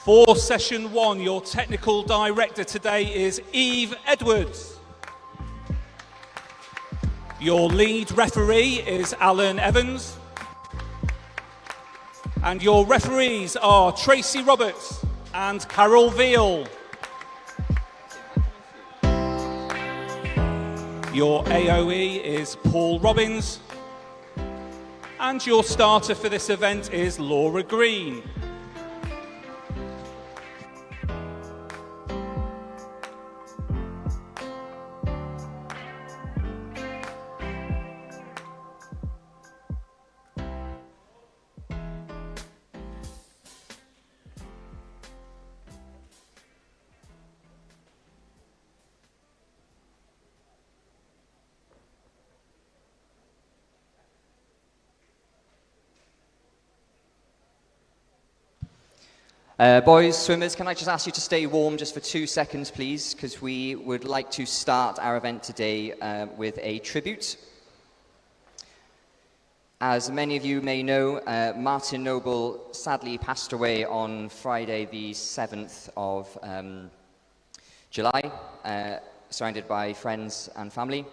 For session one, your technical director today is Eve Edwards. Your lead referee is Alan Evans. And your referees are Tracy Roberts and Carol Veal. Your AOE is Paul Robbins. And your starter for this event is Laura Green. Boys, swimmers, can I just ask you to stay warm just for 2 seconds, please, because we would like to start our event today with a tribute. As many of you may know, Martin Noble sadly passed away on Friday the 7th of July, surrounded by friends and family.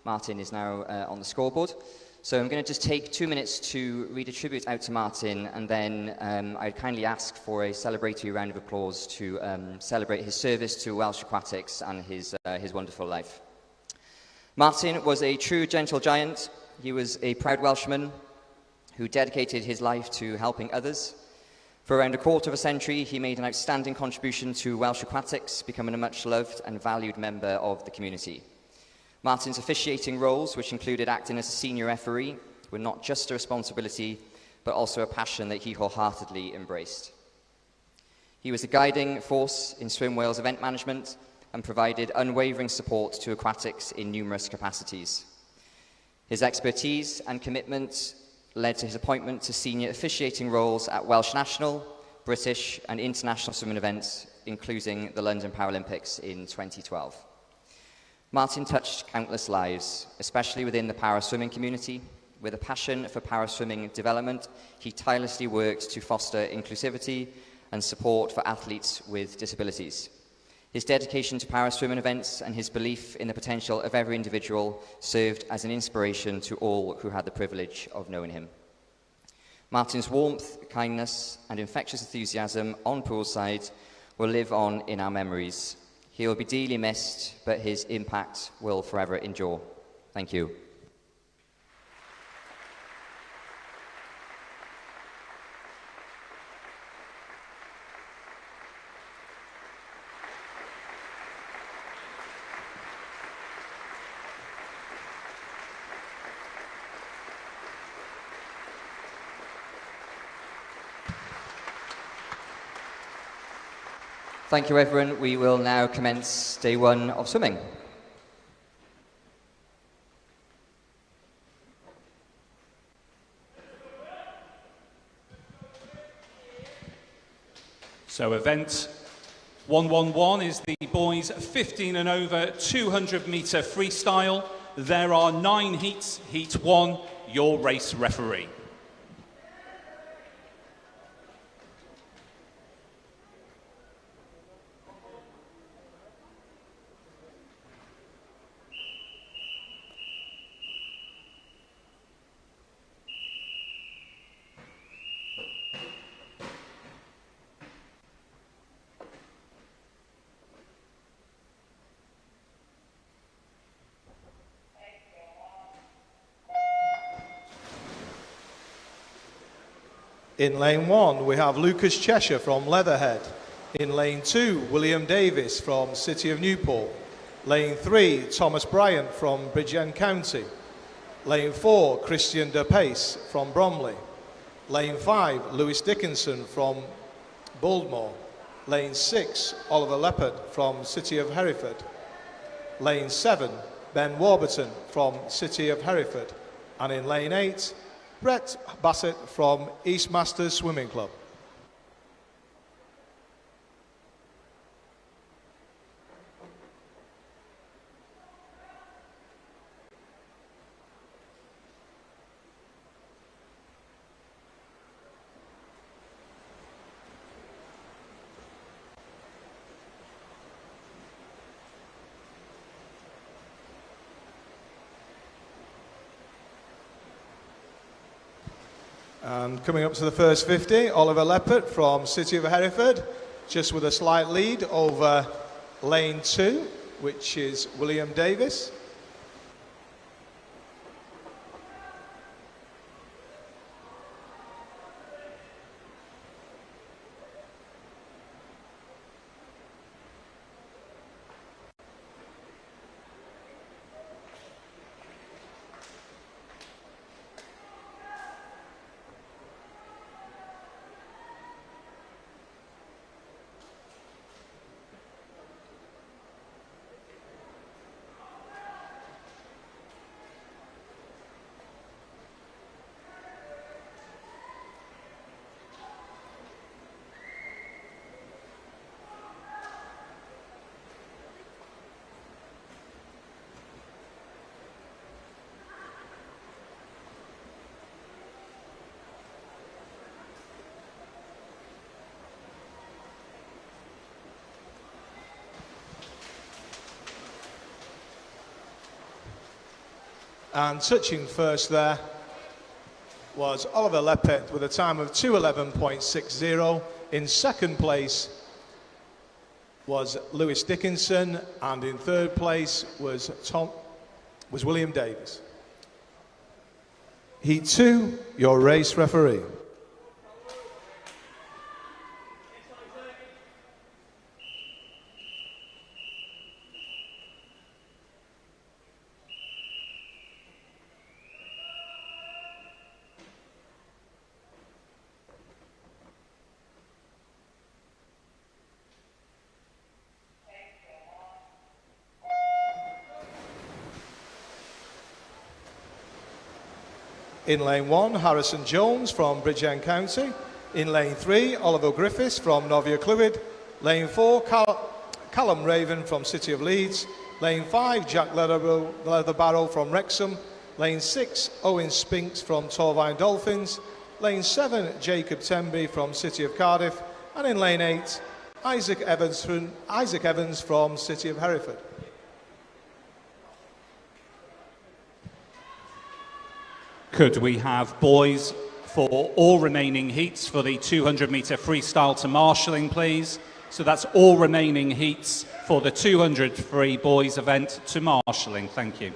Martin is now on the scoreboard. So I'm going to just take 2 minutes to read a tribute out to Martin, and then I'd kindly ask for a celebratory round of applause to celebrate his service to Welsh aquatics and his wonderful life. Martin was a true gentle giant. He was a proud Welshman who dedicated his life to helping others. For around a quarter of a century, he made an outstanding contribution to Welsh aquatics, becoming a much-loved and valued member of the community. Martin's officiating roles, which included acting as a senior referee, were not just a responsibility, but also a passion that he wholeheartedly embraced. He was a guiding force in Swim Wales event management and provided unwavering support to aquatics in numerous capacities. His expertise and commitment led to his appointment to senior officiating roles at Welsh national, British and international swimming events, including the London Paralympics in 2012. Martin touched countless lives, especially within the para-swimming community. With a passion for para-swimming development, he tirelessly worked to foster inclusivity and support for athletes with disabilities. His dedication to para-swimming events and his belief in the potential of every individual served as an inspiration to all who had the privilege of knowing him. Martin's warmth, kindness, and infectious enthusiasm on poolside will live on in our memories. He will be dearly missed, but his impact will forever endure. Thank you. Thank you, everyone. We will now commence day one of swimming. So event 111 is the boys 15 and over 200 metre freestyle. There are 9 heats. Heat 1, your race referee. In lane 1, we have Lucas Cheshire from Leatherhead. In lane 2, William Davis from City of Newport. Lane 3, Thomas Bryant from Bridgend County. Lane 4, Christian De Pace from Bromley. Lane 5, Lewis Dickinson from Boldmore. Lane 6, Oliver Leopard from City of Hereford. Lane 7, Ben Warburton from City of Hereford. And in lane 8, Brett Bassett from East Masters Swimming Club. And coming up to the first 50, Oliver Leppert from City of Hereford, just with a slight lead over lane 2, which is William Davis. And touching first there was Oliver Leppert with a time of 2:11.60. In second place was Lewis Dickinson, and in third place was William Davis. Heat 2, your race referee. In lane 1, Harrison Jones from Bridgend County. In lane 3, Oliver Griffiths from Novia Clwyd. Lane 4, Callum Raven from City of Leeds. Lane 5, Jack Leatherbarrow from Wrexham. Lane 6, Owen Spinks from Torvine Dolphins. Lane 7, Jacob Temby from City of Cardiff. And in lane 8, Isaac Evans from City of Hereford. Could we have boys for all remaining heats for the 200-metre freestyle to marshalling, please? So that's all remaining heats for the 200 free boys event to marshalling. Thank you.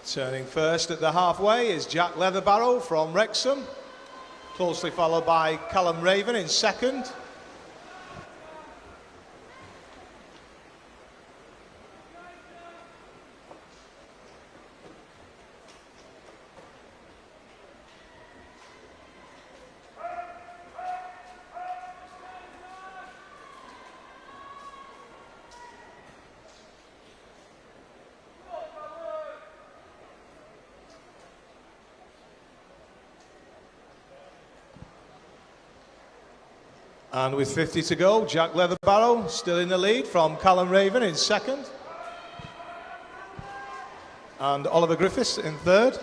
Turning first at the halfway is Jack Leatherbarrow from Wrexham, closely followed by Callum Raven in second. And with 50 to go, Jack Leatherbarrow still in the lead from Callum Raven in second. And Oliver Griffiths in third.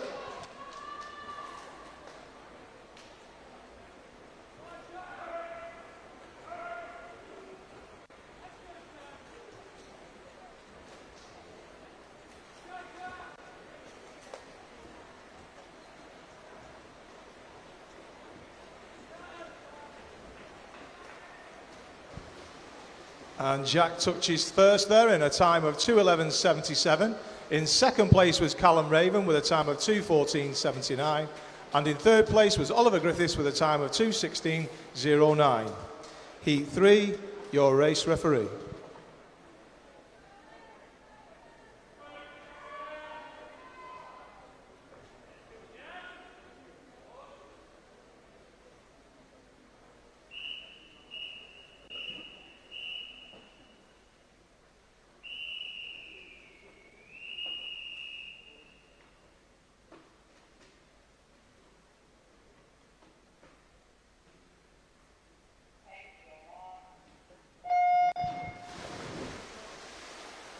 And Jack touches first there in a time of 2:11.77. In second place was Callum Raven with a time of 2:14.79. And in third place was Oliver Griffiths with a time of 2:16.09. Heat 3, your race referee.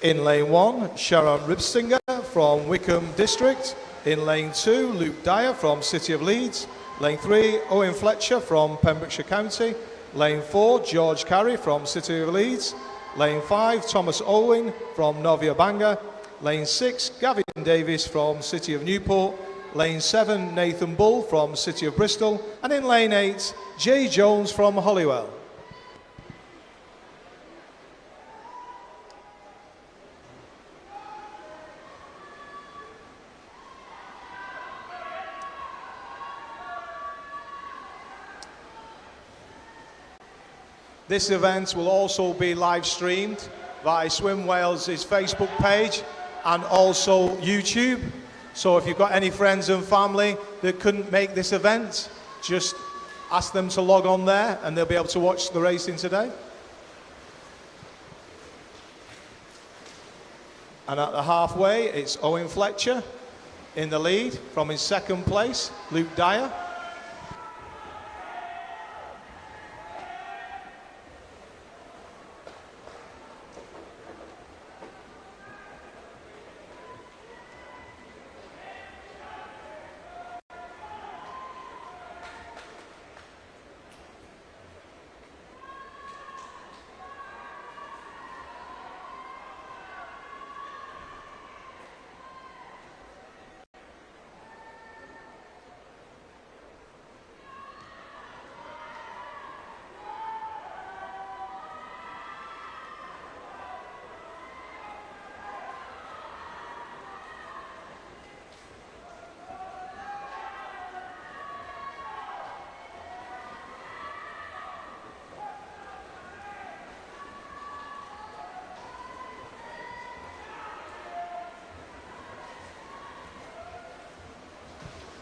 In lane 1, Sharon Ribstinger from Wickham District. In lane 2, Luke Dyer from City of Leeds. Lane 3, Owen Fletcher from Pembrokeshire County. Lane 4, George Carey from City of Leeds. Lane 5, Thomas Olwing from Novia Bangor. Lane 6, Gavin Davis from City of Newport. Lane 7, Nathan Bull from City of Bristol. And in Lane 8, Jay Jones from Holywell. This event will also be live streamed via Swim Wales' Facebook page and also YouTube. So if you've got any friends and family that couldn't make this event, just ask them to log on there and they'll be able to watch the racing today. And at the halfway, it's Owen Fletcher in the lead. From his second place, Luke Dyer.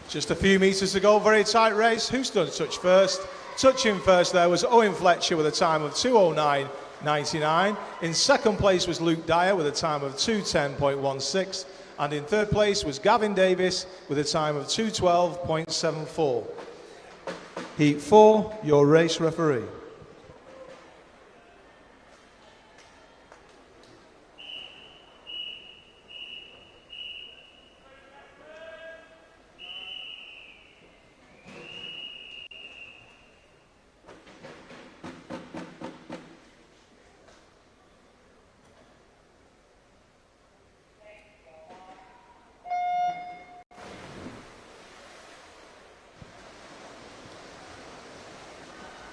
Just a few metres to go, very tight race. Who's done touch first? Touching first there was Owen Fletcher with a time of 2:09.99. In second place was Luke Dyer with a time of 2:10.16. And in third place was Gavin Davis with a time of 2:12.74. Heat 4, your race referee.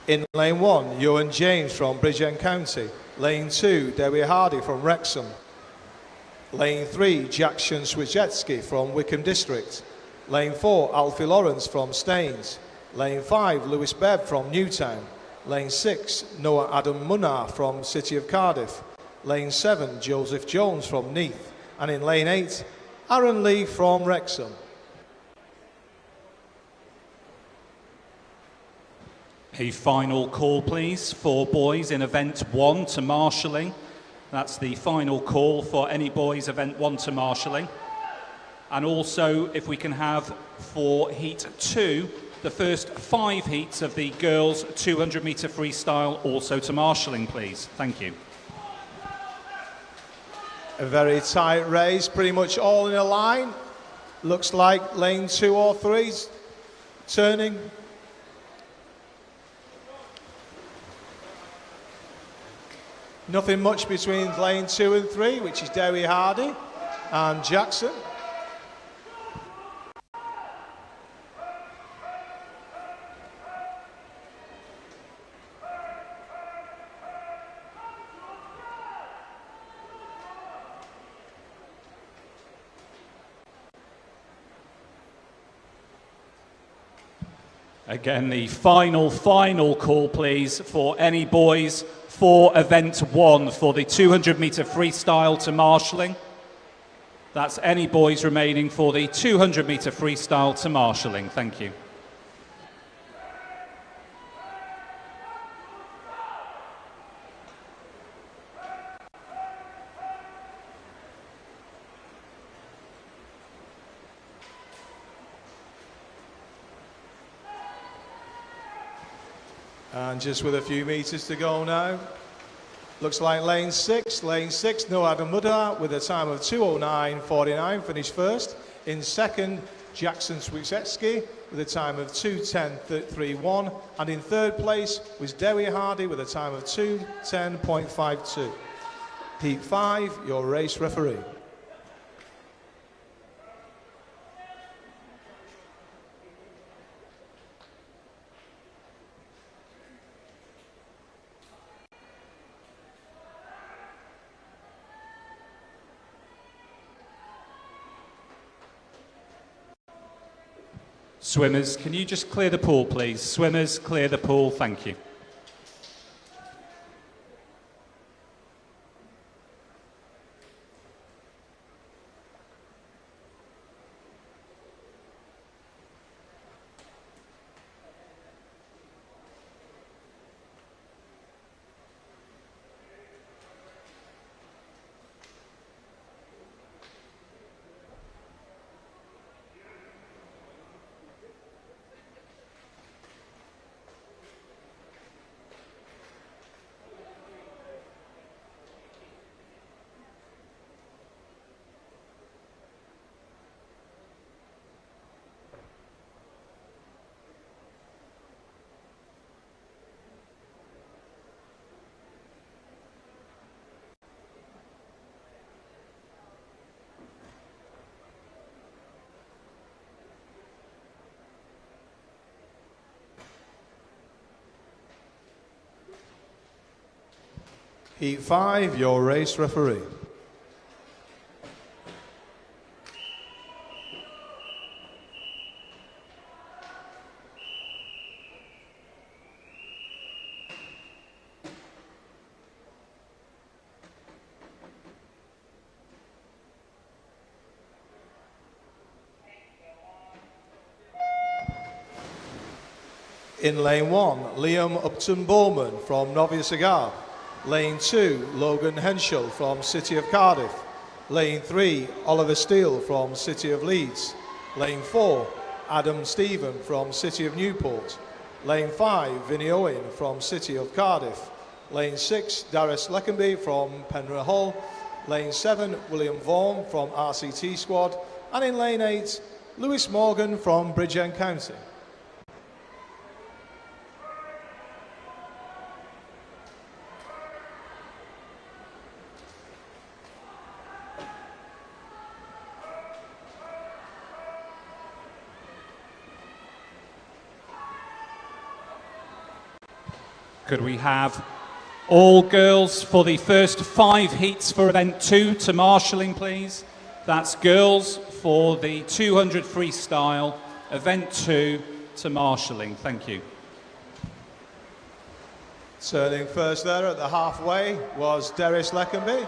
In lane 1, Ewan James from Bridgend County. Lane 2, Dewi Hardy from Wrexham. Lane 3, Jackson Swieczewski from Wickham District. Lane 4, Alfie Lawrence from Staines. Lane 5, Lewis Bebb from Newtown. Lane 6, Noah Adam Munnar from City of Cardiff. Lane 7, Joseph Jones from Neath. And in lane 8, Aaron Lee from Wrexham. A final call, please, for boys in event 1 to marshalling. That's the final call for any boys event 1 to marshalling. And also, if we can have for heat 2, the first 5 heats of the girls 200 metre freestyle also to marshalling, please. Thank you. A very tight race, pretty much all in a line. Looks like lane 2 or 3's turning. Nothing much between lane 2 and 3, which is Dewi Hardy and Jackson. Again, the final call, please, for any boys for event 1 for the 200 metre freestyle to marshalling. That's any boys remaining for the 200 metre freestyle to marshalling. Thank you. And just with a few metres to go now. Looks like lane 6, Noah Adam Muddar with a time of 2:09.49, finished first. In second, Jackson Swiecki with a time of 2:10.31. And in third place was Dewi Hardy with a time of 2:10.52. Heat 5, your race referee. Swimmers, can you just clear the pool, please? Swimmers, clear the pool, thank you. Heat 5, your race referee. In lane 1, Liam Upton-Bowman from Novia Cigar. Lane 2, Logan Henschel from City of Cardiff. Lane 3, Oliver Steele from City of Leeds. Lane 4, Adam Stephen from City of Newport. Lane 5, Vinnie Owen from City of Cardiff. Lane 6, Darius Leckenby from Penrith Hull. Lane 7, William Vaughan from RCT Squad. And in lane 8, Lewis Morgan from Bridgend County. Could we have all girls for the first 5 heats for event 2 to marshalling, please? That's girls for the 200 freestyle, event 2 to marshalling. Thank you. Turning first there at the halfway was Darius Leckenby.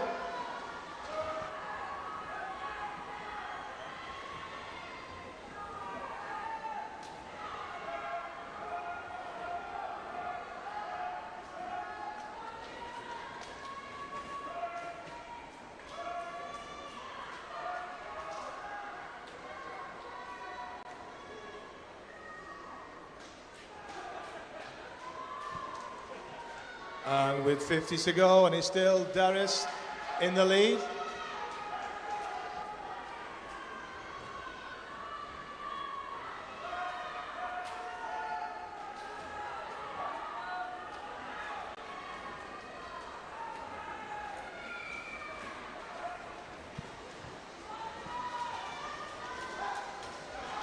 And with 50 to go, and it's still Darius in the lead.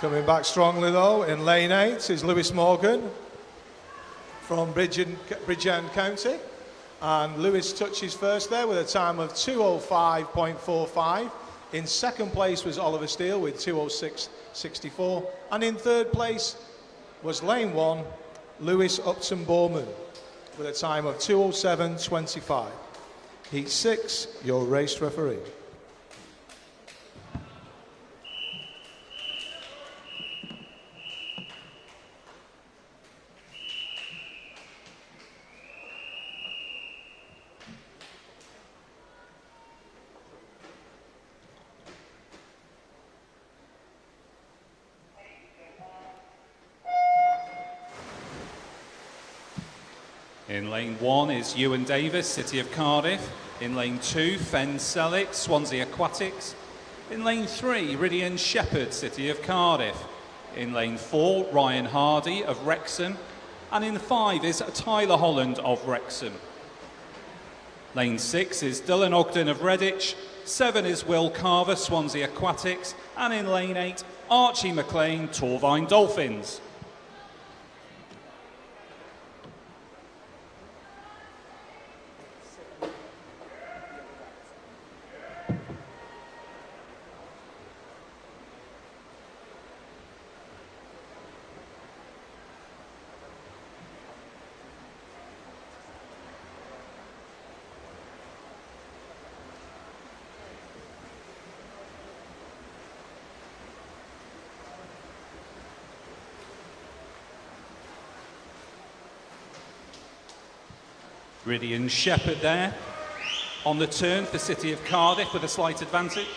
Coming back strongly though, in lane 8 is Lewis Morgan from Bridgend County, and Lewis touches first there with a time of 2:05.45. In second place was Oliver Steele with 2:06.64, and in third place was lane 1, Lewis Upton-Bowman with a time of 2:07.25. Heat 6, your race referee. In lane 1 is Ewan Davis, City of Cardiff. In lane 2, Fen Sellick, Swansea Aquatics. In lane 3, Ridian Shepherd, City of Cardiff. In lane 4, Ryan Hardy of Wrexham. And in 5 is Tyler Holland of Wrexham. Lane 6 is Dylan Ogden of Redditch. 7 is Will Carver, Swansea Aquatics. And in lane 8, Archie McLean, Torvine Dolphins. Ridian Shepherd there on the turn for City of Cardiff with a slight advantage.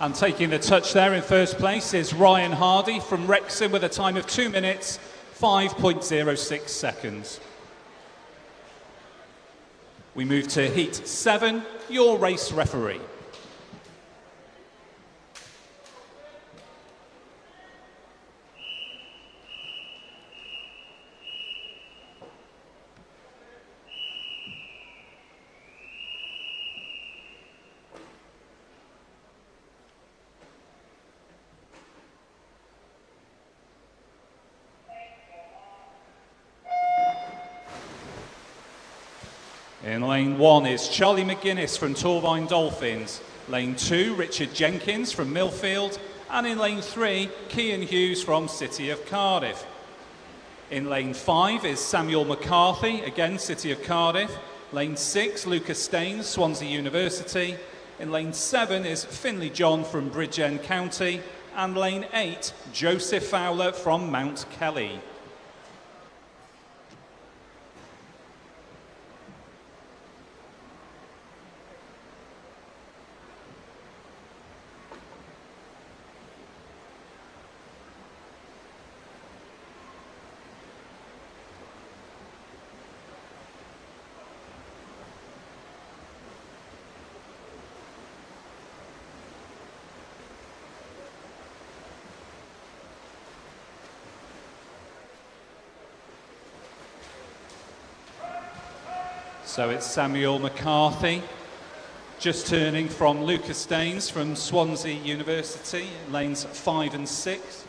And taking the touch there in first place is Ryan Hardy from Wrexham with a time of 2 minutes, 5.06 seconds. We move to Heat 7, your race referee. In lane 1 is Charlie McGuinness from Torvine Dolphins. Lane 2, Richard Jenkins from Millfield. And in lane 3, Cian Hughes from City of Cardiff. In lane 5 is Samuel McCarthy, again City of Cardiff. Lane 6, Lucas Staines, Swansea University. In lane 7 is Finley John from Bridgend County. And lane 8, Joseph Fowler from Mount Kelly. So it's Samuel McCarthy, just turning from Lucas Staines from Swansea University, lanes 5 and 6.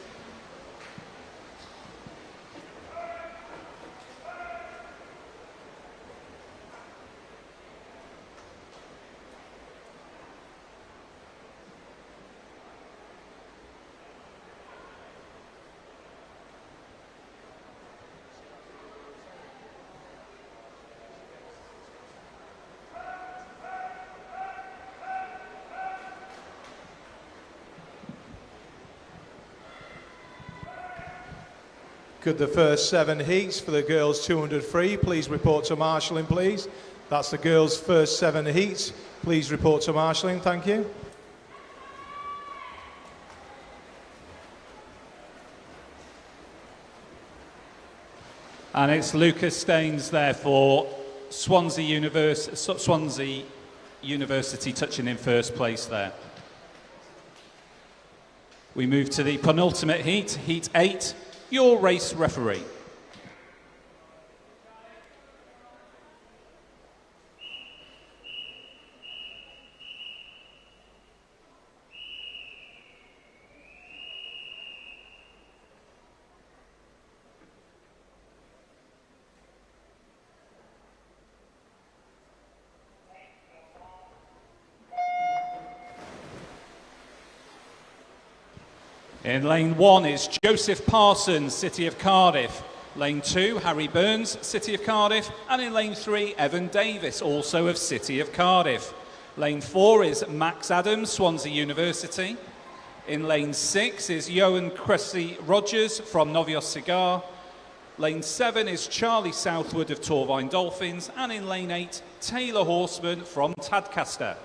Could the first 7 heats for the girls 200 free please report to marshalling, please? That's the girls' first 7 heats. Please report to marshalling, thank you. And it's Lucas Staines there for Swansea University touching in first place there. We move to the penultimate heat, Heat 8, your race referee. In lane 1 is Joseph Parsons, City of Cardiff. Lane 2, Harry Burns, City of Cardiff. And in lane 3, Evan Davis, also of City of Cardiff. Lane 4 is Max Adams, Swansea University. In lane 6 is Johan Cressy Rogers from Novios Cigar. Lane 7 is Charlie Southwood of Torvine Dolphins. And in lane 8, Taylor Horseman from Tadcaster.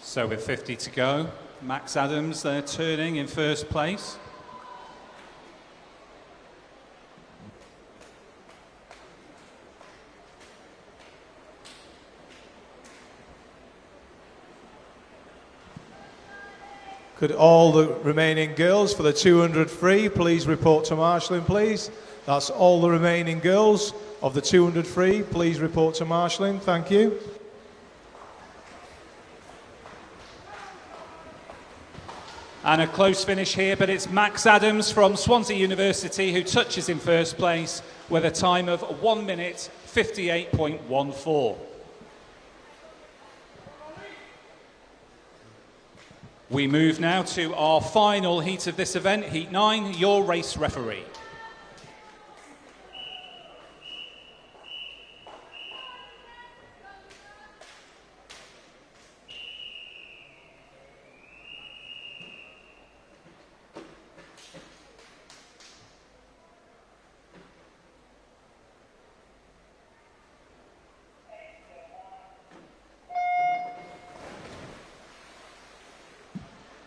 So with 50 to go, Max Adams there turning in first place. Could all the remaining girls for the 200 free please report to marshalling, please? That's all the remaining girls of the 200 free. Please report to marshalling. Thank you. And a close finish here, but it's Max Adams from Swansea University who touches in first place with a time of 1 minute 58.14. We move now to our final heat of this event, Heat 9, your race referee.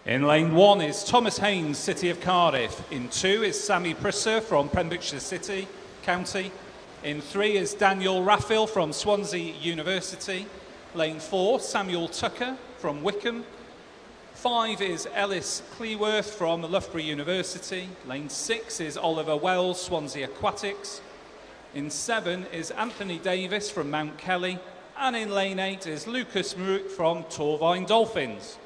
In lane 1 is Thomas Haynes, City of Cardiff. In 2 is Sammy Prisser from Pembrokeshire City, County. In 3 is Daniel Raphael from Swansea University. Lane 4, Samuel Tucker from Wickham. 5 is Ellis Cleworth from Loughborough University. Lane 6 is Oliver Wells, Swansea Aquatics. In 7 is Anthony Davis from Mount Kelly. And in lane 8 is Lucas Mrook from Torvine Dolphins.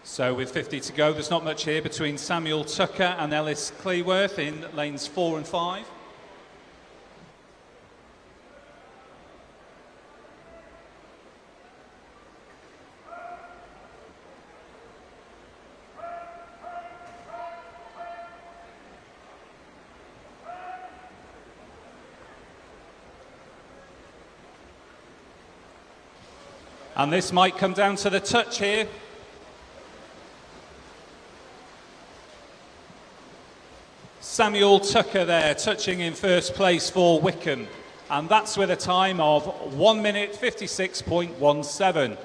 So with 50 to go, there's not much here between Samuel Tucker and Ellis Cleworth in lanes 4 and 5. And this might come down to the touch here. Samuel Tucker there, touching in first place for Wickham. And that's with a time of 1 minute 56.17.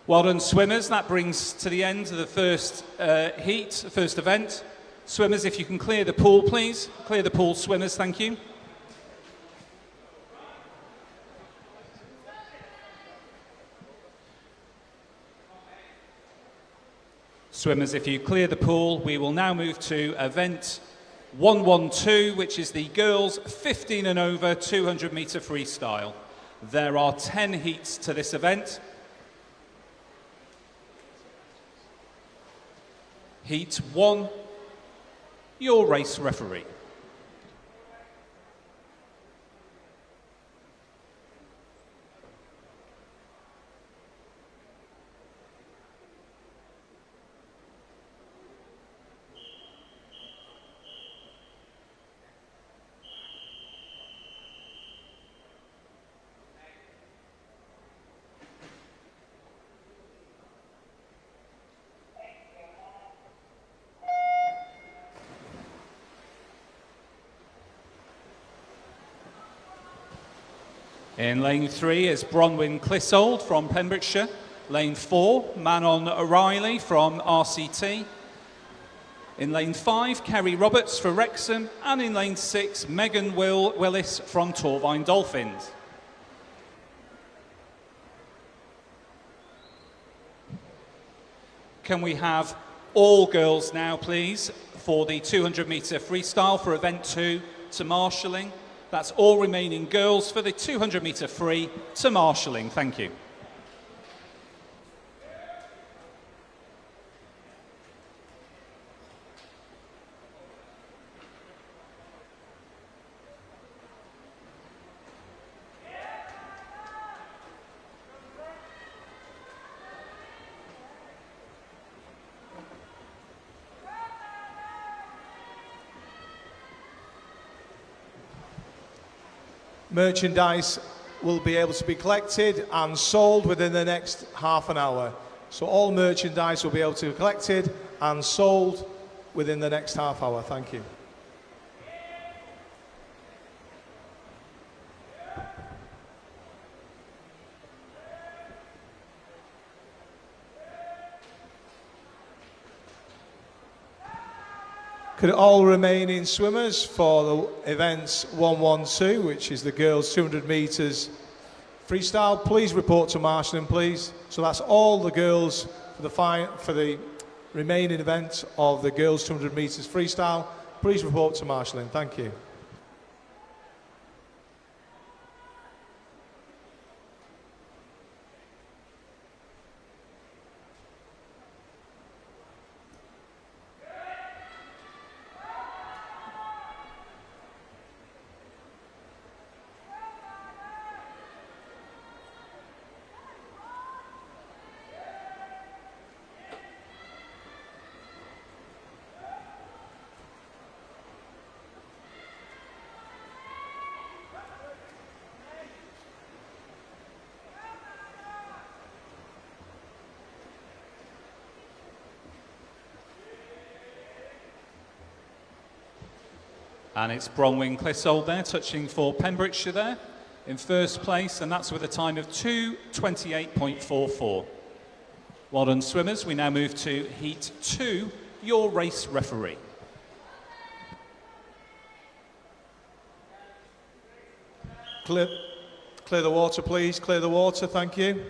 Well done, swimmers. That brings to the end of the first heat, first event. Swimmers, if you can clear the pool, please. Clear the pool, swimmers, thank you. Swimmers, if you clear the pool, we will now move to event 112, which is the girls 15 and over 200 metre freestyle. There are 10 heats to this event. Heat 1, your race referee. In lane 3 is Bronwyn Clissold from Pembrokeshire. Lane 4, Manon O'Reilly from RCT. In lane 5, Kerry Roberts for Wrexham. And in lane 6, Megan Willis from Torvine Dolphins. Can we have all girls now, please, for the 200 metre freestyle for event 2 to marshalling? That's all remaining girls for the 200 metre free to marshalling. Thank you. Merchandise will be able to be collected and sold within the next half an hour. So all merchandise will be able to be collected and sold within the next half hour. Thank you. Could all remaining swimmers for the events 112, which is the girls 200 metres freestyle, please report to marshalling, please. So that's all the girls for the remaining event of the girls 200 metres freestyle. Please report to marshalling. Thank you. And it's Bronwyn Clissold there, touching for Pembrokeshire there, in first place, and that's with a time of 2:28.44. Well done, swimmers. We now move to Heat 2, your race referee. Clear the water, please. Clear the water, thank you.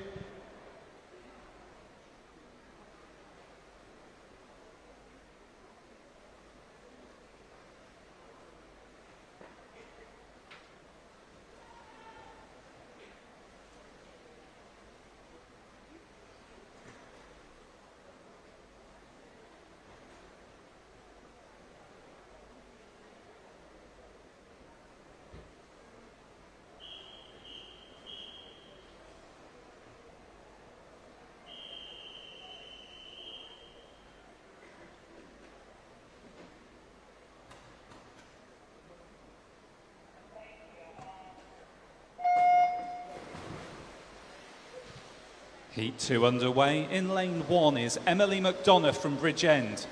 Heat 2 underway. In lane 1 is Emily McDonough from Bridgend.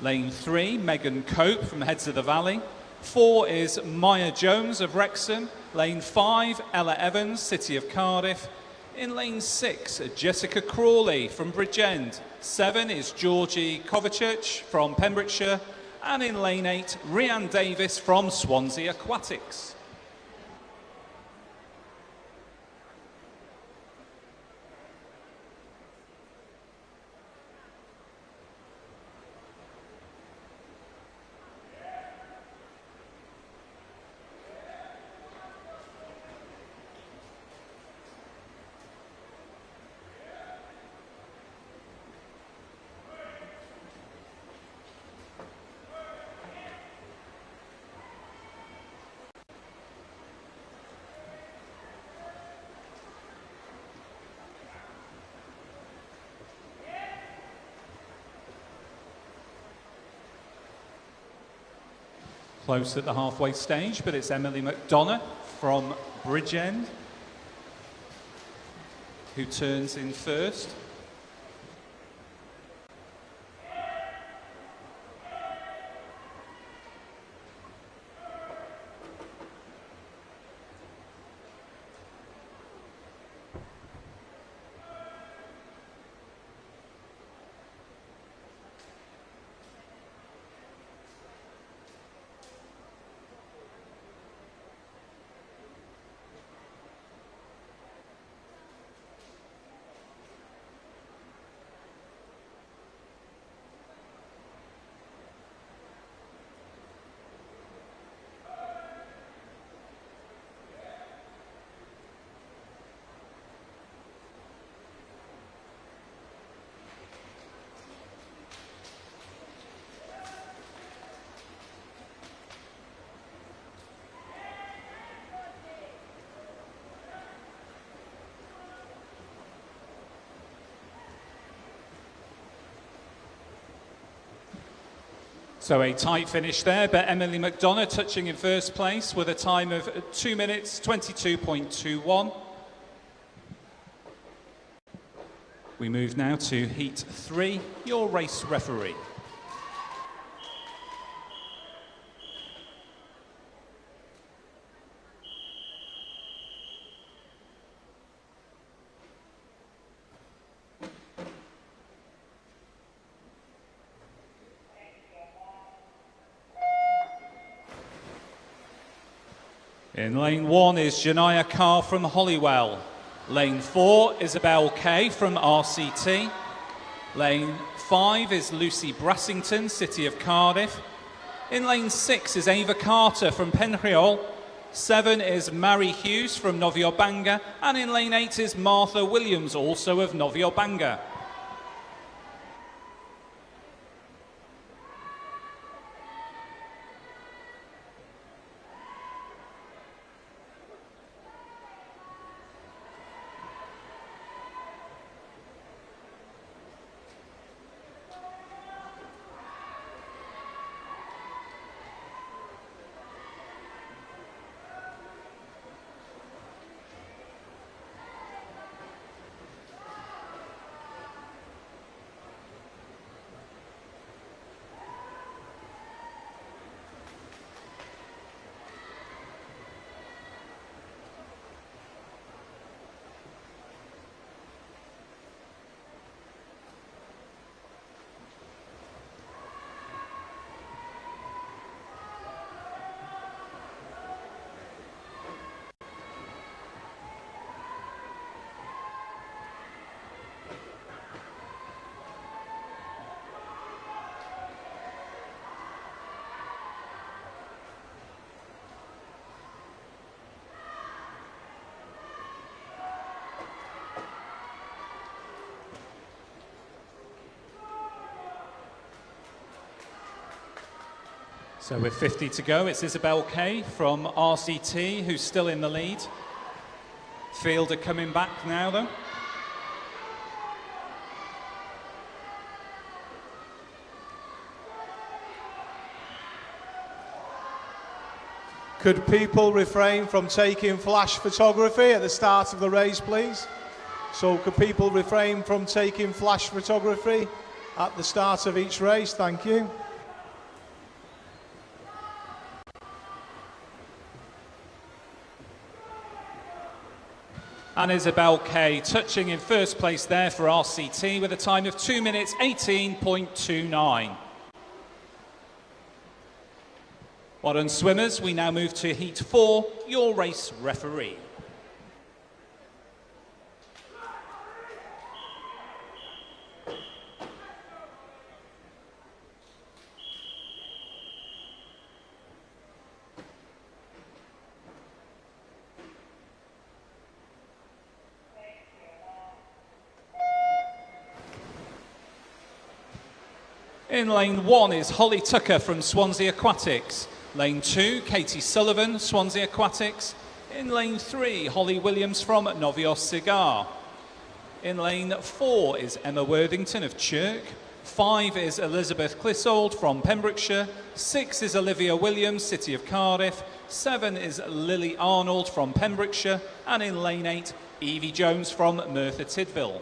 Lane 3, Megan Cope from Heads of the Valley. 4 is Maya Jones of Wrexham. Lane 5, Ella Evans, City of Cardiff. In lane 6, Jessica Crawley from Bridgend. 7 is Georgie Kovacic from Pembrokeshire. And in lane 8, Rhiann Davis from Swansea Aquatics. Close at the halfway stage, but it's Emily McDonough from Bridgend who turns in first. So a tight finish there, but Emily McDonough touching in first place with a time of 2 minutes 22.21. We move now to Heat 3, your race referee. In lane 1 is Janaya Carr from Hollywell. Lane 4, Isabel Kay from RCT. Lane 5 is Lucy Brassington, City of Cardiff. In lane 6 is Ava Carter from Penrhiol. 7 is Mary Hughes from Noviobanga. And in lane 8 is Martha Williams, also of Noviobanga. So with 50 to go, it's Isabel Kay from RCT who's still in the lead. Fielder coming back now though. Could people refrain from taking flash photography at the start of the race, please? So could people refrain from taking flash photography at the start of each race? Thank you. And Isabel Kay touching in first place there for RCT with a time of 2 minutes 18.29. Well done, swimmers. We now move to Heat 4, your race referee. In lane 1 is Holly Tucker from Swansea Aquatics. Lane 2, Katie Sullivan, Swansea Aquatics. In lane 3, Holly Williams from Novios Cigar. In lane 4 is Emma Worthington of Chirk. 5 is Elizabeth Clissold from Pembrokeshire. 6 is Olivia Williams, City of Cardiff. 7 is Lily Arnold from Pembrokeshire. And in lane 8, Evie Jones from Merthyr Tydfil.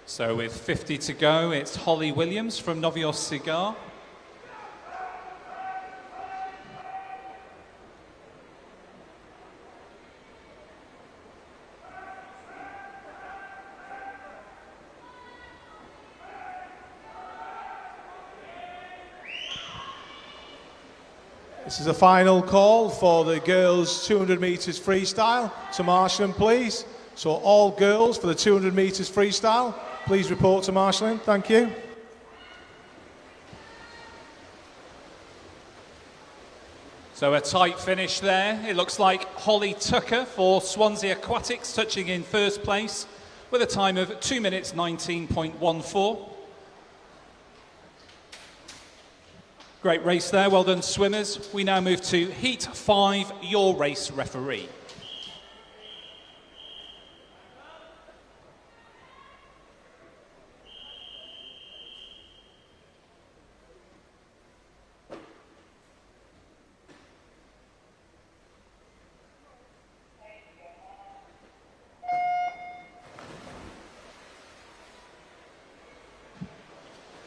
So with 50 to go, it's Holly Williams from Novios Cigar. This is a final call for the girls 200 metres freestyle. To marshalling, please. So all girls for the 200 metres freestyle, please report to marshalling. Thank you. So a tight finish there. It looks like Holly Tucker for Swansea Aquatics touching in first place with a time of 2 minutes 19.14. Great race there, well done swimmers. We now move to Heat 5, your race referee.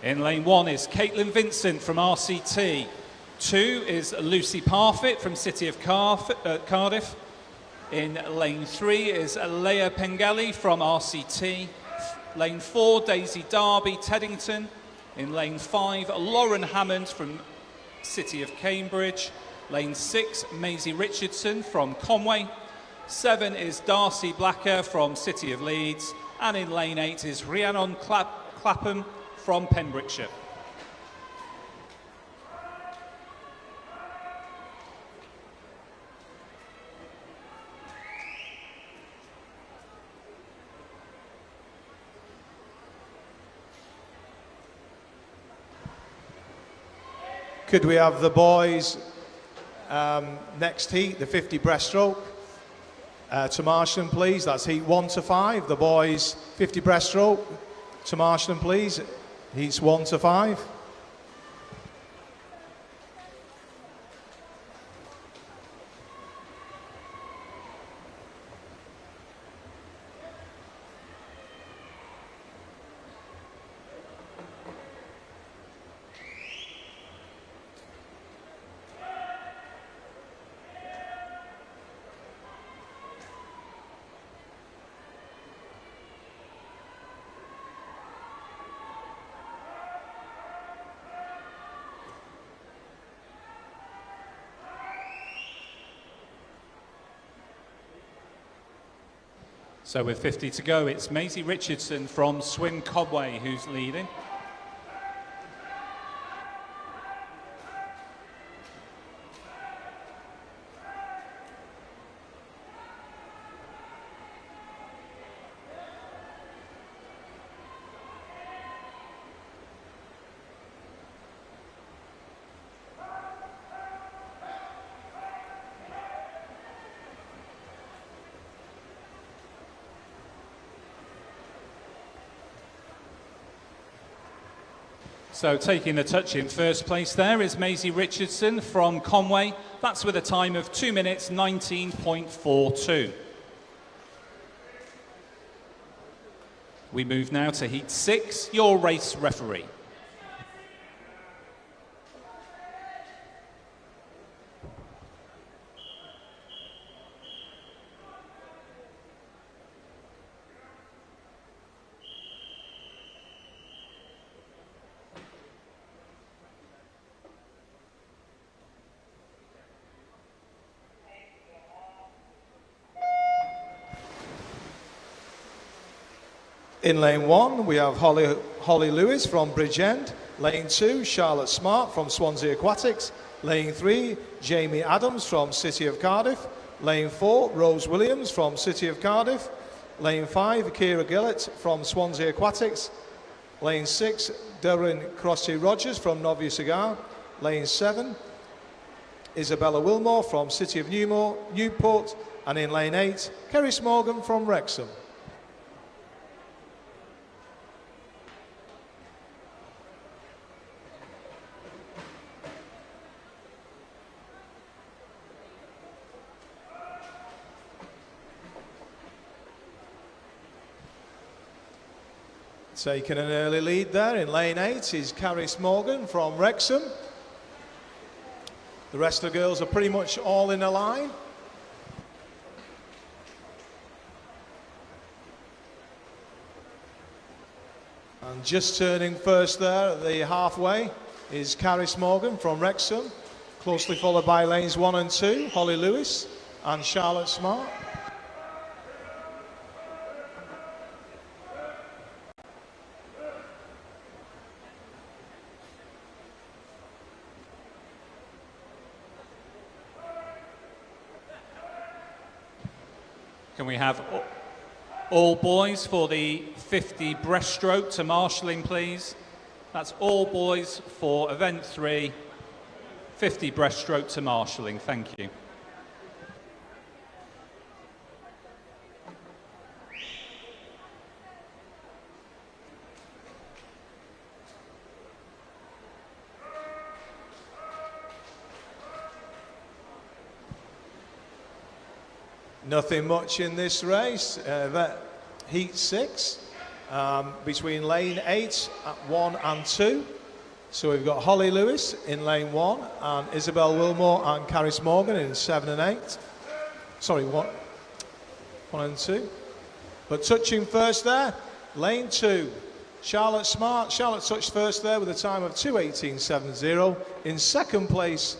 In lane 1 is Caitlin Vincent from RCT. 2 is Lucy Parfitt from City of Cardiff. In lane 3 is Leah Pengelly from RCT. Lane 4, Daisy Darby, Teddington. In lane 5, Lauren Hammond from City of Cambridge. Lane 6, Maisie Richardson from Conway. 7 is Darcy Blacker from City of Leeds. And in lane 8 is Rhiannon Clapham from Pembrokeshire. Could we have the boys next heat, the 50 breaststroke, to marshalling, please? That's heat 1 to 5. The boys 50 breaststroke to marshalling, please. Heats 1 to 5. So with 50 to go, it's Maisie Richardson from Swim Cobway who's leading. So taking the touch in first place there is Maisie Richardson from Conway. That's with a time of 2 minutes 19.42. We move now to Heat 6, your race referee. In lane 1, we have Holly Lewis from Bridgend. Lane 2, Charlotte Smart from Swansea Aquatics. Lane 3, Jamie Adams from City of Cardiff. Lane 4, Rose Williams from City of Cardiff. Lane 5, Kira Gillett from Swansea Aquatics. Lane 6, Darren Crossy Rogers from Novia Cigar. Lane 7, Isabella Wilmore from City of Newport. And in lane 8, Kerry Smorgan from Wrexham. Taking an early lead there in lane 8 is Carrie Morgan from Wrexham. The rest of the girls are pretty much all in a line. And just turning first there at the halfway is Carrie Morgan from Wrexham, closely followed by lanes 1 and 2, Holly Lewis and Charlotte Smart. Can we have all boys for the 50 breaststroke to marshalling, please? That's all boys for event 3, 50 breaststroke to marshalling. Thank you. Nothing much in this race. Heat 6 between lane 8 at 1 and 2. So we've got Holly Lewis in lane 1 and Isabel Wilmore and Carrie Morgan in 7 and 8. Sorry, 1 and 2. But touching first there, lane 2, Charlotte Smart. Charlotte touched first there with a time of 2:18.70. In second place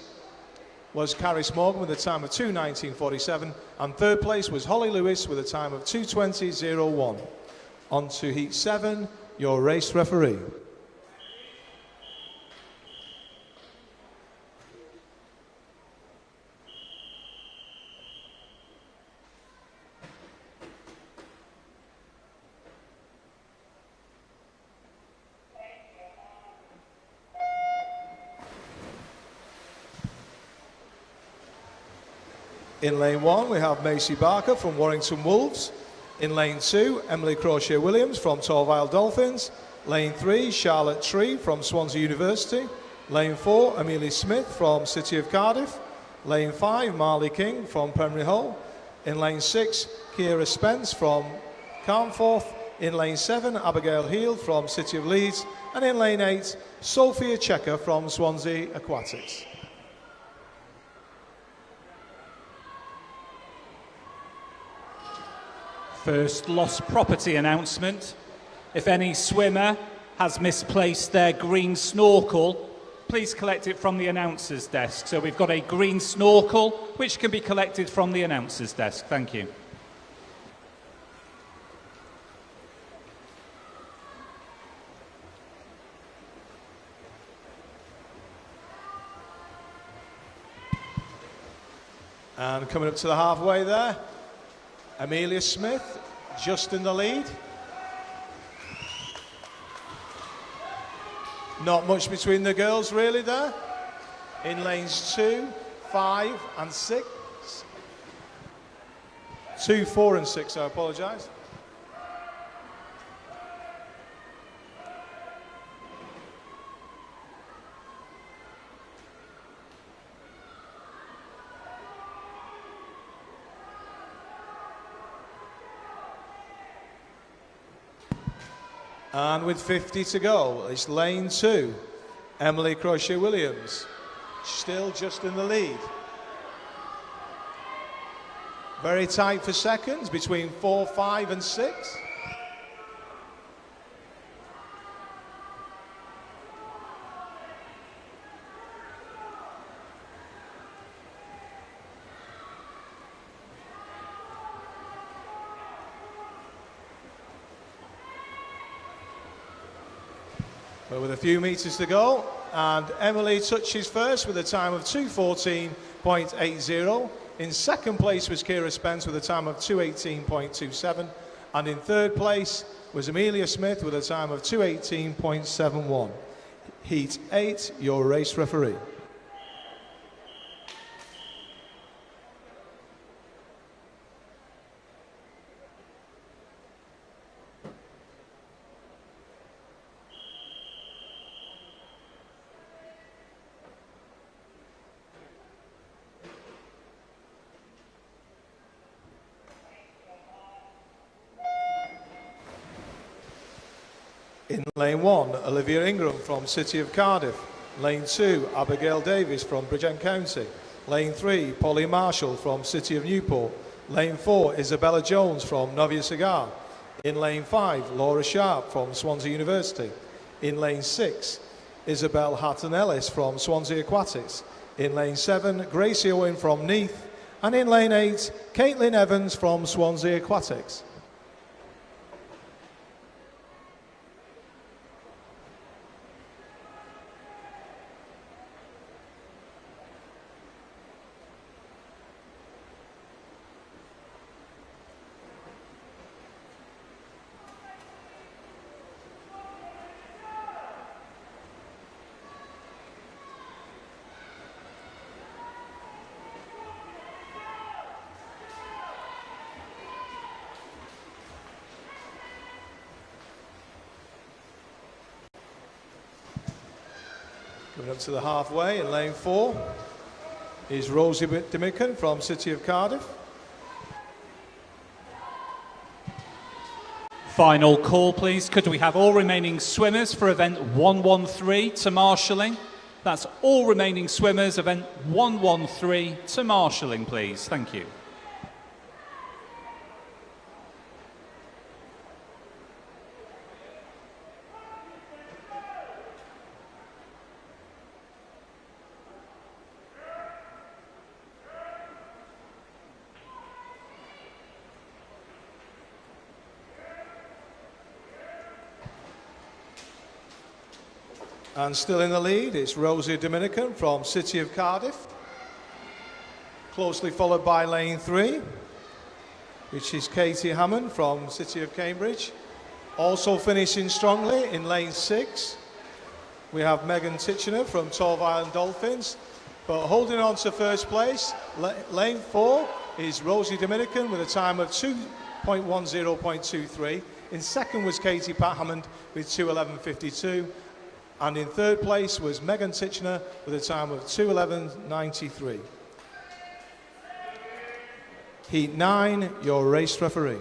was Carrie Morgan with a time of 2:19.47, and third place was Holly Lewis with a time of 2:20.01. On to Heat 7, your race referee. In lane 1, we have Macy Barker from Warrington Wolves. In lane 2, Emily Crochet Williams from Torvile Dolphins. Lane 3, Charlotte Tree from Swansea University. Lane 4, Amelia Smith from City of Cardiff. Lane 5, Marley King from Penry Hull. In lane 6, Kira Spence from Carnforth. In lane 7, Abigail Heald from City of Leeds. And in lane 8, Sophia Checker from Swansea Aquatics. First lost property announcement. If any swimmer has misplaced their green snorkel, please collect it from the announcer's desk. So we've got a green snorkel which can be collected from the announcer's desk. Thank you. And coming up to the halfway there, Amelia Smith just in the lead. Not much between the girls really there. In lanes 2, 5 and 6. 2, 4 and 6, I apologise. And with 50 to go, it's lane 2. Emily Crochet-Williams, still just in the lead. Very tight for seconds, between 4, 5 and 6. But with a few metres to go, and Emily touches first with a time of 2:14.80. In second place was Kira Spence with a time of 2:18.27. And in third place was Amelia Smith with a time of 2:18.71. Heat 8, your race referee. In lane 1, Olivia Ingram from City of Cardiff. Lane 2, Abigail Davis from Bridgend County. Lane 3, Polly Marshall from City of Newport. Lane 4, Isabella Jones from Novia Cigar. In lane 5, Laura Sharp from Swansea University. In lane 6, Isabel Hatton-Ellis from Swansea Aquatics. In lane 7, Gracie Owen from Neath. And in lane 8, Caitlin Evans from Swansea Aquatics. Coming up to the halfway in lane 4 is Rosie Dimmican from City of Cardiff. Final call, please. Could we have all remaining swimmers for event 113 to marshalling? That's all remaining swimmers, event 113 to marshalling, please. Thank you. And still in the lead, it's Rosie Dominican from City of Cardiff. Closely followed by lane 3, which is Katie Hammond from City of Cambridge. Also finishing strongly in lane 6, we have Megan Titchener from Torv Island Dolphins. But holding on to first place, lane 4 is Rosie Dominican with a time of 2:10.23. In second was Katie Pat Hammond with 2:11.52. And in third place was Megan Titchener with a time of 2:11.93. Heat 9, your race referee.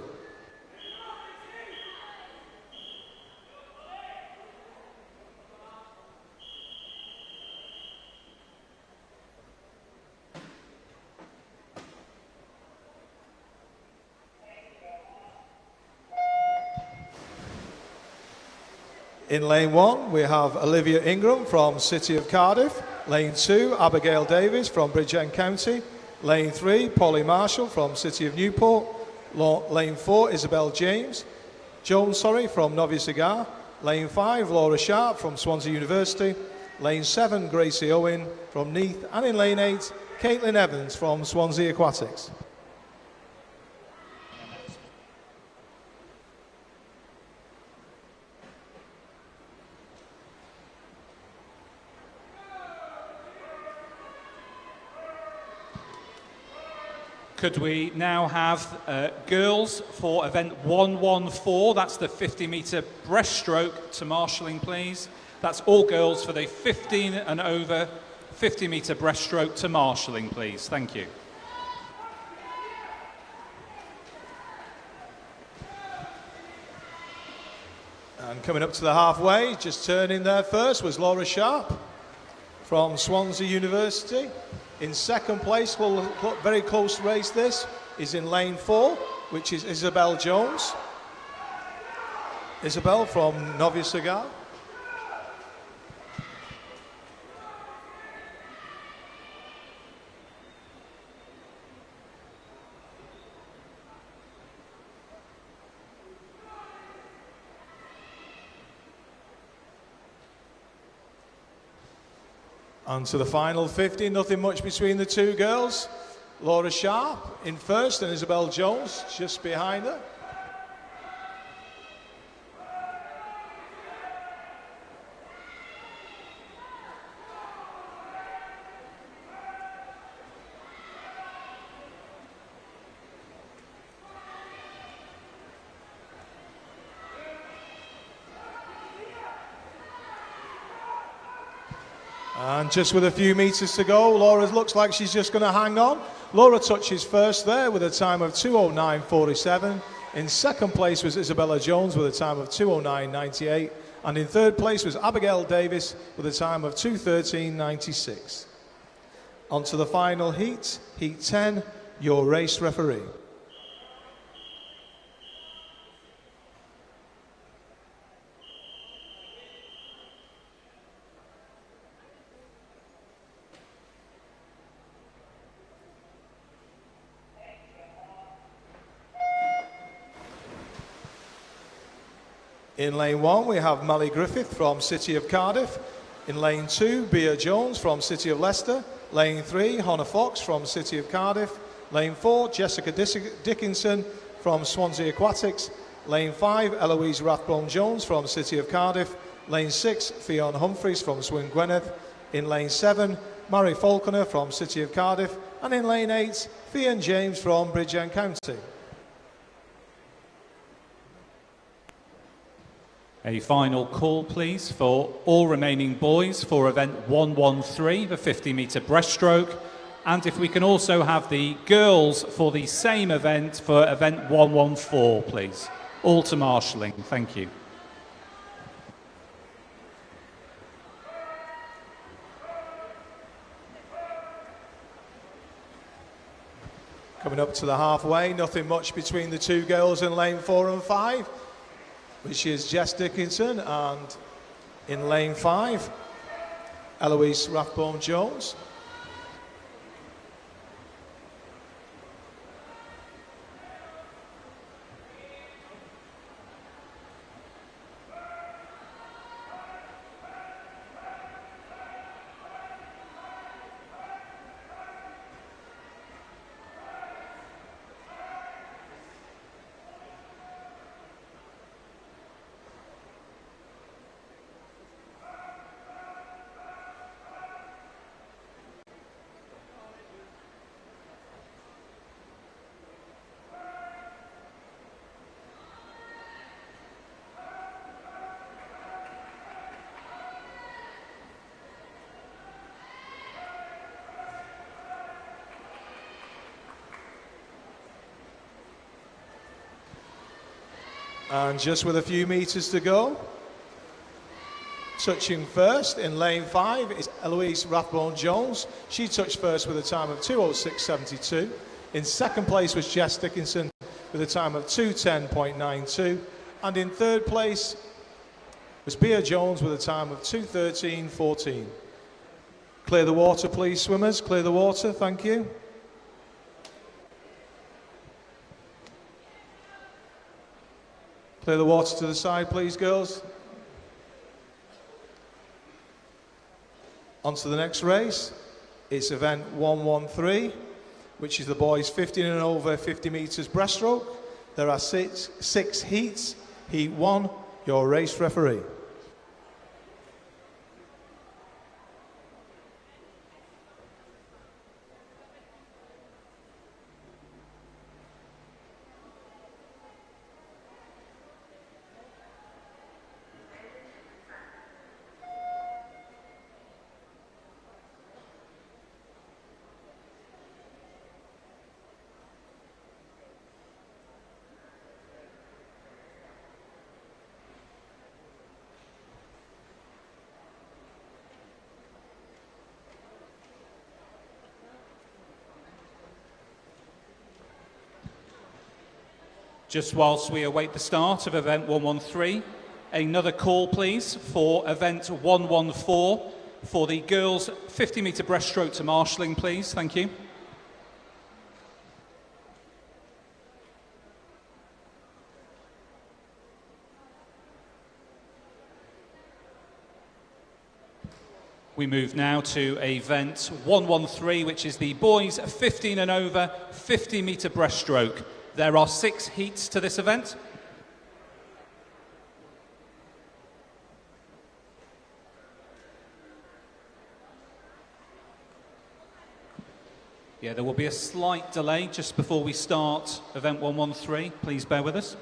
In lane 1, we have Olivia Ingram from City of Cardiff. Lane 2, Abigail Davis from Bridgend County. Lane 3, Polly Marshall from City of Newport. Lane 4, Isabel Jones from Novia Cigar. Lane 5, Laura Sharp from Swansea University. Lane 7, Gracie Owen from Neath. And in lane 8, Caitlin Evans from Swansea Aquatics. Could we now have girls for event 114? That's the 50-metre breaststroke to marshalling, please. That's all girls for the 15 and over 50-metre breaststroke to marshalling, please. Thank you. And coming up to the halfway, just turning there first, was Laura Sharp from Swansea University. In second place, very close race this, is in lane 4, which is Isabel Jones. Isabel from Novia Cigar. On to the final 50, nothing much between the two girls. Laura Sharp in first and Isabel Jones just behind her. And just with a few metres to go, Laura looks like she's just going to hang on. Laura touches first there with a time of 2:09.47. In second place was Isabella Jones with a time of 2:09.98. And in third place was Abigail Davis with a time of 2:13.96. On to the final heat, Heat 10, your race referee. In lane 1, we have Mally Griffith from City of Cardiff. In lane 2, Bea Jones from City of Leicester. Lane 3, Hannah Fox from City of Cardiff. Lane 4, Jessica Dickinson from Swansea Aquatics. Lane 5, Eloise Rathbone-Jones from City of Cardiff. Lane 6, Fionn Humphreys from Swin Gwynedd. In lane 7, Mary Falconer from City of Cardiff. And in lane 8, Fionn James from Bridgend County. A final call, please, for all remaining boys for event 113, the 50-metre breaststroke. And if we can also have the girls for the same event for event 114, please. All to marshalling. Thank you. Coming up to the halfway, nothing much between the two girls in lane 4 and 5. Which is Jess Dickinson, and in lane 5, Eloise Rathbone-Jones. And just with a few metres to go, touching first in lane 5 is Eloise Rathbone-Jones. She touched first with a time of 2:06.72. In second place was Jess Dickinson with a time of 2:10.92. And in third place was Bea Jones with a time of 2:13.14. Clear the water, please, swimmers. Clear the water, thank you. Clear the water to the side, please, girls. On to the next race. It's event 113, which is the boys 15 and over 50 metres breaststroke. There are six heats. Heat 1, your race referee. Just whilst we await the start of event 113, another call please for event 114 for the girls 50-metre breaststroke to marshalling, please. Thank you. We move now to event 113, which is the boys 15 and over 50-metre breaststroke. There are 6 heats to this event. Yeah, there will be a slight delay just before we start event 113. Please bear with us.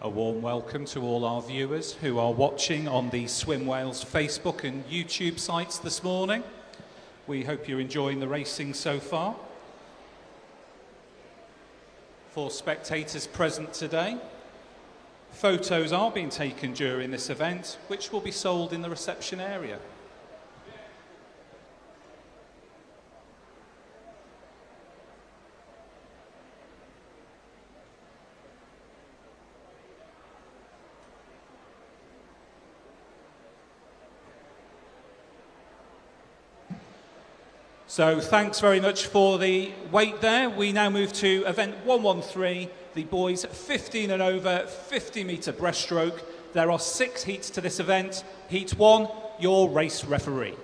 A warm welcome to all our viewers who are watching on the Swim Wales Facebook and YouTube sites this morning. We hope you're enjoying the racing so far. For spectators present today, photos are being taken during this event, which will be sold in the reception area. So thanks very much for the wait there. We now move to event 113, the boys 15 and over 50-metre breaststroke. There are 6 heats to this event. Heat 1, your race referee.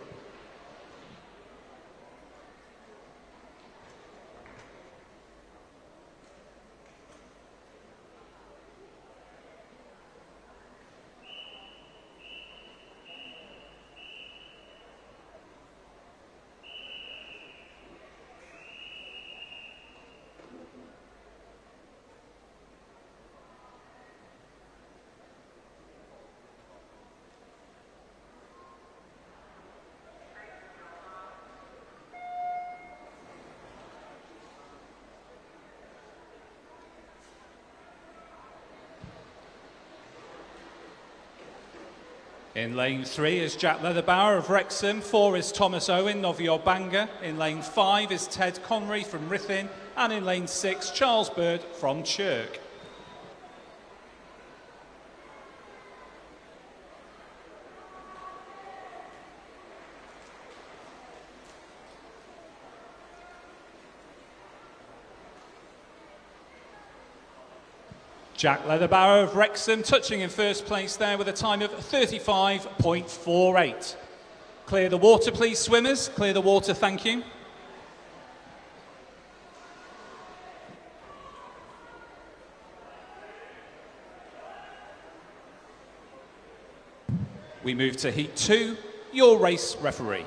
In lane 3 is Jack Leatherbauer of Wrexham, 4 is Thomas Owen of Yorbanga, in lane 5 is Ted Connery from Ruthin, and in lane 6, Charles Bird from Chirk. Jack Leatherbauer of Wrexham touching in first place there with a time of 35.48. Clear the water please, swimmers. Clear the water, thank you. We move to heat 2, your race referee.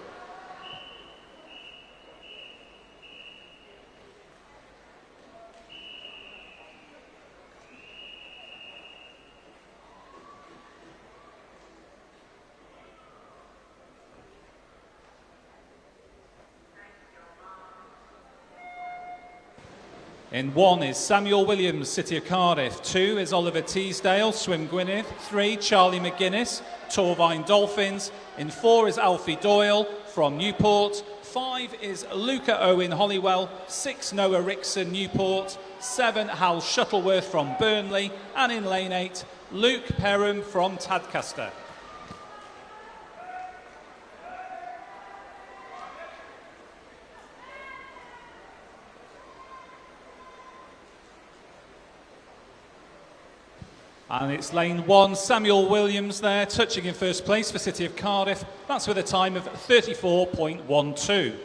In 1 is Samuel Williams, City of Cardiff. 2 is Oliver Teasdale, Swim Gwynedd. 3, Charlie McGuinness, Torvine Dolphins. In 4 is Alfie Doyle from Newport. 5 is Luca Owen Hollywell. 6, Noah Rickson, Newport. 7, Hal Shuttleworth from Burnley. And in lane 8, Luke Perham from Tadcaster. And it's lane 1, Samuel Williams there, touching in first place for City of Cardiff. That's with a time of 34.12.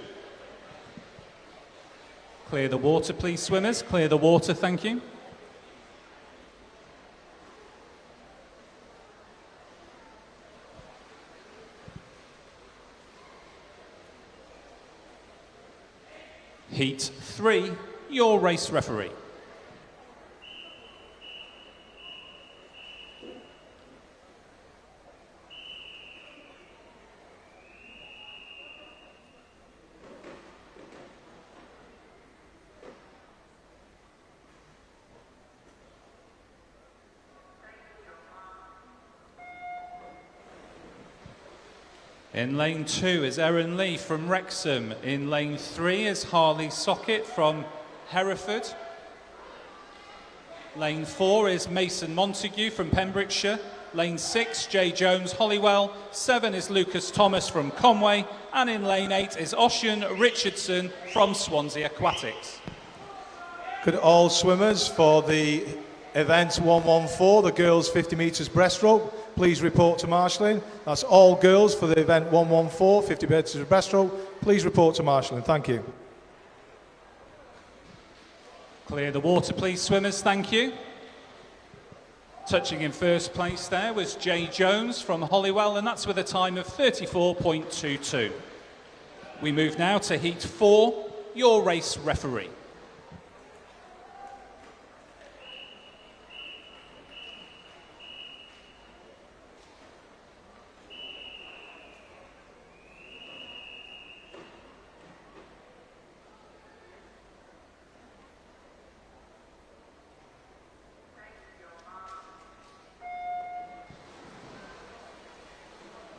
Clear the water, please, swimmers. Clear the water, thank you. Heat 3, your race referee. In lane 2 is Erin Lee from Wrexham. In lane 3 is Harley Socket from Hereford. Lane 4 is Mason Montague from Pembrokeshire. Lane 6, Jay Jones Hollywell. 7 is Lucas Thomas from Conway. And in lane 8 is Ossian Richardson from Swansea Aquatics. Could all swimmers for the event 114, the girls 50 metres breaststroke, please report to marshalling. That's all girls for the event 114, 50 metres breaststroke. Please report to marshalling. Thank you. Clear the water, please, swimmers. Thank you. Touching in first place there was Jay Jones from Hollywell, and that's with a time of 34.22. We move now to heat 4, your race referee.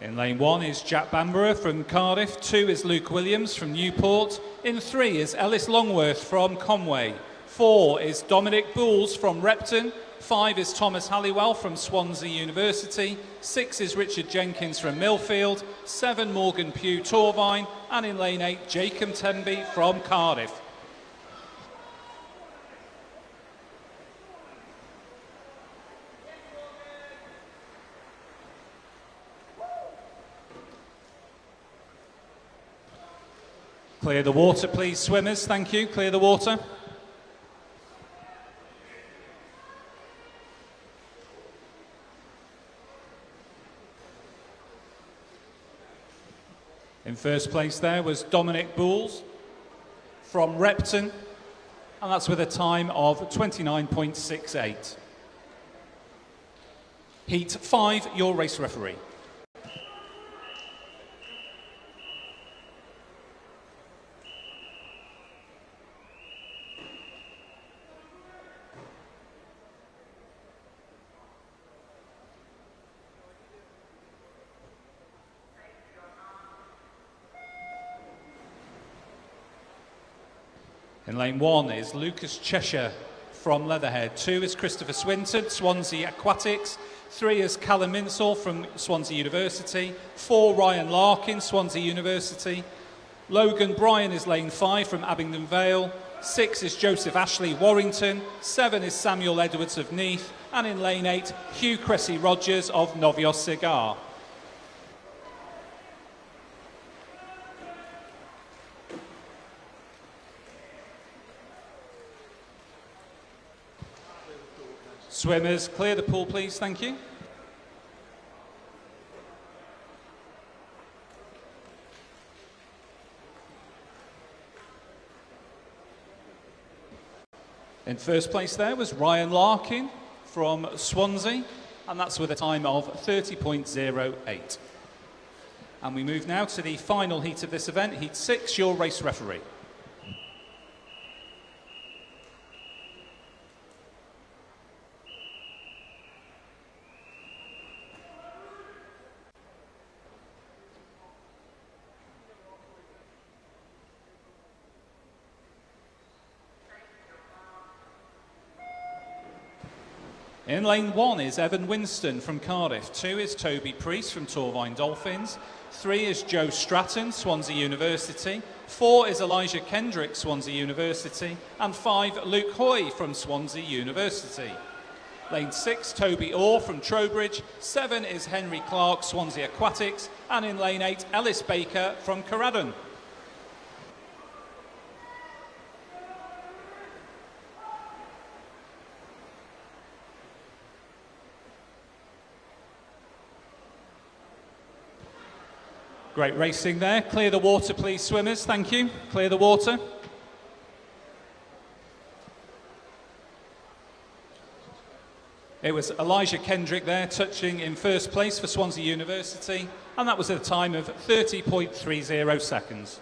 In lane 1 is Jack Bamburgh from Cardiff. 2 is Luke Williams from Newport. In 3 is Ellis Longworth from Conway. 4 is Dominic Bools from Repton. 5 is Thomas Halliwell from Swansea University. 6 is Richard Jenkins from Millfield. 7 Morgan Pugh Torvine. And in lane 8 Jacob Tenby from Cardiff. Clear the water, please, swimmers. Thank you. Clear the water. In first place there was Dominic Bools from Repton, and that's with a time of 29.68. Heat 5, your race referee. In lane 1 is Lucas Cheshire from Leatherhead. 2 is Christopher Swinton, Swansea Aquatics. 3 is Callum Minsall from Swansea University. 4, Ryan Larkin, Swansea University. Logan Bryan is lane 5 from Abingdon Vale. 6 is Joseph Ashley Warrington. 7 is Samuel Edwards of Neath. And in lane 8, Hugh Cressy Rogers of Novios Cigar. Swimmers, clear the pool, please. Thank you. In first place there was Ryan Larkin from Swansea, and that's with a time of 30.08. And we move now to the final heat of this event, Heat 6, your race referee. In lane 1 is Evan Winston from Cardiff, 2 is Toby Priest from Torvine Dolphins, 3 is Joe Stratton, Swansea University, 4 is Elijah Kendrick, Swansea University, and 5, Luke Hoy from Swansea University. Lane 6, Toby Orr from Trowbridge, 7 is Henry Clark, Swansea Aquatics, and in lane 8, Ellis Baker from Corradon. Great racing there. Clear the water, please, swimmers. Thank you. Clear the water. It was Elijah Kendrick there, touching in first place for Swansea University, and that was at a time of 30.30 seconds.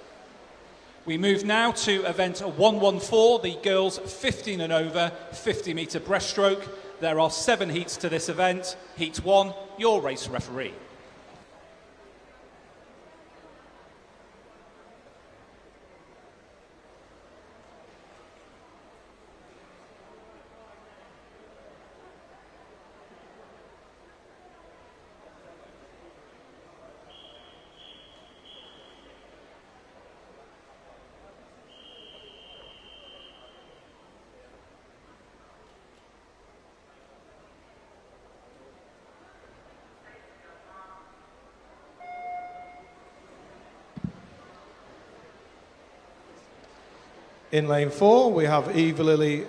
We move now to event 114, the girls 15 and over 50-metre breaststroke. There are 7 heats to this event. Heat 1, your race referee. In lane 4, we have Eva Lily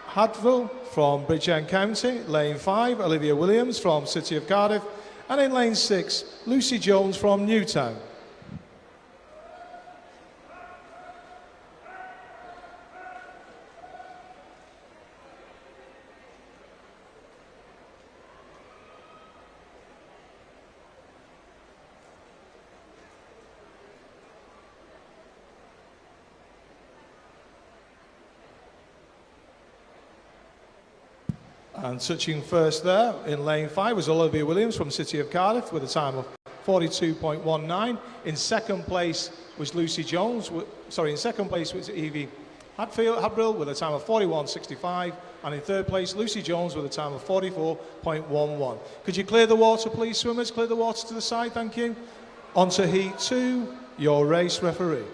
Hadville from Bridgend County. Lane 5, Olivia Williams from City of Cardiff. And in lane 6, Lucy Jones from Newtown. And touching first there in lane 5 was Olivia Williams from City of Cardiff with a time of 42.19. In second place was Lucy Jones. In second place was Evie Hadbrill with a time of 41.65. And in third place, Lucy Jones with a time of 44.11. Could you clear the water, please, swimmers? Clear the water to the side, thank you. On to Heat 2, your race referee.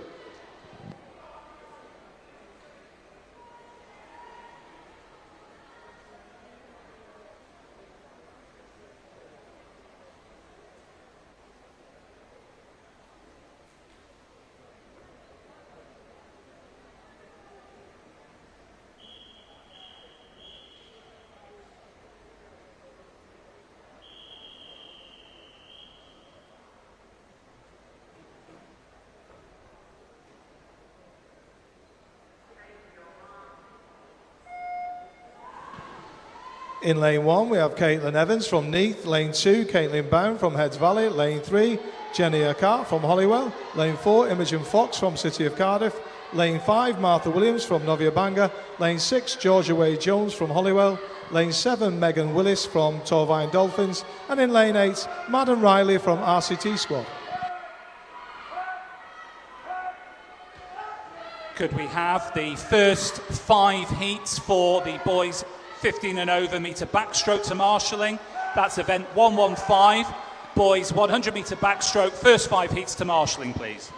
In lane 1, we have Caitlin Evans from Neath. Lane 2, Caitlin Bound from Heads Valley. Lane 3, Jenny Akart from Hollywell. Lane 4, Imogen Fox from City of Cardiff. Lane 5, Martha Williams from Novia Banga. Lane 6, Georgia Wade Jones from Hollywell. Lane 7, Megan Willis from Torvine Dolphins. And in lane 8, Madden Riley from RCT Squad. Could we have the first 5 heats for the boys 15 and over metre backstroke to marshalling? That's event 115, boys 100 metre backstroke, first 5 heats to marshalling, please.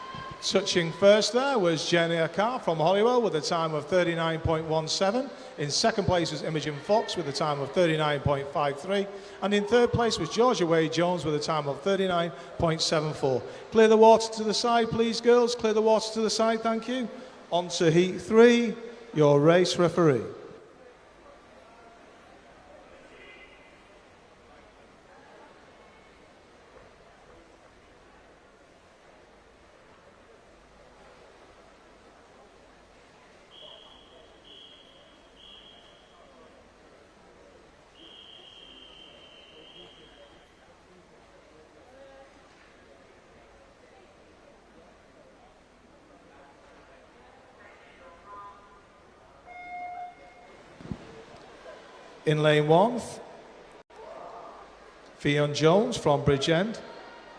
Touching first there was Jenny Akart from Hollywell with a time of 39.17. In second place was Imogen Fox with a time of 39.53. And in third place was Georgia Wade Jones with a time of 39.74. Clear the water to the side, please, girls. Clear the water to the side, thank you. On to Heat 3, your race referee. In lane 1, Fionn Jones from Bridgend.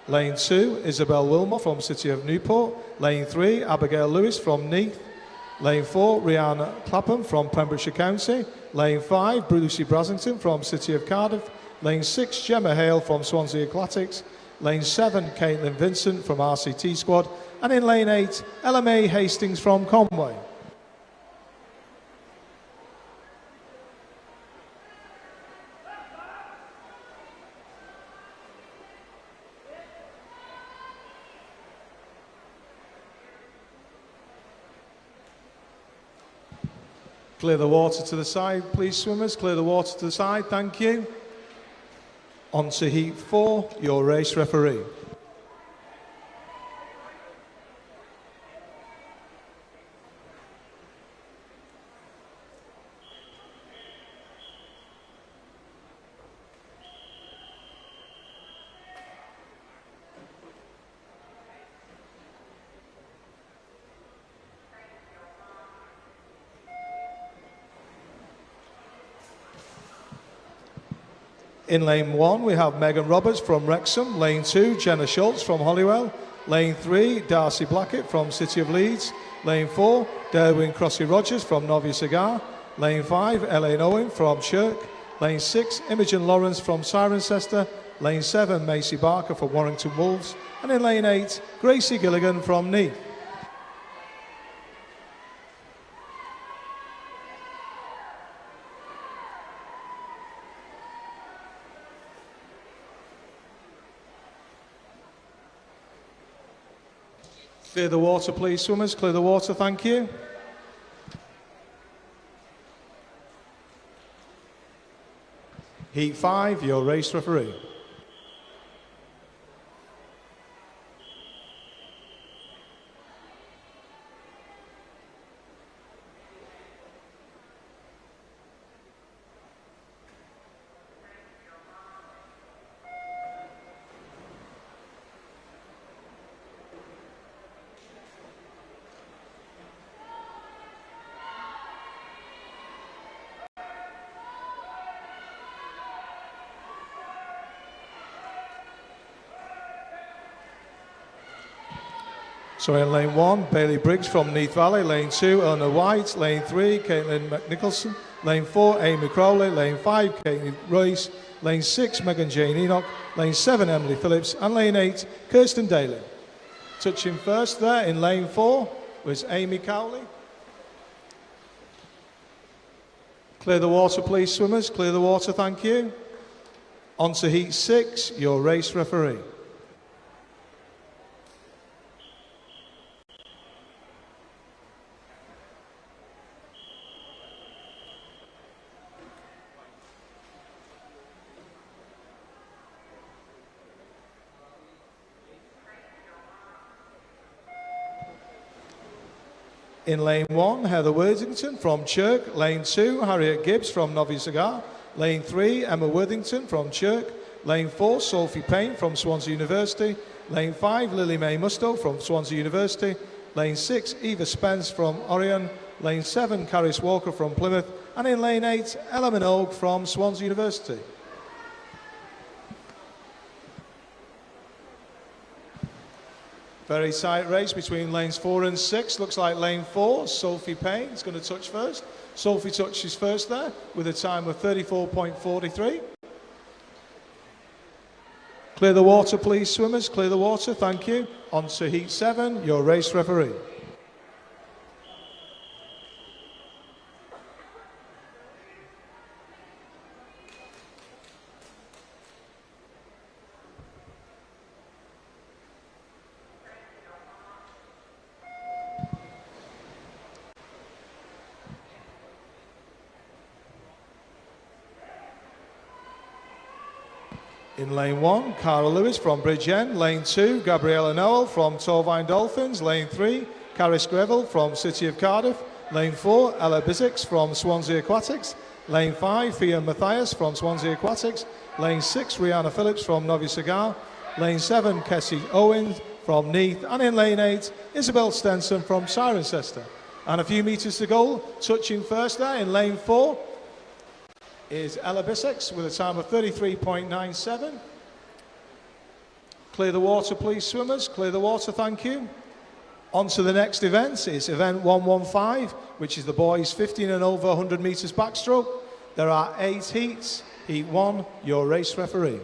Lane 2, Isabel Wilmot from City of Newport. Lane 3, Abigail Lewis from Neath. Lane 4, Rihanna Clapham from Pembrokeshire County. Lane 5, Brucey Brasington from City of Cardiff. Lane 6, Gemma Hale from Swansea Aquatics. Lane 7, Caitlin Vincent from RCT Squad. And in lane 8, Ella May Hastings from Conway. Clear the water to the side, please, swimmers. Clear the water to the side, thank you. On to heat 4, your race referee. In lane 1, we have Megan Roberts from Wrexham. Lane 2, Jenna Schultz from Holywell. Lane 3, Darcy Blackett from City of Leeds. Lane 4, Derwin Crossy Rogers from Novia Cigar. Lane 5, Elaine Owen from Chirk. Lane 6, Imogen Lawrence from Cirencester. Lane 7, Macy Barker from Warrington Wolves. And in lane 8, Gracie Gilligan from Neath. Clear the water, please, swimmers. Clear the water, thank you. Heat 5, your race referee. So in lane 1, Bailey Briggs from Neath Valley. Lane 2, Eleanor White. Lane 3, Caitlin McNicholson. Lane 4, Amy Crowley. Lane 5, Katie Royce. Lane 6, Megan Jane Enoch. Lane 7, Emily Phillips. And lane 8, Kirsten Daly. Touching first there in lane 4 was Amy Cowley. Clear the water, please, swimmers. Clear the water, thank you. On to heat 6, your race referee. In lane 1, Heather Worthington from Chirk. Lane 2, Harriet Gibbs from Novia Cigar. Lane 3, Emma Worthington from Chirk. Lane 4, Sophie Payne from Swansea University. Lane 5, Lily Mae Musto from Swansea University. Lane 6, Eva Spence from Orion. Lane 7, Caris Walker from Plymouth. And in lane 8, Ella Minogue from Swansea University. Very tight race between lanes 4 and 6. Looks like lane 4, Sophie Payne is going to touch first. Sophie touches first there with a time of 34.43. Clear the water, please, swimmers. Clear the water, thank you. On to heat 7, your race referee. In lane 1, Cara Lewis from Bridgend. Lane 2, Gabriella Noel from Torvine Dolphins. Lane 3, Caris Greville from City of Cardiff. Lane 4, Ella Bizix from Swansea Aquatics. Lane 5, Fionn Matthias from Swansea Aquatics. Lane 6, Rihanna Phillips from Novia Cigar. Lane 7, Kessie Owens from Neath. And in lane 8, Isabel Stenson from Cirencester. And a few metres to go, touching first there in lane 4 is Ella Bissex with a time of 33.97. Clear the water, please, swimmers. Clear the water, thank you. On to the next event. It's event 115, which is the boys 15 and over 100 metres backstroke. There are 8 heats. Heat 1, your race referee.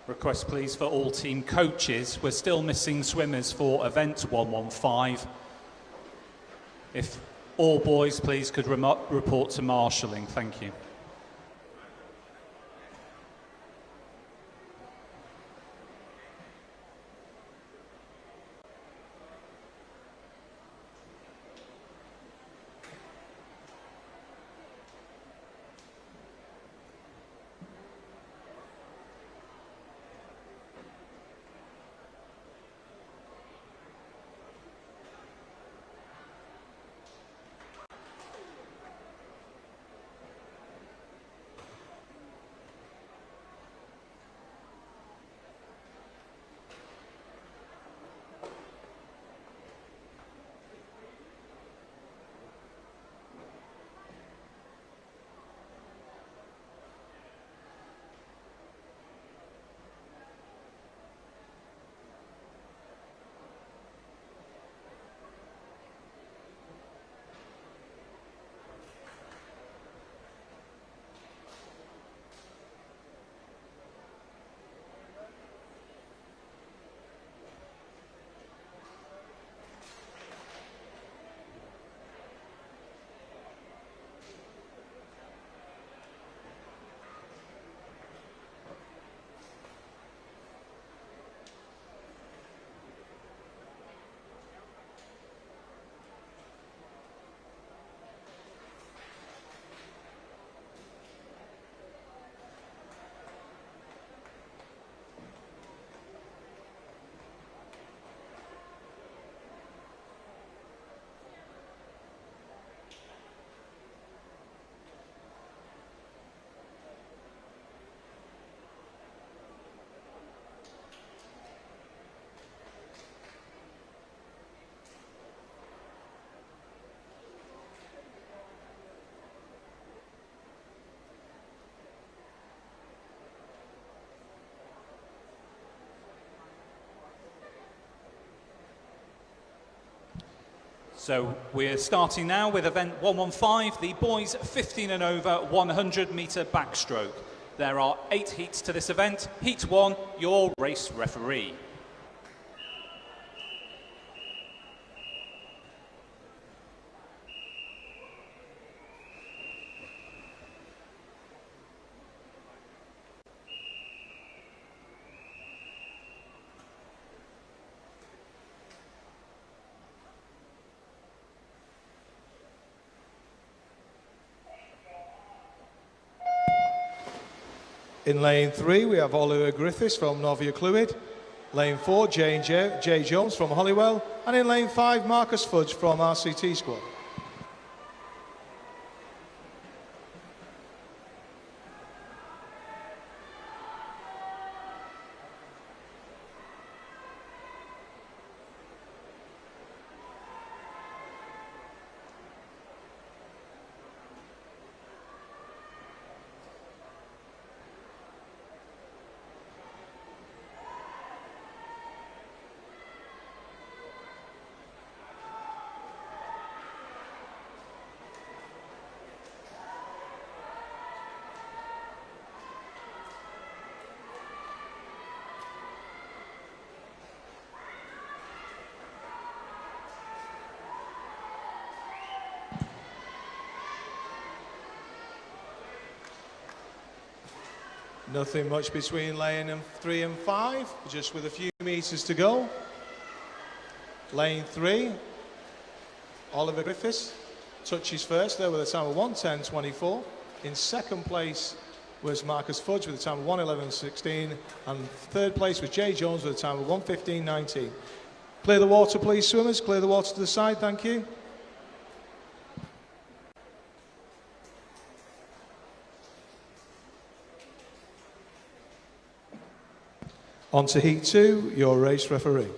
Request please for all team coaches. We're still missing swimmers for event 115. If all boys please could report to marshalling, thank you. So we're starting now with event 115, the boys 15 and over 100 metre backstroke. There are 8 heats to this event. Heat 1, your race referee. In lane 3, we have Oliver Griffiths from Novia Clwyd. Lane 4, Jay Jones from Hollywell. And in lane 5, Marcus Fudge from RCT Squad. Nothing much between lane 3 and 5, just with a few metres to go. Lane 3, Oliver Griffiths touches first there with a time of 1:10.24. In second place was Marcus Fudge with a time of 1:11.16, and third place was Jay Jones with a time of 1:15.19. Clear the water, please, swimmers. Clear the water to the side, thank you. On to heat 2, your race referee.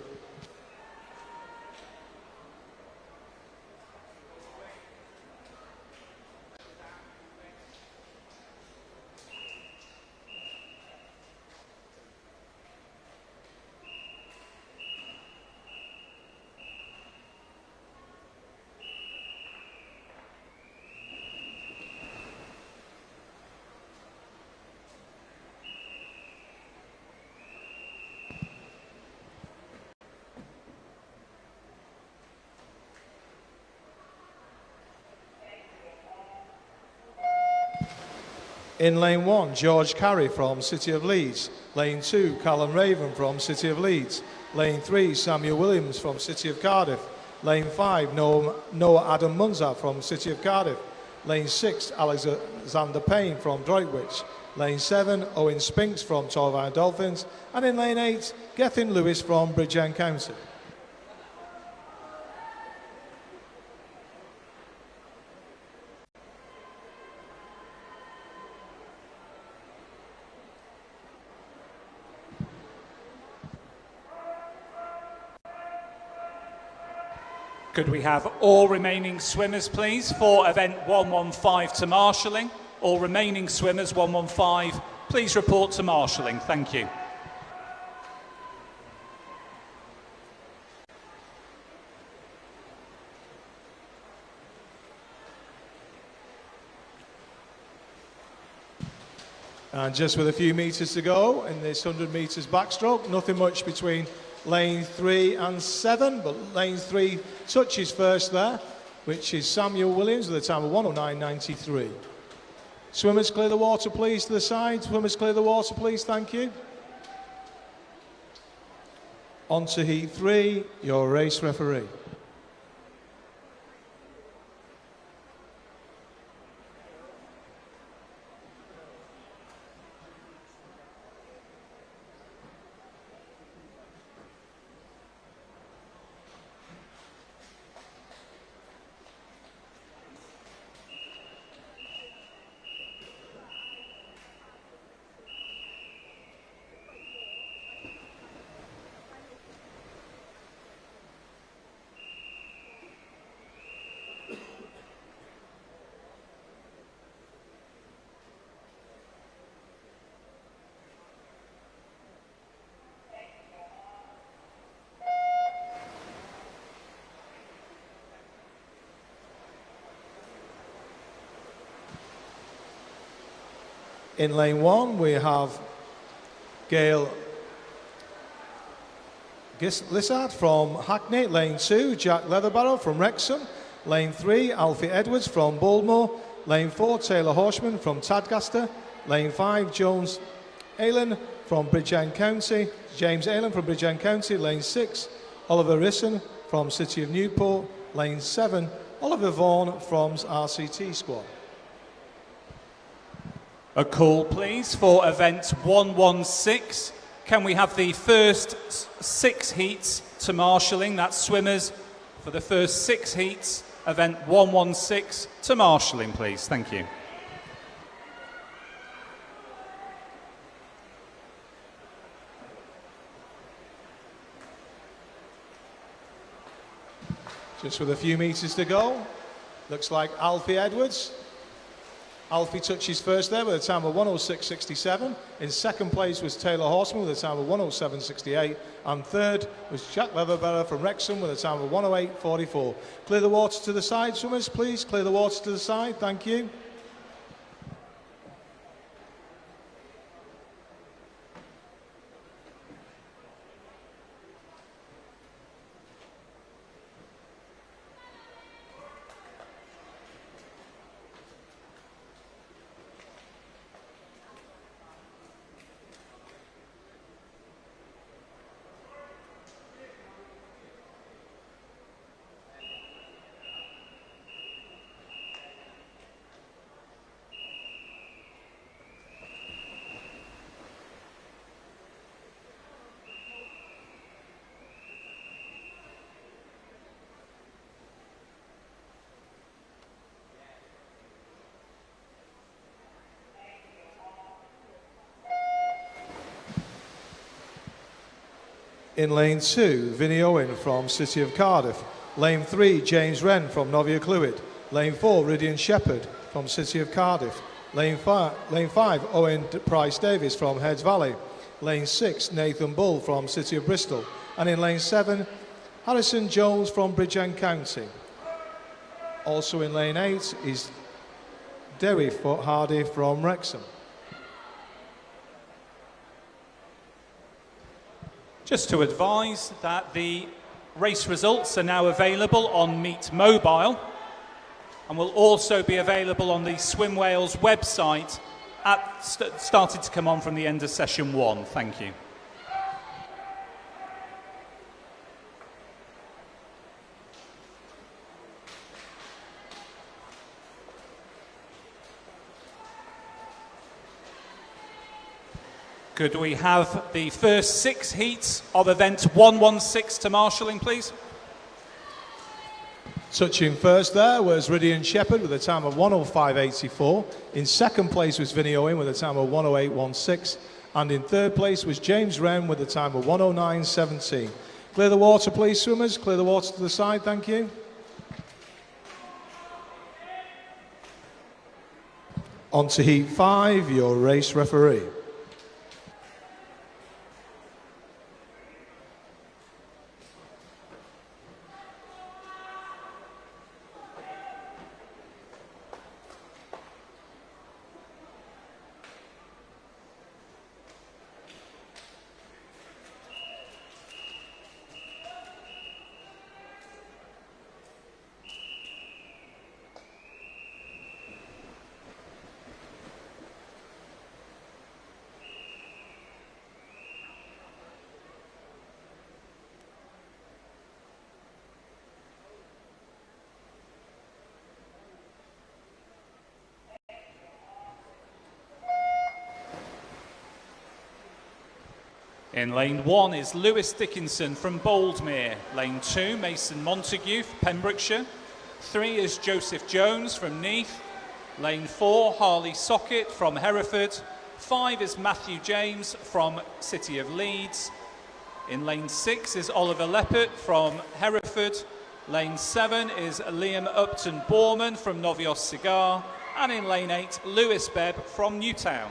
In lane 1, George Carey from City of Leeds. Lane 2, Callum Raven from City of Leeds. Lane 3, Samuel Williams from City of Cardiff. Lane 5, Noah Adam Munza from City of Cardiff. Lane 6, Alexander Payne from Droitwich. Lane 7, Owen Spinks from Torvine Dolphins. And in lane 8, Gethin Lewis from Bridgend County. Could we have all remaining swimmers, please, for event 115 to marshalling? All remaining swimmers, 115, please report to marshalling. Thank you. And just with a few metres to go in this 100 metres backstroke, nothing much between lane 3 and 7, but lane 3 touches first there, which is Samuel Williams with a time of 109.93. Swimmers clear the water please to the side. Swimmers clear the water please, thank you. On to heat 3, your race referee. In lane 1, we have Gail Lissard from Hackney. Lane 2, Jack Leatherbarrow from Wrexham. Lane 3, Alfie Edwards from Bullmore. Lane 4, Taylor Horshman from Tadcaster. Lane 5, James Aylan from Bridgend County. Lane 6, Oliver Risson from City of Newport. Lane 7, Oliver Vaughan from RCT squad. A call, please, for event 116. Can we have the first 6 heats to marshalling? That's swimmers for the first 6 heats. Event 116 to marshalling, please. Thank you. Just with a few metres to go. Looks like Alfie Edwards. Alfie touches first there with a time of 106.67. In second place was Taylor Horseman with a time of 107.68. And third was Jack Leatherbarrow from Wrexham with a time of 108.44. Clear the water to the side, swimmers, please. Clear the water to the side. Thank you. In lane 2, Vinnie Owen from City of Cardiff. Lane 3, James Wren from Novia Clwyd. Lane 4, Rydian Shepherd from City of Cardiff. Lane 5, Owen Price Davis from Heads Valley. Lane 6, Nathan Bull from City of Bristol. And in lane 7, Harrison Jones from Bridgend County. Also in lane 8 is Derry Hardy from Wrexham. Just to advise that the race results are now available on Meet Mobile and will also be available on the Swim Wales website started to come on from the end of session 1. Thank you. Could we have the first 6 heats of event 116 to marshalling, please? Touching first there was Rydian Shepherd with a time of 1:05.84. In second place was Vinny Owen with a time of 1:08.16. And in third place was James Wren with a time of 1:09.17. Clear the water, please, swimmers. Clear the water to the side, thank you. On to heat 5, your race referee. In lane 1 is Lewis Dickinson from Boldmere. Lane 2, Mason Montague, Pembrokeshire. 3 is Joseph Jones from Neath. Lane 4, Harley Socket from Hereford. 5 is Matthew James from City of Leeds. In lane 6 is Oliver Leppert from Hereford. Lane 7 is Liam Upton Borman from Novios Cigar. And in lane 8, Lewis Bebb from Newtown.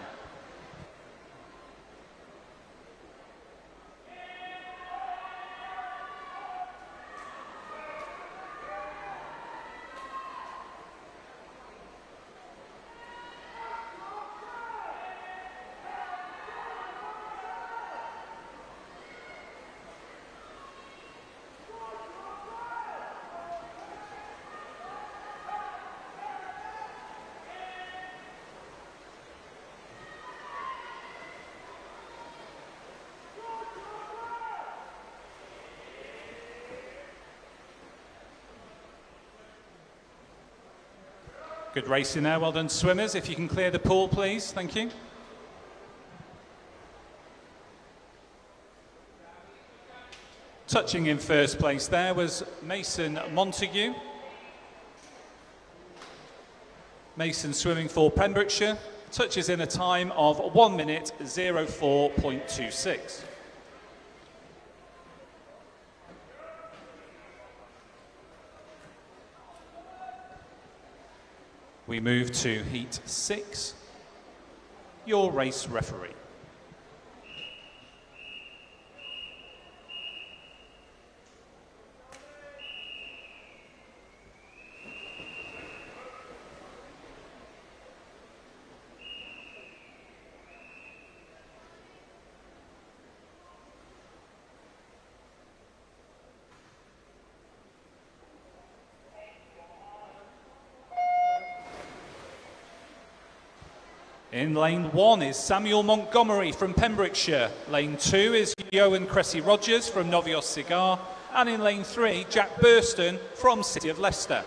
Good racing there, well done swimmers. If you can clear the pool, please, thank you. Touching in first place there was Mason Montague. Mason swimming for Pembrokeshire, touches in a time of 1 minute 04.26. We move to heat 6, your race referee. In lane 1 is Samuel Montgomery from Pembrokeshire. Lane 2 is Johan Cressy Rogers from Novios Cigar. And in lane 3, Jack Burston from City of Leicester.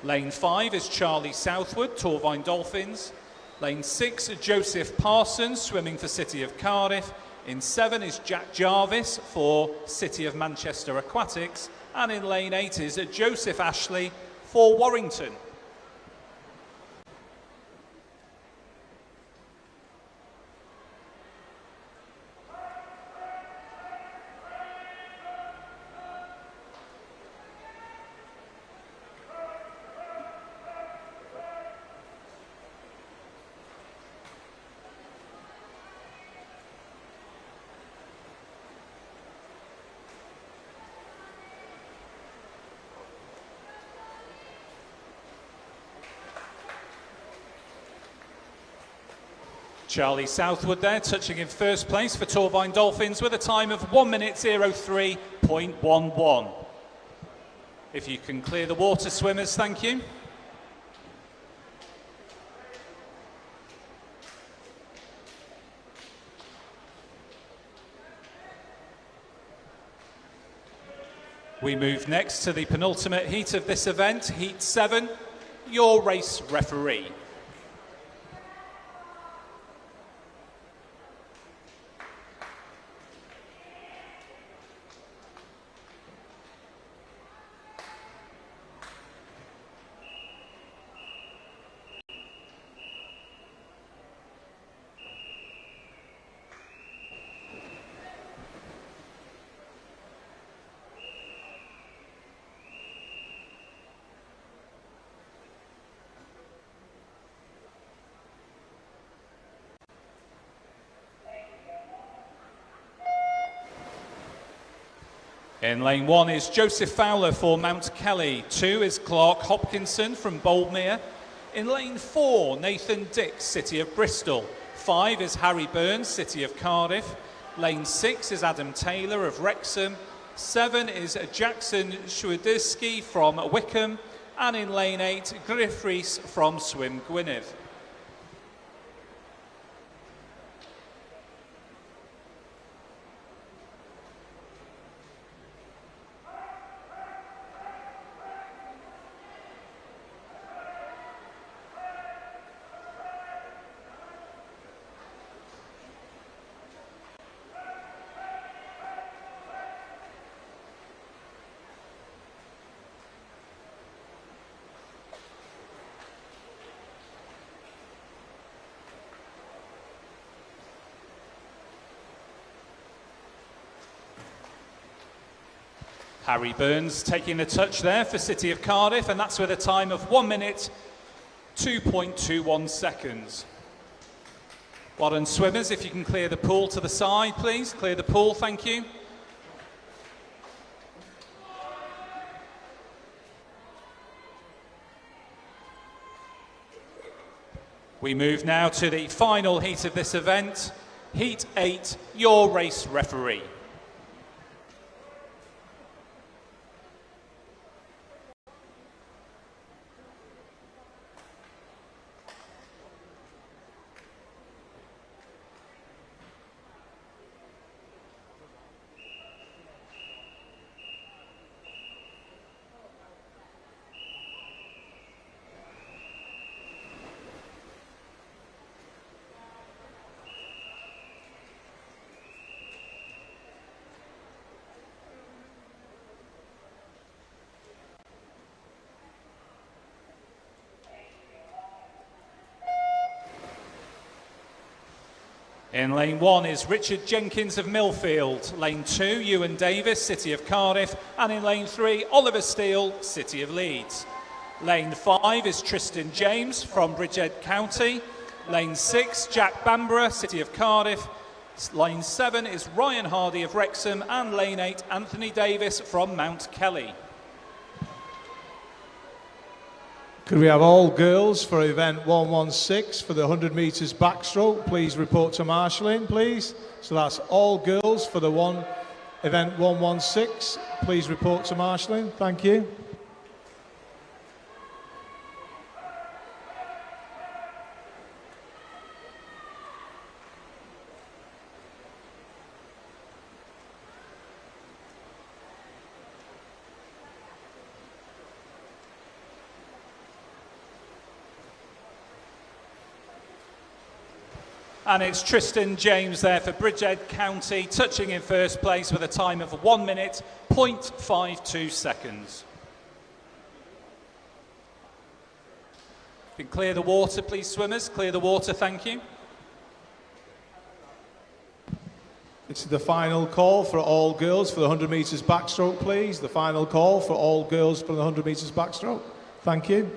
Lane 5 is Charlie Southwood, Torvine Dolphins. Lane 6, Joseph Parsons, swimming for City of Cardiff. In 7 is Jack Jarvis for City of Manchester Aquatics. And in lane 8 is Joseph Ashley for Warrington. Charlie Southwood there, touching in first place for Torvine Dolphins with a time of 1 minute 03.11. If you can clear the water, swimmers, thank you. We move next to the penultimate heat of this event, Heat 7, your race referee. In lane 1 is Joseph Fowler for Mount Kelly. 2 is Clark Hopkinson from Boldmere. In lane 4, Nathan Dix, City of Bristol. 5 is Harry Burns, City of Cardiff. Lane 6 is Adam Taylor of Wrexham. 7 is Jackson Schwiderski from Wickham. And in lane 8, Griff Rees from Swim Gwynedd. Harry Burns taking the touch there for City of Cardiff, and that's with a time of 1 minute, 2.21 seconds. Well done, swimmers. If you can clear the pool to the side, please. Clear the pool, thank you. We move now to the final heat of this event, Heat 8, your race referee. In lane 1 is Richard Jenkins of Millfield. Lane 2, Ewan Davis, City of Cardiff. And in lane 3, Oliver Steele, City of Leeds. Lane 5 is Tristan James from Bridgend County. Lane 6, Jack Bamborough, City of Cardiff. Lane 7 is Ryan Hardy of Wrexham. And lane 8, Anthony Davis from Mount Kelly. Could we have all girls for event 116 for the 100 metres backstroke? Please report to marshalling, please. So that's all girls for the event 116. Please report to marshalling. Thank you. And it's Tristan James there for Bridgend County, touching in first place with a time of 1 minute, 0.52 seconds. You can clear the water, please, swimmers. Clear the water, thank you. It's the final call for all girls for the 100 metres backstroke, please. The final call for all girls for the 100 metres backstroke. Thank you.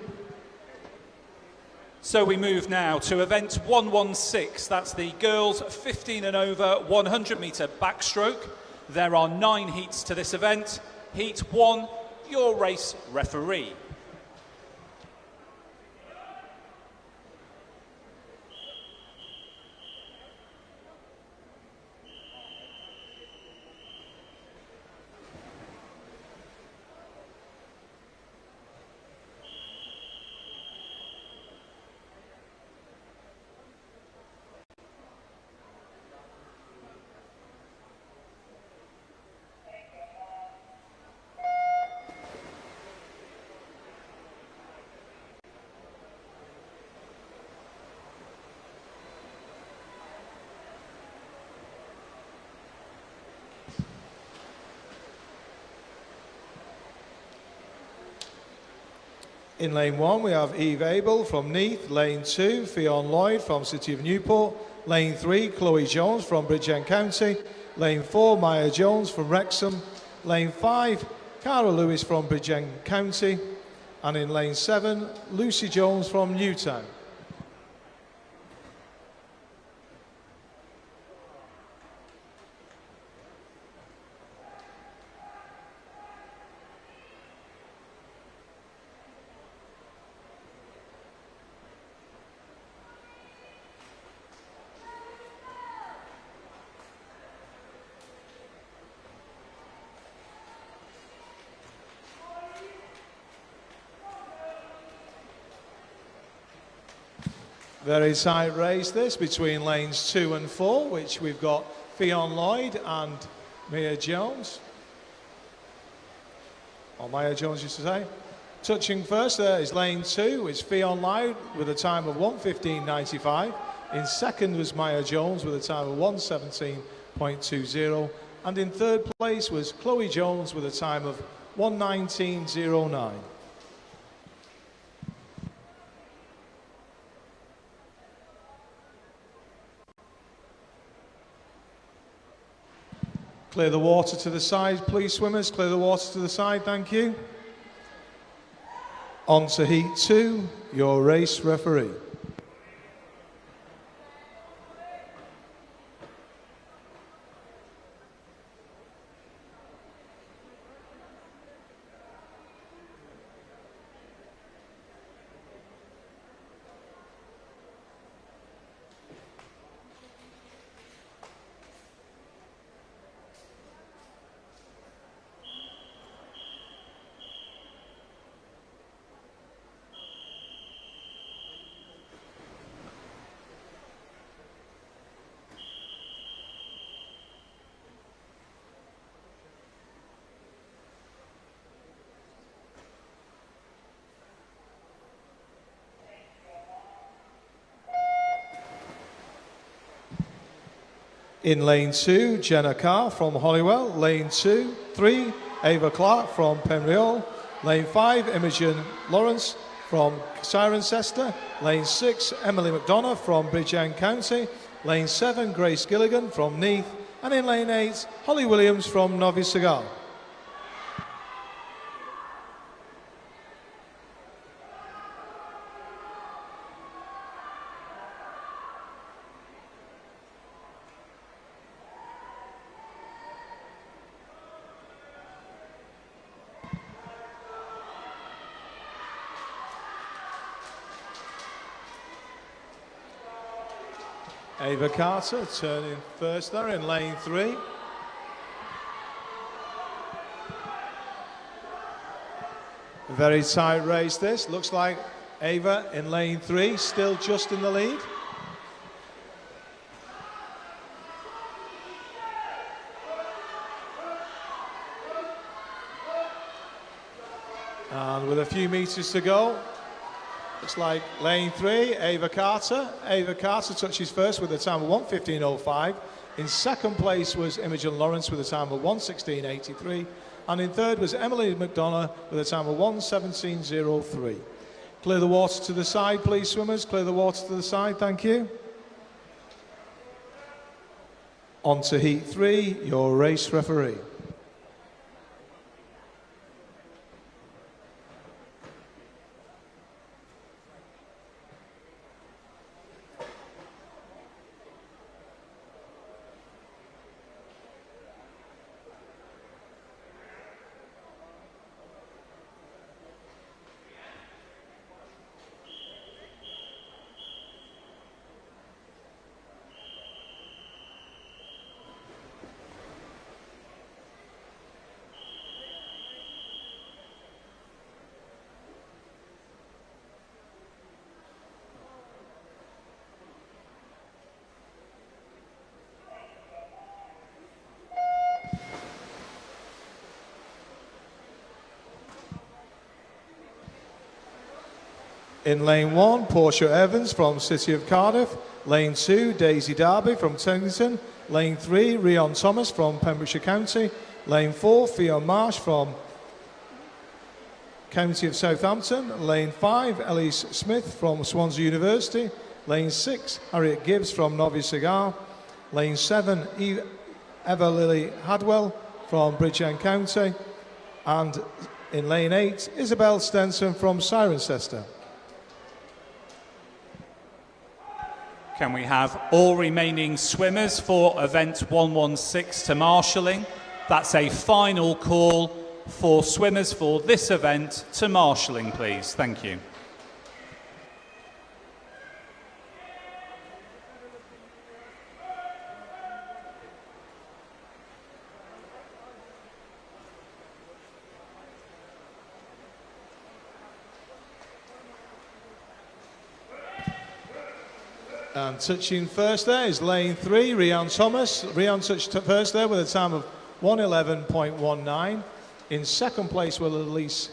So we move now to event 116. That's the girls 15 and over 100 metre backstroke. There are 9 heats to this event. Heat 1, your race referee. In lane 1, we have Eve Abel from Neath. Lane 2, Fionn Lloyd from City of Newport. Lane 3, Chloe Jones from Bridgend County. Lane 4, Maya Jones from Wrexham. Lane 5, Cara Lewis from Bridgend County. And in lane 7, Lucy Jones from Newtown. Very tight race this between lanes 2 and 4, which we've got Fionn Lloyd and Maya Jones. Or Maya Jones, used to say. Touching first there is lane 2, it's Fionn Lloyd with a time of 1:15.95. In second was Maya Jones with a time of 1:17.20. And in third place was Chloe Jones with a time of 1:19.09. Clear the water to the side, please, swimmers. Clear the water to the side, thank you. On to heat 2, your race referee. In lane 2, Jenna Carr from Holywell. Lane 3, Ava Clark from Penriol. Lane 5, Imogen Lawrence from Cirencester. Lane 6, Emily McDonough from Bridgend County. Lane 7, Grace Gilligan from Neath. And in lane 8, Holly Williams from Novi Sagard. Ava Carter turning first there in lane 3. Very tight race this. Looks like Ava in lane 3, still just in the lead. And with a few metres to go, looks like lane 3, Ava Carter. Ava Carter touches first with a time of 1:15.05. In second place was Imogen Lawrence with a time of 1:16.83. And in third was Emily McDonough with a time of 1:17.03. Clear the water to the side, please, swimmers. Clear the water to the side, thank you. On to heat 3, your race referee. In lane 1, Portia Evans from City of Cardiff. Lane 2, Daisy Darby from Teddington. Lane 3, Rion Thomas from Pembrokeshire County. Lane 4, Fionn Marsh from County of Southampton. Lane 5, Elise Smith from Swansea University. Lane 6, Harriet Gibbs from Novi Cigar. Lane 7, Eva Lily Hadwell from Bridgend County. And in lane 8, Isabel Stenson from Cirencester. Can we have all remaining swimmers for event 116 to marshalling? That's a final call for swimmers for this event to marshalling, please. Thank you. And touching first there is lane 3, Rhiann Thomas. Rhiann touched first there with a time of 1:11.19. In second place was Elise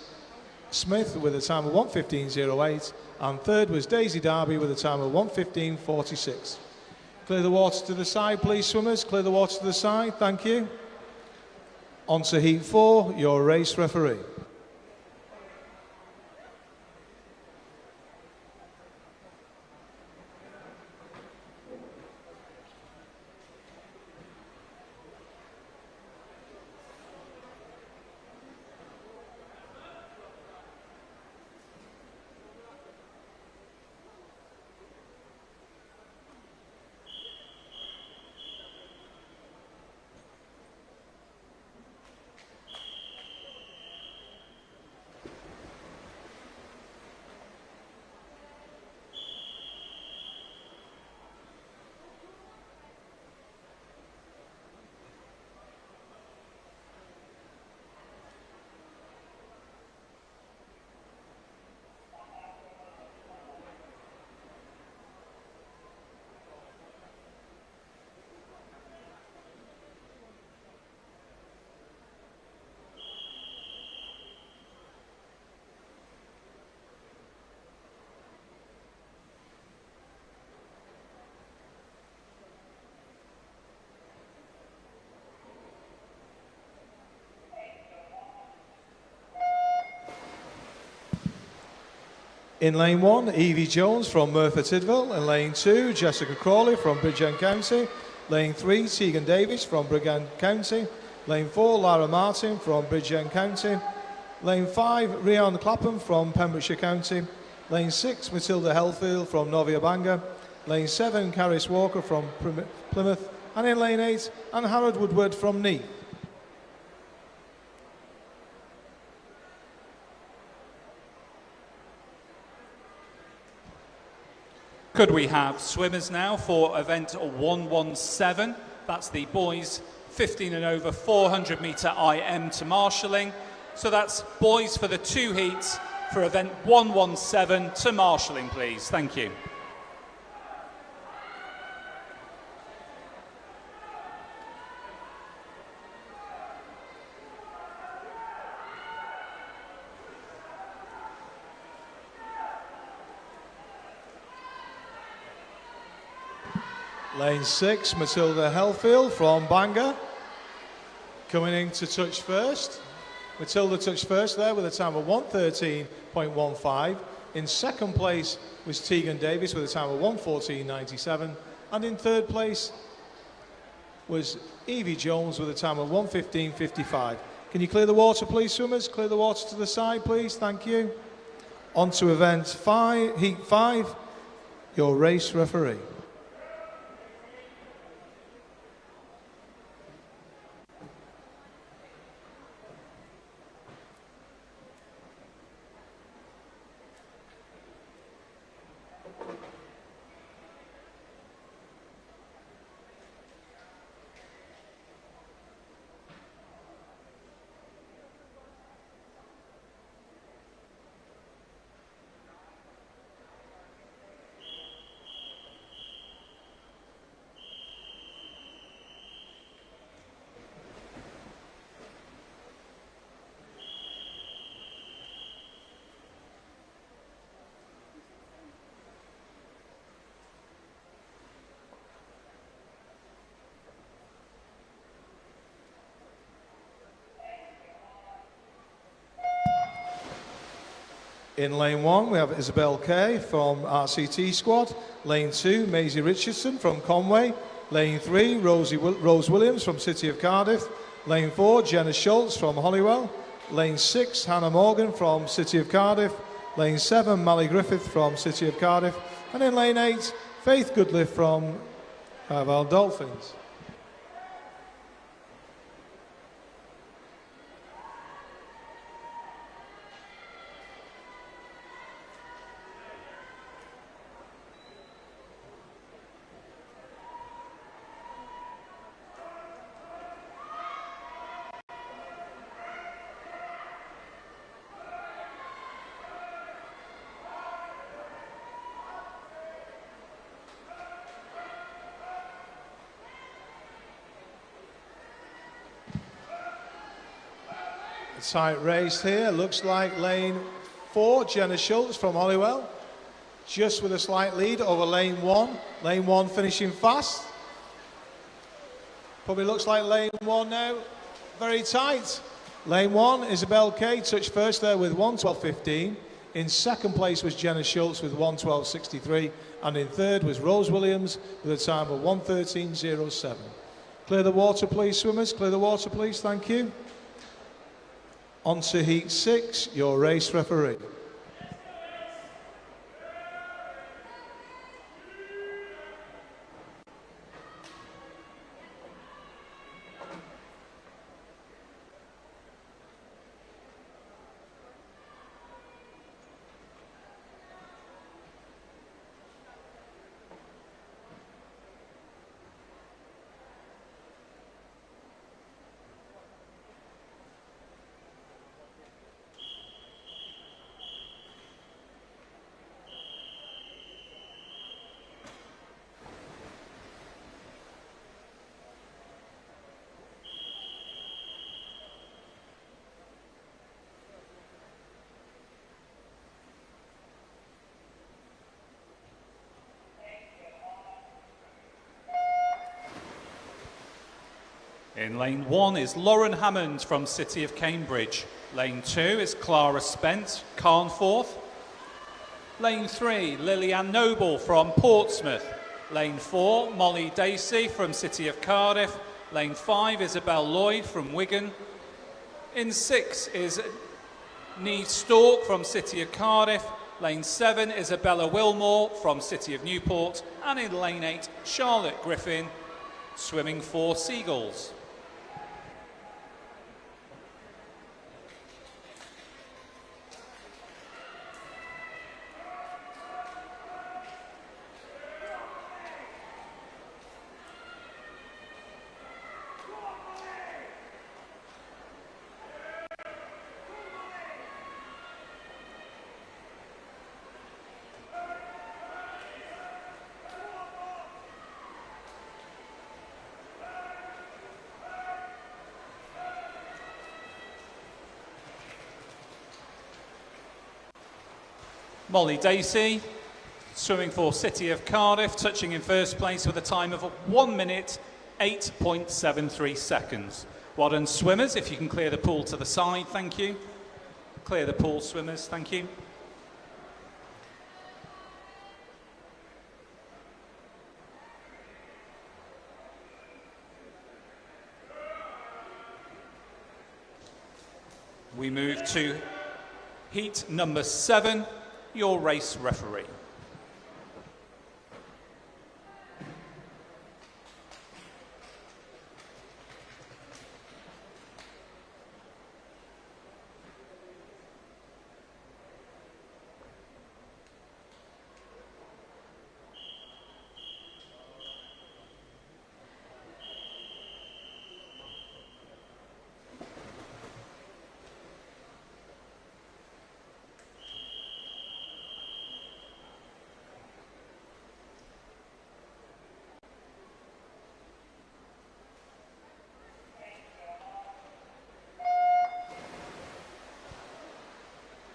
Smith with a time of 1:15.08. And third was Daisy Darby with a time of 1:15.46. Clear the water to the side, please, swimmers. Clear the water to the side. Thank you. On to heat 4, your race referee. In lane 1, Evie Jones from Merthyr Tydfil. In lane 2, Jessica Crawley from Bridgend County. Lane 3, Tegan Davis from Bridgend County. Lane 4, Lara Martin from Bridgend County. Lane 5, Rhiann Clapham from Pembrokeshire County. Lane 6, Matilda Hellfield from Novia Bangor. Lane 7, Caris Walker from Plymouth. And in lane 8, Anne Harrod Woodward from Neath. Could we have swimmers now for event 117? That's the boys 15 and over 400 metre IM to marshalling. So that's boys for the 2 heats for event 117 to marshalling, please. Thank you. Lane 6, Matilda Hellfield from Bangor. Coming in to touch first. Matilda touched first there with a time of 1:13.15. In second place was Tegan Davis with a time of 1:14.97. And in third place was Evie Jones with a time of 1:15.55. Can you clear the water, please, swimmers? Clear the water to the side, please. Thank you. On to event 5, heat 5, your race referee. In lane 1, we have Isabel Kay from RCT Squad. Lane 2, Maisie Richardson from Conway. Lane 3, Rose Williams from City of Cardiff. Lane 4, Jenna Schultz from Holywell. Lane 6, Hannah Morgan from City of Cardiff. Lane 7, Mally Griffith from City of Cardiff. And in lane 8, Faith Goodliff from Carval Dolphins. Tight race here. Looks like lane 4, Jenna Schultz from Holywell, just with a slight lead over lane 1. Lane 1 finishing fast. Probably looks like lane 1 now. Very tight. Lane 1, Isabel Kay touched first there with 1:12.15. In second place was Jenna Schultz with 1:12.63. And in third was Rose Williams with a time of 1:13.07. Clear the water, please, swimmers. Clear the water, please. Thank you. On to heat 6, your race referee. In lane 1 is Lauren Hammond from City of Cambridge. Lane 2 is Clara Spence, Carnforth. Lane 3, Lillian Noble from Portsmouth. Lane 4, Molly Dacey from City of Cardiff. Lane 5, Isabel Lloyd from Wigan. In 6 is Nee Stork from City of Cardiff. Lane 7, Isabella Wilmore from City of Newport. And in lane 8, Charlotte Griffin, swimming for Seagulls. Molly Dacey, swimming for City of Cardiff, touching in first place with a time of 1 minute, 8.73 seconds. Well done, swimmers. If you can clear the pool to the side, thank you. Clear the pool, swimmers, thank you. We move to heat number 7, your race referee.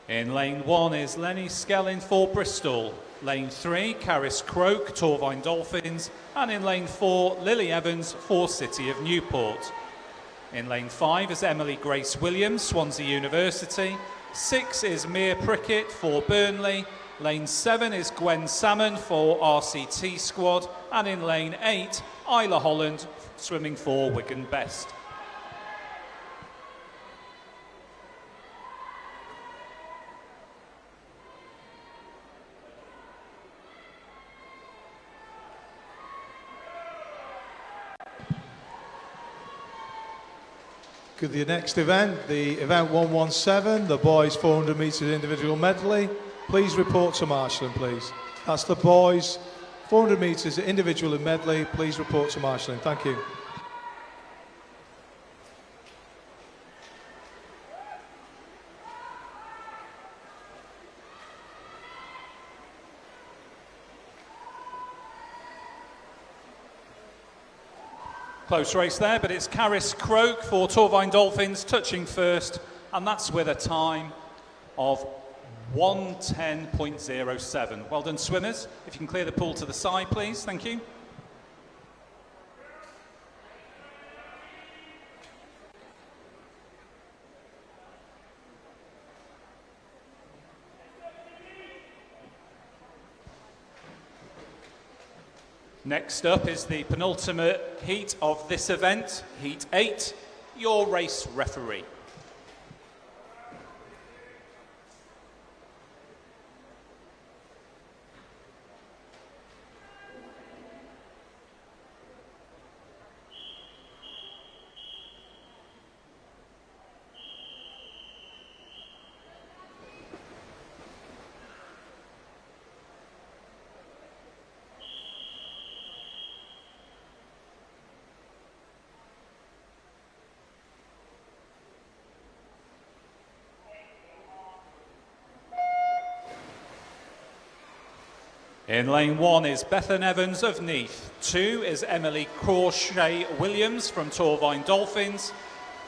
In lane 1 is Lenny Skellin for Bristol. Lane 3, Caris Croak, Torvine Dolphins. And in lane 4, Lily Evans for City of Newport. In lane 5 is Emily Grace Williams, Swansea University. 6 is Mere Prickett for Burnley. Lane 7 is Gwen Salmon for RCT squad. And in lane 8, Isla Holland swimming for Wigan Best. Good, the next event, the event 117, the boys 400 metres individual medley. Please report to marshalling, please. That's the boys 400 metres individual medley. Please report to marshalling. Thank you. Close race there, but it's Caris Croak for Torvine Dolphins touching first, and that's with a time of 1:10.07. Well done, swimmers. If you can clear the pool to the side, please. Thank you. Next up is the penultimate heat of this event, Heat 8, your race referee. In lane 1 is Bethan Evans of Neath. 2 is Emily Crawshay-Williams from Torvine Dolphins.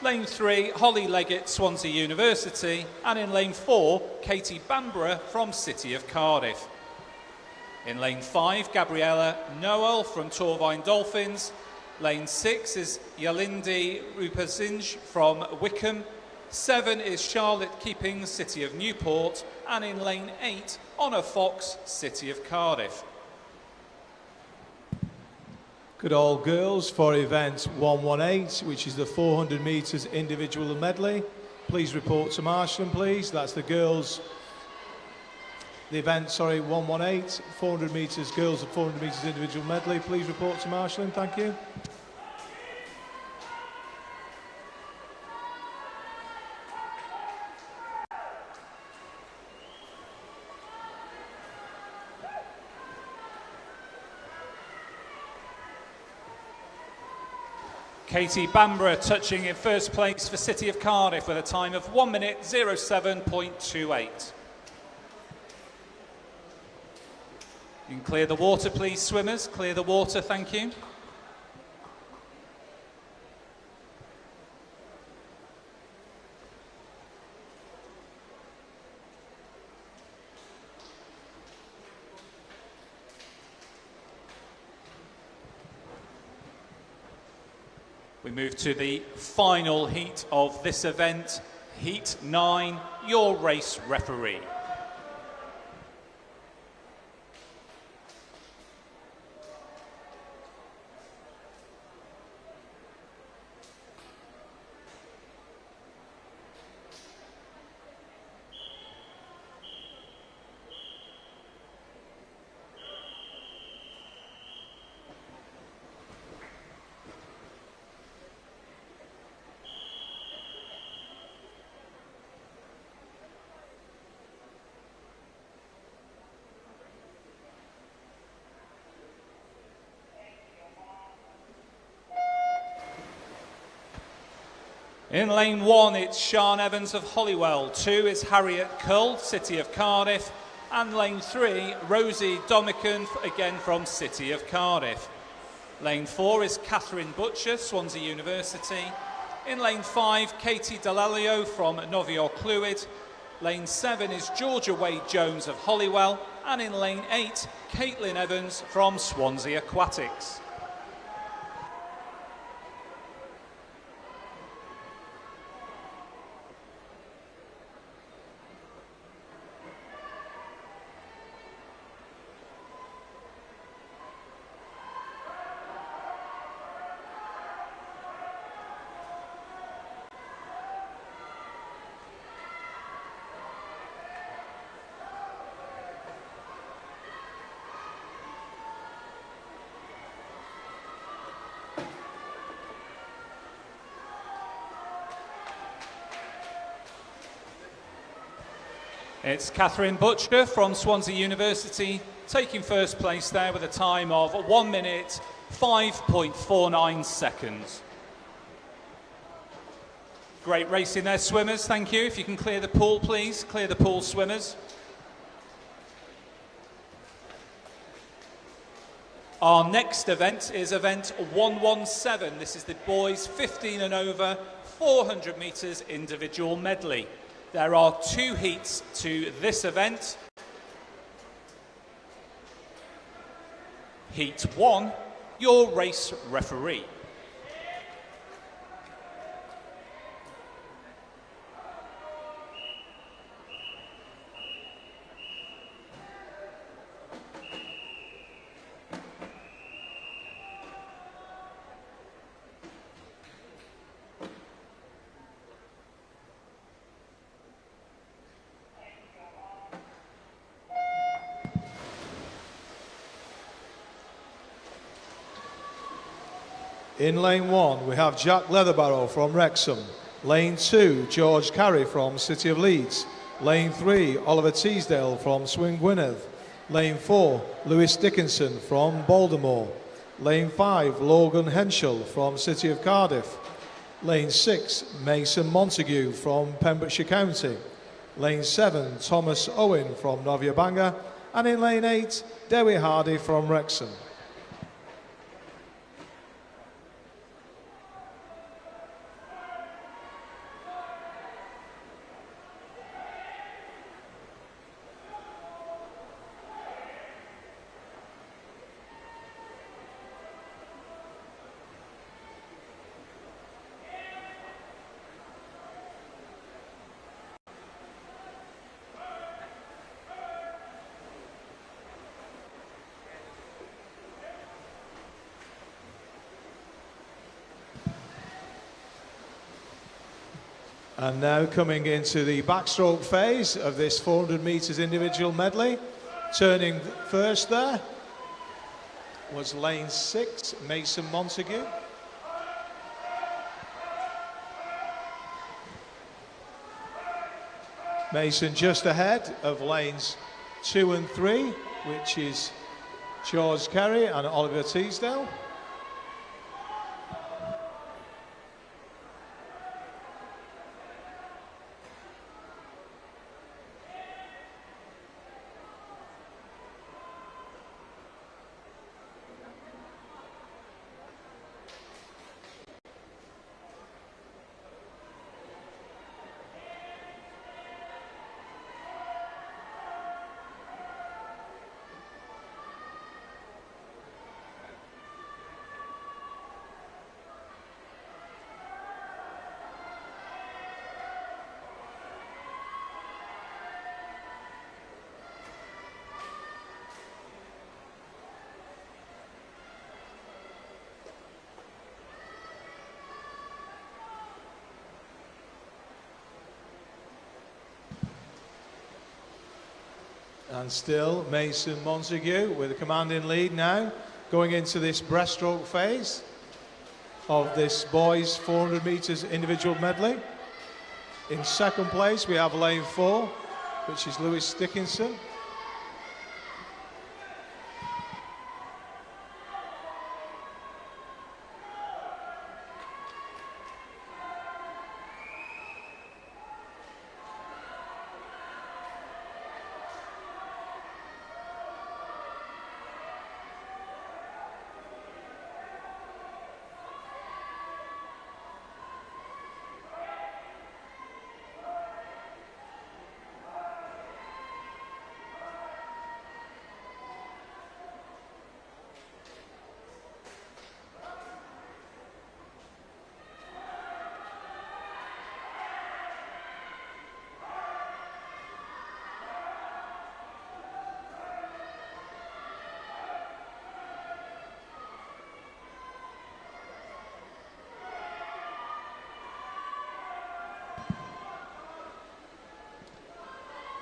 Lane 3, Holly Leggett, Swansea University. And in lane 4, Katie Bamborough from City of Cardiff. In lane 5, Gabriella Noel from Torvine Dolphins. Lane 6 is Yalindi Rupasinj from Wickham. 7 is Charlotte Keeping, City of Newport. And in lane 8, Honor Fox, City of Cardiff. Good all girls for event 118, which is the 400 metres individual medley. Please report to marshalling, please. That's the girls. The event, 118, 400 metres girls and 400 metres individual medley. Please report to marshalling. Thank you. Katie Bamborough touching in first place for City of Cardiff with a time of 1:07.28. You can clear the water, please, swimmers. Clear the water, thank you. We move to the final heat of this event, Heat 9, your race referee. In lane 1, it's Sian Evans of Holywell. 2 is Harriet Cull, City of Cardiff. And lane 3, Rosie Domican, again from City of Cardiff. Lane 4 is Catherine Butcher, Swansea University. In lane 5, Katie Dalalio from Novior Clwyd. Lane 7 is Georgia Wade-Jones of Holywell. And in lane 8, Caitlin Evans from Swansea Aquatics. It's Catherine Butcher from Swansea University taking first place there with a time of 1 minute 5.49 seconds. Great racing there, swimmers, thank you. If you can clear the pool, please. Clear the pool, swimmers. Our next event is event 117. This is the boys 15 and over, 400 metres individual medley. There are 2 heats to this event. Heat 1, your race referee. In lane 1, we have Jack Leatherbarrow from Wrexham. Lane 2, George Carey from City of Leeds. Lane 3, Oliver Teasdale from Swin Gwynedd. Lane 4, Lewis Dickinson from Baldermore. Lane 5, Logan Henschel from City of Cardiff. Lane 6, Mason Montague from Pembrokeshire County. Lane 7, Thomas Owen from Novia Bangor. And in lane 8, Dewi Hardy from Wrexham. And now coming into the backstroke phase of this 400 metres individual medley. Turning first there was lane 6, Mason Montague. Mason just ahead of lanes 2 and 3, which is George Carey and Oliver Teasdale. And still Mason Montague with a commanding lead now, going into this breaststroke phase of this boys 400 metres individual medley. In second place we have lane 4, which is Lewis Dickinson.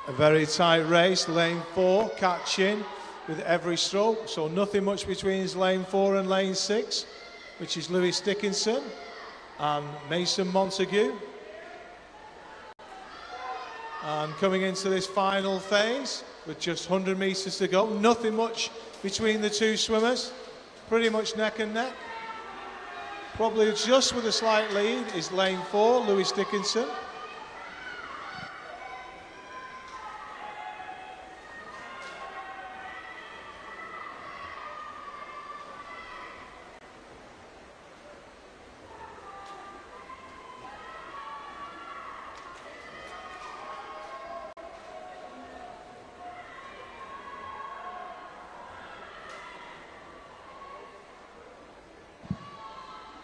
A very tight race, lane 4 catching with every stroke, so nothing much between lane 4 and lane 6, which is Lewis Dickinson and Mason Montague. And coming into this final phase with just 100 metres to go, nothing much between the two swimmers, pretty much neck and neck. Probably just with a slight lead is lane 4, Lewis Dickinson.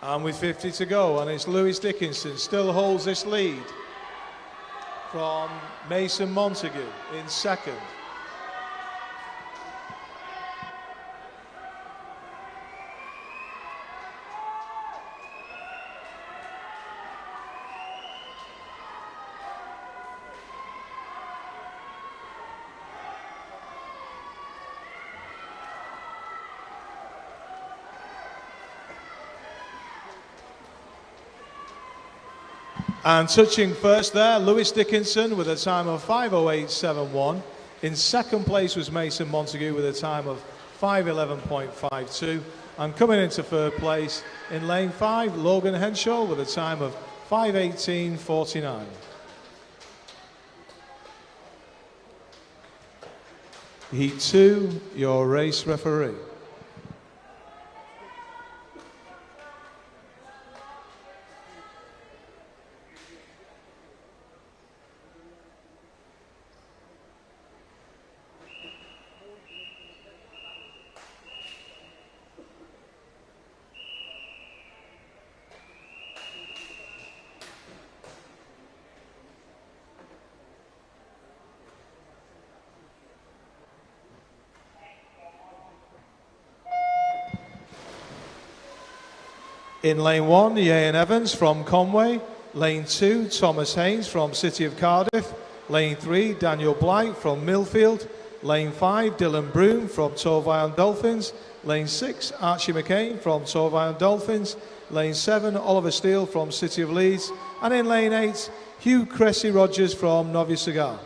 And with 50 to go, and it's Lewis Dickinson still holds this lead from Mason Montague in second. And touching first there, Lewis Dickinson with a time of 5:08.71. In second place was Mason Montague with a time of 5:11.52. And coming into third place in lane 5, Logan Henshaw with a time of 5:18.49. Heat 2, your race referee. In lane 1, Ian Evans from Conway. Lane 2, Thomas Haynes from City of Cardiff. Lane 3, Daniel Blight from Millfield. Lane 5, Dylan Broom from Torvine Dolphins. Lane 6, Archie McCain from Torvine Dolphins. Lane 7, Oliver Steele from City of Leeds. And in lane 8, Hugh Cressy Rogers from Novi Cigar.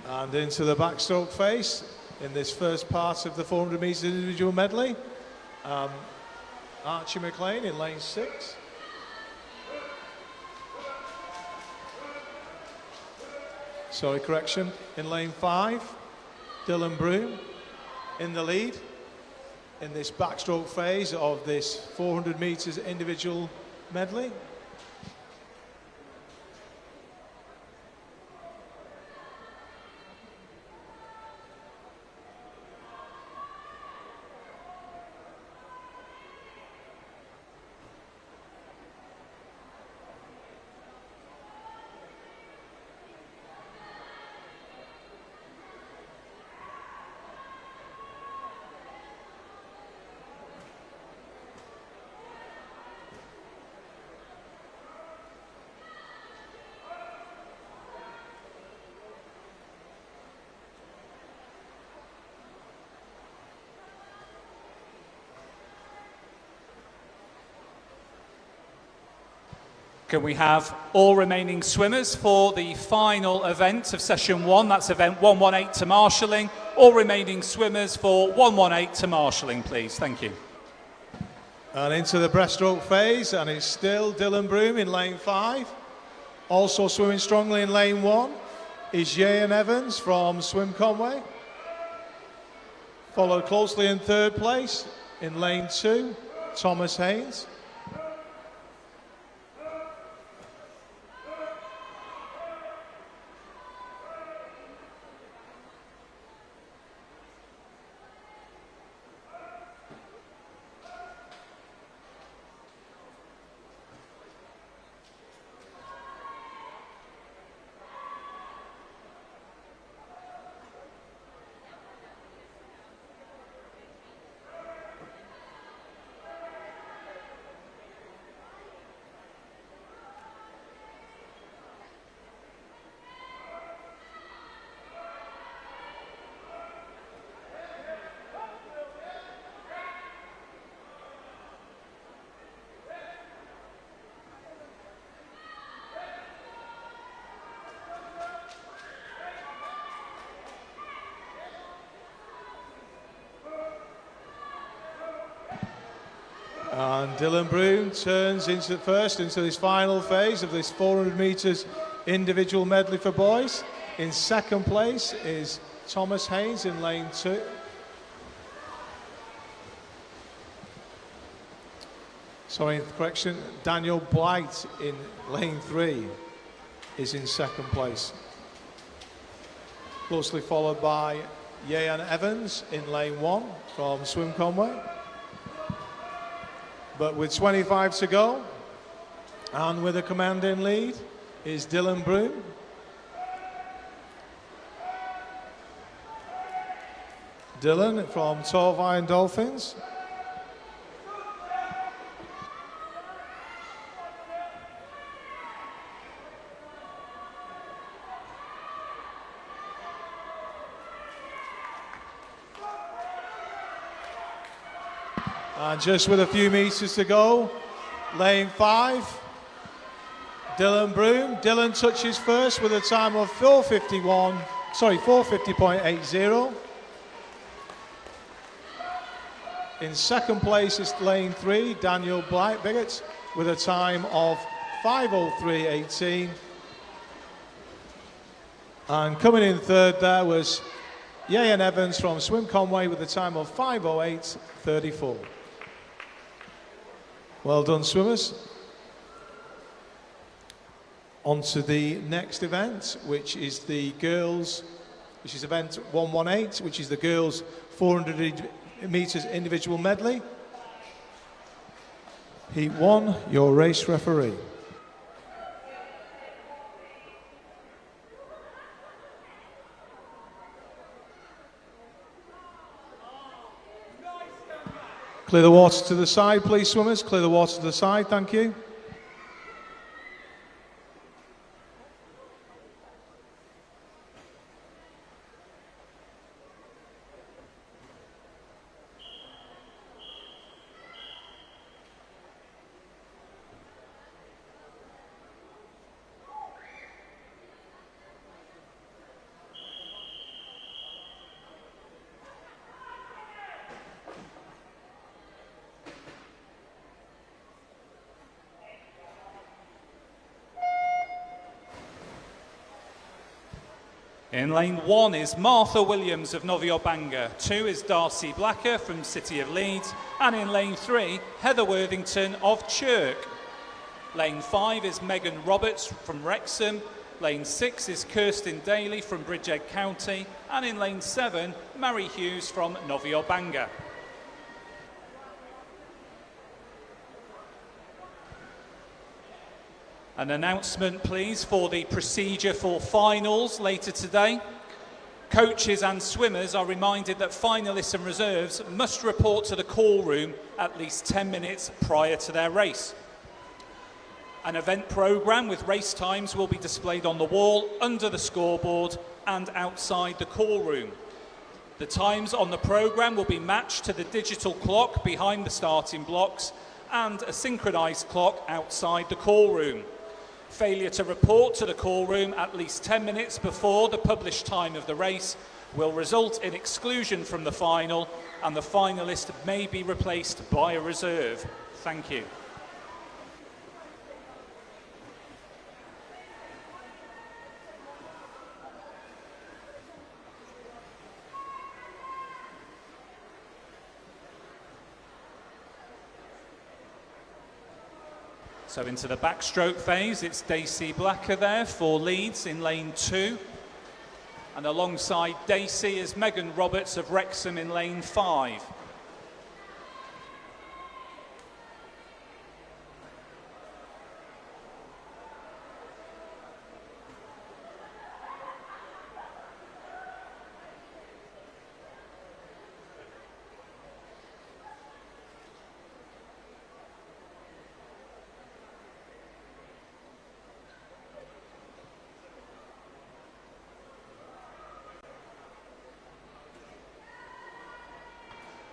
And into the backstroke phase in this first part of the 400 metres individual medley. Archie McLean in lane 6. Sorry, correction. In lane 5, Dylan Broom in the lead in this backstroke phase of this 400 metres individual medley. Can we have all remaining swimmers for the final event of session 1? That's event 118 to marshalling. All remaining swimmers for 118 to marshalling, please. Thank you. And into the breaststroke phase, and it's still Dylan Broom in lane 5. Also swimming strongly in lane 1 is Ian Evans from Swim Conway. Followed closely in third place in lane 2, Thomas Haynes. And Dylan Broom turns into this final phase of this 400 metres individual medley for boys. In second place is Thomas Haynes in lane 2. Sorry, correction, Daniel Blight in lane 3 is in second place. Closely followed by Yehan Evans in lane 1 from Swim Conway. But with 25 to go, and with a commanding lead, is Dylan Broom. Dylan from Torvine Dolphins. And just with a few meters to go, lane 5, Dylan Broom. Dylan touches first with a time of 450.80. In second place is lane 3, Daniel Biggett, with a time of 5:03.18. And coming in third there was Yehan Evans from Swim Conway with a time of 5:08.34. Well done, swimmers. On to the next event, which is the girls, which is event 118, which is the girls 400 metres individual medley. Heat 1, your race referee. Clear the water to the side, please, swimmers. Clear the water to the side, thank you. In lane 1 is Martha Williams of Noviobanga. 2 is Darcy Blacker from City of Leeds. And in lane 3, Heather Worthington of Chirk. Lane 5 is Megan Roberts from Wrexham. Lane 6 is Kirsten Daly from Bridgend County. And in lane 7, Mary Hughes from Noviobanga. An announcement, please, for the procedure for finals later today. Coaches and swimmers are reminded that finalists and reserves must report to the call room at least 10 minutes prior to their race. An event programme with race times will be displayed on the wall, under the scoreboard and outside the call room. The times on the programme will be matched to the digital clock behind the starting blocks and a synchronised clock outside the call room. Failure to report to the call room at least 10 minutes before the published time of the race will result in exclusion from the final, and the finalist may be replaced by a reserve. Thank you. So into the backstroke phase, it's Daisy Blacker there for Leeds in lane 2. And alongside Daisy is Megan Roberts of Wrexham in lane 5.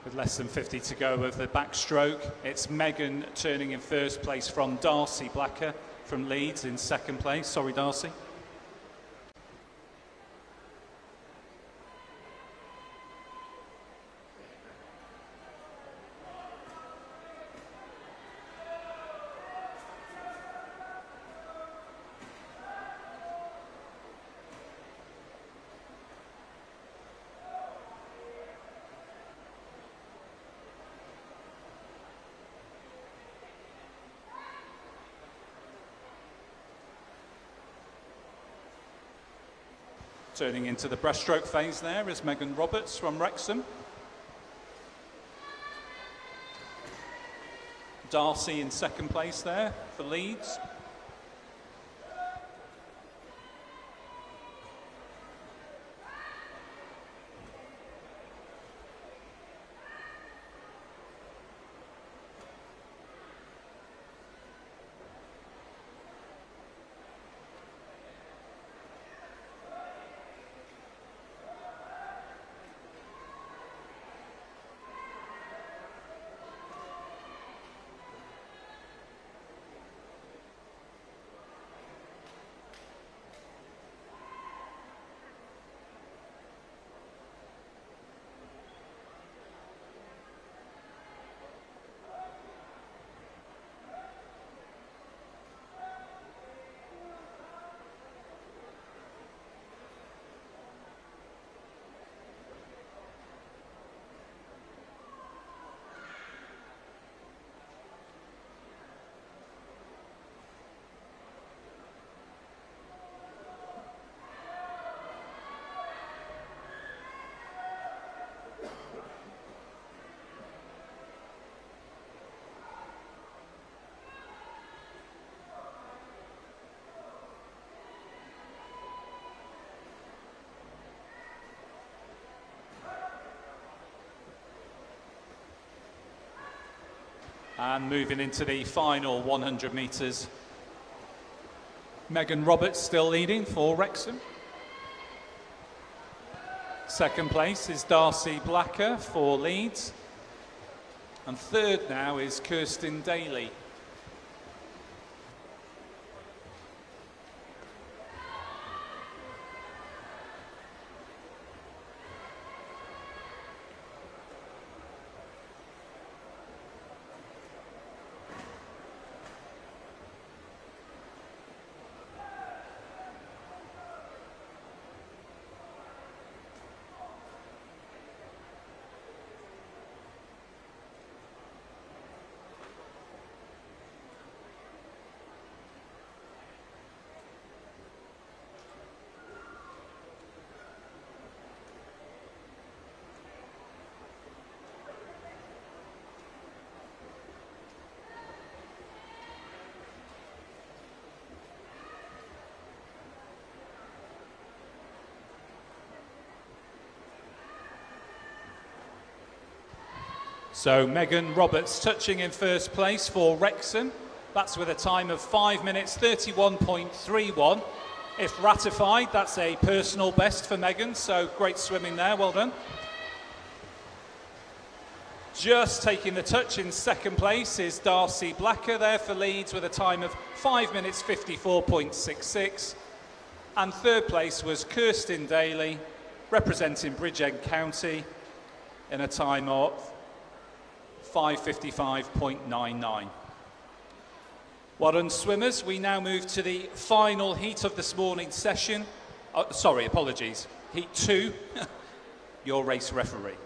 With less than 50 to go of the backstroke, it's Megan turning in first place from Darcy Blacker from Leeds in second place. Sorry, Darcy. Turning into the breaststroke phase there is Megan Roberts from Wrexham. Darcy in second place there for Leeds. And moving into the final 100 metres, Megan Roberts still leading for Wrexham. Second place is Darcy Blacker for Leeds. And third now is Kirsten Daly. So Megan Roberts touching in first place for Wrexham. That's with a time of 5 minutes 31.31. If ratified, that's a personal best for Megan, so great swimming there, well done. Just taking the touch in second place is Darcy Blacker there for Leeds with a time of 5 minutes 54.66. And third place was Kirsten Daly, representing Bridgend County, in a time of 5:55.99. Well done, swimmers. We now move to the final heat of this morning's session. Sorry, apologies. Heat 2, your race referee.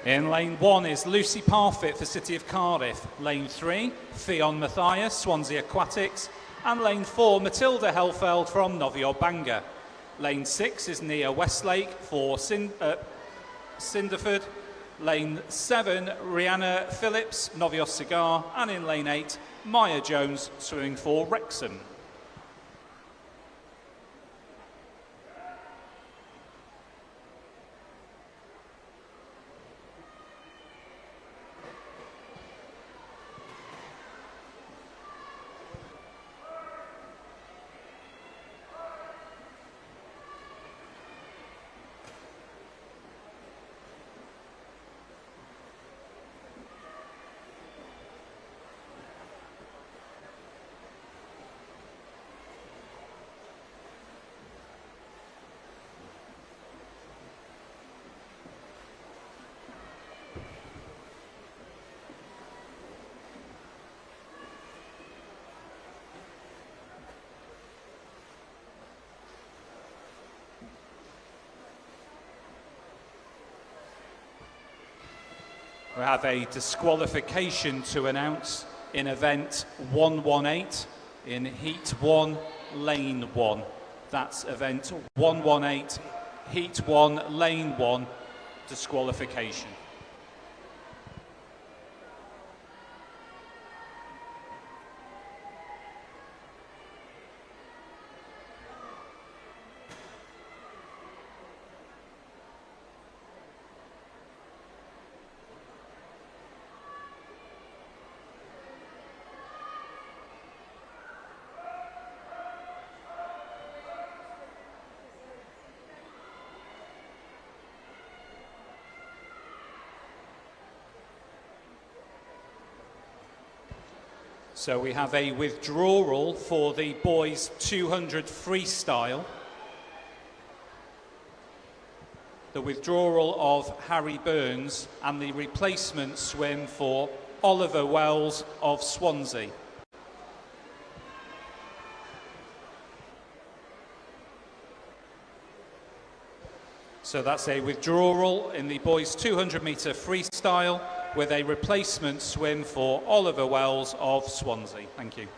In lane 1 is Lucy Parfit for City of Cardiff. Lane 3, Fionn Matthias, Swansea Aquatics. And lane 4, Matilda Helfeld from Novio Bangor. Lane 6 is Nia Westlake for Cinderford. Lane 7, Rihanna Phillips, Novios Cigar. And in lane 8, Maya Jones, swimming for Wrexham. We have a disqualification to announce in event 118 in Heat 1, Lane 1. That's event 118, Heat 1, Lane 1, disqualification. So we have a withdrawal for the boys 200 freestyle. The withdrawal of Harry Burns and the replacement swim for Oliver Wells of Swansea. So that's a withdrawal in the boys 200 metre freestyle with a replacement swim for Oliver Wells of Swansea. Thank you.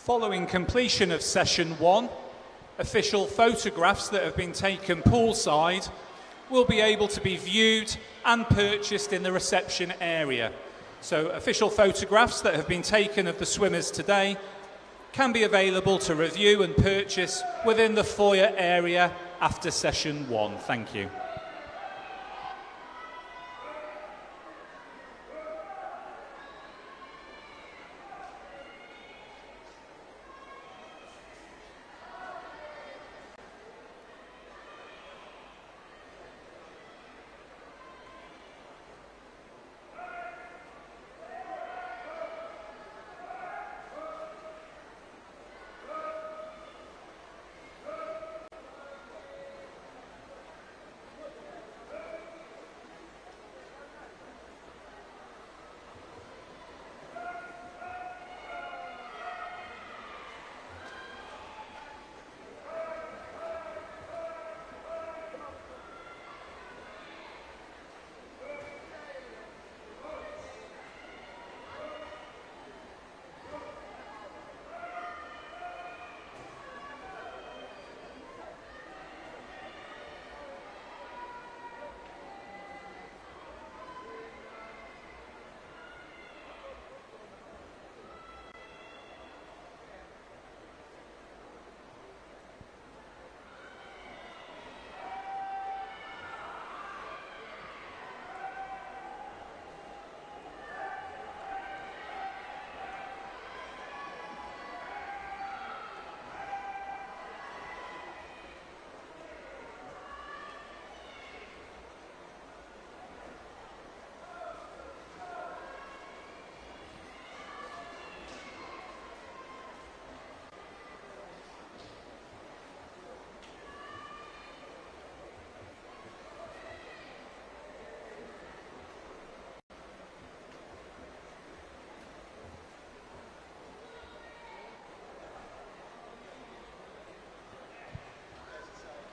Following completion of session 1, official photographs that have been taken poolside will be able to be viewed and purchased in the reception area. So official photographs that have been taken of the swimmers today can be available to review and purchase within the foyer area after session 1. Thank you.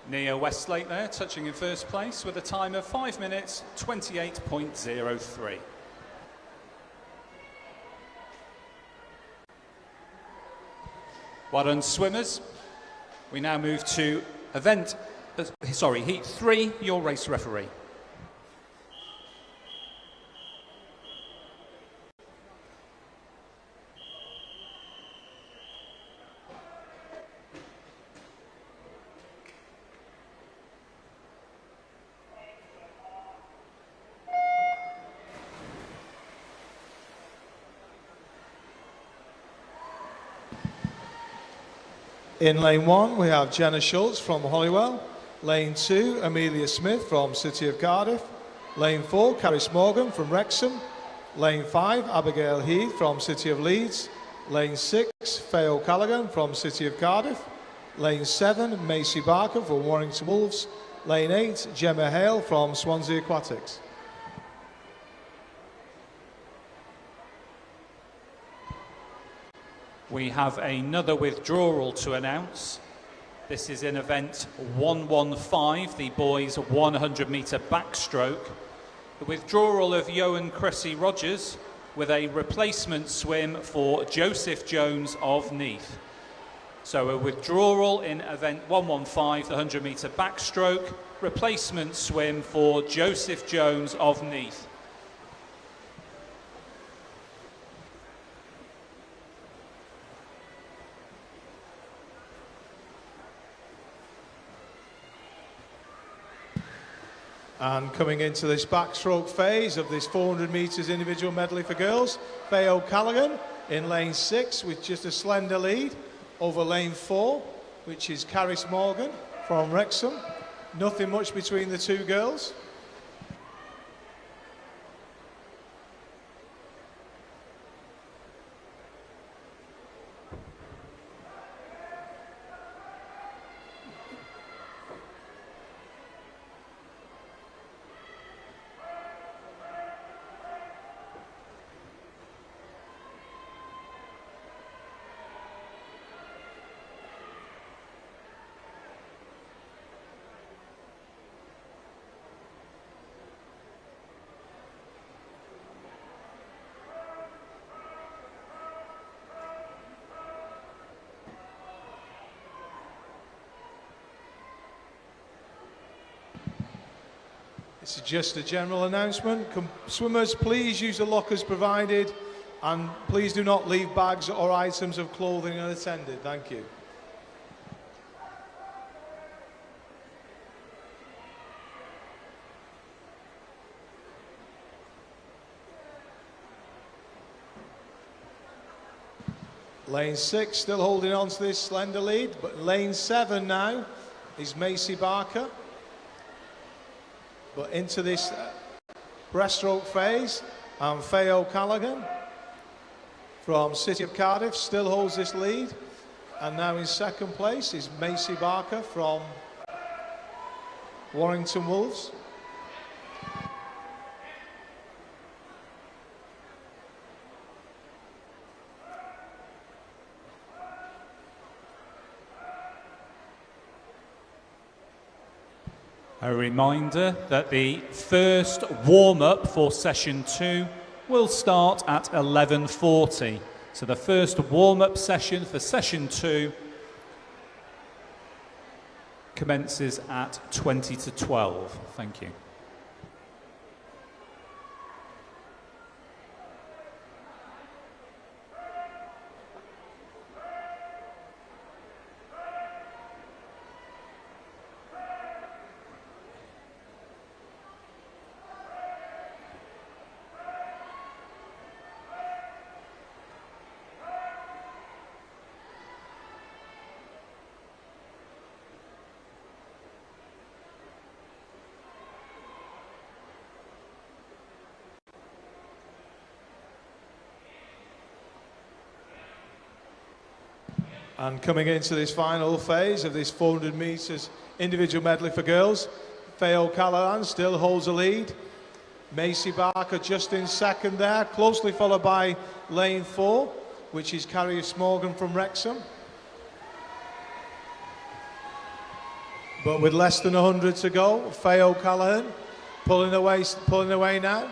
Nia Westlake there, touching in first place with a time of 5 minutes, 28.03. Well done, swimmers. We now move to Heat 3, your race referee. In lane 1, we have Jenna Schultz from Holywell. Lane 2, Amelia Smith from City of Cardiff. Lane 4, Caris Morgan from Wrexham. Lane 5, Abigail Heath from City of Leeds. Lane 6, Faye O'Callaghan from City of Cardiff. Lane 7, Macy Barker from Warrington Wolves. Lane 8, Gemma Hale from Swansea Aquatics. We have another withdrawal to announce. This is in event 115, the boys 100 metre backstroke. The withdrawal of Johan Cressy Rogers with a replacement swim for Joseph Jones of Neath. So a withdrawal in event 115, the 100 metre backstroke, replacement swim for Joseph Jones of Neath. And coming into this backstroke phase of this 400 metres individual medley for girls, Faye O'Callaghan in lane 6 with just a slender lead over lane 4, which is Caris Morgan from Wrexham. Nothing much between the two girls. This is just a general announcement. Swimmers, please use the lockers provided, and please do not leave bags or items of clothing unattended. Thank you. Lane 6 still holding on to this slender lead, but lane 7 now is Macy Barker. But into this breaststroke phase, and Faye O'Callaghan from City of Cardiff still holds this lead. And now in second place is Macy Barker from Warrington Wolves. A reminder that the first warm-up for session 2 will start at 11:40. So the first warm-up session for session 2 commences at 20 to 12. Thank you. And coming into this final phase of this 400 metres individual medley for girls, Faye O'Callaghan still holds a lead. Macy Barker just in second there, closely followed by lane 4, which is Caris Morgan from Wrexham. But with less than 100 to go, Faye O'Callaghan pulling away now.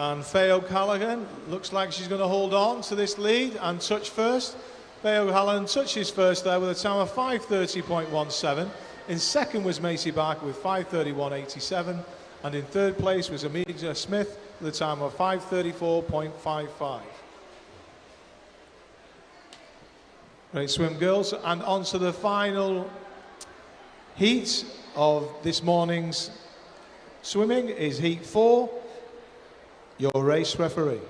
And Faye O'Callaghan looks like she's going to hold on to this lead and touch first. Faye O'Callaghan touches first there with a time of 5:30.17. In second was Macy Barker with 5:31.87. And in third place was Amelia Smith with a time of 5:34.55. Great swim, girls. And on to the final heat of this morning's swimming is heat 4. Your race referee.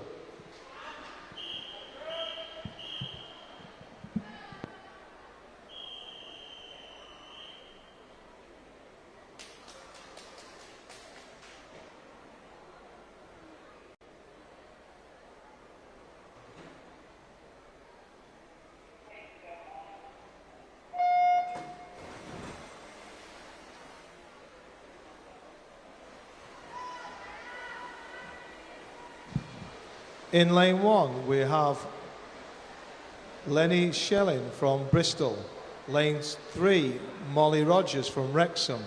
In lane 1, we have Lenny Shelling from Bristol. Lane 3, Molly Rogers from Wrexham.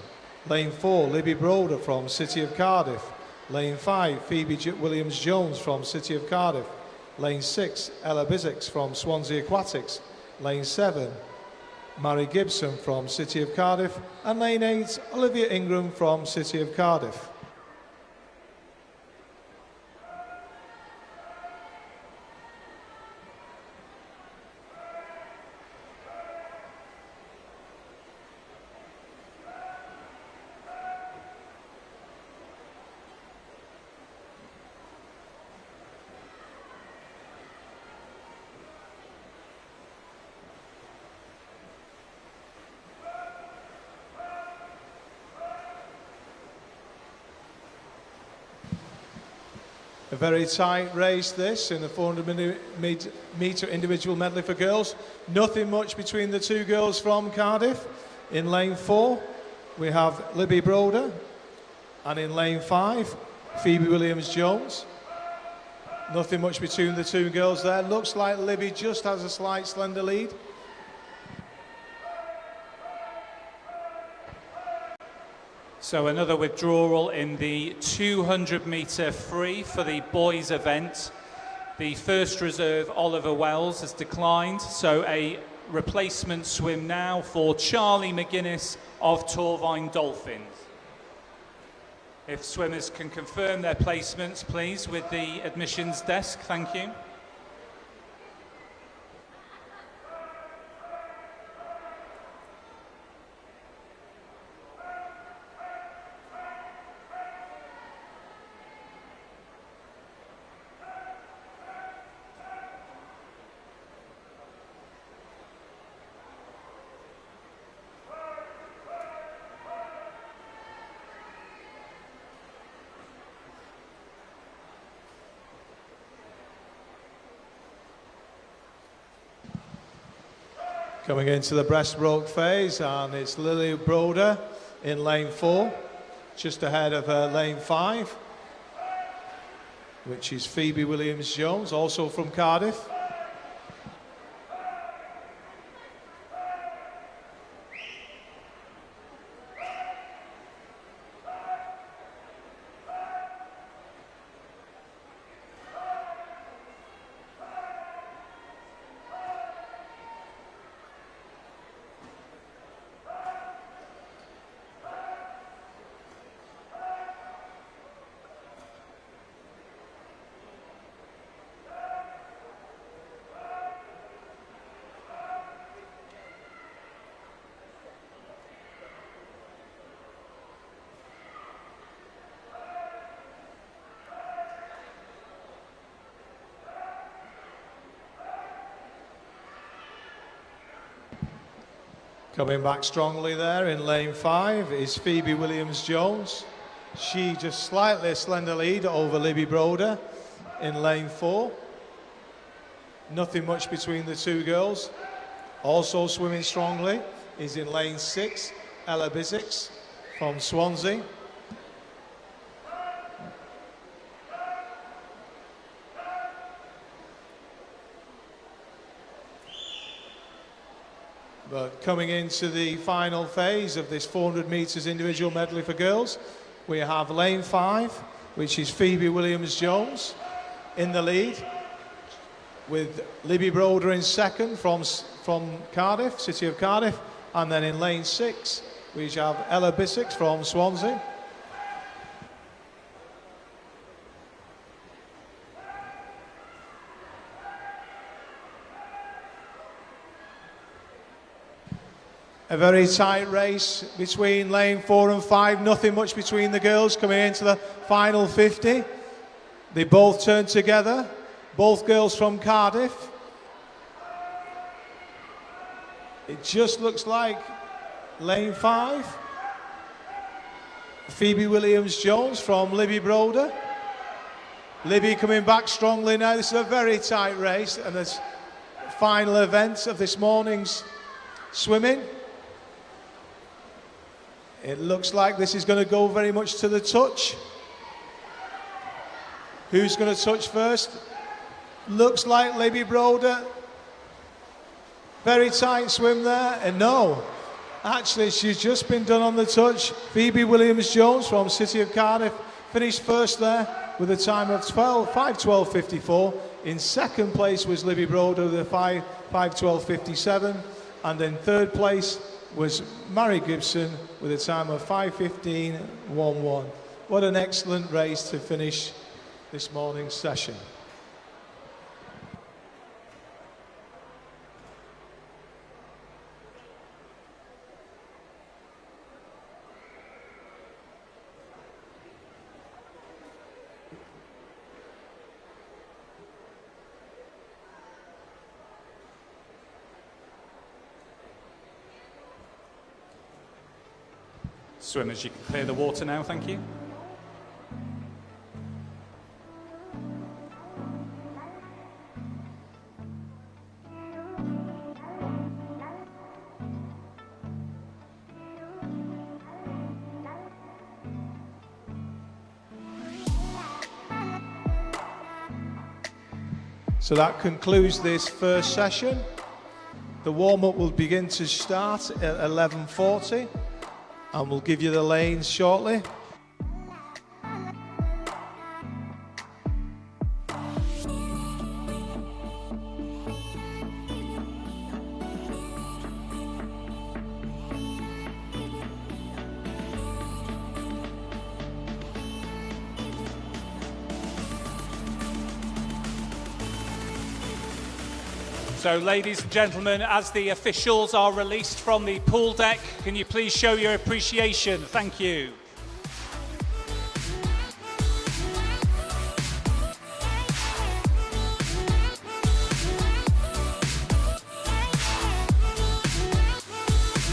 Lane 4, Libby Broder from City of Cardiff. Lane 5, Phoebe Williams-Jones from City of Cardiff. Lane 6, Ella Bizix from Swansea Aquatics. Lane 7, Mary Gibson from City of Cardiff. And lane 8, Olivia Ingram from City of Cardiff. A very tight race this in the 400 metre individual medley for girls. Nothing much between the two girls from Cardiff. In lane 4 we have Libby Broder, and in lane 5 Phoebe Williams-Jones. Nothing much between the two girls there. Looks like Libby just has a slight slender lead. So another withdrawal in the 200 metre free for the boys event. The first reserve, Oliver Wells, has declined. So a replacement swim now for Charlie McGuinness of Torvine Dolphins. If swimmers can confirm their placements, please, with the admissions desk. Thank you. Coming into the breaststroke phase, and it's Lily Broder in lane 4, just ahead of lane 5, which is Phoebe Williams-Jones, also from Cardiff. Coming back strongly there in lane 5 is Phoebe Williams-Jones. She just slightly a slender lead over Libby Broder in lane 4. Nothing much between the two girls. Also swimming strongly is in lane 6, Ella Bizix from Swansea. But coming into the final phase of this 400 metres individual medley for girls, we have lane 5, which is Phoebe Williams-Jones in the lead, with Libby Broder in second from Cardiff, City of Cardiff, and then in lane 6 we have Ella Bissix from Swansea. A very tight race between lane 4 and 5, nothing much between the girls coming into the final 50. They both turn together, both girls from Cardiff. It just looks like lane 5. Phoebe Williams-Jones from Libby Broder. Libby coming back strongly now. This is a very tight race and the final event of this morning's swimming. It looks like this is going to go very much to the touch. Who's going to touch first? Looks like Libby Broder. Very tight swim there. And no, actually she's just been done on the touch. Phoebe Williams-Jones from City of Cardiff finished first there with a time of 5:12.54. In second place was Libby Broder with a 5:12.57. And in third place was Mary Gibson with a time of 5:15.11. What an excellent race to finish this morning's session. Swimmers, you can clear the water now, thank you. So that concludes this first session. The warm-up will begin to start at 11:40. And we'll give you the lanes shortly. So, ladies and gentlemen, as the officials are released from the pool deck, can you please show your appreciation? Thank you.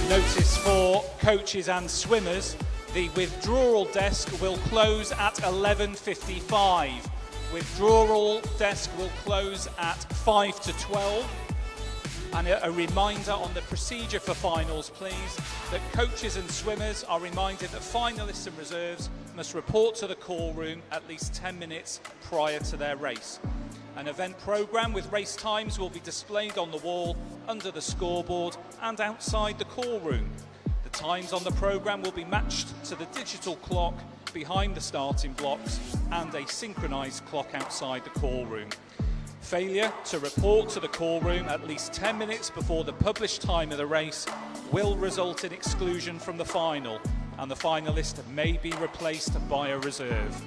Notice for coaches and swimmers, the withdrawal desk will close at 11:55. Withdrawal desk will close at 5 to 12. And a reminder on the procedure for finals, please, that coaches and swimmers are reminded that finalists and reserves must report to the call room at least 10 minutes prior to their race. An event programme with race times will be displayed on the wall, under the scoreboard and outside the call room. The times on the programme will be matched to the digital clock behind the starting blocks and a synchronised clock outside the call room. Failure to report to the call room at least 10 minutes before the published time of the race will result in exclusion from the final, and the finalist may be replaced by a reserve.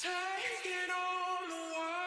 Taking on the world.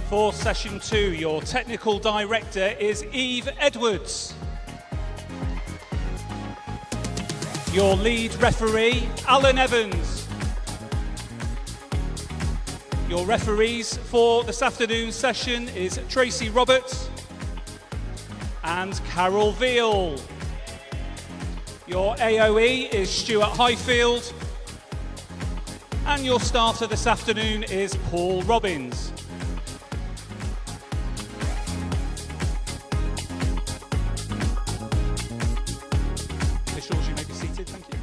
For session 2, your technical director is Eve Edwards. Your lead referee, Alan Evans. Your referees for this afternoon's session is Tracy Roberts and Carol Veal. Your AOE is Stuart Highfield. And your starter this afternoon is Paul Robbins. Officials, you may be seated, thank you.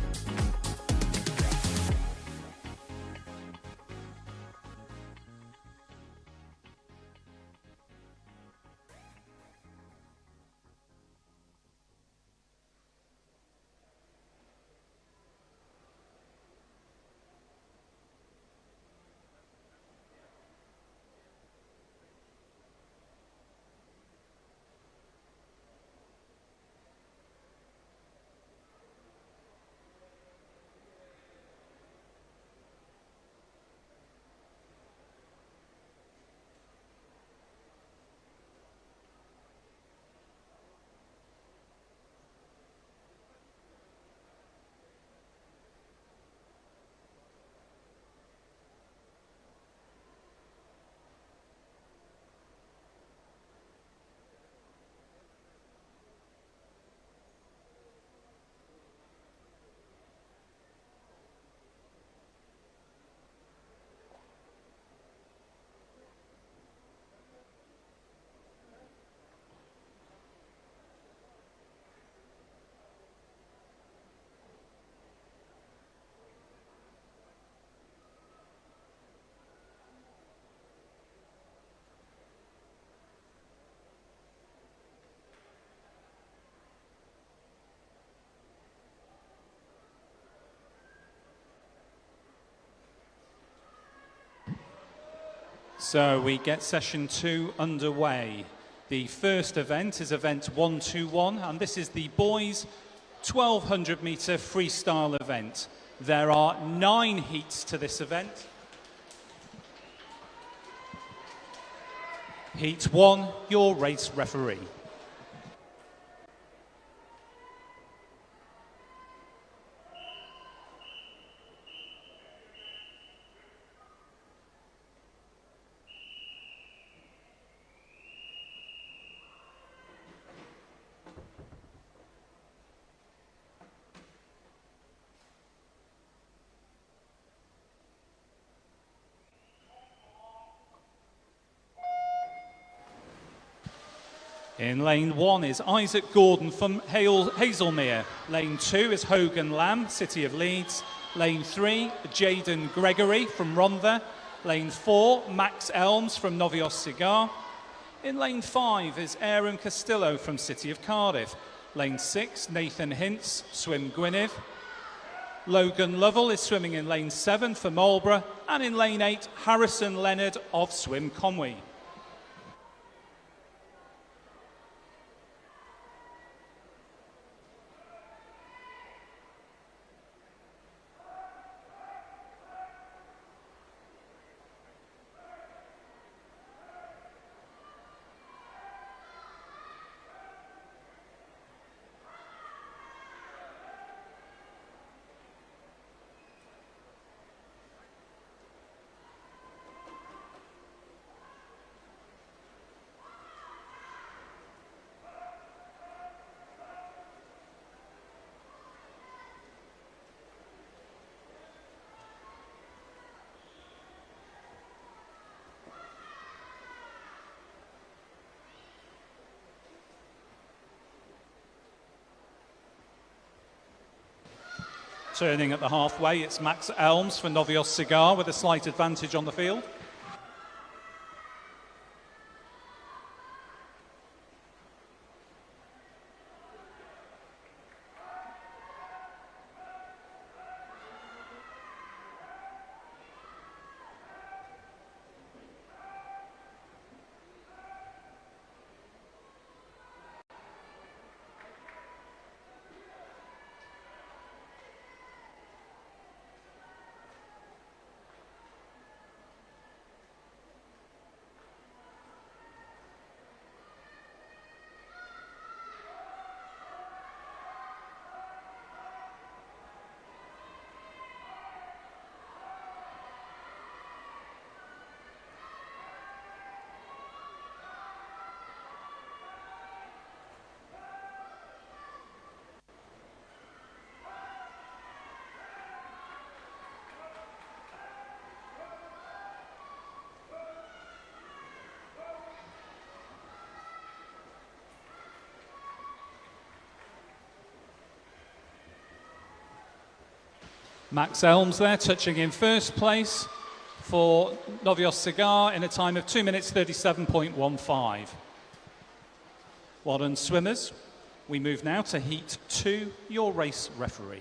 So we get session 2 underway. The first event is event 121, and this is the boys 1200 metre freestyle event. There are 9 heats to this event. Heat 1, your race referee. In lane 1 is Isaac Gordon from Hazelmere. Lane 2 is Hogan Lamb, City of Leeds. Lane 3, Jaden Gregory from Rhondda. Lane 4, Max Elms from Novios Cigar. In lane 5 is Aaron Castillo from City of Cardiff. Lane 6, Nathan Hintz, Swim Gwynedd. Logan Lovell is swimming in lane 7 for Marlborough. And in lane 8, Harrison Leonard of Swim Conwy. Turning at the halfway, it's Max Elms for Novios Cigar with a slight advantage on the field. Max Elms there touching in first place for Novios Cigar in a time of 2 minutes 37.15. Well done, swimmers. We move now to Heat 2, your race referee.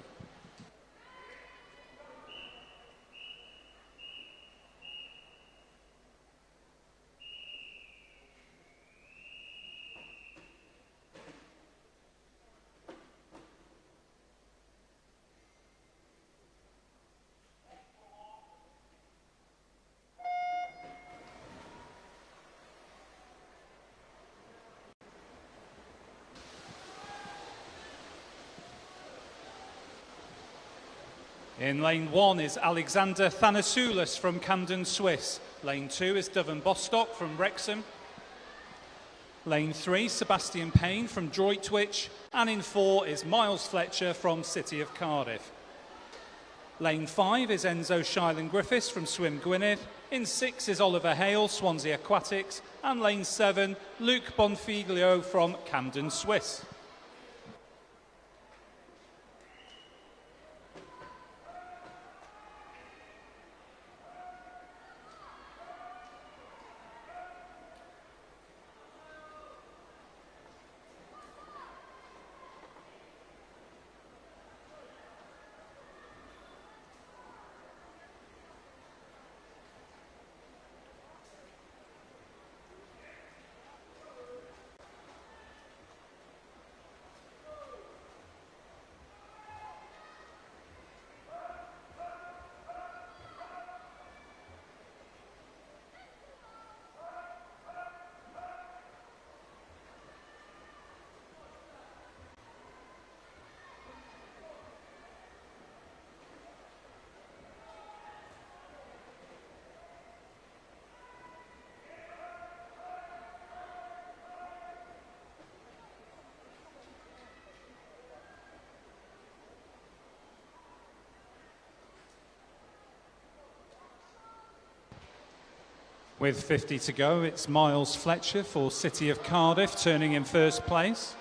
In lane 1 is Alexander Thanasoulis from Camden, Swiss. Lane 2 is Dovan Bostock from Wrexham. Lane 3, Sebastian Payne from Droitwich. And in 4 is Miles Fletcher from City of Cardiff. Lane 5 is Enzo Shilen-Griffiths from Swim Gwynedd. In 6 is Oliver Hale, Swansea Aquatics. And lane 7, Luke Bonfiglio from Camden, Swiss. With 50 to go, it's Miles Fletcher for City of Cardiff turning in first place.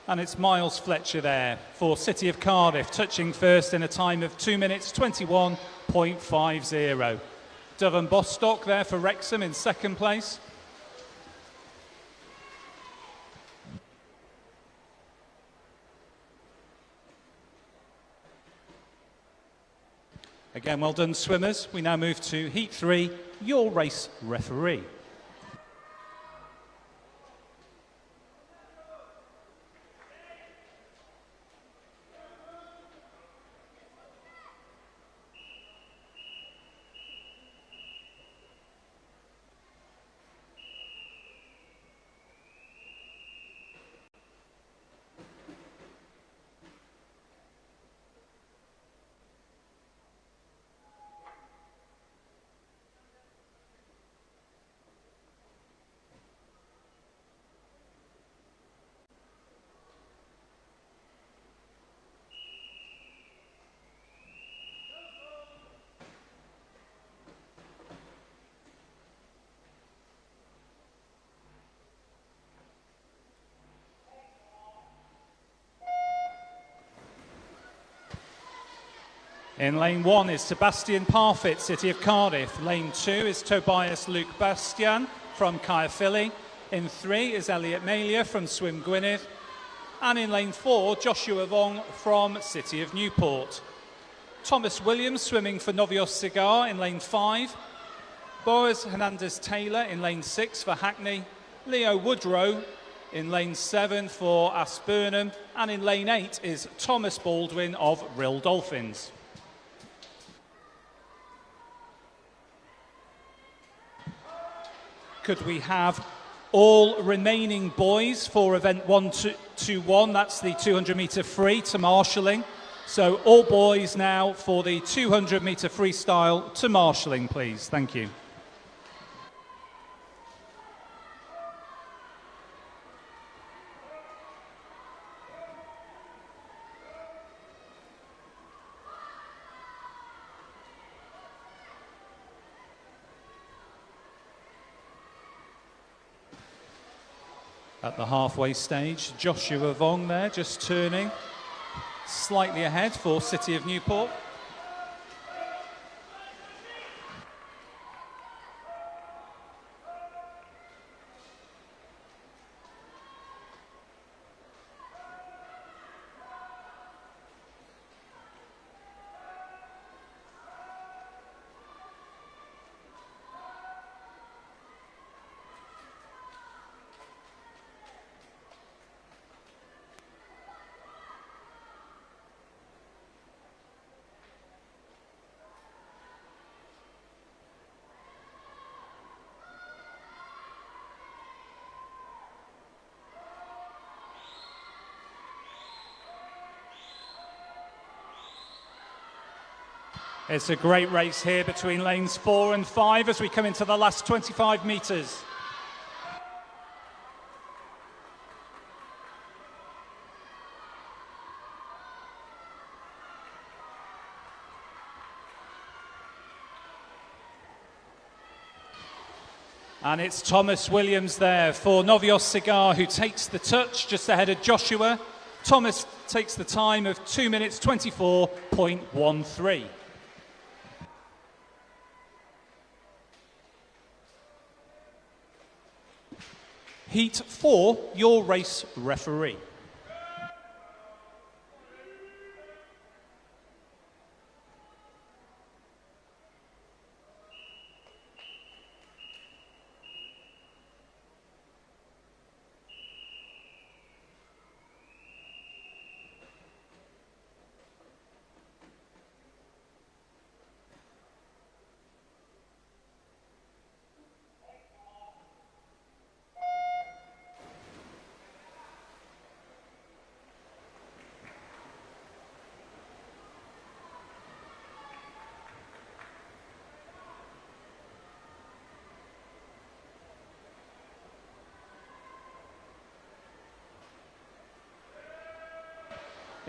And it's Miles Fletcher there for City of Cardiff, touching first in a time of 2 minutes 21.50. Dovan Bostock there for Wrexham in second place. Again, well done, swimmers. We now move to Heat 3, your race referee. In lane 1 is Sebastian Parfit, City of Cardiff. Lane 2 is Tobias Luke Bastian from Caerphilly. In 3 is Elliot Malia from Swim Gwynedd. And in lane 4, Joshua Vong from City of Newport. Thomas Williams swimming for Novios Cigar in lane 5. Boaz Hernandez-Taylor in lane 6 for Hackney. Leo Woodrow in lane 7 for Ashburnham. And in lane 8 is Thomas Baldwin of Rill Dolphins. Could we have all remaining boys for event 121? That's the 200 metre free to marshalling. So all boys now for the 200 metre freestyle to marshalling, please. Thank you. At the halfway stage, Joshua Vong there, just turning slightly ahead for City of Newport. It's a great race here between lanes 4 and 5 as we come into the last 25 metres. And it's Thomas Williams there for Novios Cigar who takes the touch just ahead of Joshua. Thomas takes the time of 2 minutes 24.13. Heat 4, your race referee.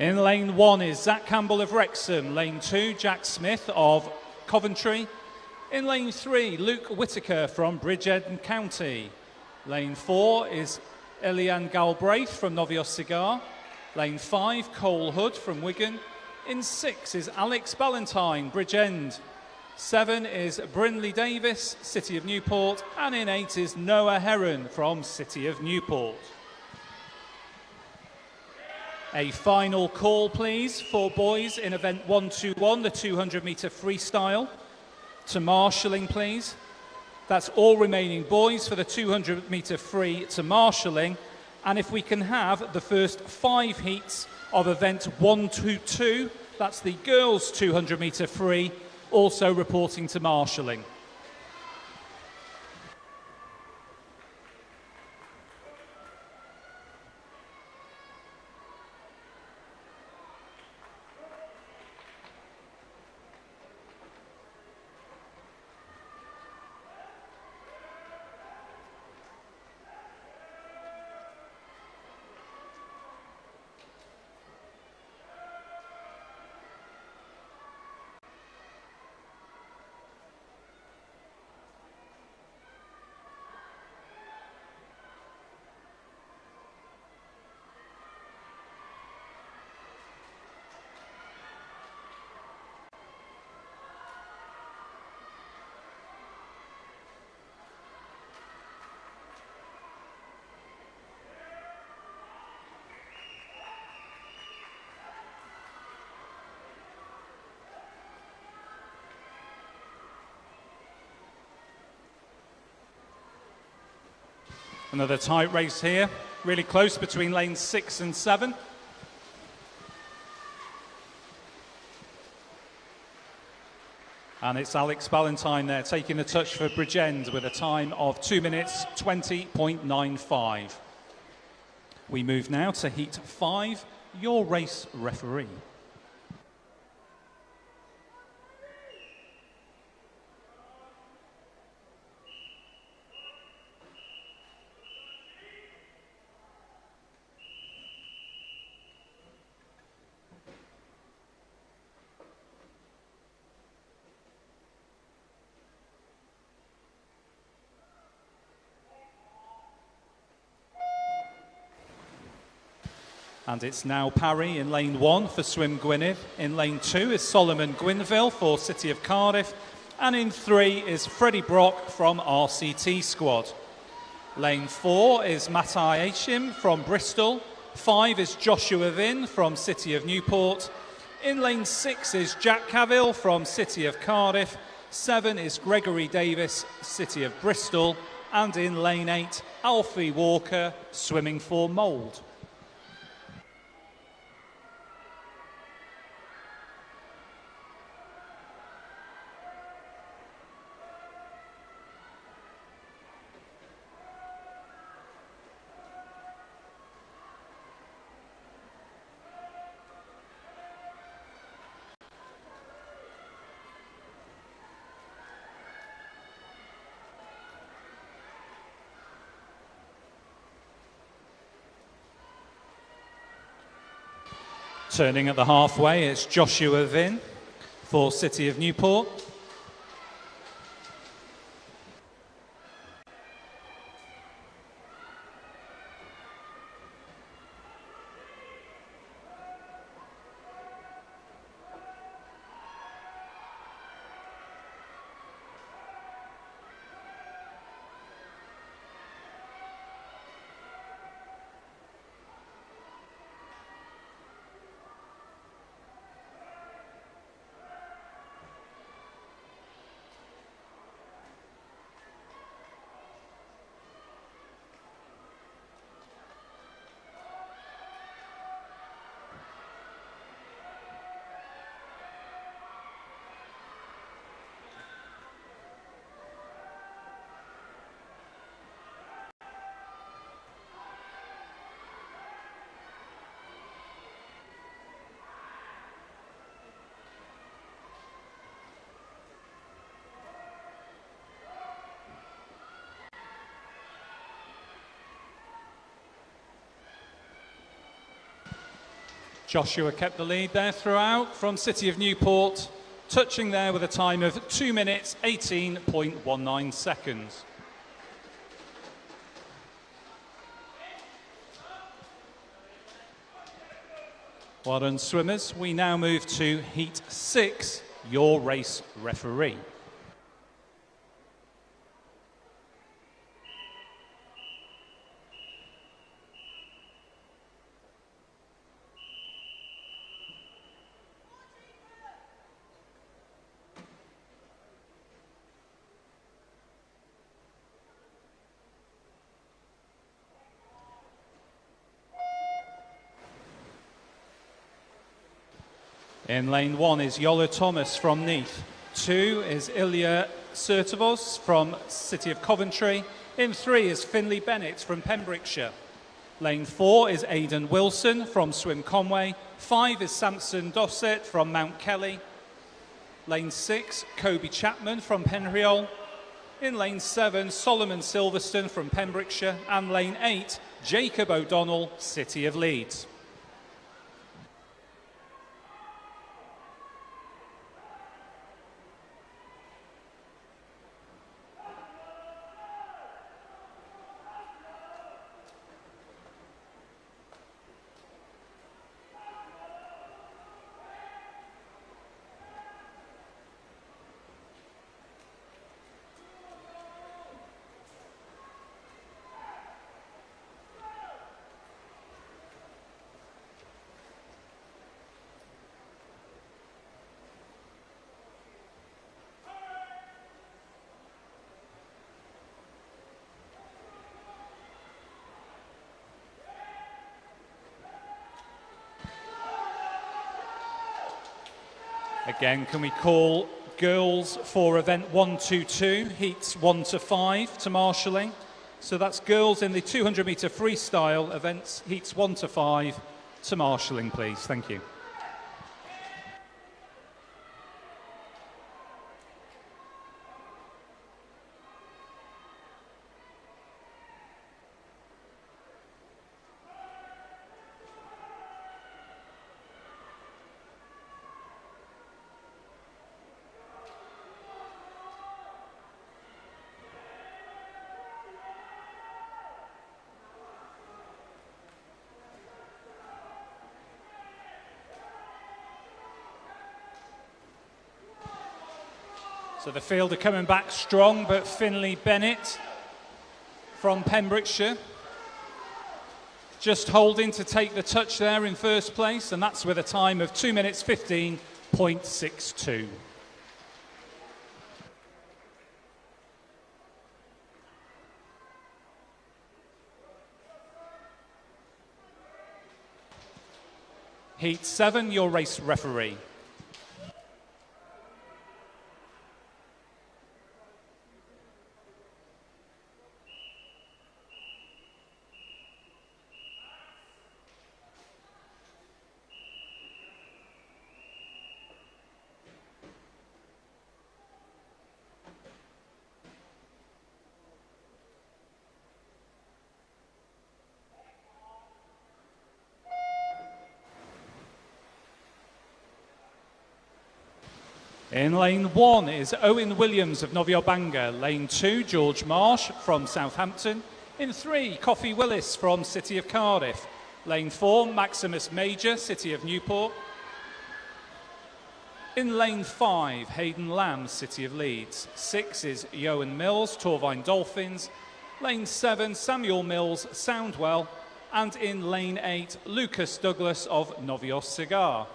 In lane 1 is Zach Campbell of Wrexham. Lane 2, Jack Smith of Coventry. In lane 3, Luke Whitaker from Bridgend County. Lane 4 is Elian Galbraith from Novios Cigar. Lane 5, Cole Hood from Wigan. In 6 is Alex Ballantyne, Bridgend. 7 is Brynley Davis, City of Newport. And in 8 is Noah Heron from City of Newport. A final call, please, for boys in event 121, the 200 metre freestyle. To marshalling, please. That's all remaining boys for the 200 metre free to marshalling. And if we can have the first 5 heats of event 122, that's the girls 200 metre free, also reporting to marshalling. Another tight race here, really close between lanes 6 and 7. And it's Alex Ballantyne there taking the touch for Bridgend with a time of 2 minutes 20.95. We move now to Heat 5, your race referee. And it's now Parry in lane 1 for Swim Gwynedd. In lane 2 is Solomon Gwynville for City of Cardiff. And in 3 is Freddie Brock from RCT Squad. Lane 4 is Matai Achim from Bristol. 5 is Joshua Vinn from City of Newport. In lane 6 is Jack Cavill from City of Cardiff. 7 is Gregory Davis, City of Bristol. And in lane 8, Alfie Walker, swimming for Mould. Turning at the halfway, it's Joshua Vinn for City of Newport. Joshua kept the lead there throughout from City of Newport, touching there with a time of 2 minutes 18.19 seconds. Well done, swimmers. We now move to Heat 6, your race referee. In lane 1 is Yola Thomas from Neath. 2 is Ilya Sertovos from City of Coventry. In 3 is Finley Bennett from Pembrokeshire. Lane 4 is Aidan Wilson from Swim Conway. 5 is Samson Dossett from Mount Kelly. Lane 6, Kobe Chapman from Penrhiol. In lane 7, Solomon Silverstone from Pembrokeshire. And lane 8, Jacob O'Donnell, City of Leeds. Again, can we call girls for event 122, heats 1 to 5 to marshalling? So that's girls in the 200 metre freestyle events, heats 1 to 5 to marshalling, please. Thank you. So the field are coming back strong, but Finlay Bennett from Pembrokeshire just holding to take the touch there in first place, and that's with a time of 2 minutes 15.62. Heat 7, your race referee. In lane 1 is Owen Williams of Noviobanga. Lane 2, George Marsh from Southampton. In 3, Coffee Willis from City of Cardiff. Lane 4, Maximus Major, City of Newport. In lane 5, Hayden Lamb, City of Leeds. 6 is Yohan Mills, Torvine Dolphins. Lane 7, Samuel Mills, Soundwell. And in lane 8, Lucas Douglas of Novios Cigar.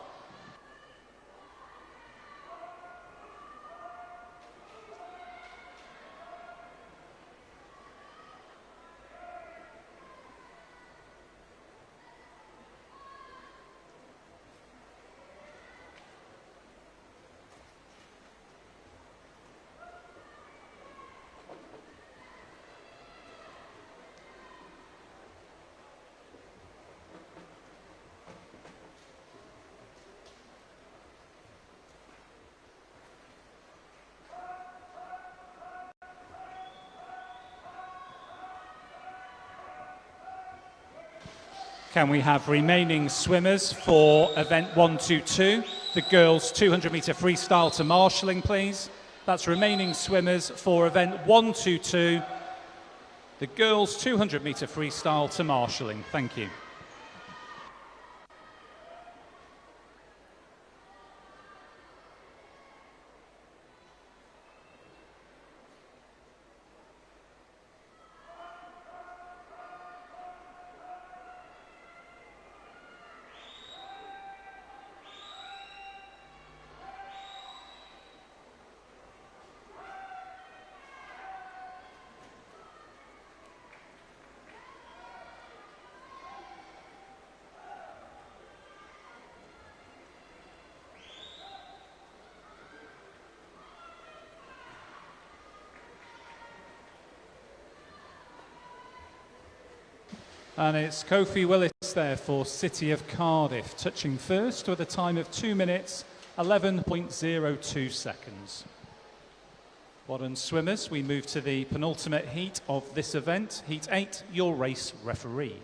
Can we have remaining swimmers for event 122, the girls 200 metre freestyle to marshalling, please? That's remaining swimmers for event 122, the girls 200 metre freestyle to marshalling. Thank you. And it's Kofi Willis there for City of Cardiff, touching first with a time of 2 minutes, 11.02 seconds. Well done, swimmers. We move to the penultimate heat of this event, Heat 8, your race referee.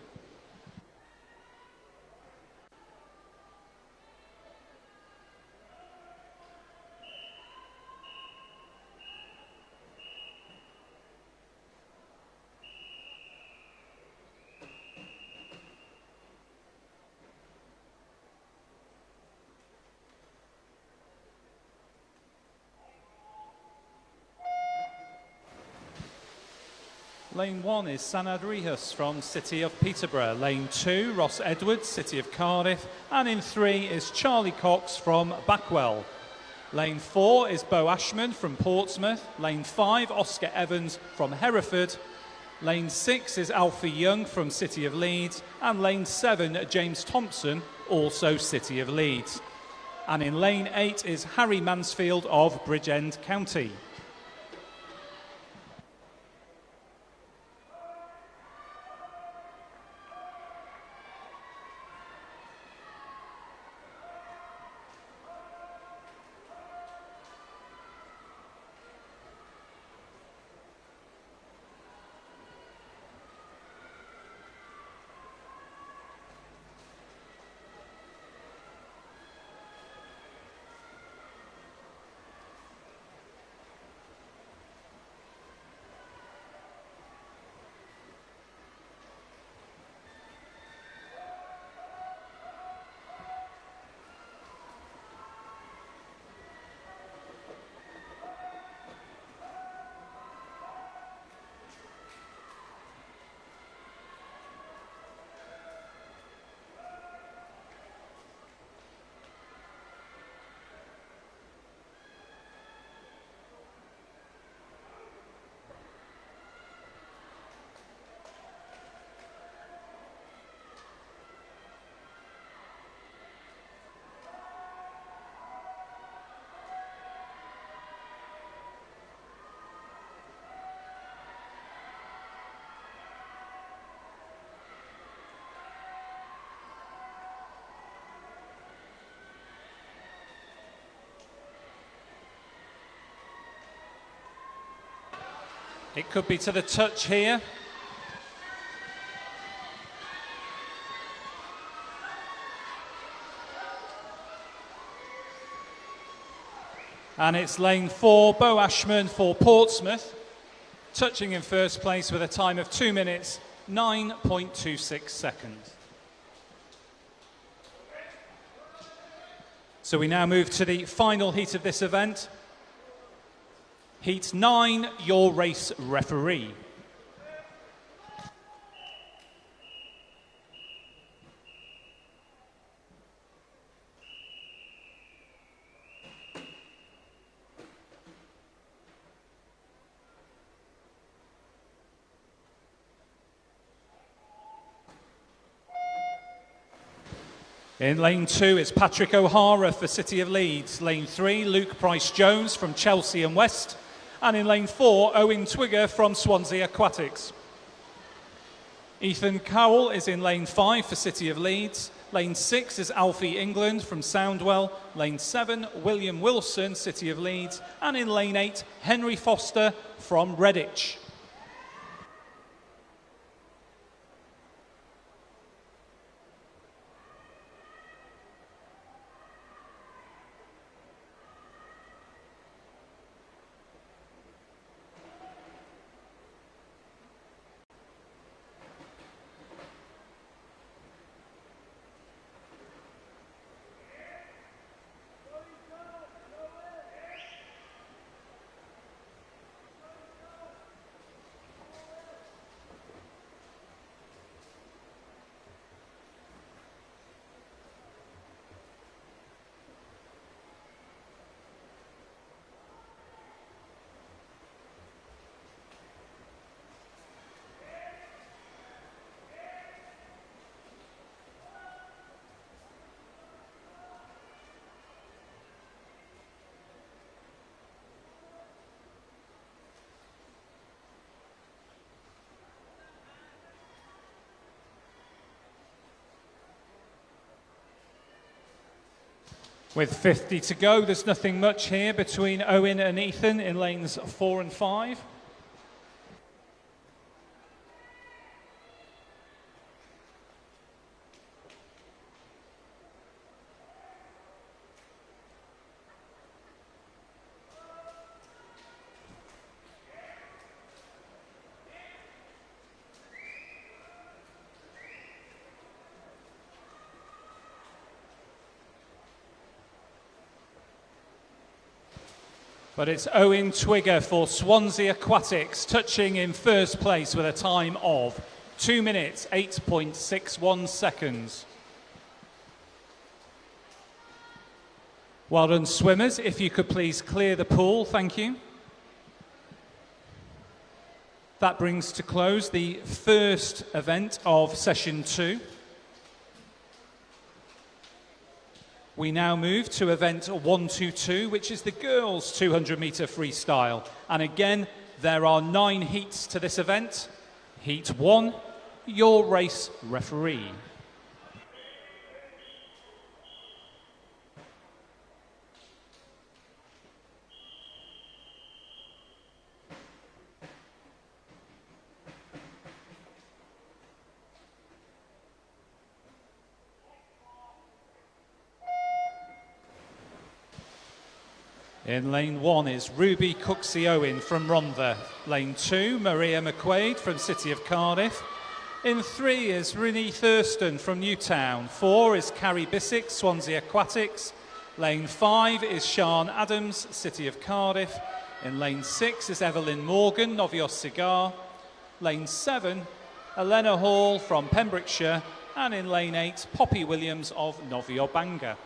Lane 1 is Sanad Rihus from City of Peterborough. Lane 2, Ross Edwards, City of Cardiff. And in 3 is Charlie Cox from Backwell. Lane 4 is Bo Ashman from Portsmouth. Lane 5, Oscar Evans from Hereford. Lane 6 is Alfie Young from City of Leeds. And lane 7, James Thompson, also City of Leeds. And in lane 8 is Harry Mansfield of Bridgend County. It could be to the touch here. And it's lane 4, Bo Ashman for Portsmouth, touching in first place with a time of 2 minutes, 9.26 seconds. So we now move to the final heat of this event. Heat 9, your race referee. In lane 2, it's Patrick O'Hara for City of Leeds. Lane 3, Luke Price-Jones from Chelsea and West. And in lane 4, Owen Twigger from Swansea Aquatics. Ethan Cowell is in lane 5 for City of Leeds. Lane 6 is Alfie England from Soundwell. Lane 7, William Wilson, City of Leeds. And in lane 8, Henry Foster from Redditch. With 50 to go, there's nothing much here between Owen and Ethan in lanes 4 and 5. But it's Owen Twigger for Swansea Aquatics, touching in first place with a time of 2 minutes, 8.61 seconds. Well done, swimmers. If you could please clear the pool, thank you. That brings to close the first event of session 2. We now move to event 122, which is the girls' 200-metre freestyle. And again, there are 9 heats to this event. Heat 1, your race referee. In lane 1 is Ruby Cooksey-Owen from Rhondda. Lane 2, Maria McQuaid from City of Cardiff. In 3 is Renee Thurston from Newtown. 4 is Carrie Bissick, Swansea Aquatics. Lane 5 is Sian Adams, City of Cardiff. In lane 6 is Evelyn Morgan, Novios Cigar. Lane 7, Elena Hall from Pembrokeshire. And in lane 8, Poppy Williams of Novio Bangor.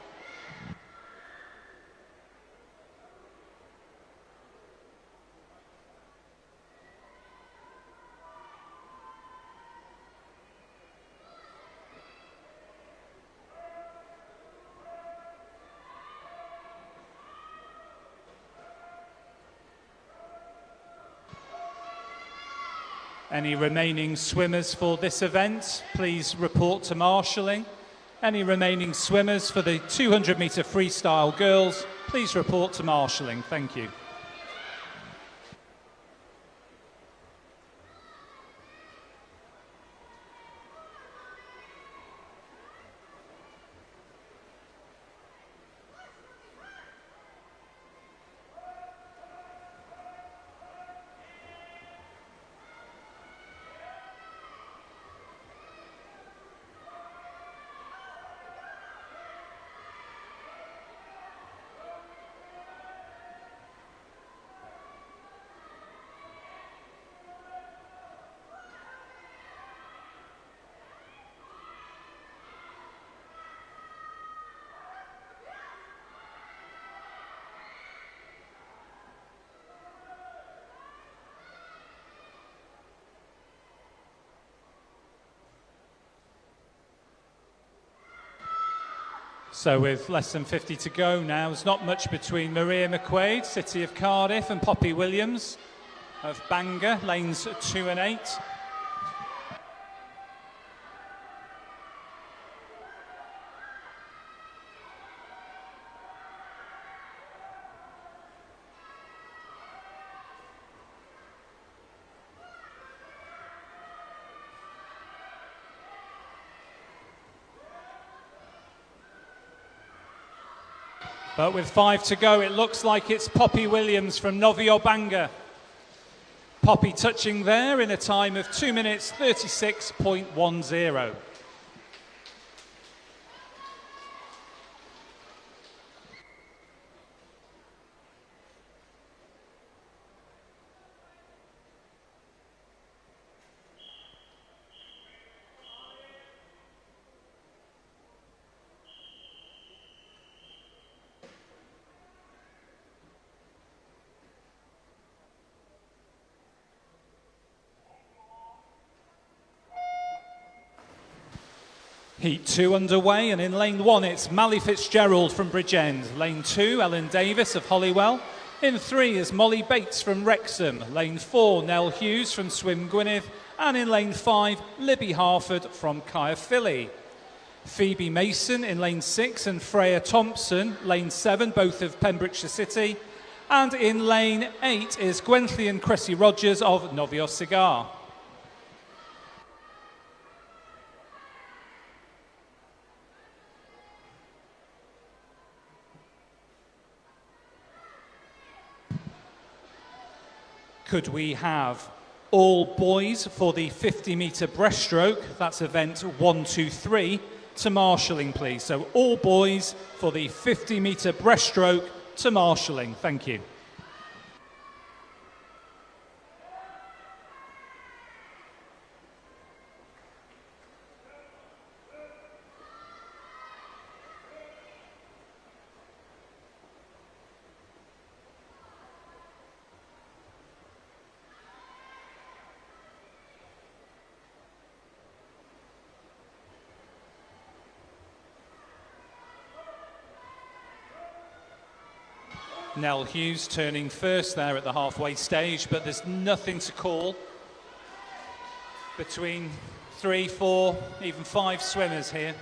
Any remaining swimmers for this event, please report to marshalling. Any remaining swimmers for the 200-metre freestyle girls, please report to marshalling. Thank you. So with less than 50 to go now, there's not much between Maria McQuaid, City of Cardiff, and Poppy Williams of Bangor, lanes 2 and 8. But with 5 to go, it looks like it's Poppy Williams from Novio Bangor. Poppy touching there in a time of 2 minutes 36.10. Heat 2 underway, and in lane 1 it's Mally Fitzgerald from Bridgend. Lane 2, Ellen Davis of Holywell. In 3 is Molly Bates from Wrexham. Lane 4, Nell Hughes from Swim Gwynedd. And in lane 5, Libby Harford from Caerphilly. Phoebe Mason in lane 6 and Freya Thompson, lane 7, both of Pembrokeshire City. And in lane 8 is Gwentley and Cressy Rogers of Novio Cigar. Could we have all boys for the 50-metre breaststroke? That's event 1, 2, 3 to marshalling, please. So all boys for the 50-metre breaststroke to marshalling. Thank you. Nell Hughes turning first there at the halfway stage, but there's nothing to call between 3, 4, even 5 swimmers here.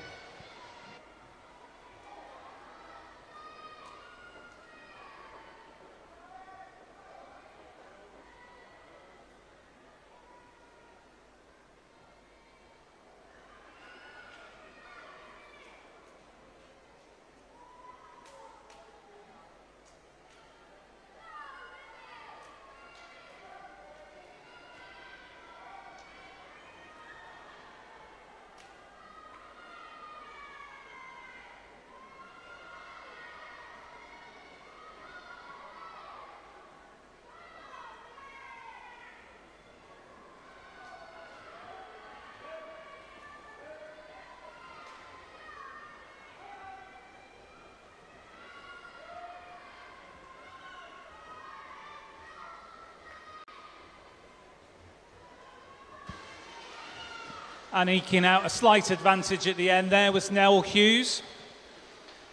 And eking out a slight advantage at the end there was Nell Hughes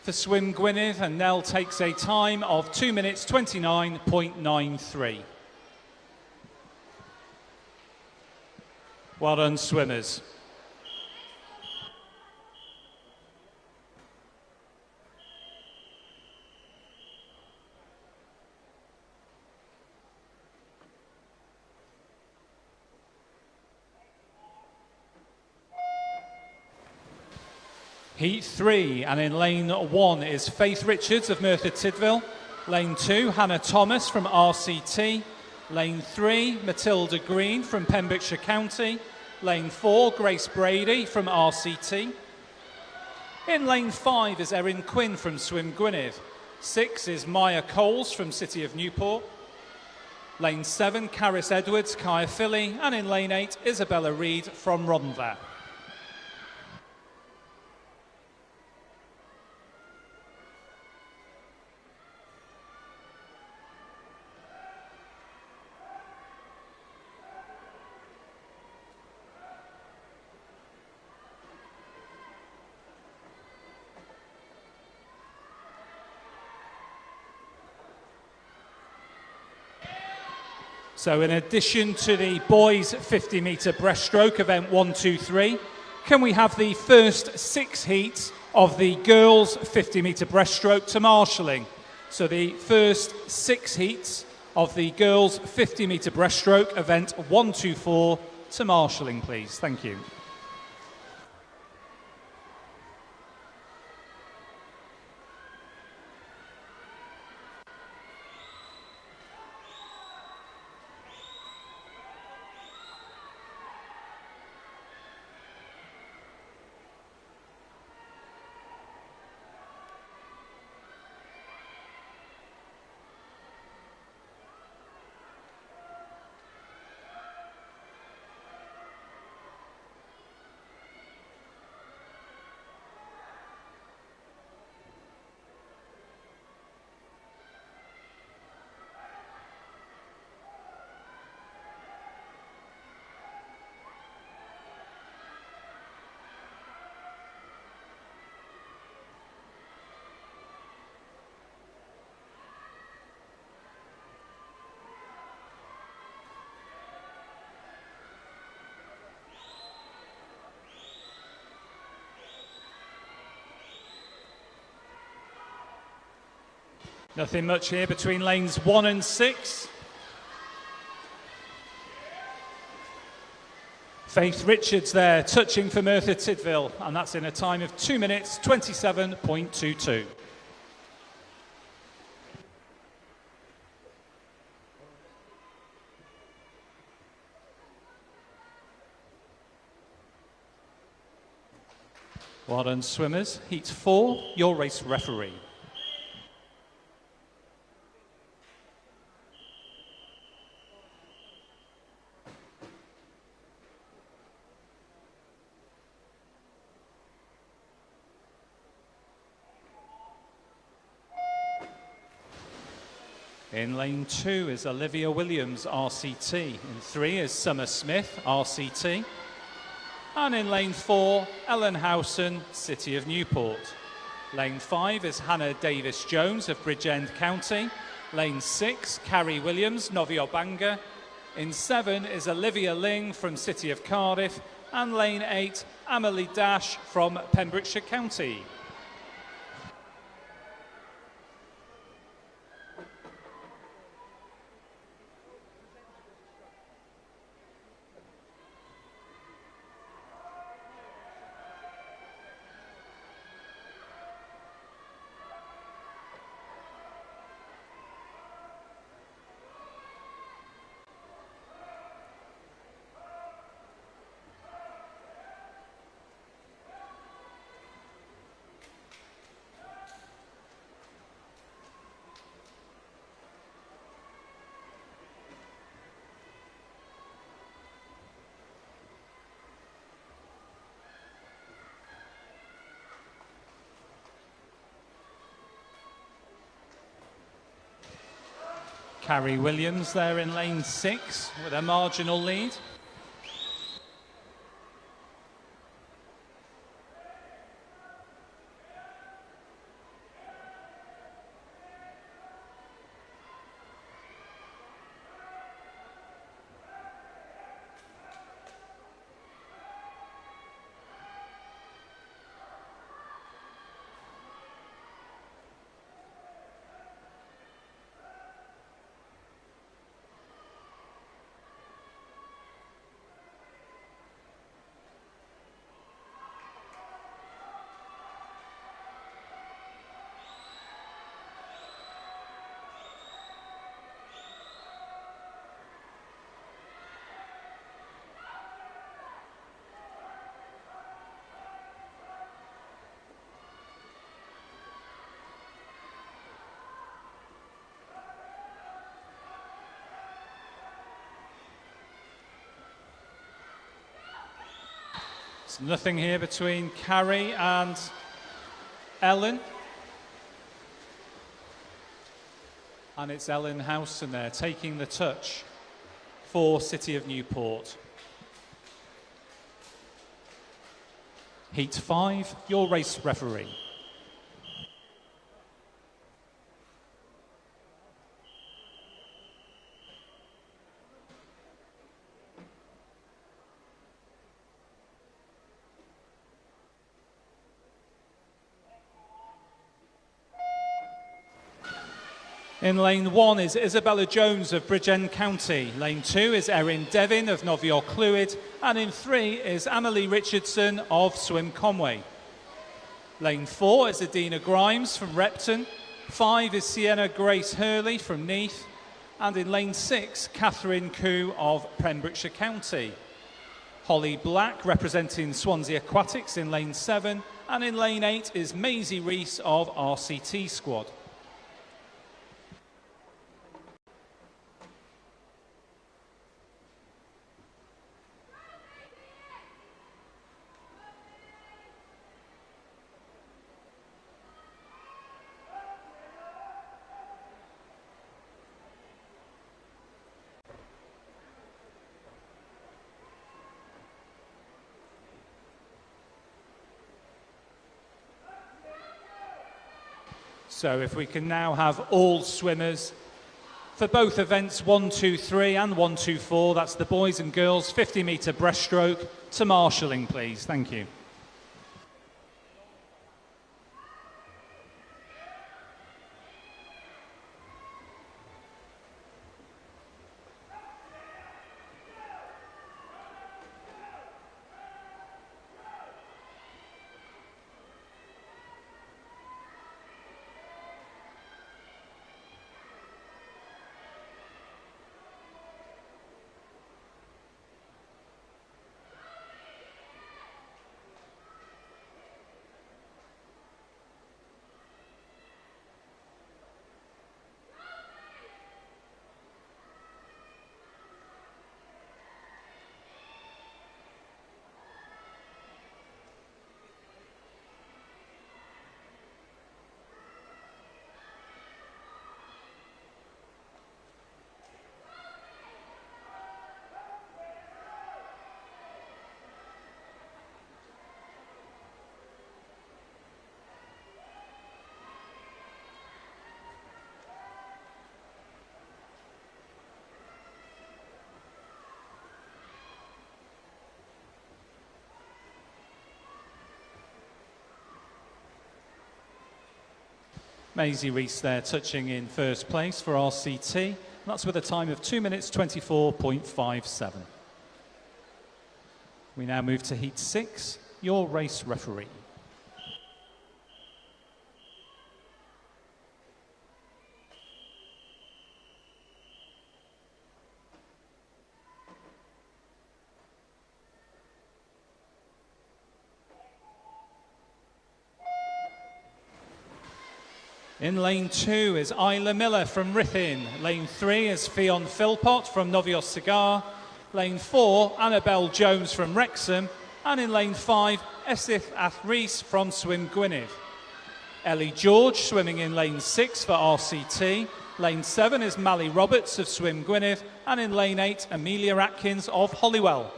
for Swim Gwynedd, and Nell takes a time of 2 minutes 29.93. Well done, swimmers. Heat 3, and in lane 1 is Faith Richards of Merthyr Tydfil. Lane 2, Hannah Thomas from RCT. Lane 3, Matilda Green from Pembrokeshire County. Lane 4, Grace Brady from RCT. In lane 5 is Erin Quinn from Swim Gwynedd. 6 is Maya Coles from City of Newport. Lane 7, Caris Edwards, Caerphilly. And in lane 8, Isabella Reid from Rhondda. So in addition to the boys 50 metre breaststroke event 1, 2, 3, can we have the first 6 heats of the girls 50 metre breaststroke to marshalling? So the first 6 heats of the girls 50 metre breaststroke event 1, 2, 4 to marshalling, please. Thank you. Nothing much here between lanes 1 and 6. Faith Richards there, touching for Merthyr Tydfil, and that's in a time of 2 minutes, 27.22. Well done, swimmers. Heat 4, your race referee. In lane 2 is Olivia Williams, RCT. In 3 is Summer Smith, RCT. And in lane 4, Ellen Howson, City of Newport. Lane 5 is Hannah Davis-Jones of Bridgend County. Lane 6, Carrie Williams, Noviobanga. In 7 is Olivia Ling from City of Cardiff. And lane 8, Amelie Dash from Pembrokeshire County. Carrie Williams there in lane 6 with a marginal lead. There's nothing here between Carrie and Ellen. And it's Ellen Howson there taking the touch for City of Newport. Heat 5, your race referee. In lane 1 is Isabella Jones of Bridgend County. Lane 2 is Erin Devin of Novior Clwyd. And in 3 is Emily Richardson of Swim Conway. Lane 4 is Adina Grimes from Repton. 5 is Sienna Grace Hurley from Neath. And in lane 6, Catherine Koo of Pembrokeshire County. Holly Black representing Swansea Aquatics in lane 7. And in lane 8 is Maisie Rees of RCT Squad. So if we can now have all swimmers for both events 1, 2, 3 and 1, 2, 4, that's the boys and girls 50-metre breaststroke to marshalling, please. Thank you. Maisie Rees there touching in first place for RCT. That's with a time of 2 minutes 24.57. We now move to Heat 6, your race referee. In lane 2 is Isla Miller from Rithin. Lane 3 is Fionn Philpott from Novios Cigar. Lane 4, Annabelle Jones from Wrexham. And in lane 5, Esith Athrees from Swim Gwynedd. Ellie George swimming in lane 6 for RCT. Lane 7 is Mally Roberts of Swim Gwynedd. And in lane 8, Amelia Atkins of Holywell.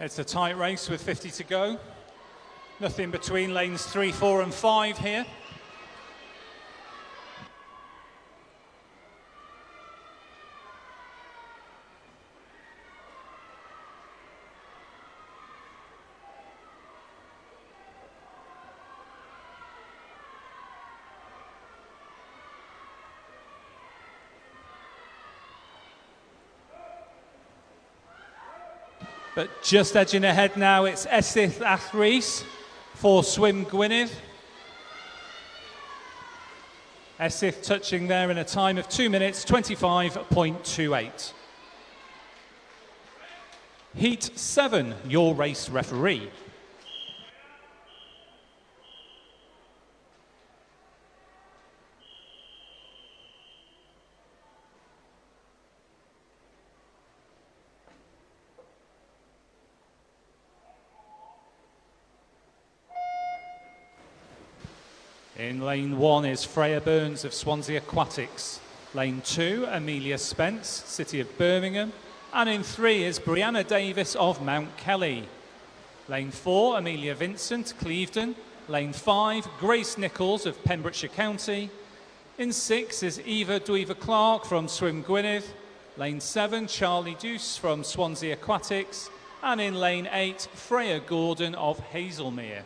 It's a tight race with 50 to go. Nothing between lanes 3, 4 and 5 here. But just edging ahead now, it's Esith Athrees for Swim Gwynedd. Esith touching there in a time of 2 minutes 25.28. Heat 7, your race referee. In lane 1 is Freya Burns of Swansea Aquatics. Lane 2, Amelia Spence, City of Birmingham. And in 3 is Brianna Davis of Mount Kelly. Lane 4, Amelia Vincent, Clevedon. Lane 5, Grace Nichols of Pembrokeshire County. In 6 is Eva Dweaver Clark from Swim Gwynedd. Lane 7, Charlie Deuce from Swansea Aquatics. And in lane 8, Freya Gordon of Hazelmere.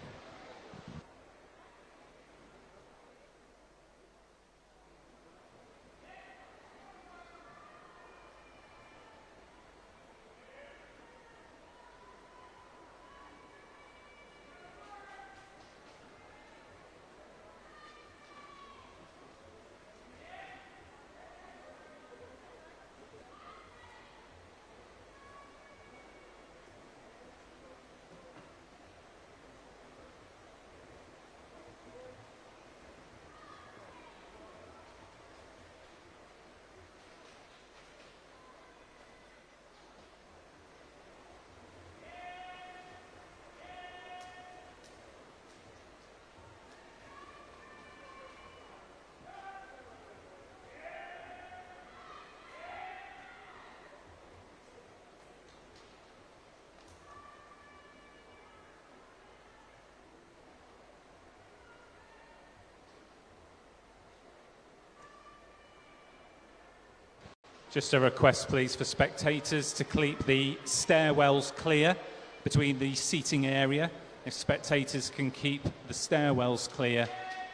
Just a request, please, for spectators to keep the stairwells clear between the seating area. If spectators can keep the stairwells clear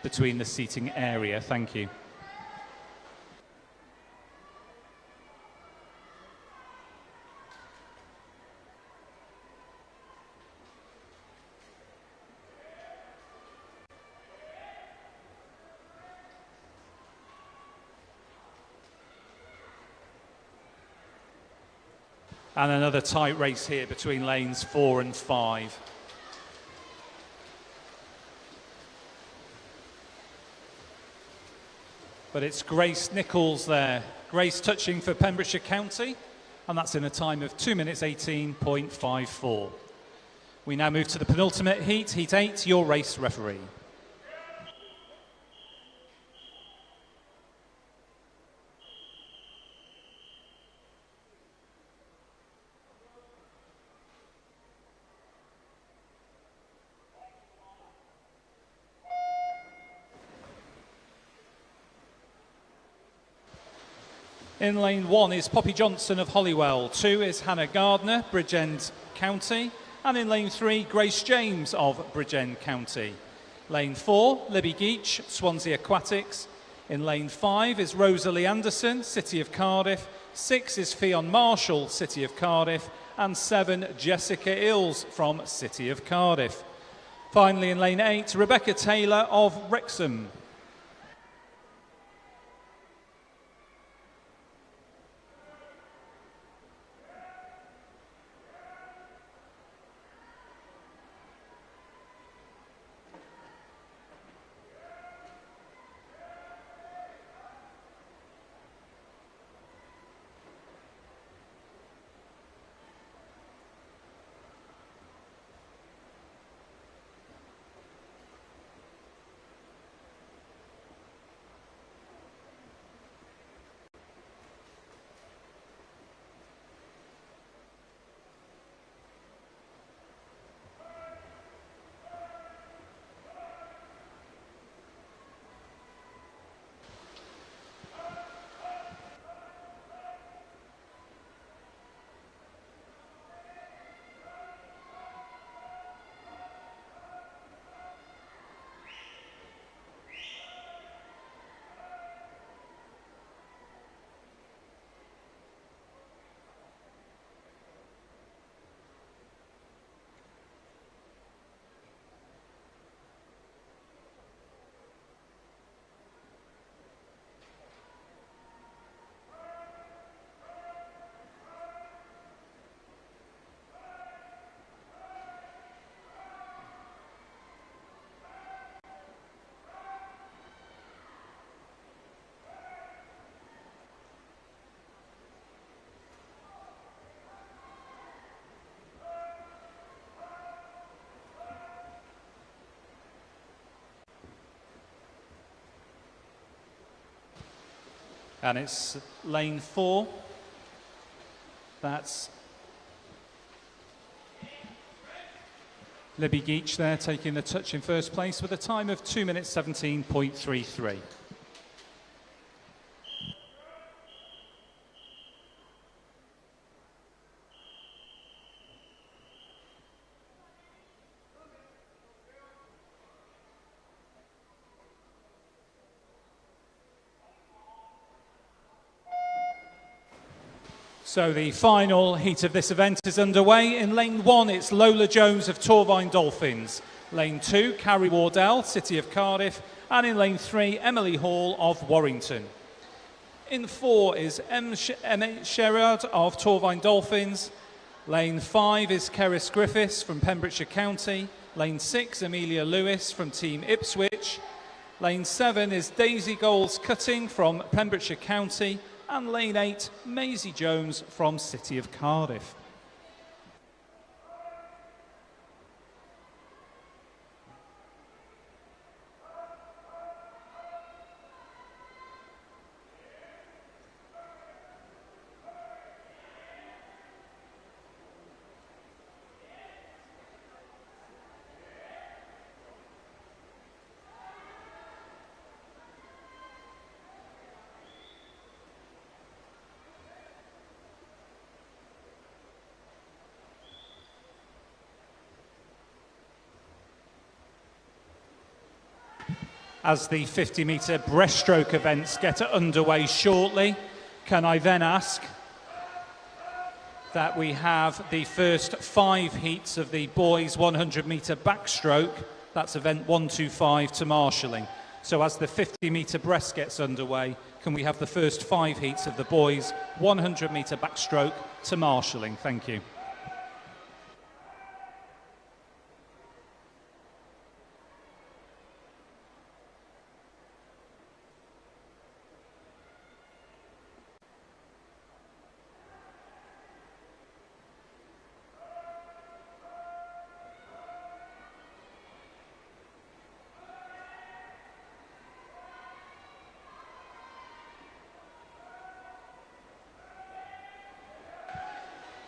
between the seating area. Thank you. And another tight race here between lanes 4 and 5. But it's Grace Nichols there. Grace touching for Pembrokeshire County, and that's in a time of 2 minutes 18.54. We now move to the penultimate heat, Heat 8, your race referee. In lane 1 is Poppy Johnson of Holywell. 2 is Hannah Gardner, Bridgend County. And in lane 3, Grace James of Bridgend County. Lane 4, Libby Geach, Swansea Aquatics. In lane 5 is Rosalie Anderson, City of Cardiff. 6 is Fionn Marshall, City of Cardiff. And 7, Jessica Ills from City of Cardiff. Finally in lane 8, Rebecca Taylor of Wrexham. And it's lane 4. That's Libby Geach there taking the touch in first place with a time of 2 minutes 17.33. So the final heat of this event is underway. In lane 1, it's Lola Jones of Torvine Dolphins. Lane 2, Carrie Wardell, City of Cardiff. And in lane 3, Emily Hall of Warrington. In 4 is Emma Sherrard of Torvine Dolphins. Lane 5 is Keris Griffiths from Pembrokeshire County. Lane 6, Amelia Lewis from Team Ipswich. Lane 7 is Daisy Goals Cutting from Pembrokeshire County. And lane 8, Maisie Jones from City of Cardiff. As the 50-metre breaststroke events get underway shortly, can I then ask that we have the first 5 heats of the boys 100-metre backstroke, that's event 125, to marshalling. So as the 50-metre breast gets underway, can we have the first 5 heats of the boys 100-metre backstroke to marshalling? Thank you.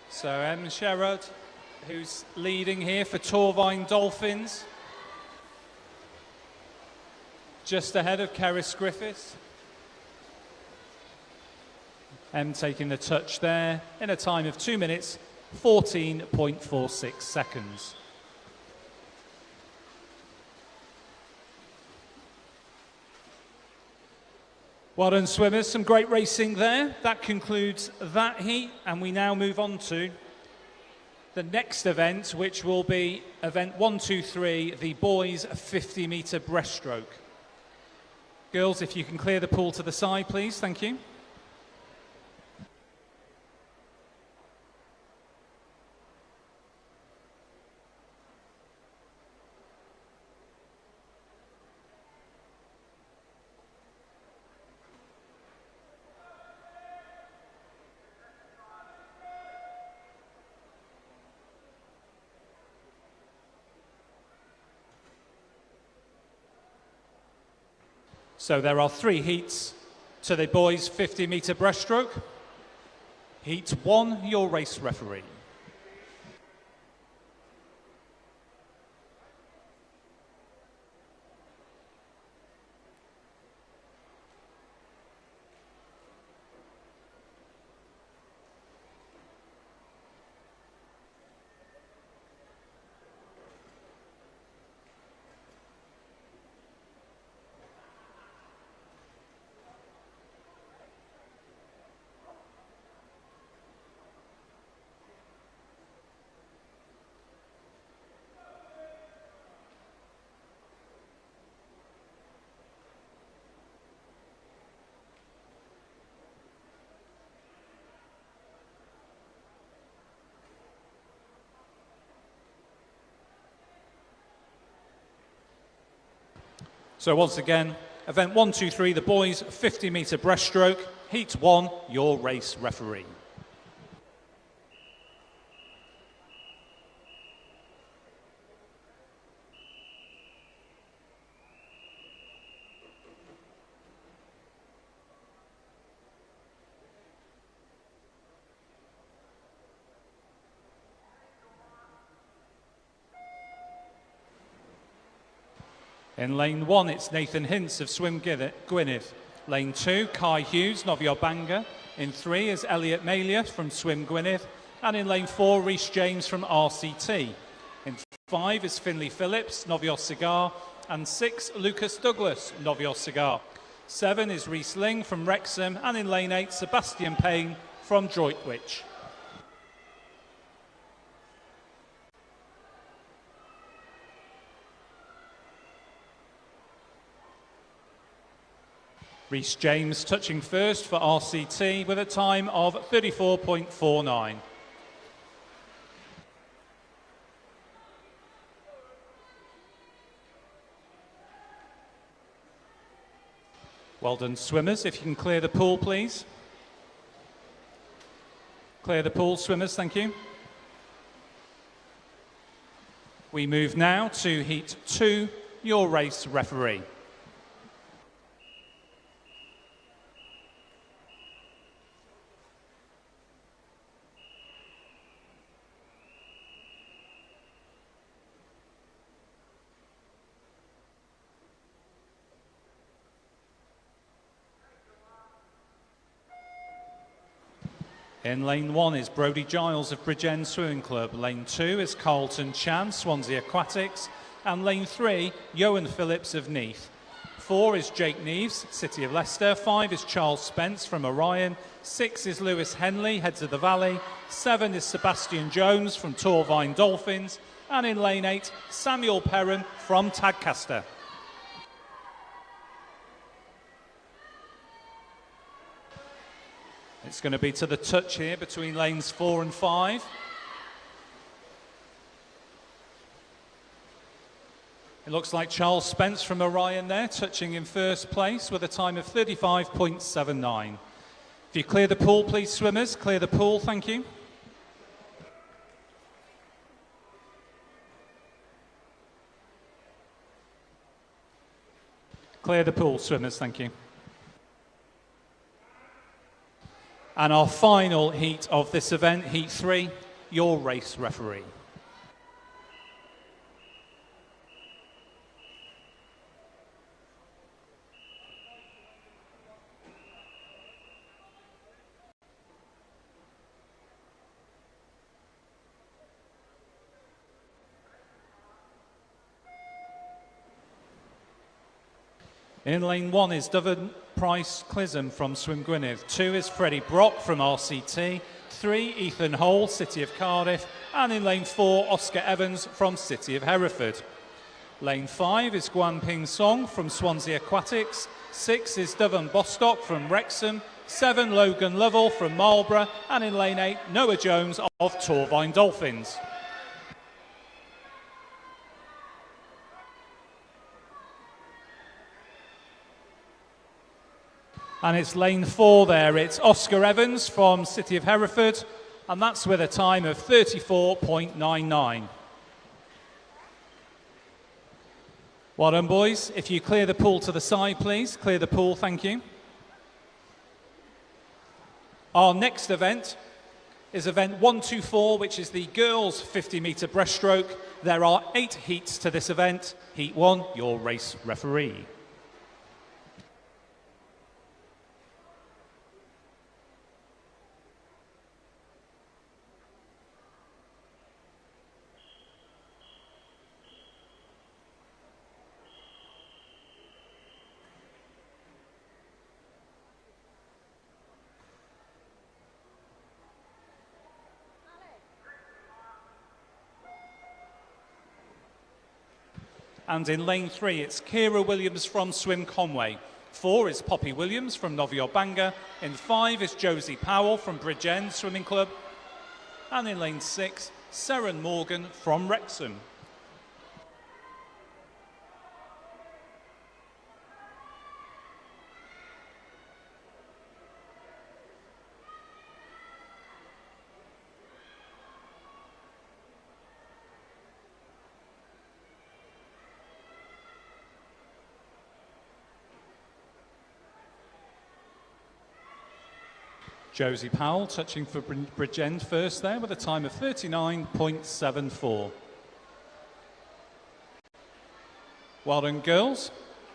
So Em Sherrod, who's leading here for Torvine Dolphins, just ahead of Keris Griffiths. Em taking the touch there in a time of 2 minutes, 14.46 seconds. Well done, swimmers. Some great racing there. That concludes that heat, and we now move on to the next event, which will be event 123, the boys 50-metre breaststroke. Girls, if you can clear the pool to the side, please. Thank you. So there are 3 heats to the boys 50-metre breaststroke. Heat 1, your race referee. So once again, event 123, the boys 50-metre breaststroke. Heat 1, your race referee. In lane 1, it's Nathan Hintz of Swim Gwynedd. Lane 2, Kai Hughes, Nofio Bangor. In 3 is Elliot Malia from Swim Gwynedd. And in lane 4, Rhys James from RCT. In 5 is Finley Phillips, Nofio Cigar. And 6, Lucas Douglas, Nofio Cigar. 7 is Rhys Ling from Wrexham. And in lane 8, Sebastian Payne from Droitwich. Rhys James touching first for RCT with a time of 34.49. Well done, swimmers. If you can clear the pool, please. Clear the pool, swimmers, thank you. We move now to Heat 2, your race referee. In lane 1 is Brodie Giles of Bridgend Swimming Club. Lane 2 is Carlton Chan, Swansea Aquatics. And lane 3, Johan Phillips of Neath. 4 is Jake Neves, City of Leicester. 5 is Charles Spence from Orion. 6 is Lewis Henley, Heads of the Valley. 7 is Sebastian Jones from Torvine Dolphins. And in lane 8, Samuel Perrin from Tadcaster. It's going to be to the touch here between lanes 4 and 5. It looks like Charles Spence from Orion there, touching in first place with a time of 35.79. If you clear the pool, please, swimmers. Clear the pool, thank you. Clear the pool, swimmers, thank you. And our final heat of this event, Heat 3, your race referee. In lane 1 is Dyfan Price Clism from Swim Gwynedd. 2 is Freddie Brock from RCT. 3, Ethan Hole, City of Cardiff. And in lane 4, Oscar Evans from City of Hereford. Lane 5 is Guan Ping Song from Swansea Aquatics. 6 is Dyfan Bostock from Wrexham. 7, Logan Lovell from Marlborough. And in lane 8, Noah Jones of Torvine Dolphins. And it's lane 4 there. It's Oscar Evans from City of Hereford, and that's with a time of 34.99. Well done, boys. If you clear the pool to the side, please. Clear the pool, thank you. Our next event is event 124, which is the girls' 50-metre breaststroke. There are 8 heats to this event. Heat 1, your race referee. And in lane 3, it's Kira Williams from Swim Conway. 4 is Poppy Williams from Nofio Bangor. In 5 is Josie Powell from Bridgend Swimming Club. And in lane 6, Seren Morgan from Wrexham. Josie Powell touching for Bridgend first there with a time of 39.74. Well done, girls.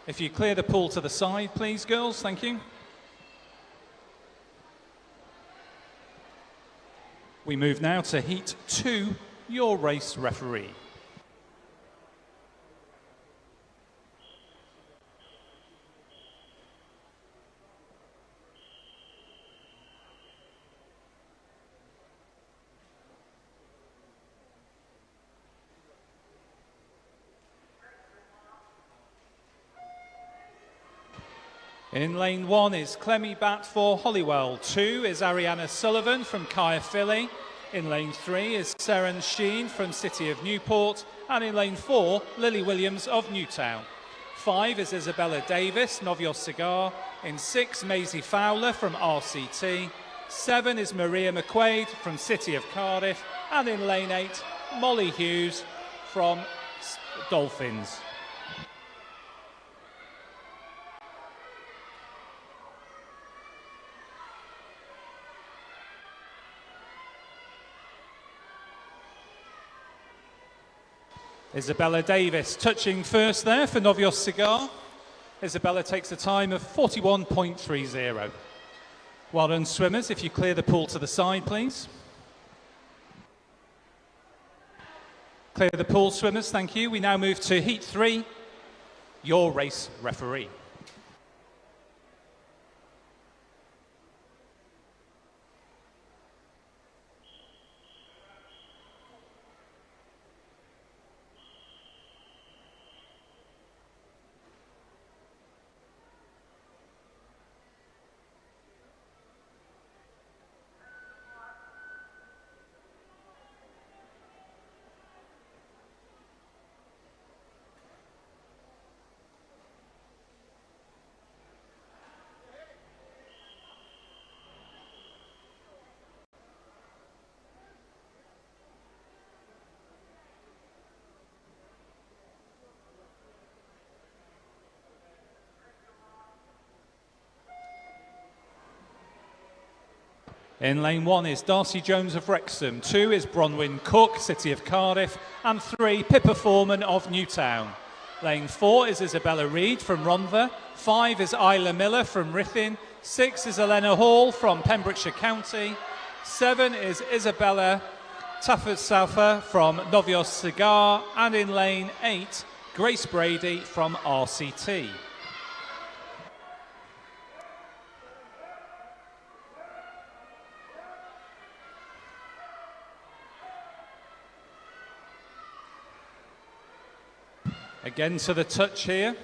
If you clear the pool to the side, please, girls. Thank you. We move now to Heat 2, your race referee. In lane 1 is Clemmy Batt for Holywell. 2 is Ariana Sullivan from Caerphilly. In lane 3 is Seren Sheen from City of Newport. And in lane 4, Lily Williams of Newtown. 5 is Isabella Davis, Novios Cigar. In 6, Maisie Fowler from RCT. 7 is Maria McQuaid from City of Cardiff. And in lane 8, Molly Hughes from Dolphins. Isabella Davis touching first there for Novios Cigar. Isabella takes a time of 41.30. Well done, swimmers. If you clear the pool to the side, please. Clear the pool, swimmers. Thank you. We now move to Heat 3, your race referee. In lane 1 is Darcy Jones of Wrexham. 2 is Bronwyn Cook, City of Cardiff. And 3, Pippa Foreman of Newtown. Lane 4 is Isabella Reid from Rhondda. 5 is Isla Miller from Ruthin. 6 is Elena Hall from Pembrokeshire County. 7 is Isabella Taffersaufer from Novios Cigar. And in lane 8, Grace Brady from RCT. Again to the touch here.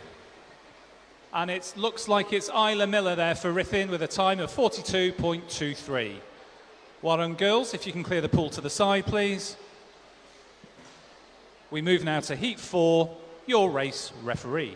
And it looks like it's Isla Miller there for Ruthin with a time of 42.23. Well done, girls. If you can clear the pool to the side, please. We move now to Heat 4, your race referee.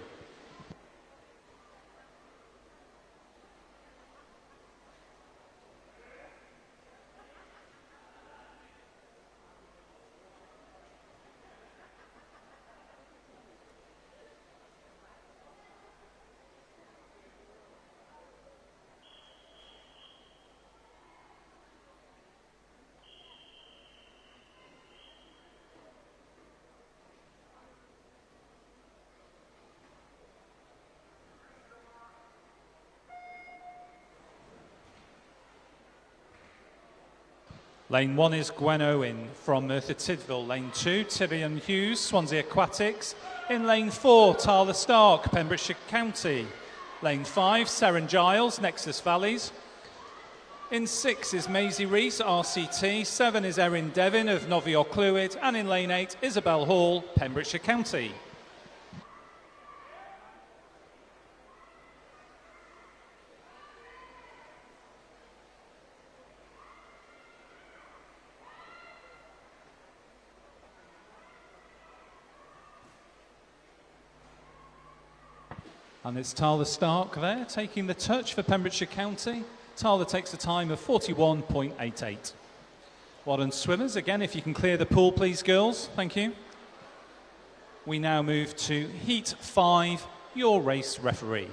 Lane 1 is Gwen Owen from Merthyr Tydfil. Lane 2, Tyrion Hughes, Swansea Aquatics. In lane 4, Tala Stark, Pembrokeshire County. Lane 5, Seren Giles, Nexus Valleys. In 6 is Maisie Rees, RCT. 7 is Erin Devon of Novio Clwyd. And in lane 8, Isabel Hall, Pembrokeshire County. And it's Tala Stark there, taking the touch for Pembrokeshire County. Tala takes a time of 41.88. Well done, swimmers. Again, if you can clear the pool, please, girls. Thank you. We now move to Heat 5, your race referee.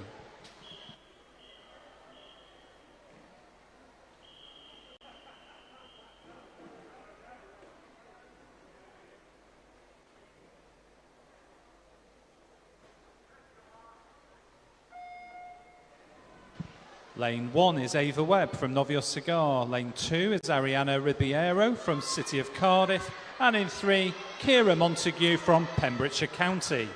Lane 1 is Ava Webb from Novio Cigar. Lane 2 is Ariana Ribeiro from City of Cardiff. And in 3, Kira Montague from Pembrokeshire County.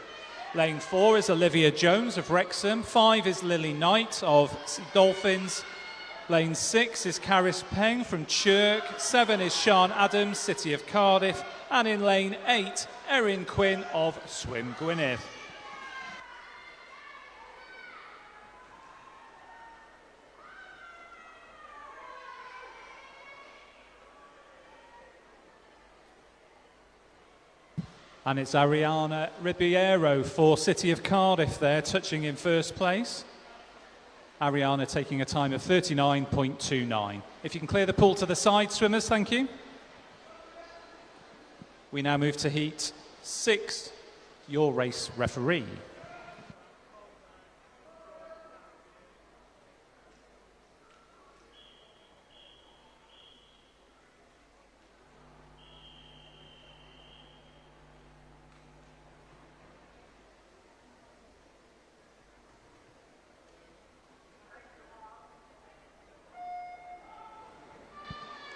Lane 4 is Olivia Jones of Wrexham. 5 is Lily Knight of Dolphins. Lane 6 is Caris Peng from Chirk. 7 is Sean Adams, City of Cardiff. And in lane 8, Erin Quinn of Swim Gwynedd. And it's Ariana Ribeiro for City of Cardiff there, touching in first place. Ariana taking a time of 39.29. If you can clear the pool to the side, swimmers, thank you. We now move to heat 6, your race referee.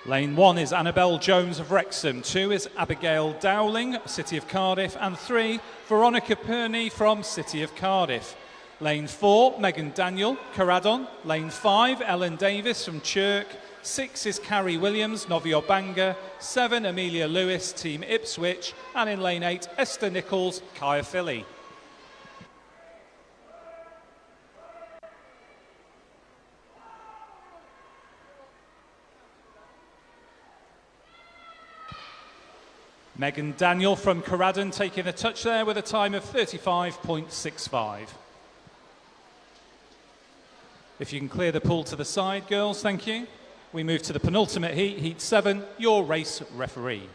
Lane 1 is Annabelle Jones of Wrexham. 2 is Abigail Dowling, City of Cardiff. And 3, Veronica Perney from City of Cardiff. Lane 4, Megan Daniel, Caradon. Lane 5, Ellen Davis from Chirk. 6 is Carrie Williams, Novio Bangor. 7, Amelia Lewis, Team Ipswich. And in lane 8, Esther Nichols, Kaya Philly. Megan Daniel from Caradon taking a touch there with a time of 35.65. If you can clear the pool to the side, girls, thank you. We move to the penultimate heat, heat 7, your race referee.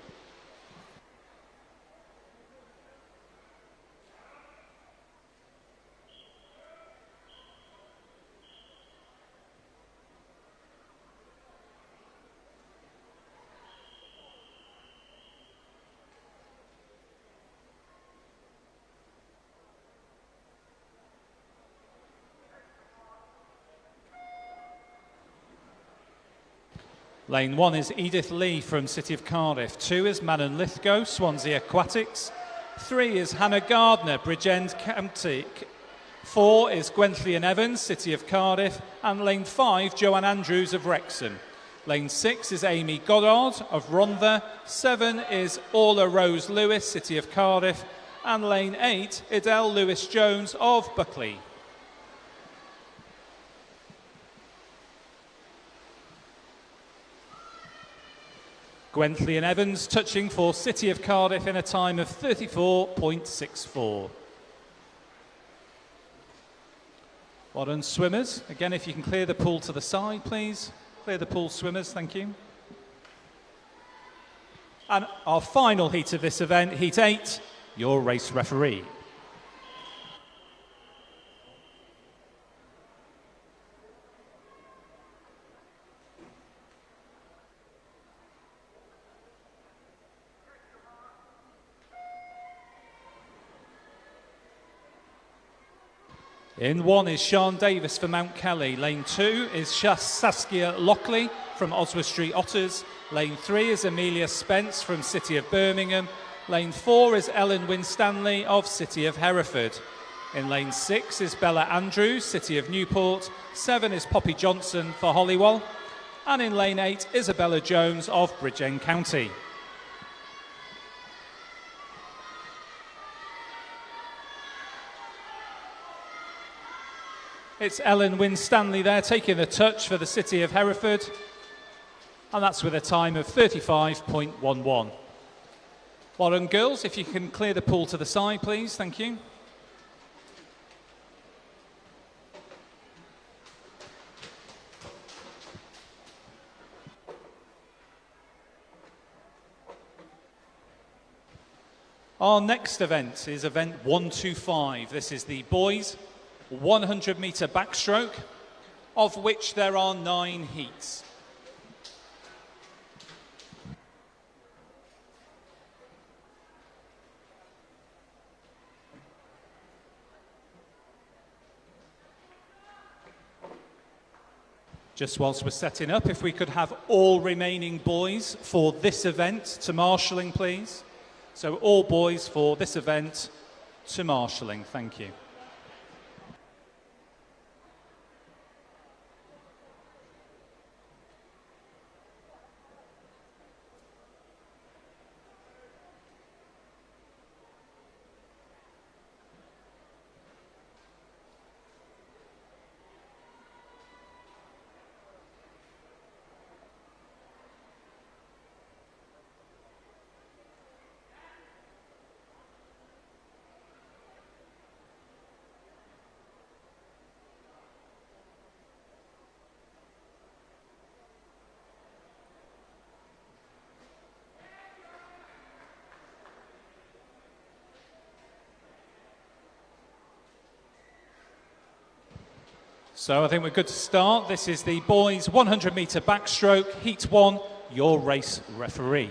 Lane 1 is Edith Lee from City of Cardiff. 2 is Manon Lithgow, Swansea Aquatics. 3 is Hannah Gardner, Bridgend County. 4 is Gwenthlean Evans, City of Cardiff. And lane 5, Joanne Andrews of Wrexham. Lane 6 is Amy Goddard of Rhondda. 7 is Orla Rose Lewis, City of Cardiff. And lane 8, Idelle Lewis Jones of Buckley. Gwenthlean Evans touching for City of Cardiff in a time of 34.64. Well done, swimmers. Again, if you can clear the pool to the side, please. Clear the pool, swimmers, thank you. And our final heat of this event, heat 8, your race referee. In 1 is Sean Davis for Mount Kelly. Lane 2 is Saskia Lockley from Oswestry Otters. Lane 3 is Amelia Spence from City of Birmingham. Lane 4 is Ellen Winstanley of City of Hereford. In lane 6 is Bella Andrews, City of Newport. 7 is Poppy Johnson for Holywell. And in lane 8, Isabella Jones of Bridgend County. It's Ellen Winstanley there taking the touch for the City of Hereford. And that's with a time of 35.11. Well done, girls. If you can clear the pool to the side, please. Thank you. Our next event is event 125. This is the boys 100 metre backstroke, of which there are 9 heats. Just whilst we're setting up, if we could have all remaining boys for this event to marshalling, please. So all boys for this event to marshalling. Thank you. So I think we're good to start. This is the boys 100 metre backstroke, heat 1, your race referee.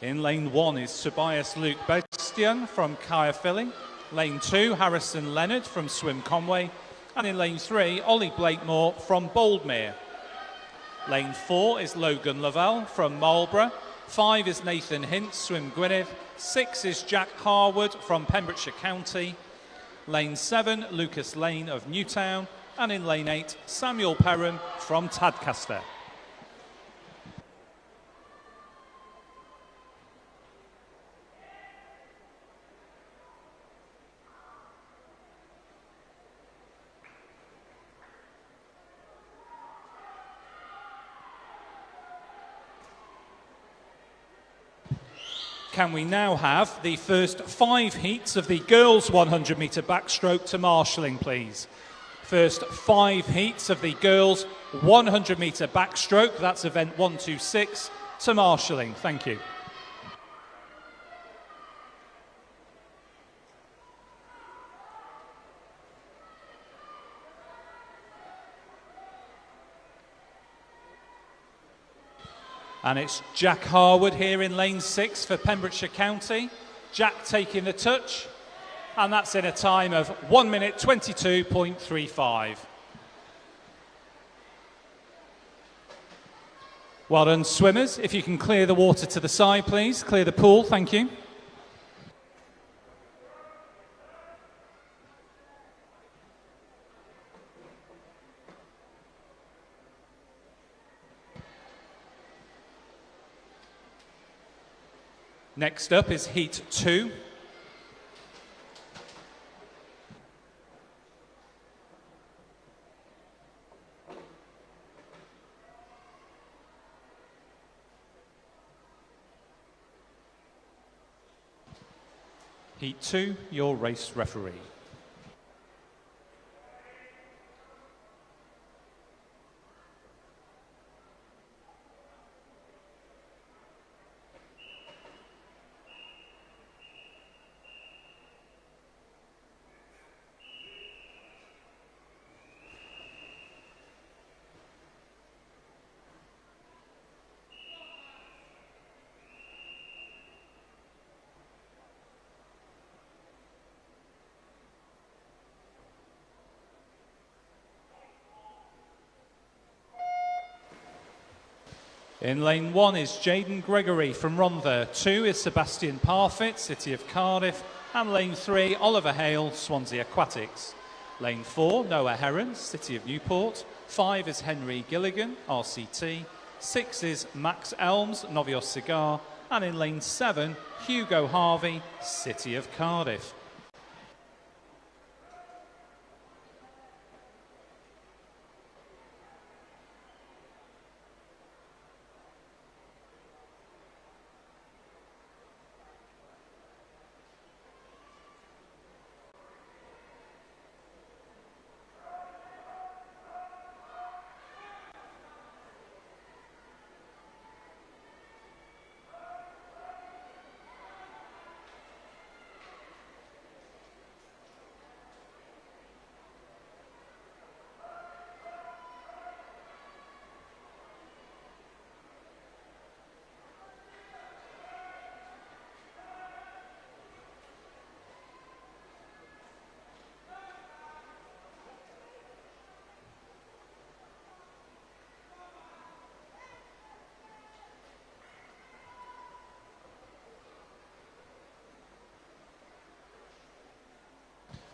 In lane 1 is Tobias Luke Bestian from Caerphilly. Lane 2, Harrison Leonard from Swim Conway. And in lane 3, Ollie Blakemore from Boldmere. Lane 4 is Logan Lavelle from Marlborough. 5 is Nathan Hint, Swim Gwynedd. 6 is Jack Harwood from Pembrokeshire County. Lane 7, Lucas Lane of Newtown. And in lane 8, Samuel Perham from Tadcaster. Can we now have the first 5 heats of the girls 100 metre backstroke to marshalling, please? First 5 heats of the girls 100 metre backstroke, that's event 126, to marshalling. Thank you. And it's Jack Harwood here in lane 6 for Pembrokeshire County. Jack taking the touch, and that's in a time of 1 minute 22.35. Well done, swimmers. If you can clear the water to the side, please. Clear the pool, thank you. Next up is heat 2. Heat 2, your race referee. In lane 1 is Jaden Gregory from Rhondda. 2 is Sebastian Parfit, City of Cardiff. And lane 3, Oliver Hale, Swansea Aquatics. Lane 4, Noah Heron, City of Newport. 5 is Henry Gilligan, RCT. 6 is Max Elms, Novios Cigar. And in lane 7, Hugo Harvey, City of Cardiff.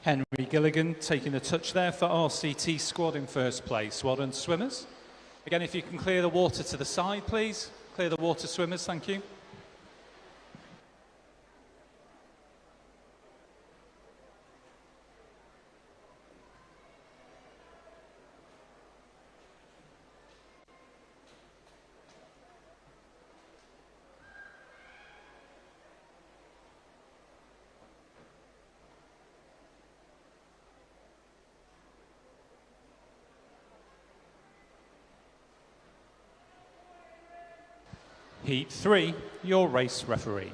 Henry Gilligan taking the touch there for RCT squad in first place. Well done, swimmers. Again, if you can clear the water to the side, please. Clear the water, swimmers, thank you. Heat 3, your race referee.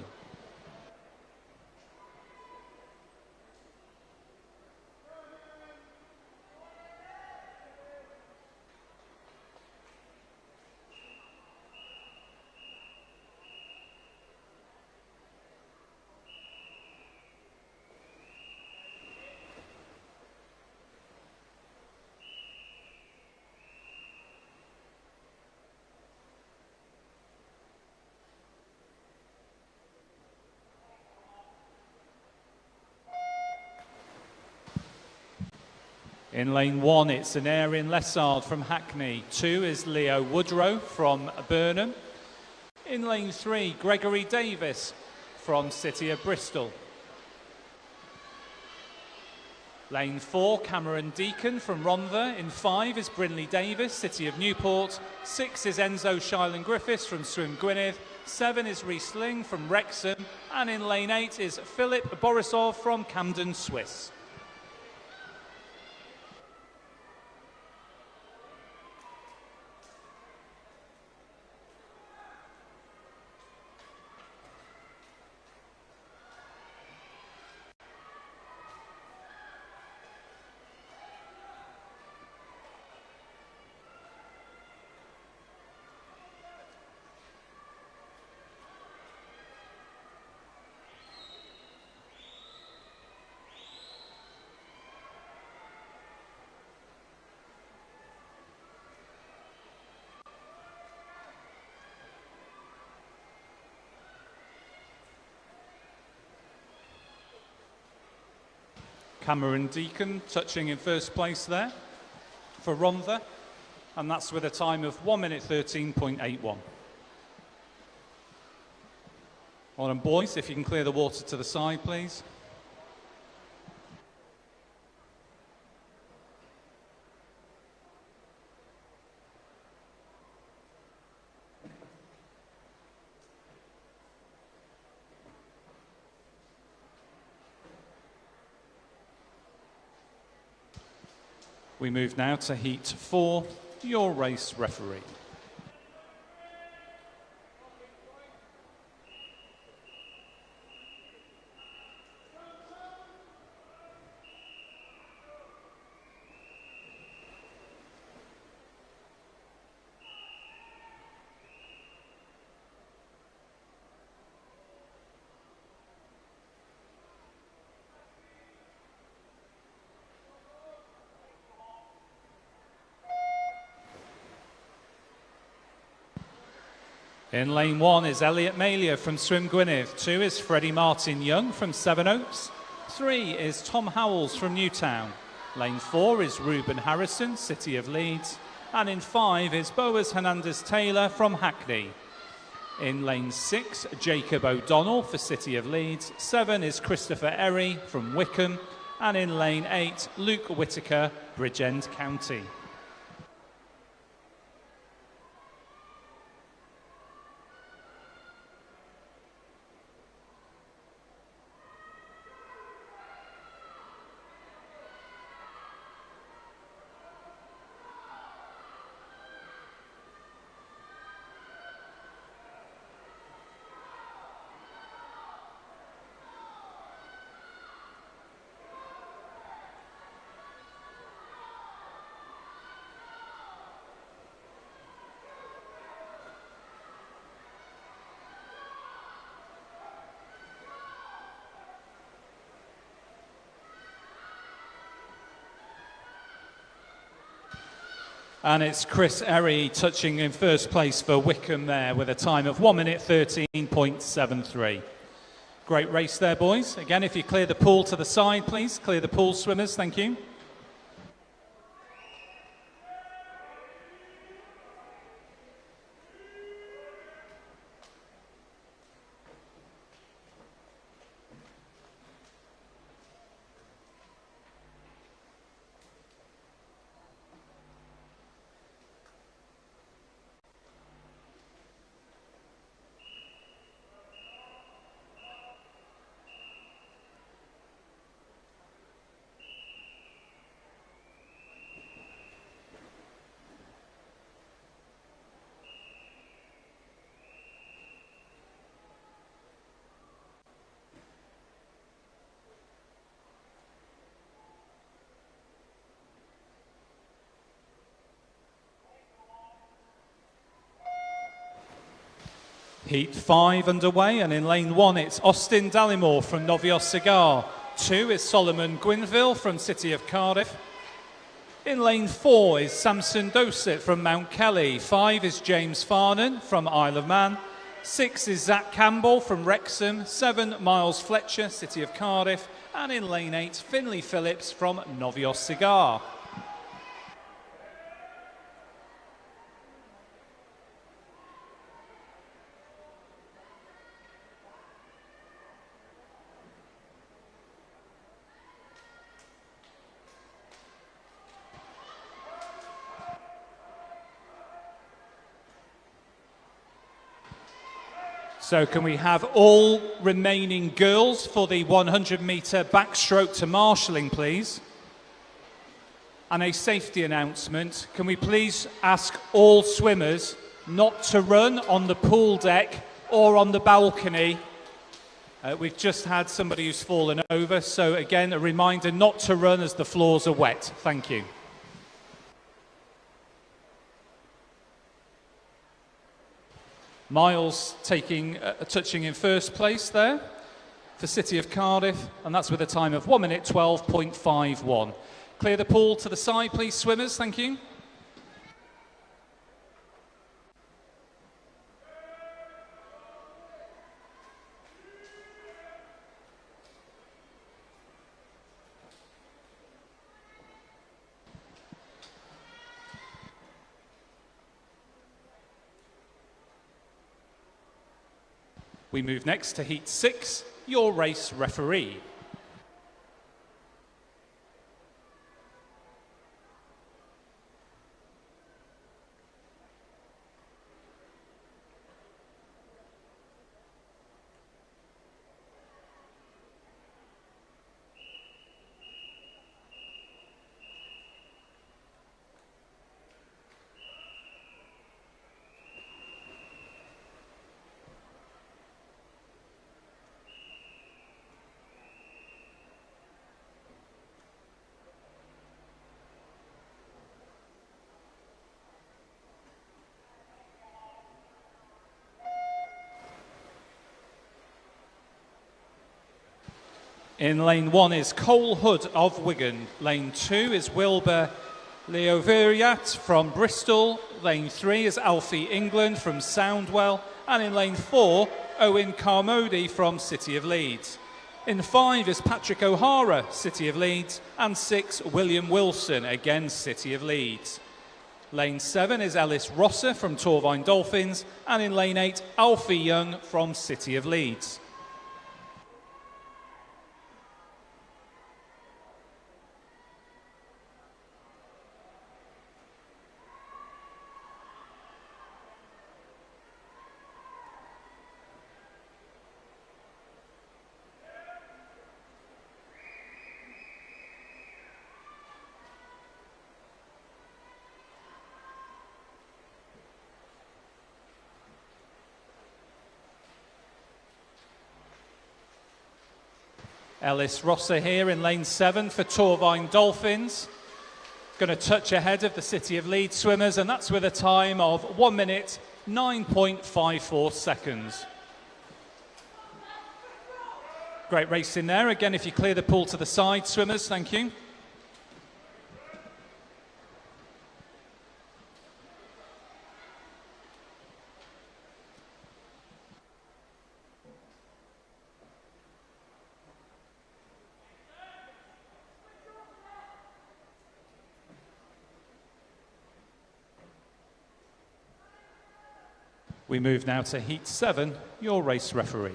In lane 1, it's an Erin Lessard from Hackney. 2 is Leo Woodrow from Burnham. In lane 3, Gregory Davis from City of Bristol. Lane 4, Cameron Deacon from Rhondda. In 5 is Brinley Davis, City of Newport. 6 is Enzo Shilan Griffiths from Swim Gwynedd. 7 is Rhys Ling from Wrexham. And in lane 8 is Philip Borisov from Camden, Swiss. Cameron Deacon touching in first place there for Rhondda, and that's with a time of 1 minute 13.81. Well done, boys, if you can clear the water to the side, please. We move now to Heat 4, your race referee. In lane 1 is Elliot Malia from Swim Gwynedd. 2 is Freddie Martin Young from Sevenoaks. 3 is Tom Howells from Newtown. Lane 4 is Ruben Harrison, City of Leeds. And in 5 is Boaz Hernandez-Taylor from Hackney. In lane 6, Jacob O'Donnell for City of Leeds. 7 is Christopher Erry from Wickham. And in lane 8, Luke Whitaker, Bridgend County. And it's Chris Erry touching in first place for Wickham there with a time of 1 minute 13.73. Great race there, boys. Again, if you clear the pool to the side, please. Clear the pool, swimmers. Thank you. Heat 5 underway, and in lane 1 it's Austin Dallimore from Novios Cigar. 2 is Solomon Gwynville from City of Cardiff. In lane 4 is Samson Dosit from Mount Kelly. 5 is James Farnan from Isle of Man. 6 is Zach Campbell from Wrexham. 7, Miles Fletcher, City of Cardiff. And in lane 8, Finley Phillips from Novios Cigar. So can we have all remaining girls for the 100-metre backstroke to marshalling, please? And a safety announcement. Can we please ask all swimmers not to run on the pool deck or on the balcony? We've just had somebody who's fallen over, so again, a reminder not to run as the floors are wet. Thank you. Miles touching in first place there for City of Cardiff, and that's with a time of 1 minute 12.51. Clear the pool to the side, please, swimmers. Thank you. We move next to Heat 6, your race referee. In lane 1 is Cole Hood of Wigan. Lane 2 is Wilbur Leoveriat from Bristol. Lane 3 is Alfie England from Soundwell. And in lane 4, Owen Carmody from City of Leeds. In 5 is Patrick O'Hara, City of Leeds. And 6, William Wilson, again City of Leeds. Lane 7 is Ellis Rosser from Torvine Dolphins. And in lane 8, Alfie Young from City of Leeds. Ellis Rosser here in lane 7 for Torvine Dolphins. Going to touch ahead of the City of Leeds swimmers, and that's with a time of 1 minute 9.54 seconds. Great race in there. Again, if you clear the pool to the side, swimmers, thank you. We move now to Heat 7, your race referee.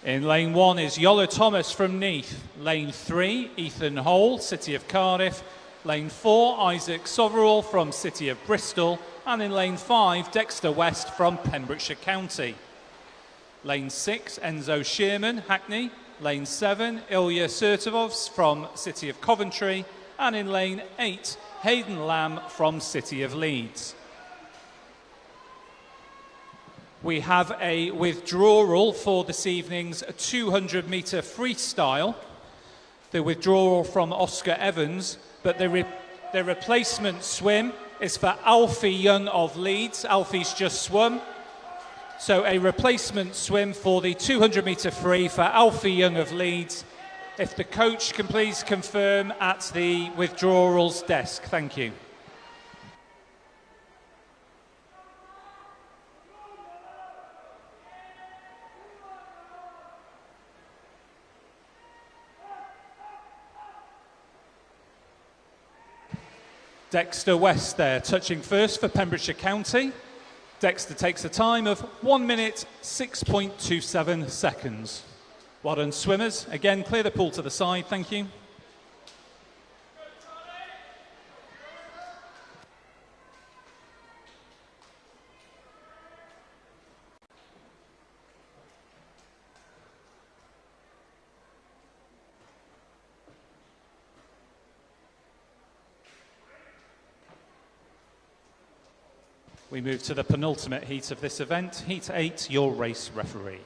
In lane 1 is Yola Thomas from Neath. Lane 3, Ethan Hole, City of Cardiff. Lane 4, Isaac Soverall from City of Bristol. And in lane 5, Dexter West from Pembrokeshire County. Lane 6, Enzo Shearman, Hackney. Lane 7, Ilya Sertovos from City of Coventry. And in lane 8, Hayden Lamb from City of Leeds. We have a withdrawal for this evening's 200-metre freestyle. The withdrawal from Oscar Evans, but the replacement swim is for Alfie Young of Leeds. Alfie's just swum. So a replacement swim for the 200-metre free for Alfie Young of Leeds. If the coach can please confirm at the withdrawals desk. Thank you. Dexter West there, touching first for Pembrokeshire County. Dexter takes a time of 1 minute, 6.27 seconds. Well done, swimmers. Again, clear the pool to the side, thank you. We move to the penultimate heat of this event, Heat 8, your race referee.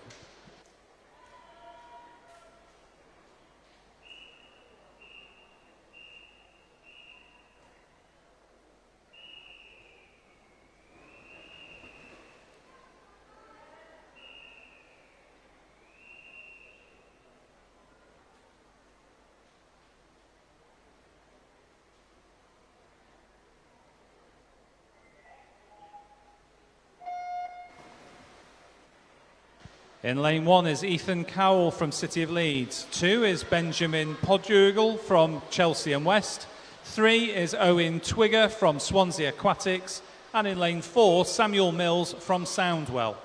In lane 1 is Ethan Cowell from City of Leeds. 2 is Benjamin Podurgle from Chelsea and West. 3 is Owen Twigger from Swansea Aquatics. And in lane 4, Samuel Mills from Soundwell.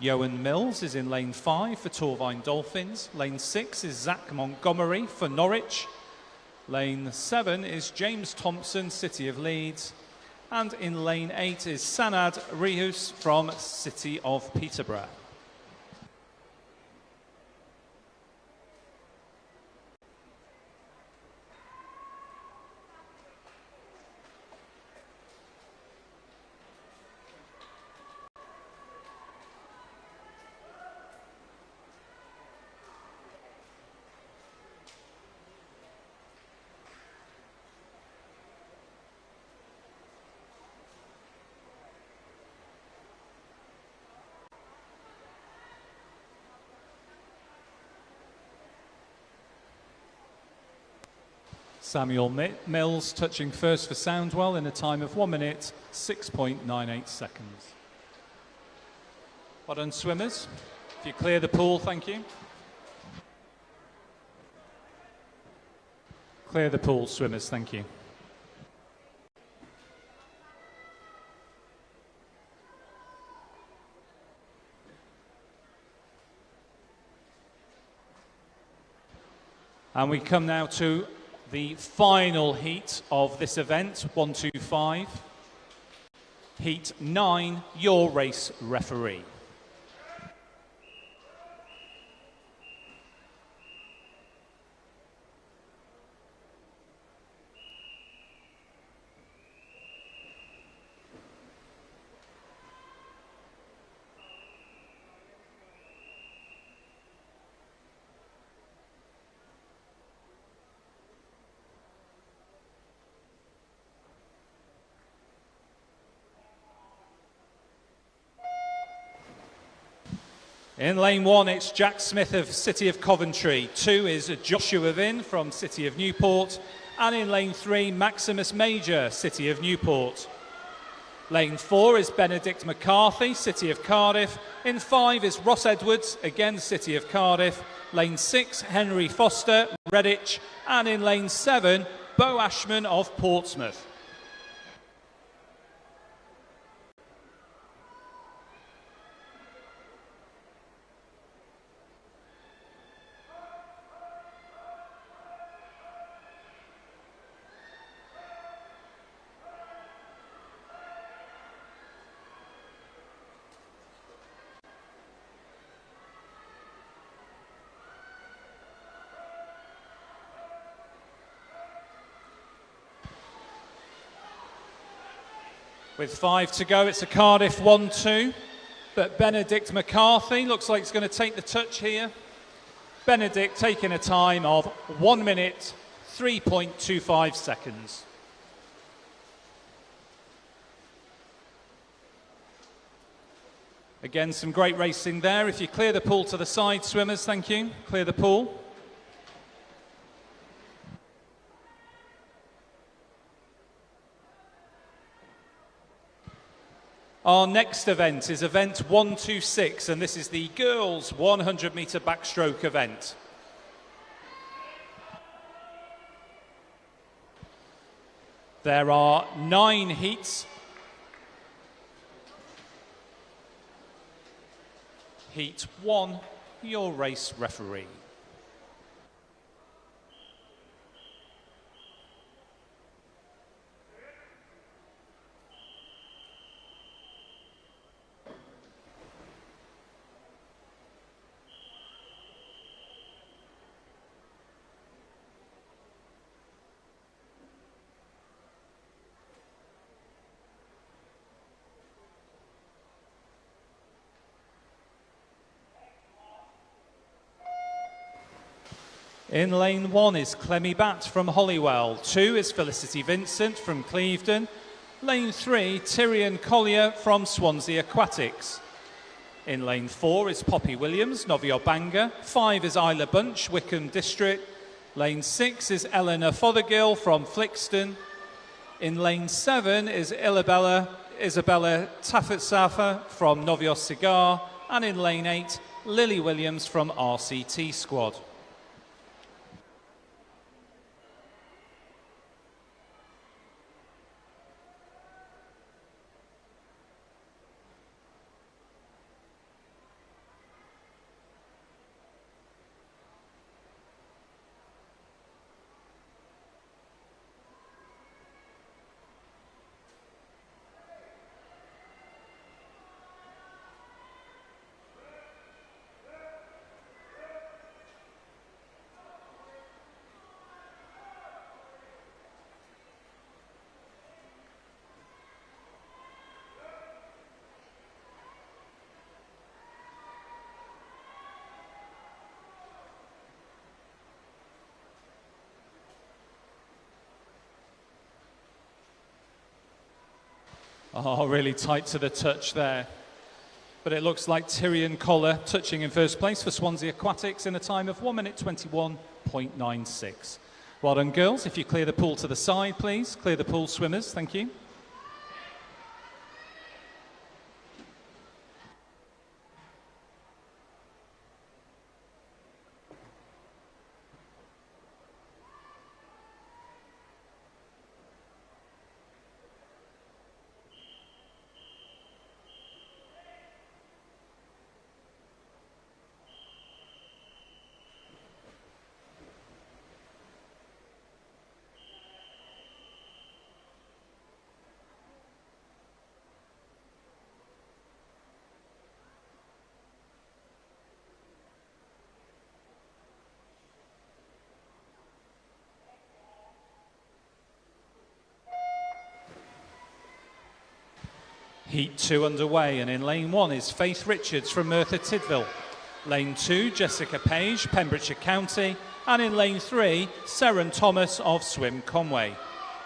Yohan Mills is in lane 5 for Torvine Dolphins. Lane 6 is Zach Montgomery for Norwich. Lane 7 is James Thompson, City of Leeds. And in lane 8 is Sanad Rihus from City of Peterborough. Samuel Mills touching first for Soundwell in a time of 1 minute, 6.98 seconds. Well done, swimmers. If you clear the pool, thank you. Clear the pool, swimmers, thank you. And we come now to the final heat of this event, 125. Heat 9, your race referee. In lane 1, it's Jack Smith of City of Coventry. 2 is Joshua Vinn from City of Newport. And in lane 3, Maximus Major, City of Newport. Lane 4 is Benedict McCarthy, City of Cardiff. In 5 is Ross Edwards, again City of Cardiff. Lane 6, Henry Foster, Redditch. And in lane 7, Bo Ashman of Portsmouth. With 5 to go, it's a Cardiff 1-2, but Benedict McCarthy looks like he's going to take the touch here. Benedict taking a time of 1 minute, 3.25 seconds. Again, some great racing there. If you clear the pool to the side, swimmers, thank you. Clear the pool. Our next event is event 126, and this is the girls' 100-metre backstroke event. There are 9 heats. Heat 1, your race referee. In lane 1 is Clemmy Batt from Holywell. 2 is Felicity Vincent from Clevedon. Lane 3, Tyrion Collier from Swansea Aquatics. In lane 4 is Poppy Williams, Novio Bangor. 5 is Isla Bunch, Wickham District. Lane 6 is Eleanor Fothergill from Flixton. In lane 7 is Isabella Taffet-Safa from Novios Cigar. And in lane 8, Lily Williams from RCT Squad. Oh, really tight to the touch there. But it looks like Tyrion Collier touching in first place for Swansea Aquatics in a time of 1 minute 21.96. Well done, girls. If you clear the pool to the side, please. Clear the pool, swimmers. Thank you. Heat 2 underway, and in lane 1 is Faith Richards from Merthyr Tydfil. Lane 2, Jessica Page, Pembrokeshire County. And in lane 3, Seren Thomas of Swim Conway.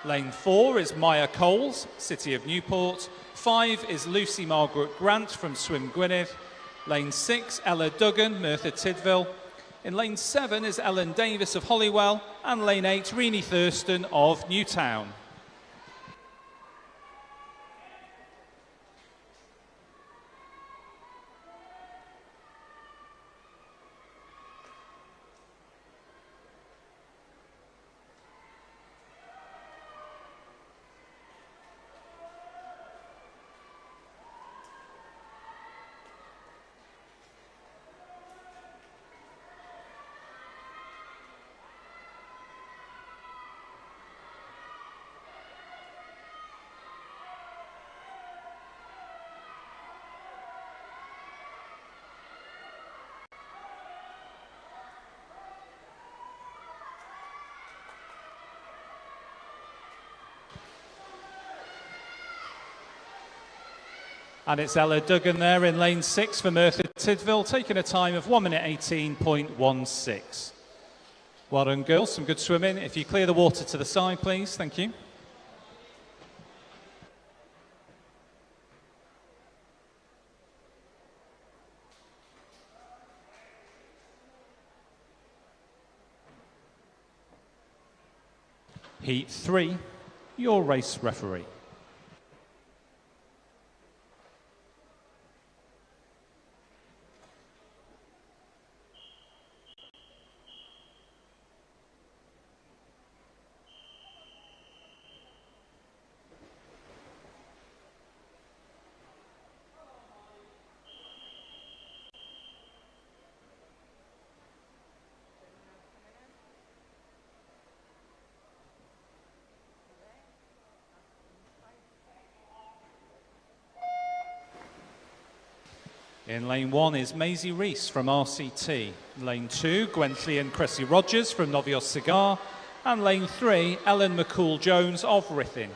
Lane 4 is Maya Coles, City of Newport. 5 is Lucy Margaret Grant from Swim Gwynedd. Lane 6, Ella Duggan, Merthyr Tydfil. In lane 7 is Ellen Davis of Holywell, and lane 8, Renee Thurston of Newtown. And it's Ella Duggan there in lane 6 for Merthyr Tydfil, taking a time of 1 minute 18.16. Well done, girls. Some good swimming. If you clear the water to the side, please. Thank you. Heat 3, your race referee. In lane 1 is Maisie Rees from RCT. Lane 2, Gwentley and Cressy Rogers from Novios Cigar. And lane 3, Ellen McCool-Jones of Rithin.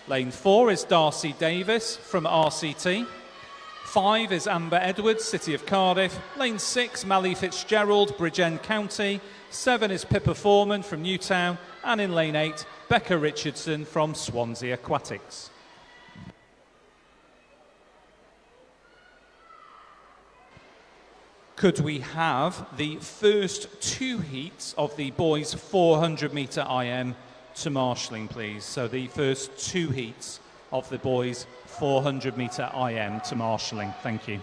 Lane 4 is Darcy Davis from RCT. 5 is Amber Edwards, City of Cardiff. Lane 6, Mally Fitzgerald, Bridgend County. 7 is Pippa Foreman from Newtown. And in lane 8, Becca Richardson from Swansea Aquatics. Could we have the first 2 heats of the boys 400 metre IM to marshalling, please? So the first 2 heats of the boys 400 metre IM to marshalling. Thank you.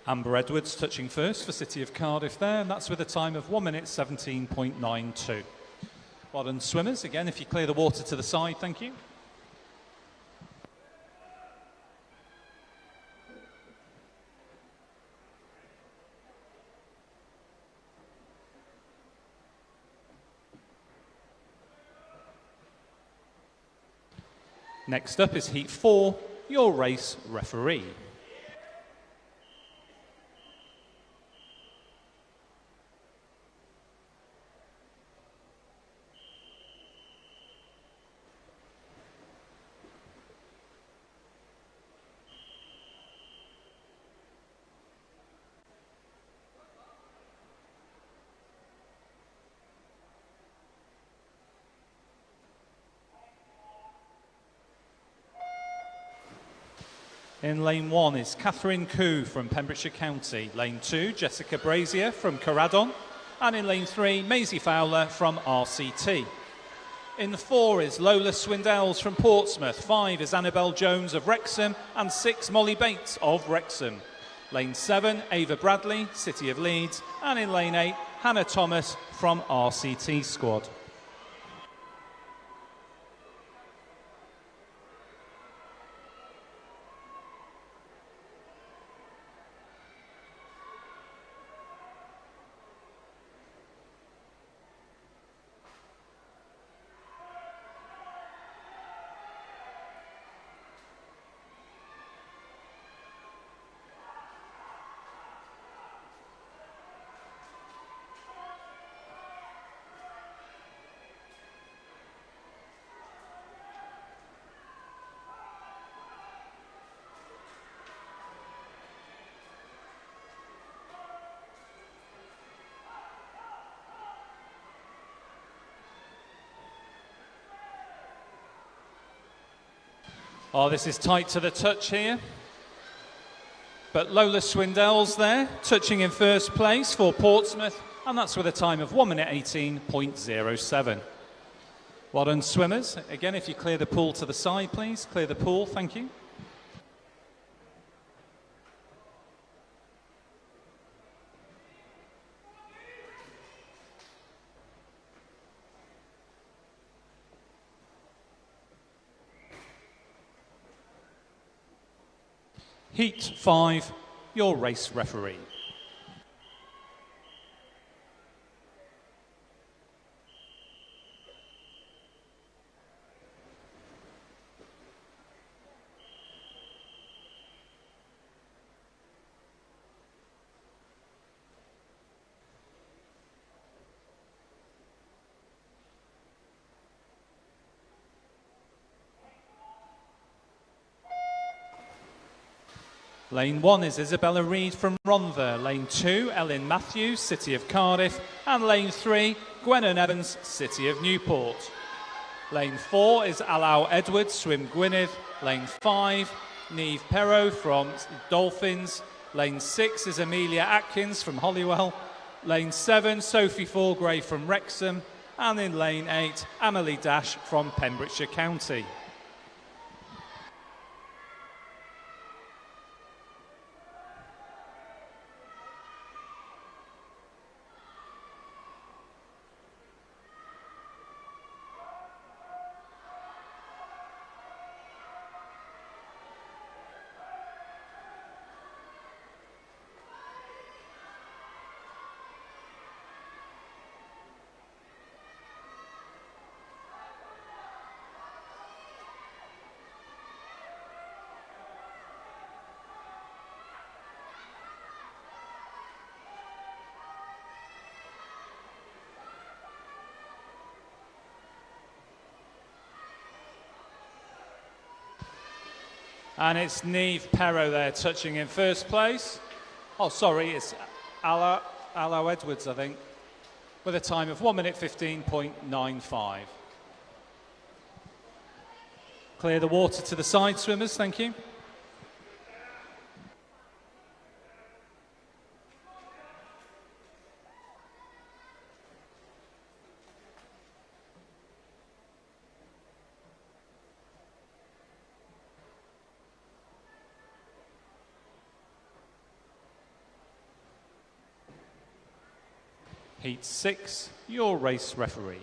Amber Edwards touching first for City of Cardiff there, and that's with a time of 1 minute 17.92. Well done, swimmers. Again, if you clear the water to the side, thank you. Next up is Heat 4, your race referee. In lane 1 is Catherine Koo from Pembrokeshire County. Lane 2, Jessica Brazier from Caradon. And in lane 3, Maisie Fowler from RCT. In 4 is Lola Swindells from Portsmouth. 5 is Annabelle Jones of Wrexham. And 6, Molly Bates of Wrexham. Lane 7, Ava Bradley, City of Leeds. And in lane 8, Hannah Thomas from RCT squad. Oh, this is tight to the touch here. But Lola Swindell's there, touching in first place for Portsmouth, and that's with a time of 1 minute 18.07. Well done, swimmers. Again, if you clear the pool to the side, please. Clear the pool, thank you. Heat 5, your race referee. Lane 1 is Isabella Reid from Rhondda. Lane 2, Ellen Matthews, City of Cardiff. And Lane 3, Gwennon Evans, City of Newport. Lane 4 is Alau Edwards, Swim Gwynedd. Lane 5, Niamh Perrow from Dolphins. Lane 6 is Amelia Atkins from Holywell. Lane 7, Sophie Forgray from Wrexham. And in Lane 8, Amelie Dash from Pembrokeshire County. And it's Niamh Perrow there touching in first place. Oh, sorry, it's Alau Edwards, I think, with a time of 1 minute 15.95. Clear the water to the side, swimmers, thank you. Heat 6, your race referee.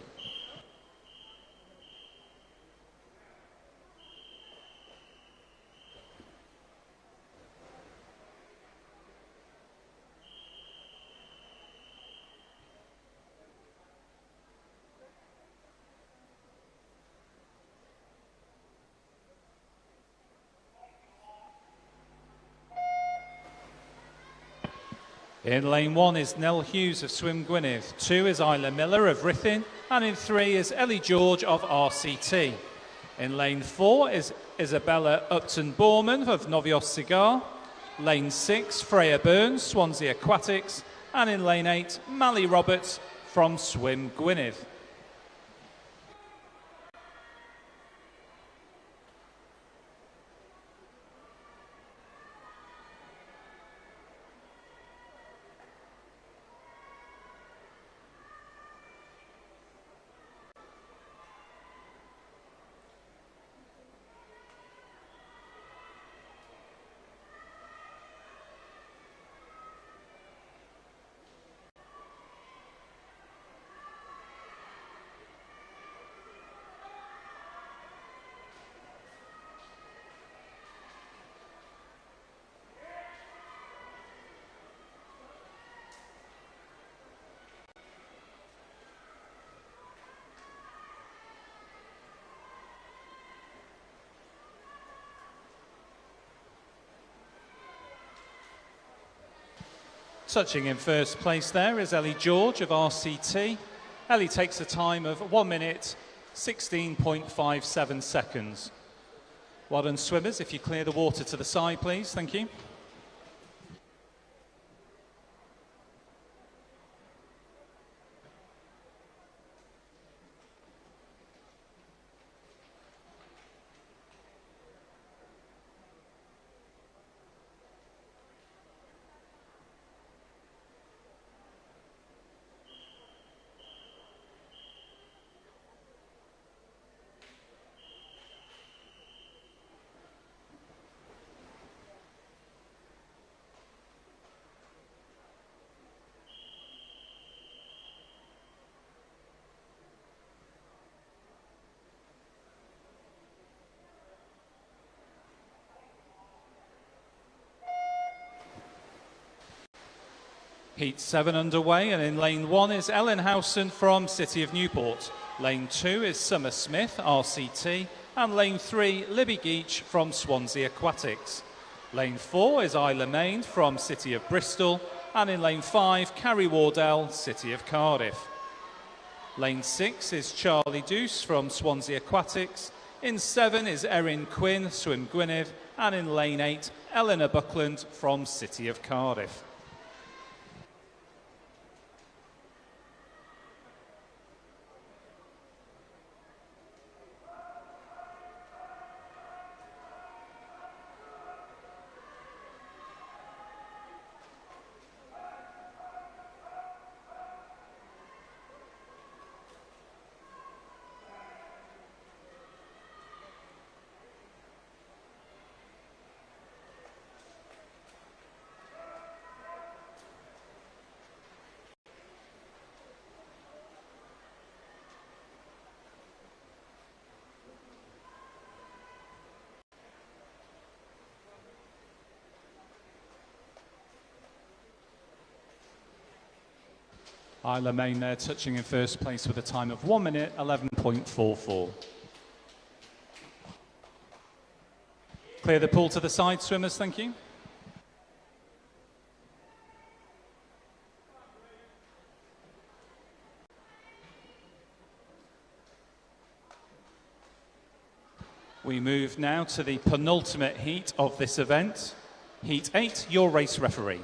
In lane 1 is Nell Hughes of Swim Gwynedd, 2 is Isla Miller of Ruthin, and in 3 is Ellie George of RCT. In lane 4 is Isabella Upton-Borman of Novios Cigar, lane 6 Freya Burns, Swansea Aquatics, and in lane 8 Mally Roberts from Swim Gwynedd. Touching in first place there is Ellie George of RCT. Ellie takes a time of 1 minute 16.57 seconds. Well done, swimmers. If you clear the water to the side, please. Thank you. Heat 7 underway, and in lane 1 is Ellenhausen from City of Newport. Lane 2 is Summer Smith, RCT, and lane 3, Libby Geach from Swansea Aquatics. Lane 4 is Isla Main from City of Bristol, and in lane 5, Carrie Wardell, City of Cardiff. Lane 6 is Charlie Deuce from Swansea Aquatics. In 7 is Erin Quinn, Swim Gwynedd, and in lane 8, Eleanor Buckland from City of Cardiff. Isla Main there touching in first place with a time of 1 minute 11.44. Clear the pool to the side, swimmers, thank you. We move now to the penultimate heat of this event. Heat 8, your race referee.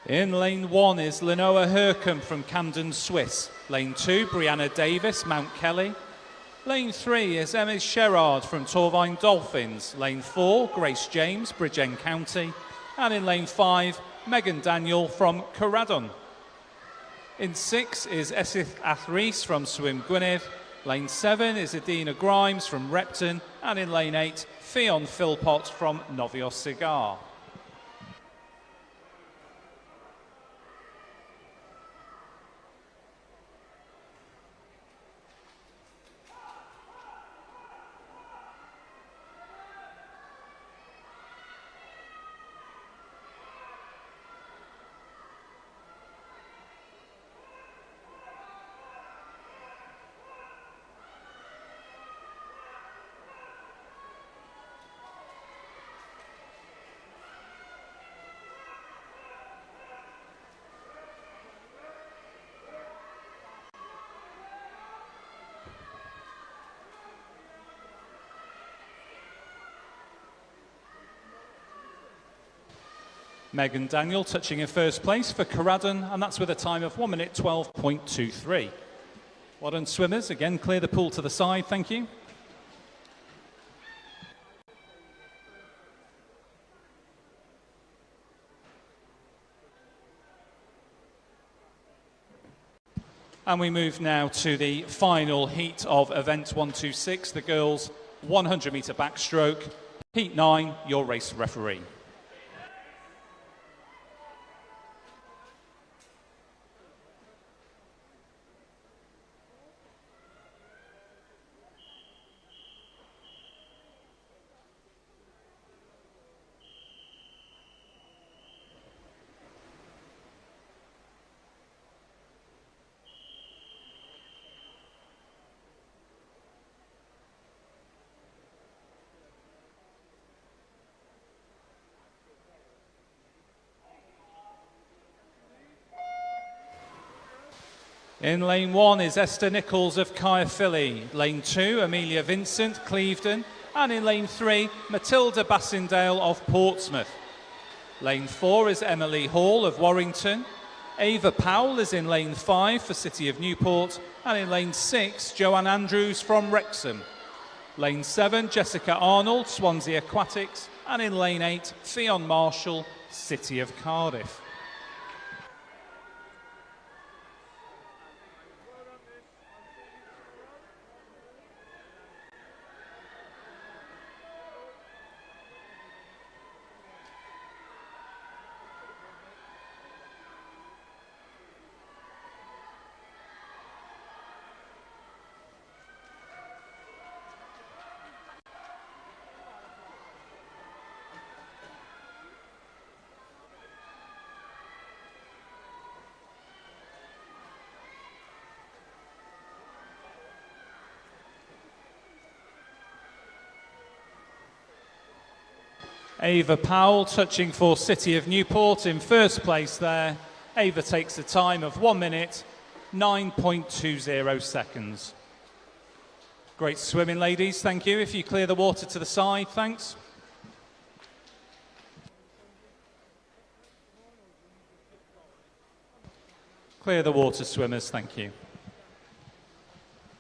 In lane 1 is Lenoa Hercombe from Camden, Swiss. Lane 2, Brianna Davis, Mount Kelly. Lane 3 is Emma Sherrard from Torvine Dolphins. Lane 4, Grace James, Bridgend County. And in lane 5, Megan Daniel from Corradon. In 6 is Esith Athrees from Swim Gwynedd. Lane 7 is Adina Grimes from Repton. And in lane 8, Fionn Philpott from Novios Cigar. Megan Daniel touching in first place for Corradon, and that's with a time of 1 minute 12.23. Well done, swimmers. Again, clear the pool to the side, thank you. And we move now to the final heat of event 126, the girls' 100 metre backstroke. Heat 9, your race referee. In lane 1 is Esther Nichols of Caerphilly. Lane 2, Amelia Vincent, Clevedon. And in lane 3, Matilda Bassindale of Portsmouth. Lane 4 is Emily Hall of Warrington. Ava Powell is in lane 5 for City of Newport. And in lane 6, Joanne Andrews from Wrexham. Lane 7, Jessica Arnold, Swansea Aquatics. And in lane 8, Fionn Marshall, City of Cardiff. Ava Powell touching for City of Newport in first place there. Ava takes a time of 1 minute, 9.20 seconds. Great swimming, ladies, thank you. If you clear the water to the side, thanks. Clear the water, swimmers, thank you.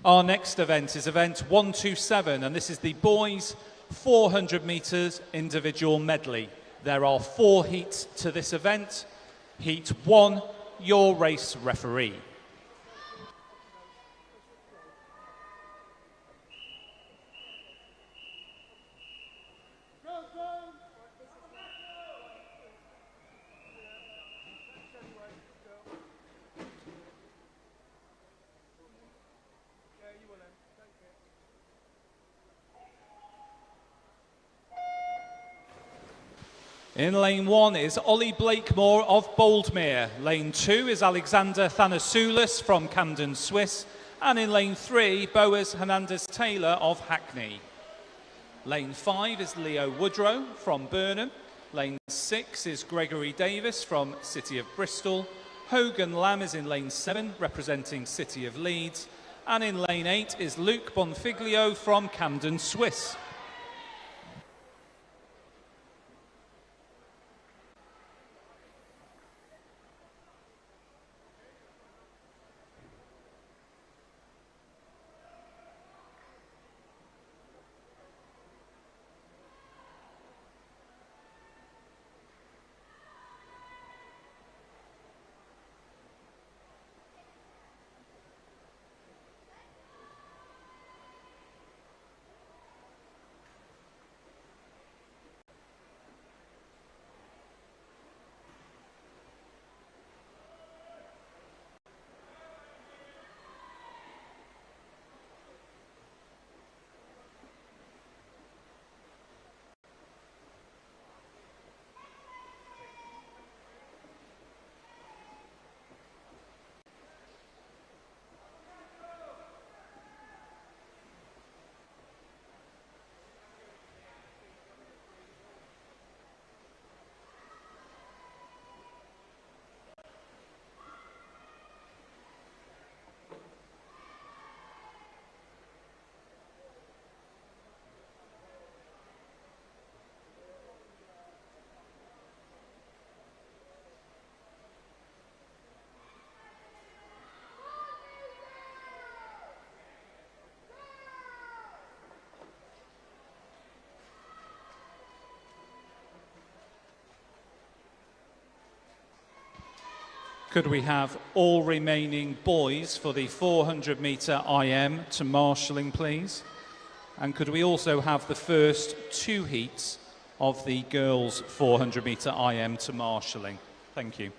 Our next event is event 127, and this is the boys 400 metres individual medley. There are 4 heats to this event. Heat 1, your race referee. In lane 1 is Ollie Blakemore of Boldmere. Lane 2 is Alexander Thanasoulis from Camden, Swiss. And in lane 3, Boaz Hernandez-Taylor of Hackney. Lane 5 is Leo Woodrow from Burnham. Lane 6 is Gregory Davis from City of Bristol. Hogan Lamb is in lane 7, representing City of Leeds. And in lane 8 is Luke Bonfiglio from Camden, Swiss. Could we have all remaining boys for the 400 metre IM to marshalling, please? And could we also have the first 2 heats of the girls 400 metre IM to marshalling? Thank you.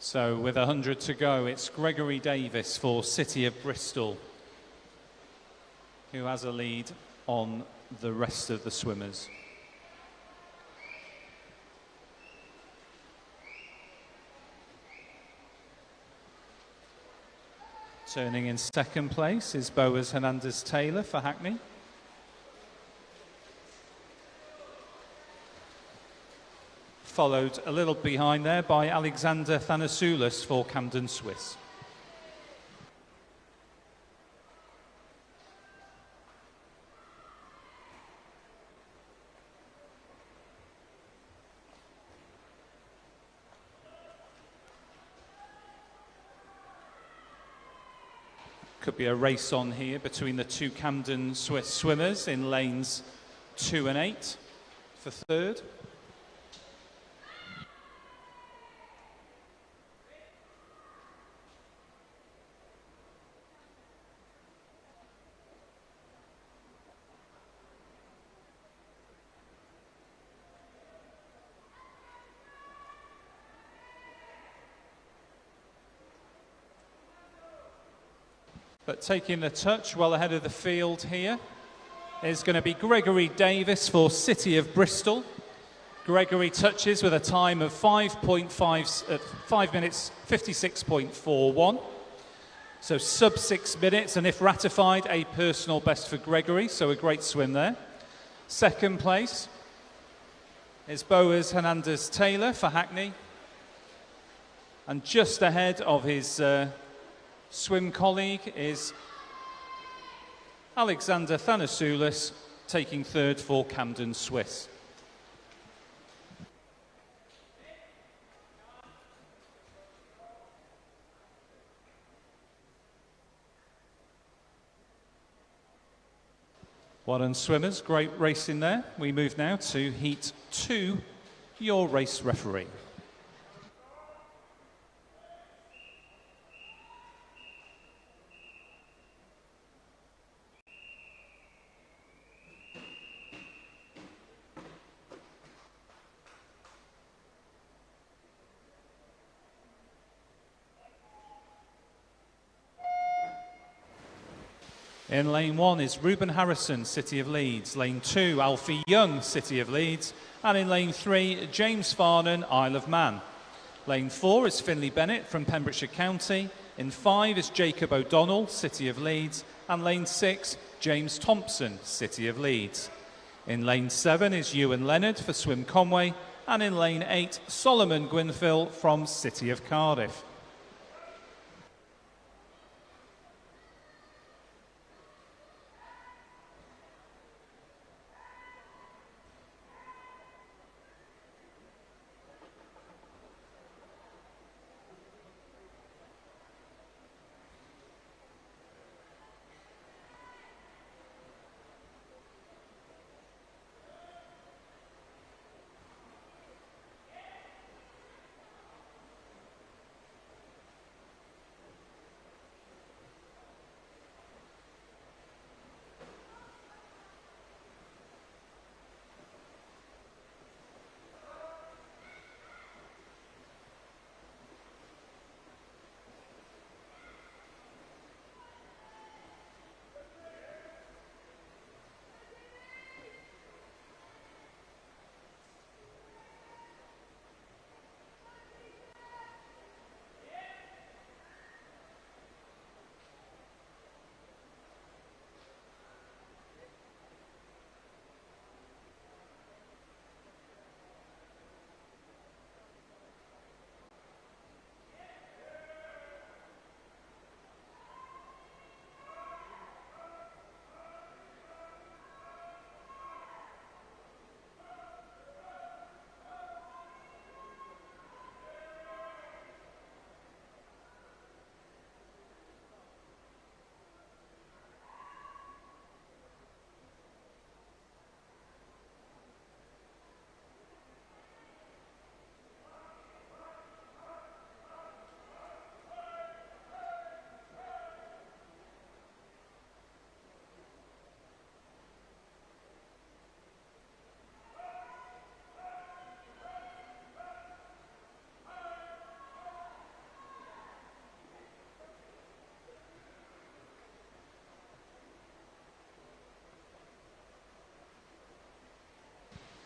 So with 100 to go, it's Gregory Davis for City of Bristol, who has a lead on the rest of the swimmers. Turning in second place is Boaz Hernandez-Taylor for Hackney. Followed a little behind there by Alexander Thanasoulis for Camden Swiss. Could be a race on here between the two Camden Swiss swimmers in lanes 2 and 8 for third. But taking the touch well ahead of the field here is going to be Gregory Davis for City of Bristol. Gregory touches with a time of 5 minutes 56.41. So sub 6 minutes, and if ratified, a personal best for Gregory, so a great swim there. Second place is Boaz Hernandez-Taylor for Hackney. And just ahead of his swim colleague is Alexander Thanasoulis, taking third for Camden Swiss. Well done, swimmers. Great racing there. We move now to Heat 2, your race referee. In lane 1 is Reuben Harrison, City of Leeds. Lane 2, Alfie Young, City of Leeds. And in lane 3, James Farnan, Isle of Man. Lane 4 is Finley Bennett from Pembrokeshire County. In 5 is Jacob O'Donnell, City of Leeds. And lane 6, James Thompson, City of Leeds. In lane 7 is Ewan Leonard for Swim Conway. And in lane 8, Solomon Gwynfill from City of Cardiff.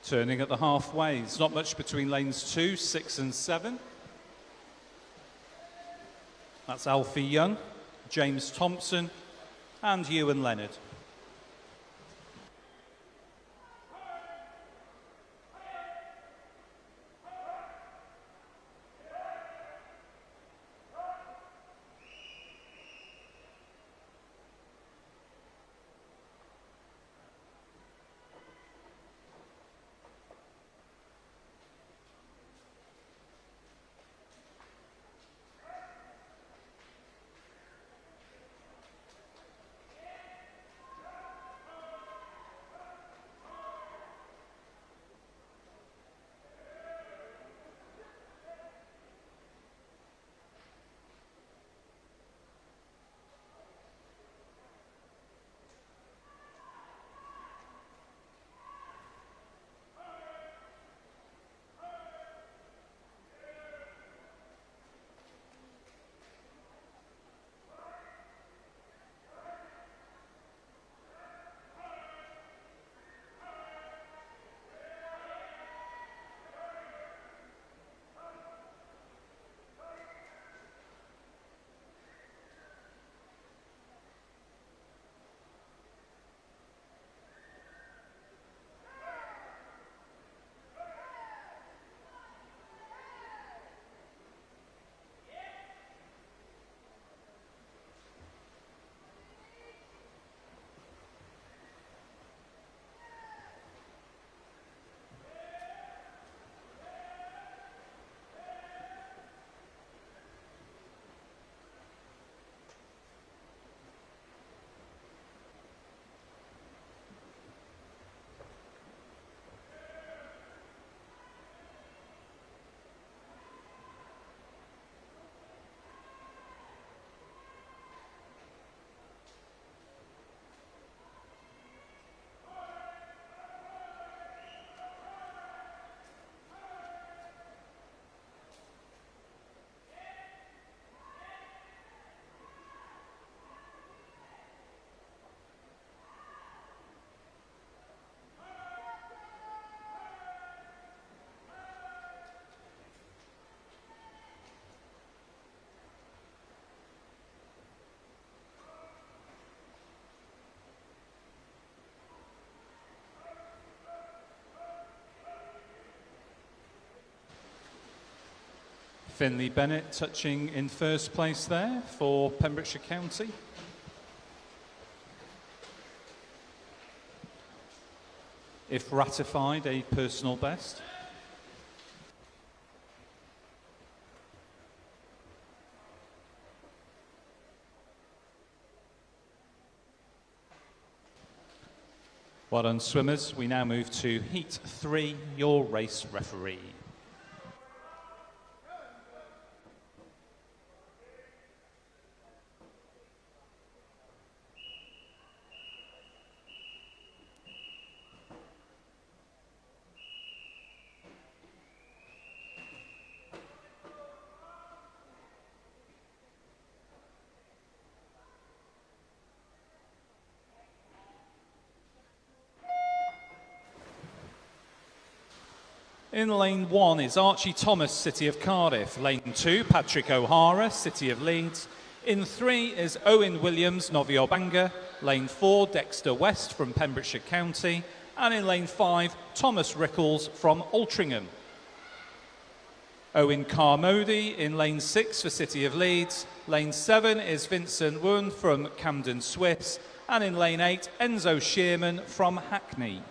Turning at the halfways, not much between lanes 2, 6 and 7. That's Alfie Young, James Thompson and Ewan Leonard. Finley Bennett touching in first place there for Pembrokeshire County. If ratified, a personal best. Well done, swimmers. We now move to Heat 3, your race referee. In lane 1 is Archie Thomas, City of Cardiff. Lane 2, Patrick O'Hara, City of Leeds. In 3 is Owen Williams, Novio Bangor. Lane 4, Dexter West from Pembrokeshire County. And in lane 5, Thomas Rickles from Altrincham. Owen Carmody in lane 6 for City of Leeds. Lane 7 is Vincent Wun from Camden Swiss. And in lane 8, Enzo Shearman from Hackney.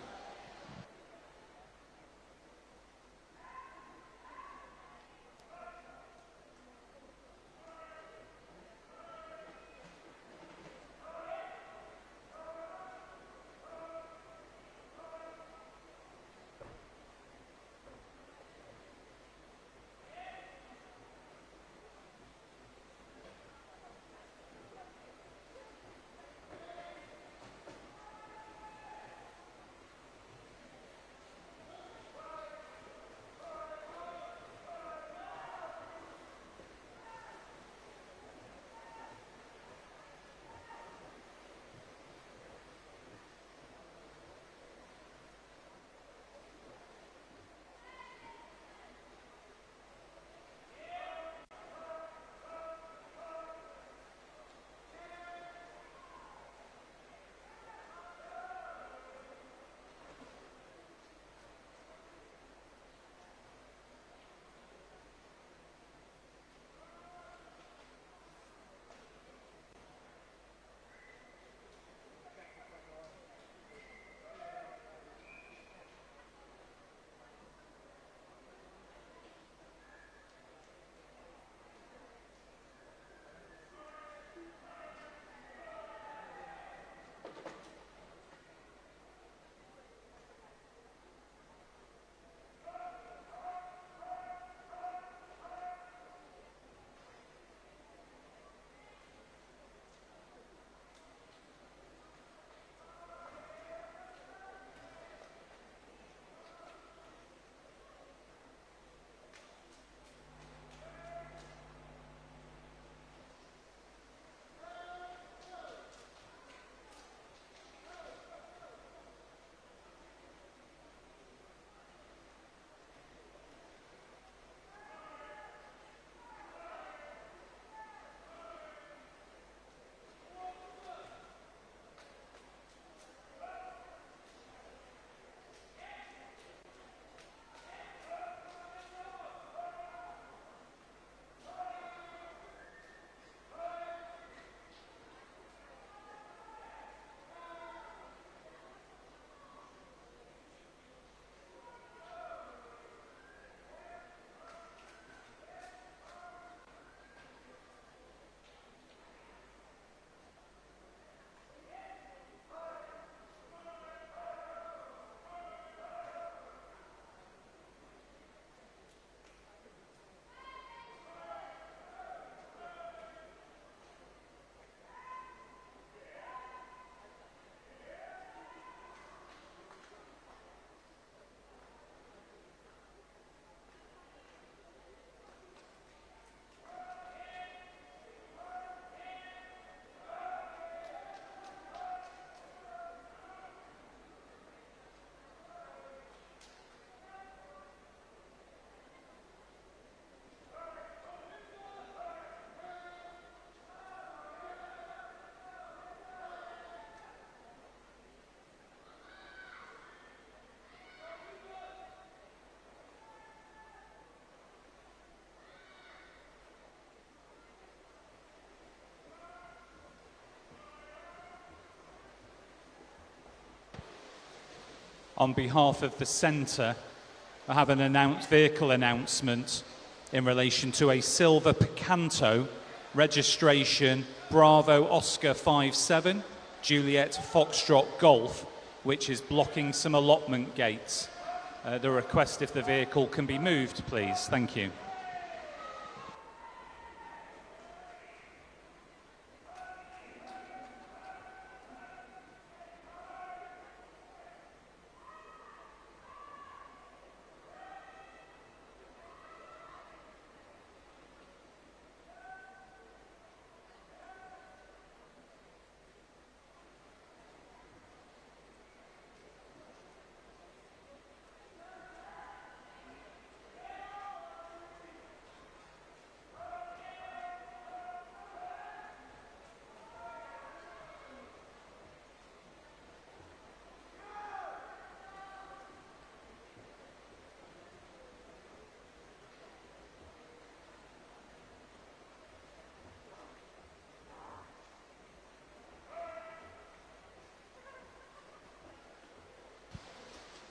on behalf of the centre, I have an vehicle announcement in relation to a silver Picanto, registration Bravo Oscar 57, Juliet Foxtrot Golf, which is blocking some allotment gates. The request if the vehicle can be moved, please. Thank you.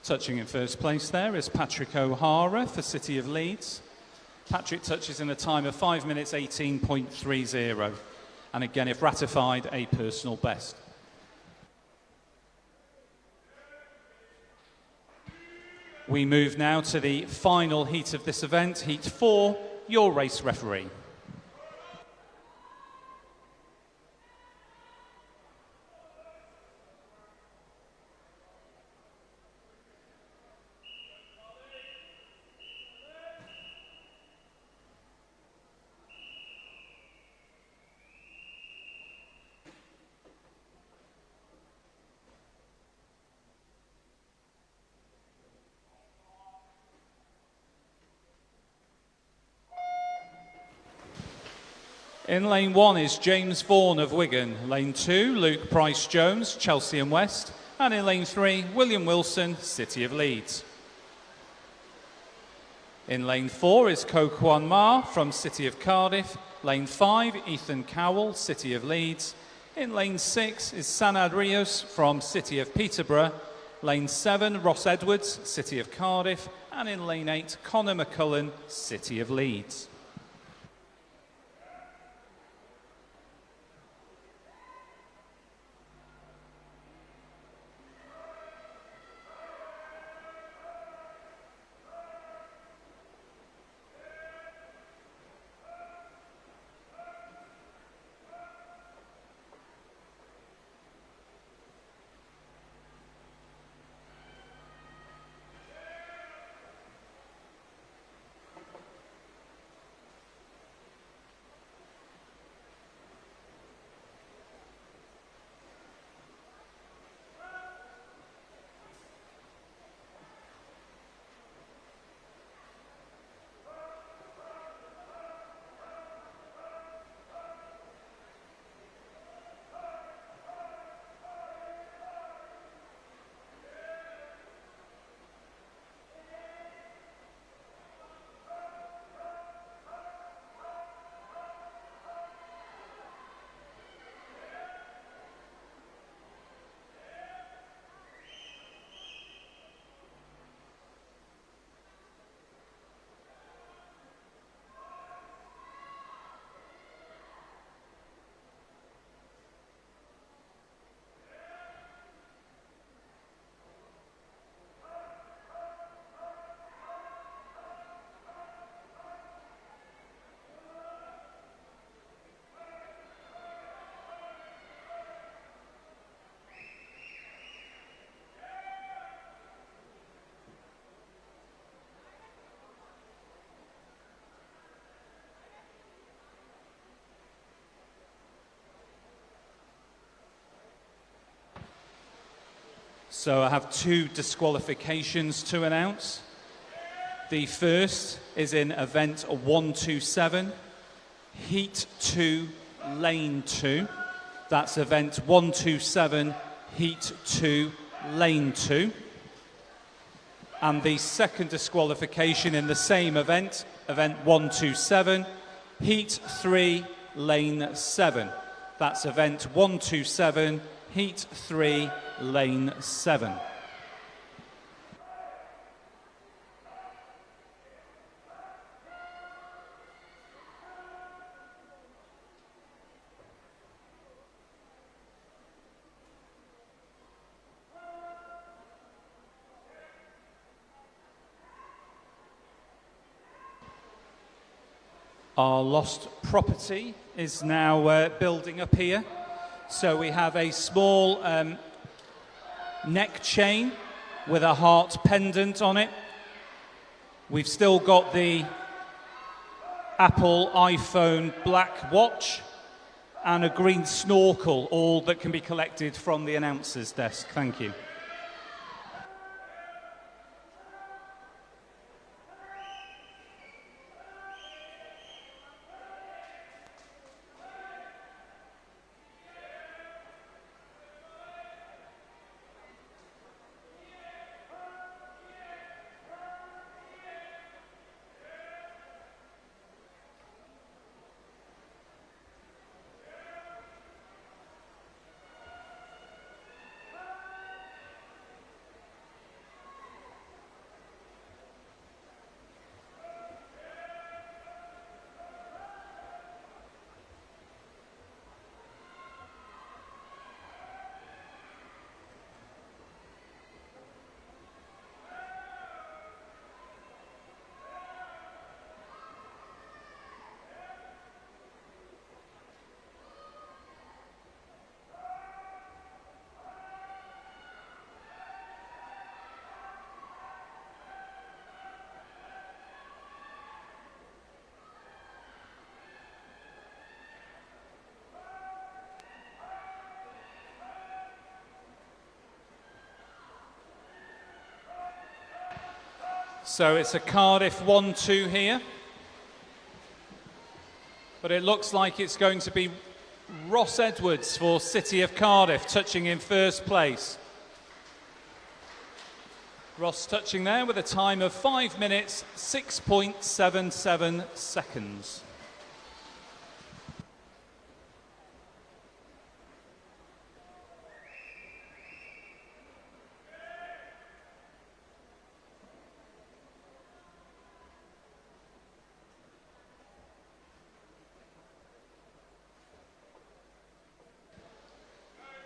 Touching in first place there is Patrick O'Hara for City of Leeds. Patrick touches in a time of 5 minutes 18.30, and again, if ratified, a personal best. We move now to the final heat of this event, Heat 4, your race referee. In lane 1 is James Vaughan of Wigan. Lane 2, Luke Price-Jones, Chelsea and West. And in lane 3, William Wilson, City of Leeds. In lane 4 is Ko Kwan Ma from City of Cardiff. Lane 5, Ethan Cowell, City of Leeds. In lane 6 is Sanad Rios from City of Peterborough. Lane 7, Ross Edwards, City of Cardiff. And in lane 8, Connor McCullen, City of Leeds. So I have 2 disqualifications to announce. The first is in event 127, Heat 2, Lane 2. That's event 127, Heat 2, Lane 2. And the second disqualification in the same event, event 127, Heat 3, Lane 7. That's event 127, Heat 3, Lane 7. Our lost property is now building up here. So we have a small neck chain with a heart pendant on it. We've still got the Apple iPhone black watch and a green snorkel, all that can be collected from the announcer's desk. Thank you. So it's a Cardiff 1-2 here. But it looks like it's going to be Ross Edwards for City of Cardiff touching in first place. Ross touching there with a time of 5 minutes, 6.77 seconds.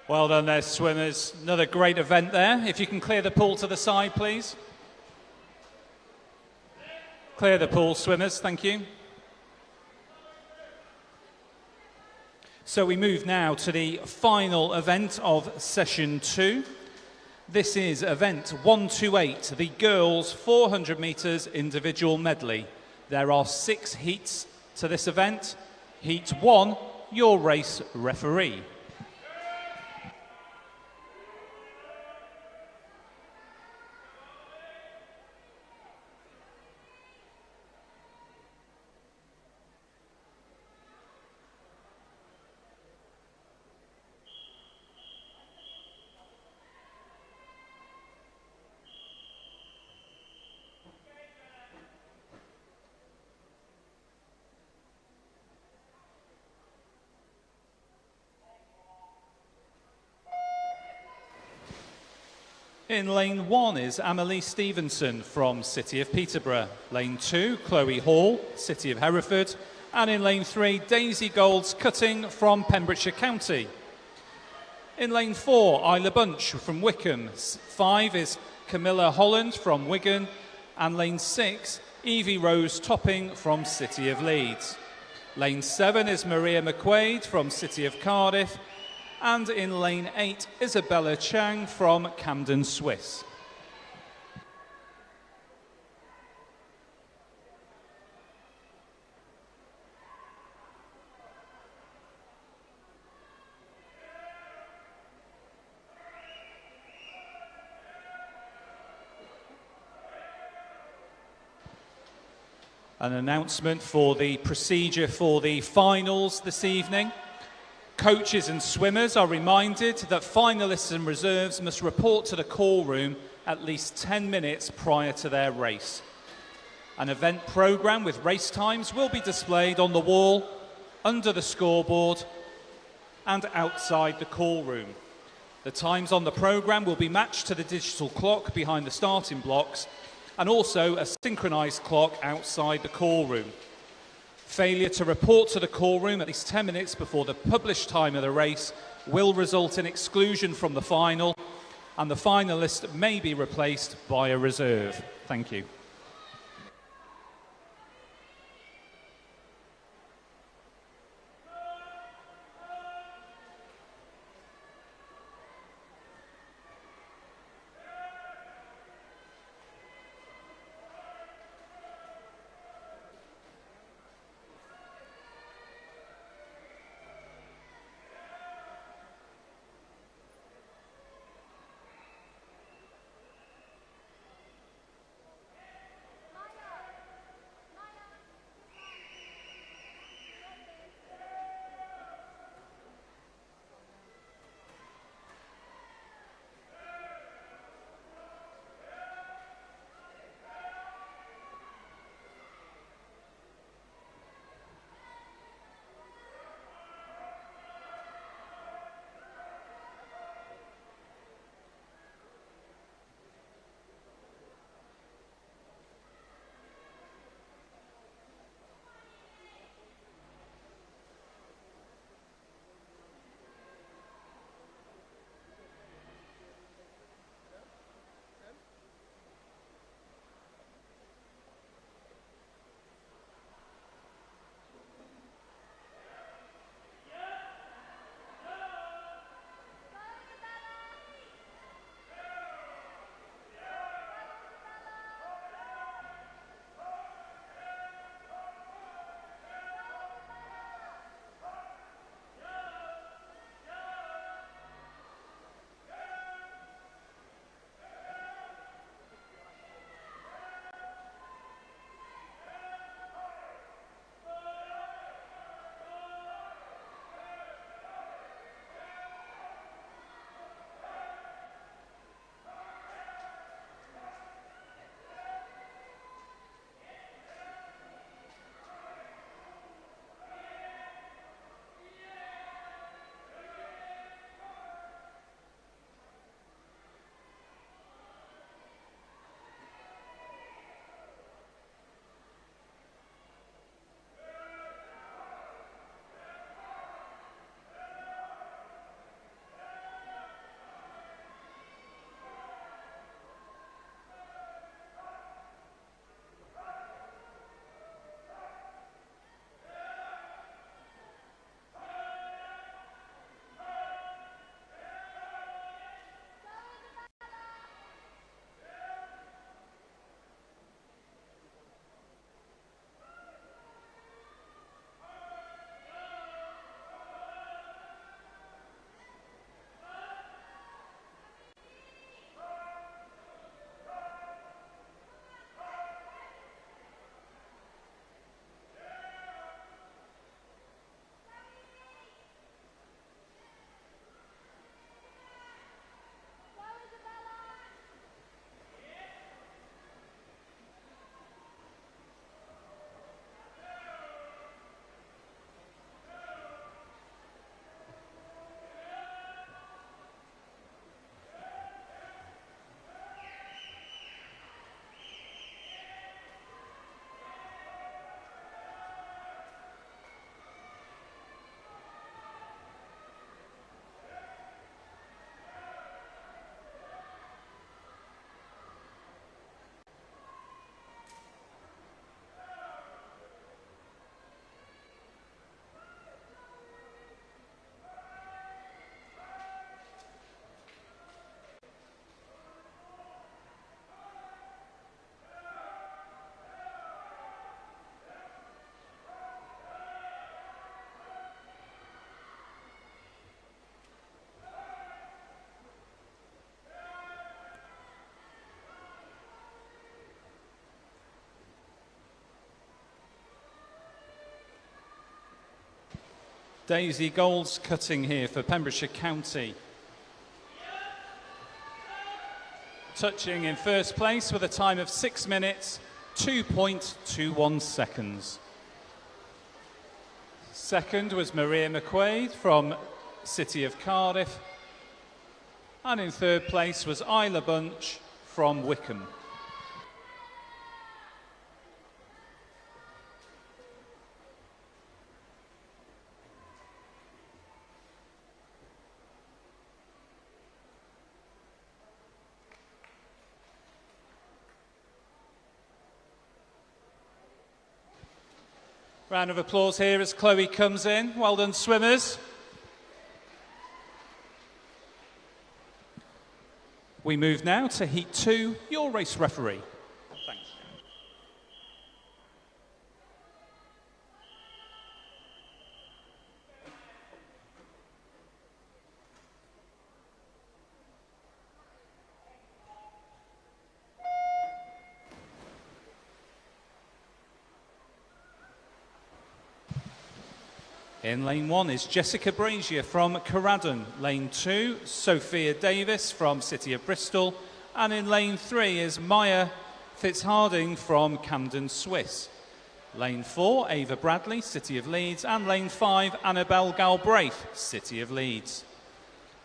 Well done there, swimmers. Another great event there. If you can clear the pool to the side, please. Clear the pool, swimmers. Thank you. So we move now to the final event of session 2. This is event 128, the girls 400 metres individual medley. There are 6 heats to this event. Heat 1, your race referee. In lane 1 is Amelie Stevenson from City of Peterborough. Lane 2, Chloe Hall, City of Hereford. And in lane 3, Daisy Golds Cutting from Pembrokeshire County. In lane 4, Isla Bunch from Wickham. 5 is Camilla Holland from Wigan. And lane 6, Evie Rose Topping from City of Leeds. Lane 7 is Maria McQuaid from City of Cardiff. And in lane 8, Isabella Chang from Camden, Swiss. An announcement for the procedure for the finals this evening. Coaches and swimmers are reminded that finalists and reserves must report to the call room at least 10 minutes prior to their race. An event programme with race times will be displayed on the wall, under the scoreboard and outside the call room. The times on the programme will be matched to the digital clock behind the starting blocks and also a synchronised clock outside the call room. Failure to report to the call room at least 10 minutes before the published time of the race will result in exclusion from the final, and the finalist may be replaced by a reserve. Thank you. Daisy Gold's cutting here for Pembrokeshire County. Touching in first place with a time of 6 minutes, 2.21 seconds. Second was Maria McQuaid from City of Cardiff. And in third place was Isla Bunch from Wickham. Round of applause here as Chloe comes in. Well done, swimmers. We move now to Heat 2, your race referee. Thanks. In lane 1 is Jessica Brazier from Caradon. Lane 2, Sophia Davis from City of Bristol. And in lane 3 is Maya Fitzharding from Camden, Swiss. Lane 4, Ava Bradley, City of Leeds. And lane 5, Annabelle Galbraith, City of Leeds.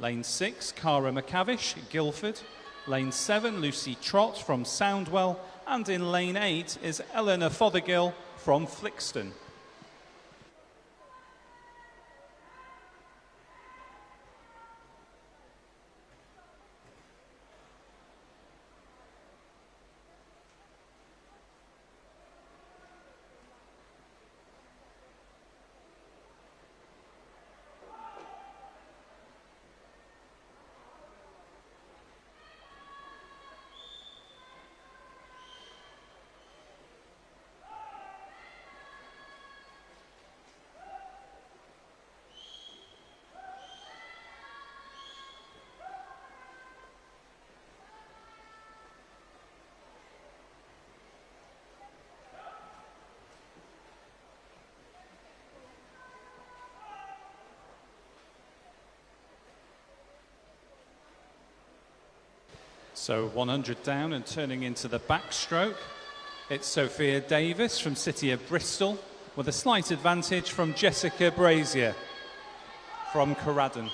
Lane 6, Cara McCavish, Guildford. Lane 7, Lucy Trott from Soundwell. And in lane 8 is Eleanor Fothergill from Flixton. So 100 down and turning into the backstroke. It's Sophia Davis from City of Bristol with a slight advantage from Jessica Brazier from Caradon.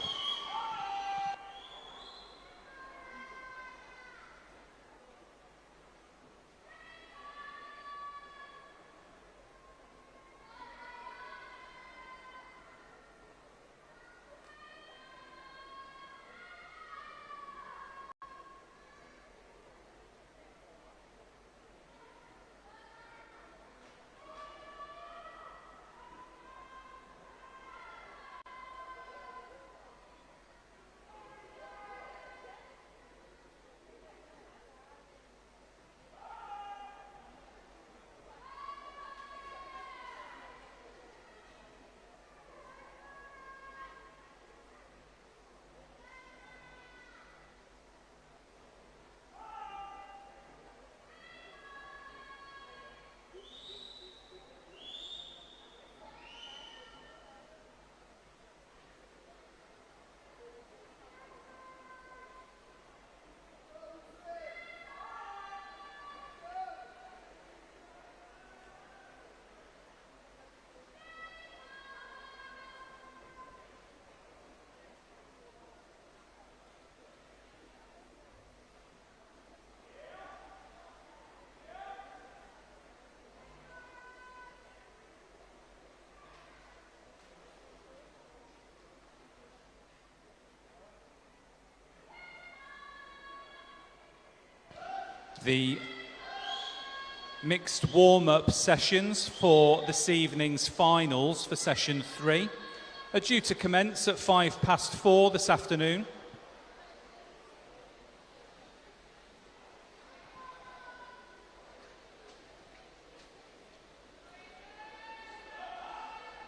The mixed warm-up sessions for this evening's finals for session 3 are due to commence at 4:05 this afternoon.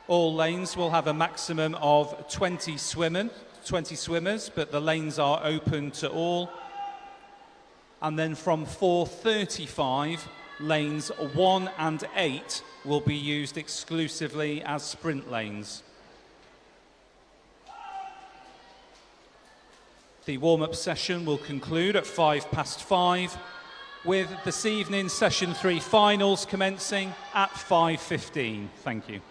All lanes will have a maximum of 20 swimmers, but the lanes are open to all. And then from 4:35, lanes 1 and 8 will be used exclusively as sprint lanes. The warm-up session will conclude at 5:05, with this evening's session 3 finals commencing at 5:15. Thank you.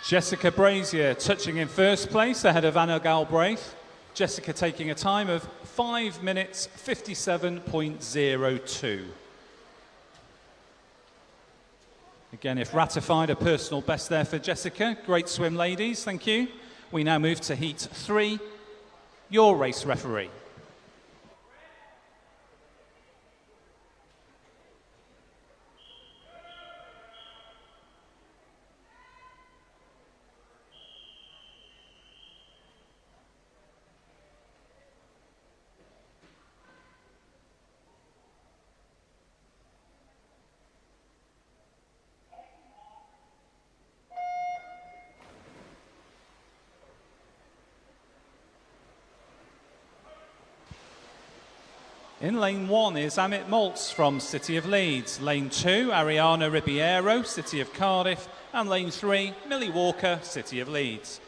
Jessica Brazier touching in first place ahead of Anna Galbraith. Jessica taking a time of 5 minutes 57.02. Again, if ratified, a personal best there for Jessica. Great swim, ladies. Thank you. We now move to Heat 3. Your race referee. In lane 1 is Amit Maltz from City of Leeds. Lane 2, Ariana Ribeiro, City of Cardiff. And lane 3, Millie Walker, City of Leeds.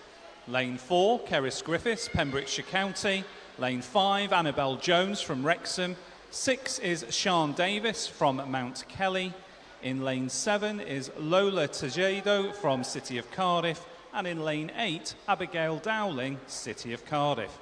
Lane 4, Keris Griffiths, Pembrokeshire County. Lane 5, Annabelle Jones from Wrexham. 6 is Sian Davis from Mount Kelly. In lane 7 is Lola Tejedo from City of Cardiff. And in lane 8, Abigail Dowling, City of Cardiff.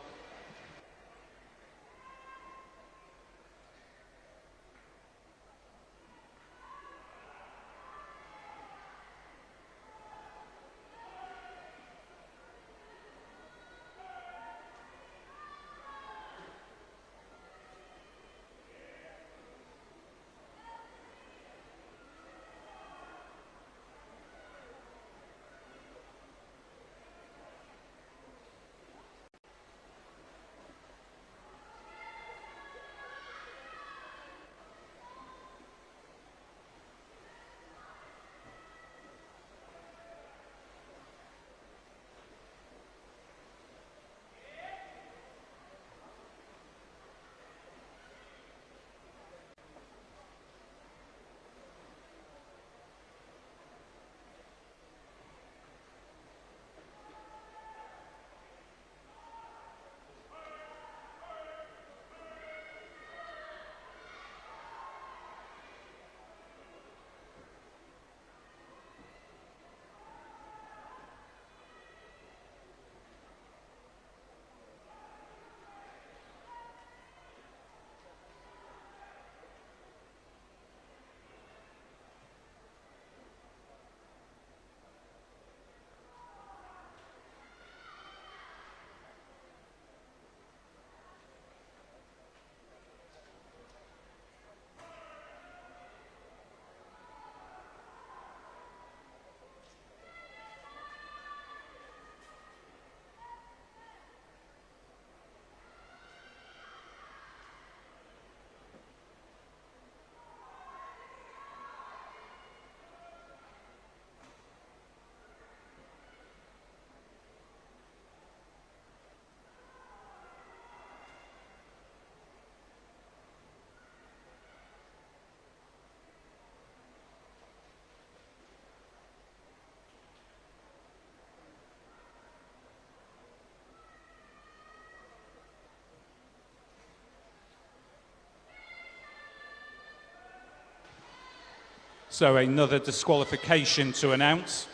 So another disqualification to announce.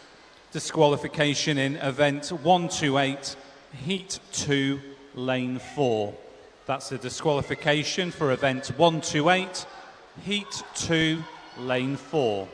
Disqualification in event 128, heat 2, lane 4. That's a disqualification for event 128, heat 2, lane 4.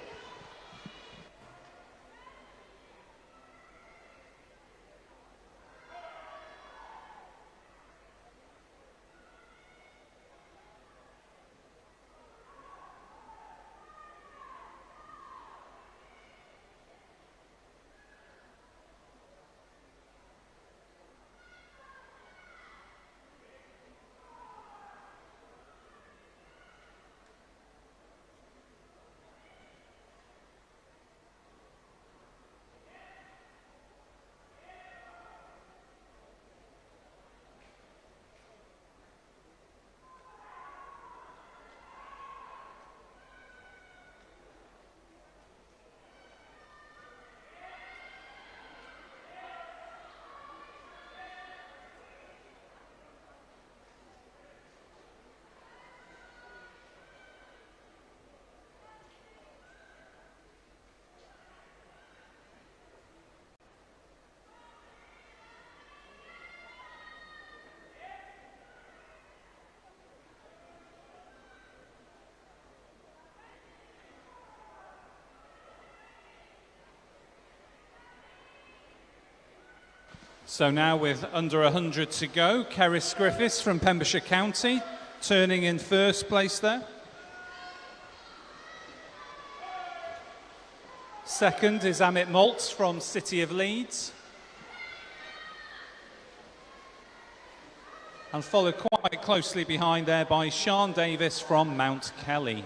So now with under 100 to go, Cerys Griffiths from Pembrokeshire County turning in first place there. Second is Amit Maltz from City of Leeds. And followed quite closely behind there by Sean Davis from Mount Kelly.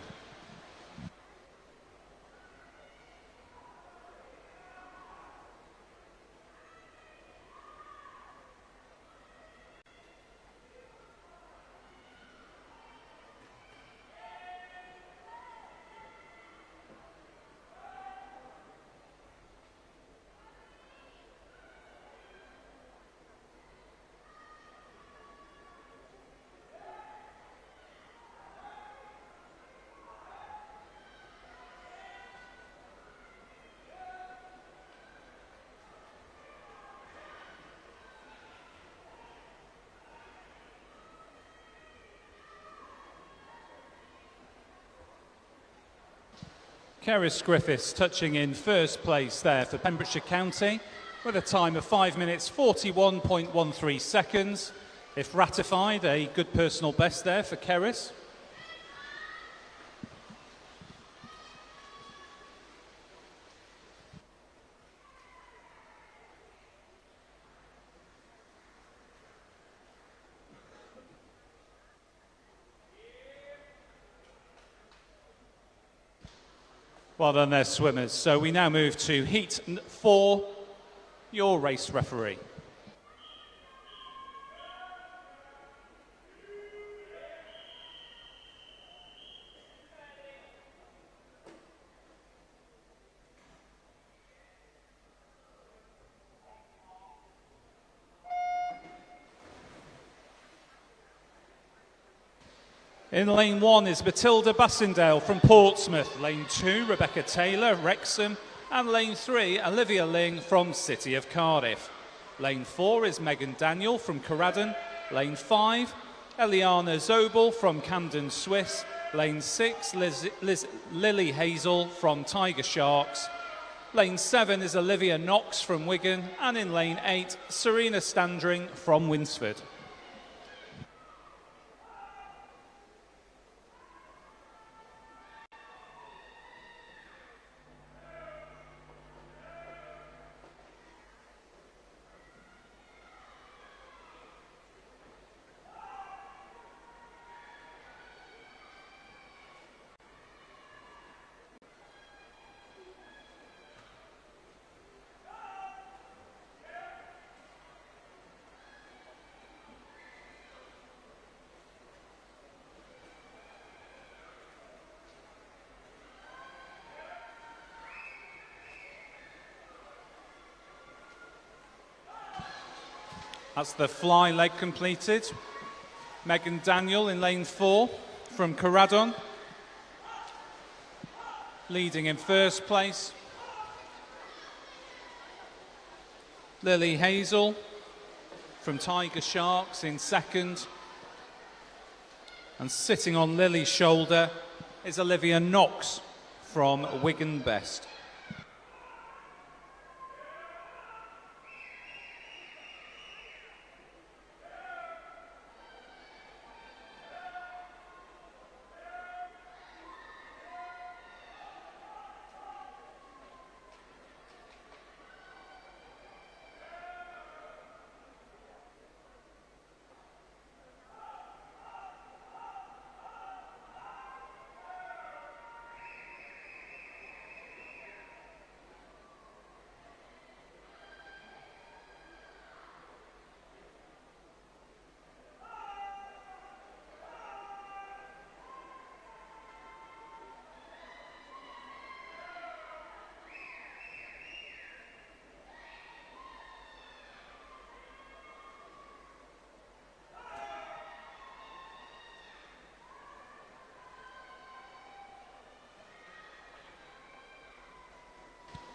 Cerys Griffiths touching in first place there for Pembrokeshire County with a time of 5 minutes 41.13 seconds. If ratified, a good personal best there for Cerys. Well done there, swimmers. So we now move to heat 4, your race referee. In lane 1 is Matilda Bassindale from Portsmouth. Lane 2, Rebecca Taylor, Wrexham. And lane 3, Olivia Ling from City of Cardiff. Lane 4 is Megan Daniel from Corradon. Lane 5, Eliana Zobel from Camden Swiss. Lane 6, Lily Hazel from Tiger Sharks. Lane 7 is Olivia Knox from Wigan. And in lane 8, Serena Standring from Winsford. That's the fly leg completed. Megan Daniel in lane 4 from Corradon. leading in first place. Lily Hazel from Tiger Sharks in second. And sitting on Lily's shoulder is Olivia Knox from Wigan Best.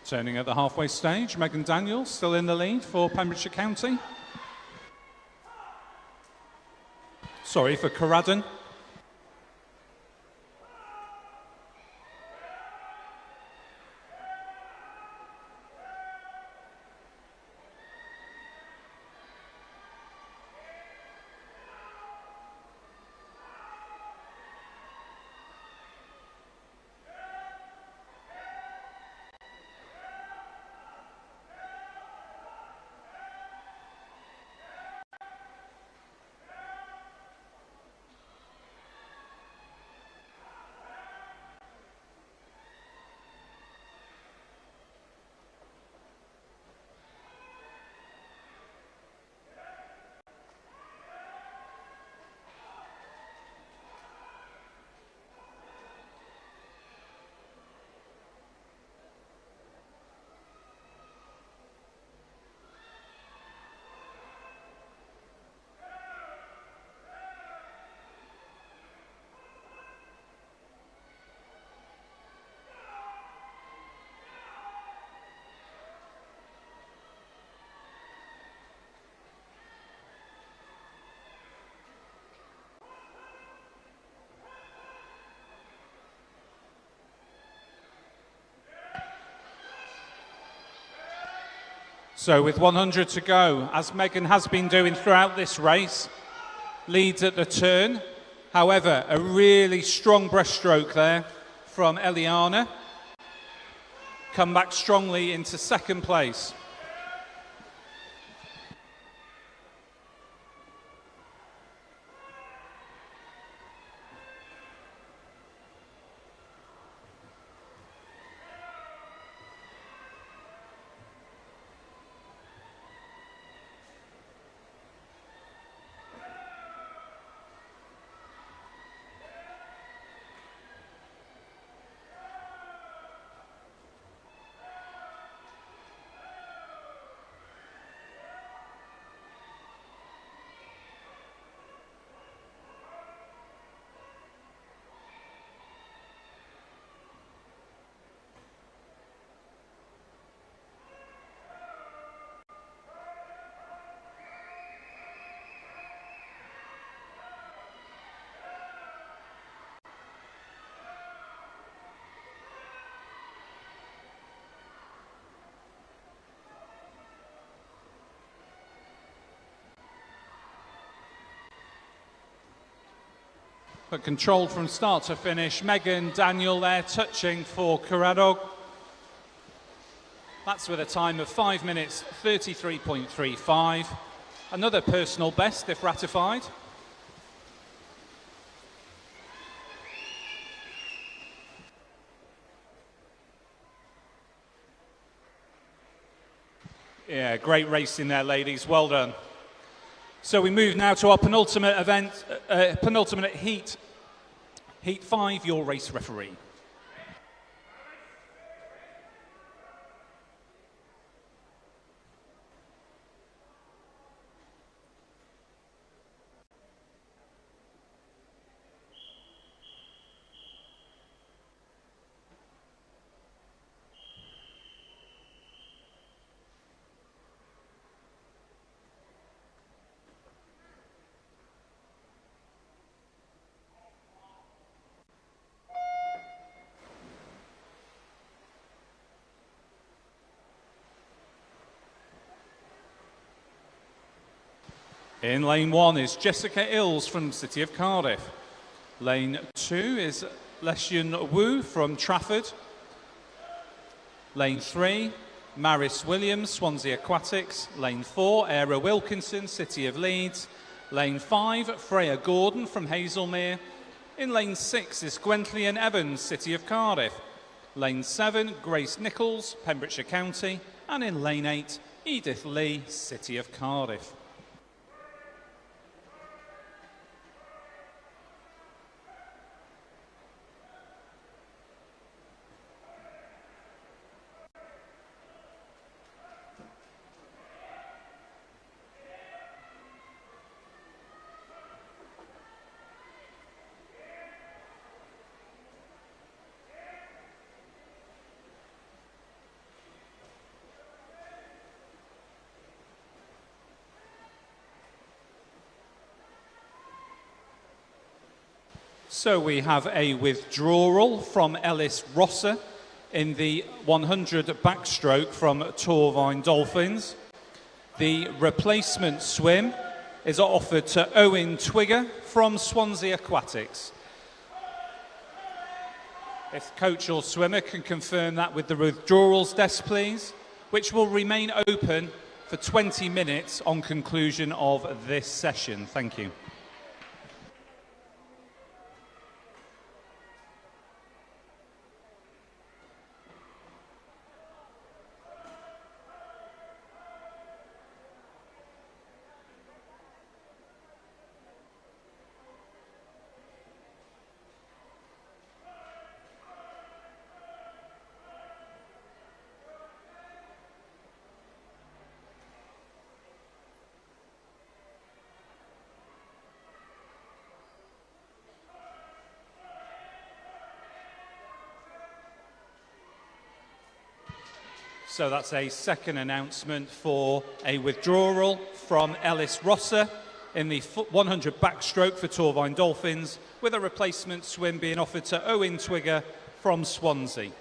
Turning at the halfway stage, Megan Daniels still in the lead for Pembrokeshire County. Sorry, for Corradon. So with 100 to go, as Megan has been doing throughout this race, leads at the turn. However, a really strong breaststroke there from Eliana. Come back strongly into second place. But controlled from start to finish. Megan Daniel there touching for Corradog. That's with a time of 5 minutes 33.35. Another personal best if ratified. Yeah, great racing there, ladies. Well done. So we move now to our penultimate event, penultimate heat. Heat 5, your race referee. In lane 1 is Jessica Ills from City of Cardiff. Lane 2 is Leshian Wu from Trafford. Lane 3, Maris Williams, Swansea Aquatics. Lane 4, Era Wilkinson, City of Leeds. Lane 5, Freya Gordon from Hazelmere. In lane 6 is Gwentlyan Evans, City of Cardiff. Lane 7, Grace Nichols, Pembrokeshire County. And in lane 8, Edith Lee, City of Cardiff. So we have a withdrawal from Ellis Rosser in the 100 backstroke from Torvine Dolphins. The replacement swim is offered to Owen Twigger from Swansea Aquatics. If coach or swimmer can confirm that with the withdrawals desk, please, which will remain open for 20 minutes on conclusion of this session. Thank you. So that's a second announcement for a withdrawal from Ellis Rosser in the 100 backstroke for Torvine Dolphins, with a replacement swim being offered to Owen Twigger from Swansea.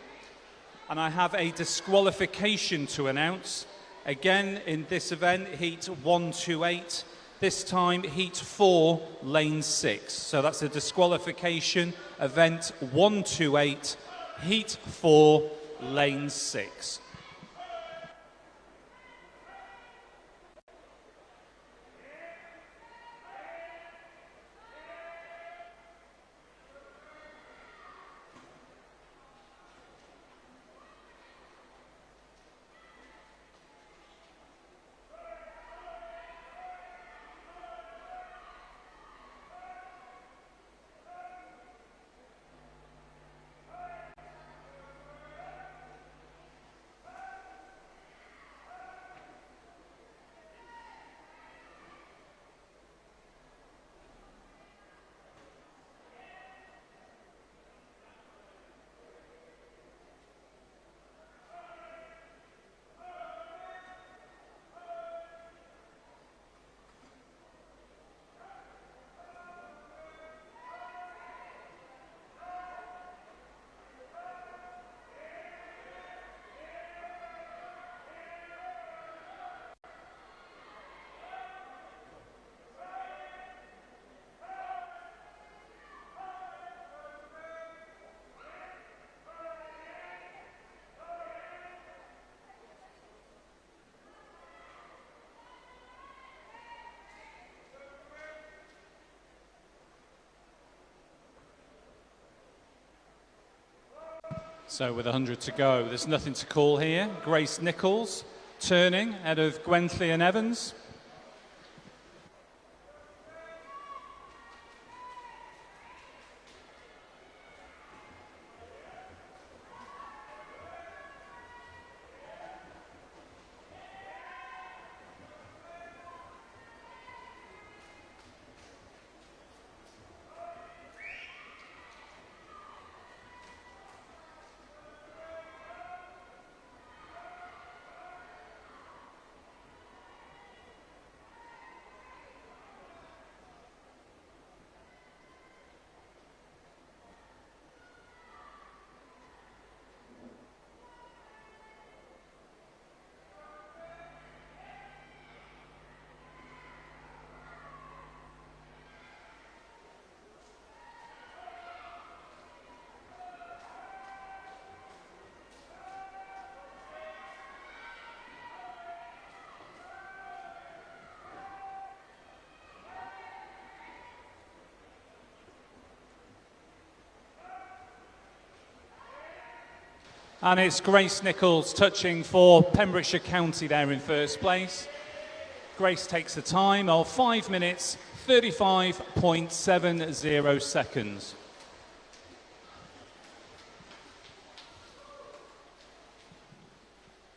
And I have a disqualification to announce. Again, in this event, heat 128, this time heat 4, lane 6. So that's a disqualification, event 128, heat 4, lane 6. So with 100 to go, there's nothing to call here. Grace Nichols turning ahead of Gwentlyan Evans. And it's Grace Nichols touching for Pembrokeshire County there in first place. Grace takes a time of 5 minutes, 35.70 seconds.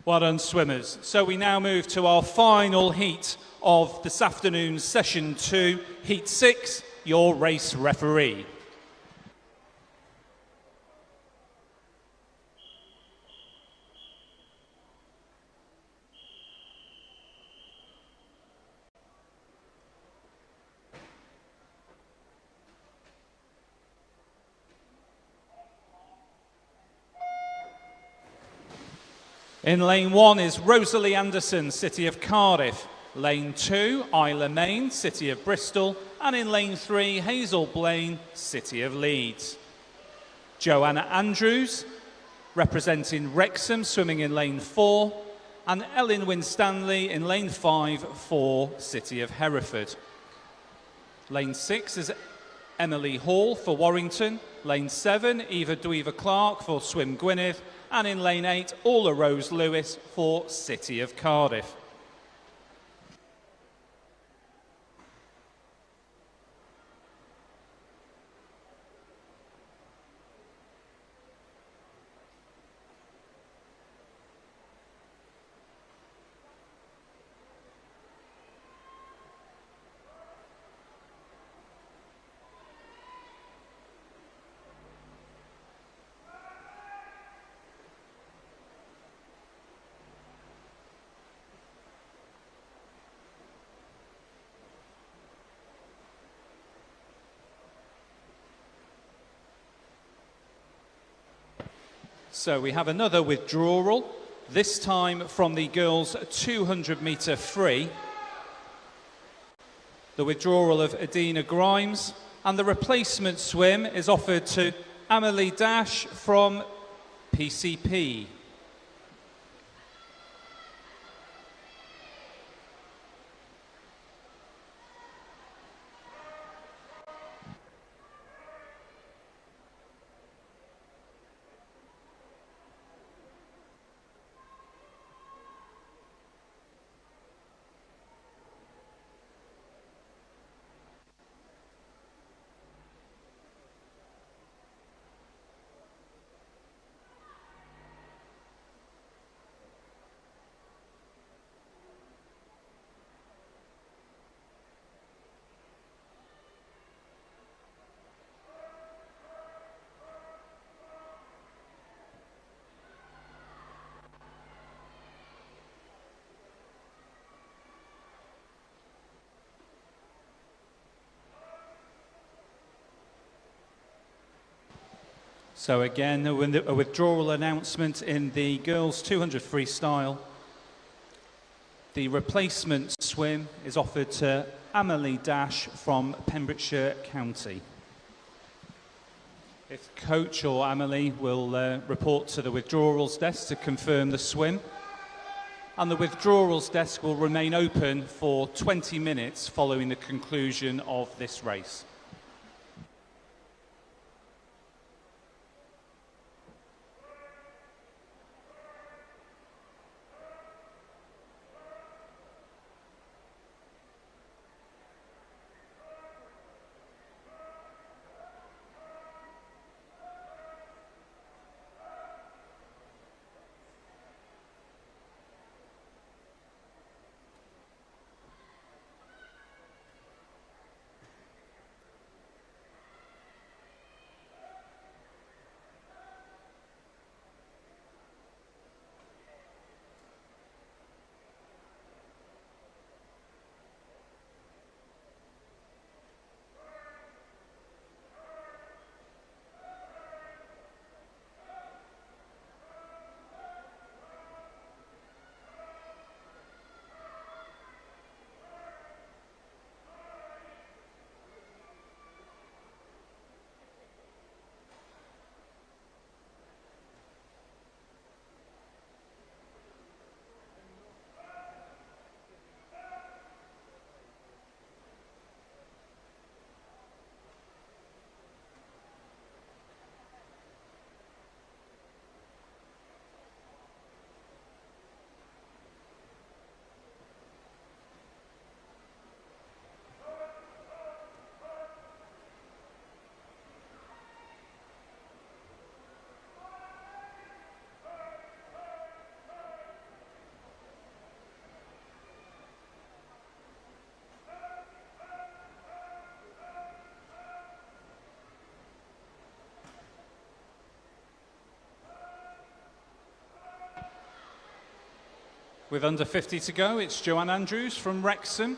Well done, swimmers. So we now move to our final heat of this afternoon's session 2, heat 6, your race referee. In lane 1 is Rosalie Anderson, City of Cardiff. Lane 2, Isla Main, City of Bristol. And in lane 3, Hazel Blaine, City of Leeds. Joanna Andrews, representing Wrexham, swimming in lane 4. And Ellen Winstanley in lane 5 for City of Hereford. Lane 6 is Emily Hall for Warrington. Lane 7, Eva Dweaver Clark for Swim Gwynedd. And in lane 8, Orla Rose Lewis for City of Cardiff. So we have another withdrawal, this time from the girls' 200 metre free. The withdrawal of Adina Grimes, and the replacement swim is offered to Amelie Dash from PCP. So again, a withdrawal announcement in the girls' 200 freestyle. The replacement swim is offered to Amelie Dash from Pembrokeshire County. If coach or Amelie will report to the withdrawals desk to confirm the swim. And the withdrawals desk will remain open for 20 minutes following the conclusion of this race. With under 50 to go, it's Joanne Andrews from Wrexham.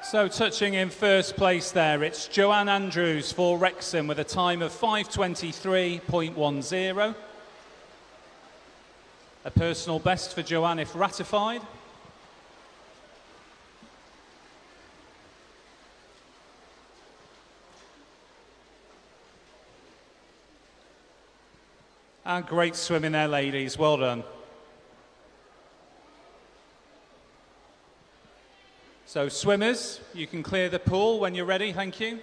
So touching in first place there, it's Joanne Andrews for Wrexham with a time of 5:23.10. A personal best for Joanne if ratified. And great swimming there, ladies. Well done. So swimmers, you can clear the pool when you're ready. Thank you.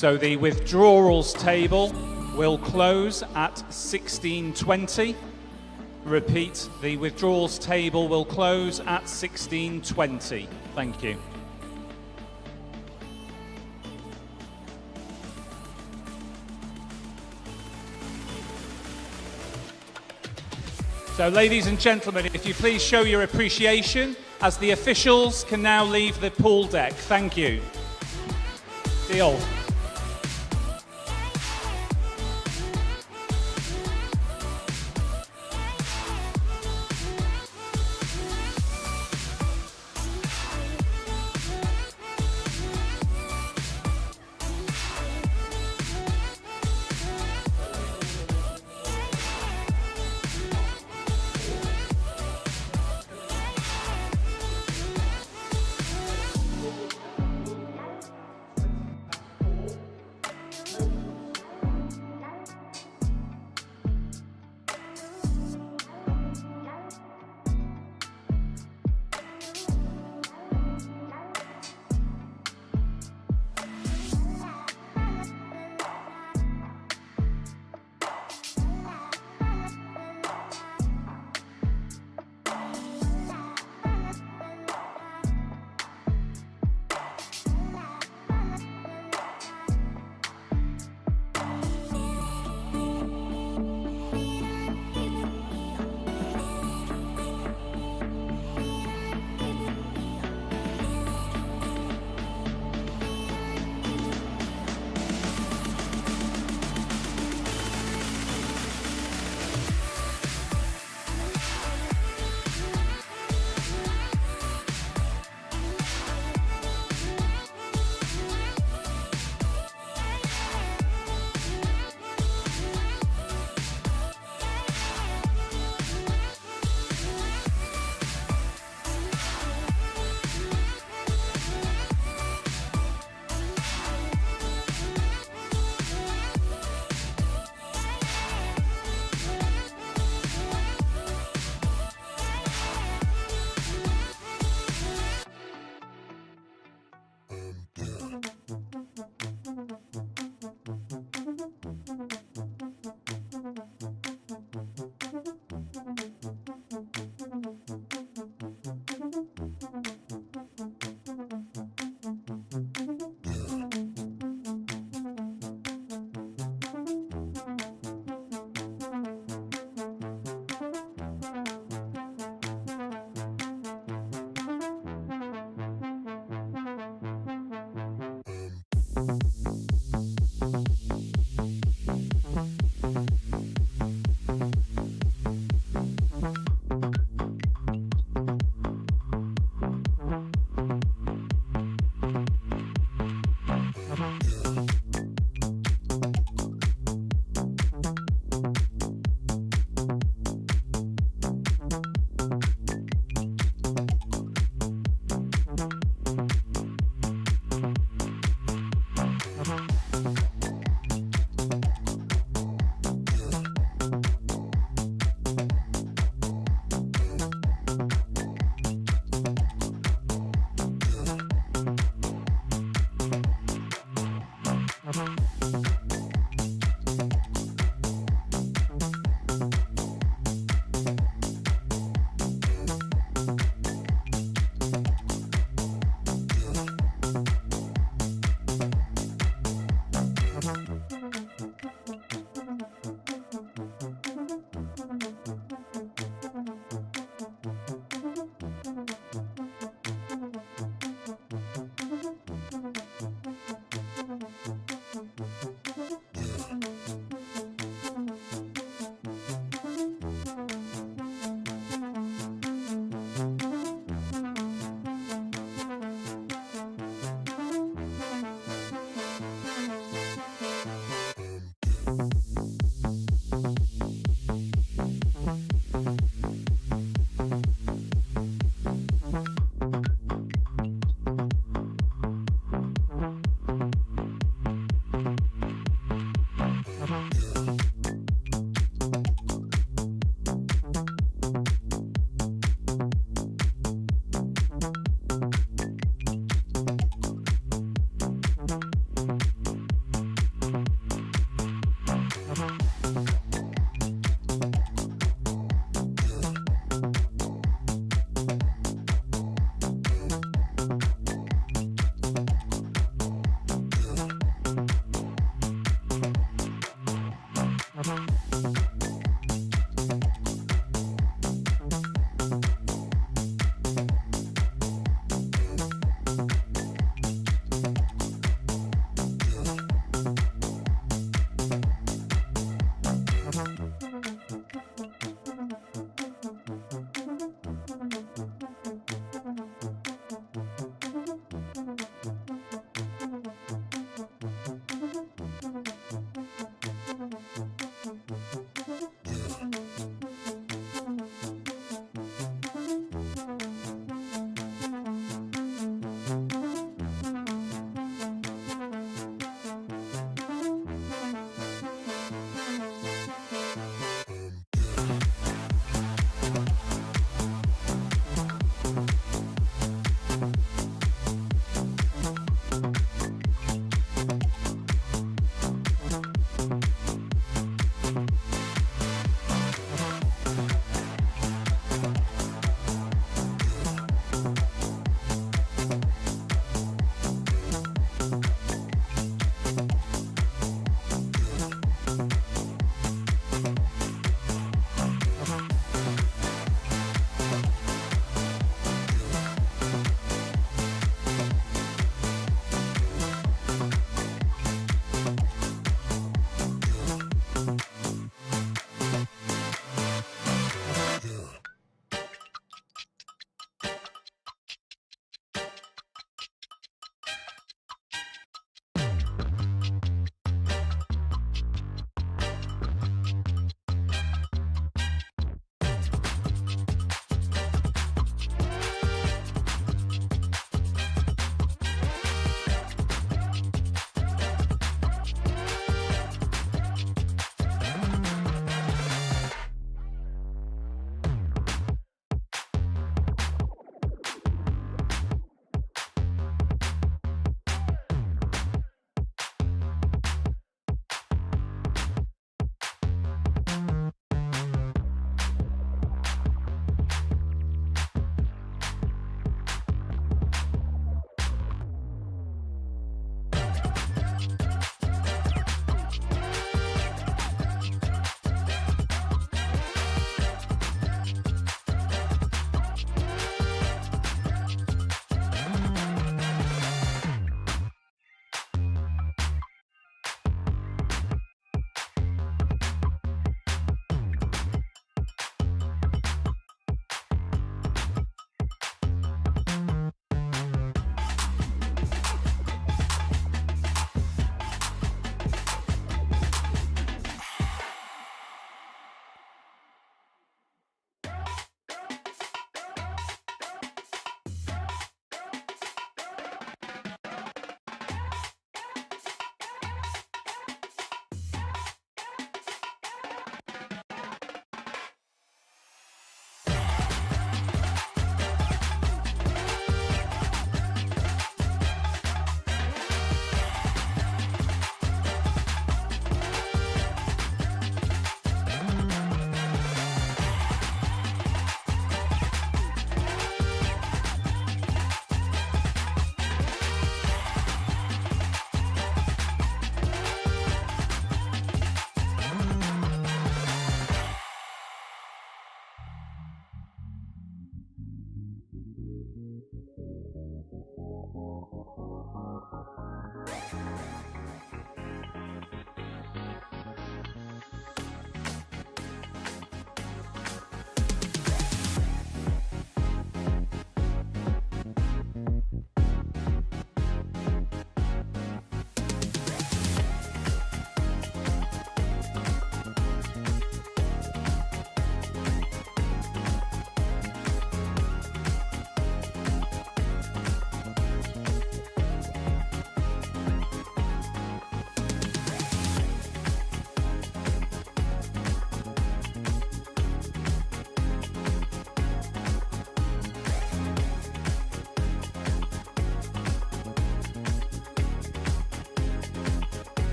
So the withdrawals table will close at 16:20. Repeat, the withdrawals table will close at 16:20. Thank you. So ladies and gentlemen, if you please show your appreciation as the officials can now leave the pool deck. Thank you. Deal.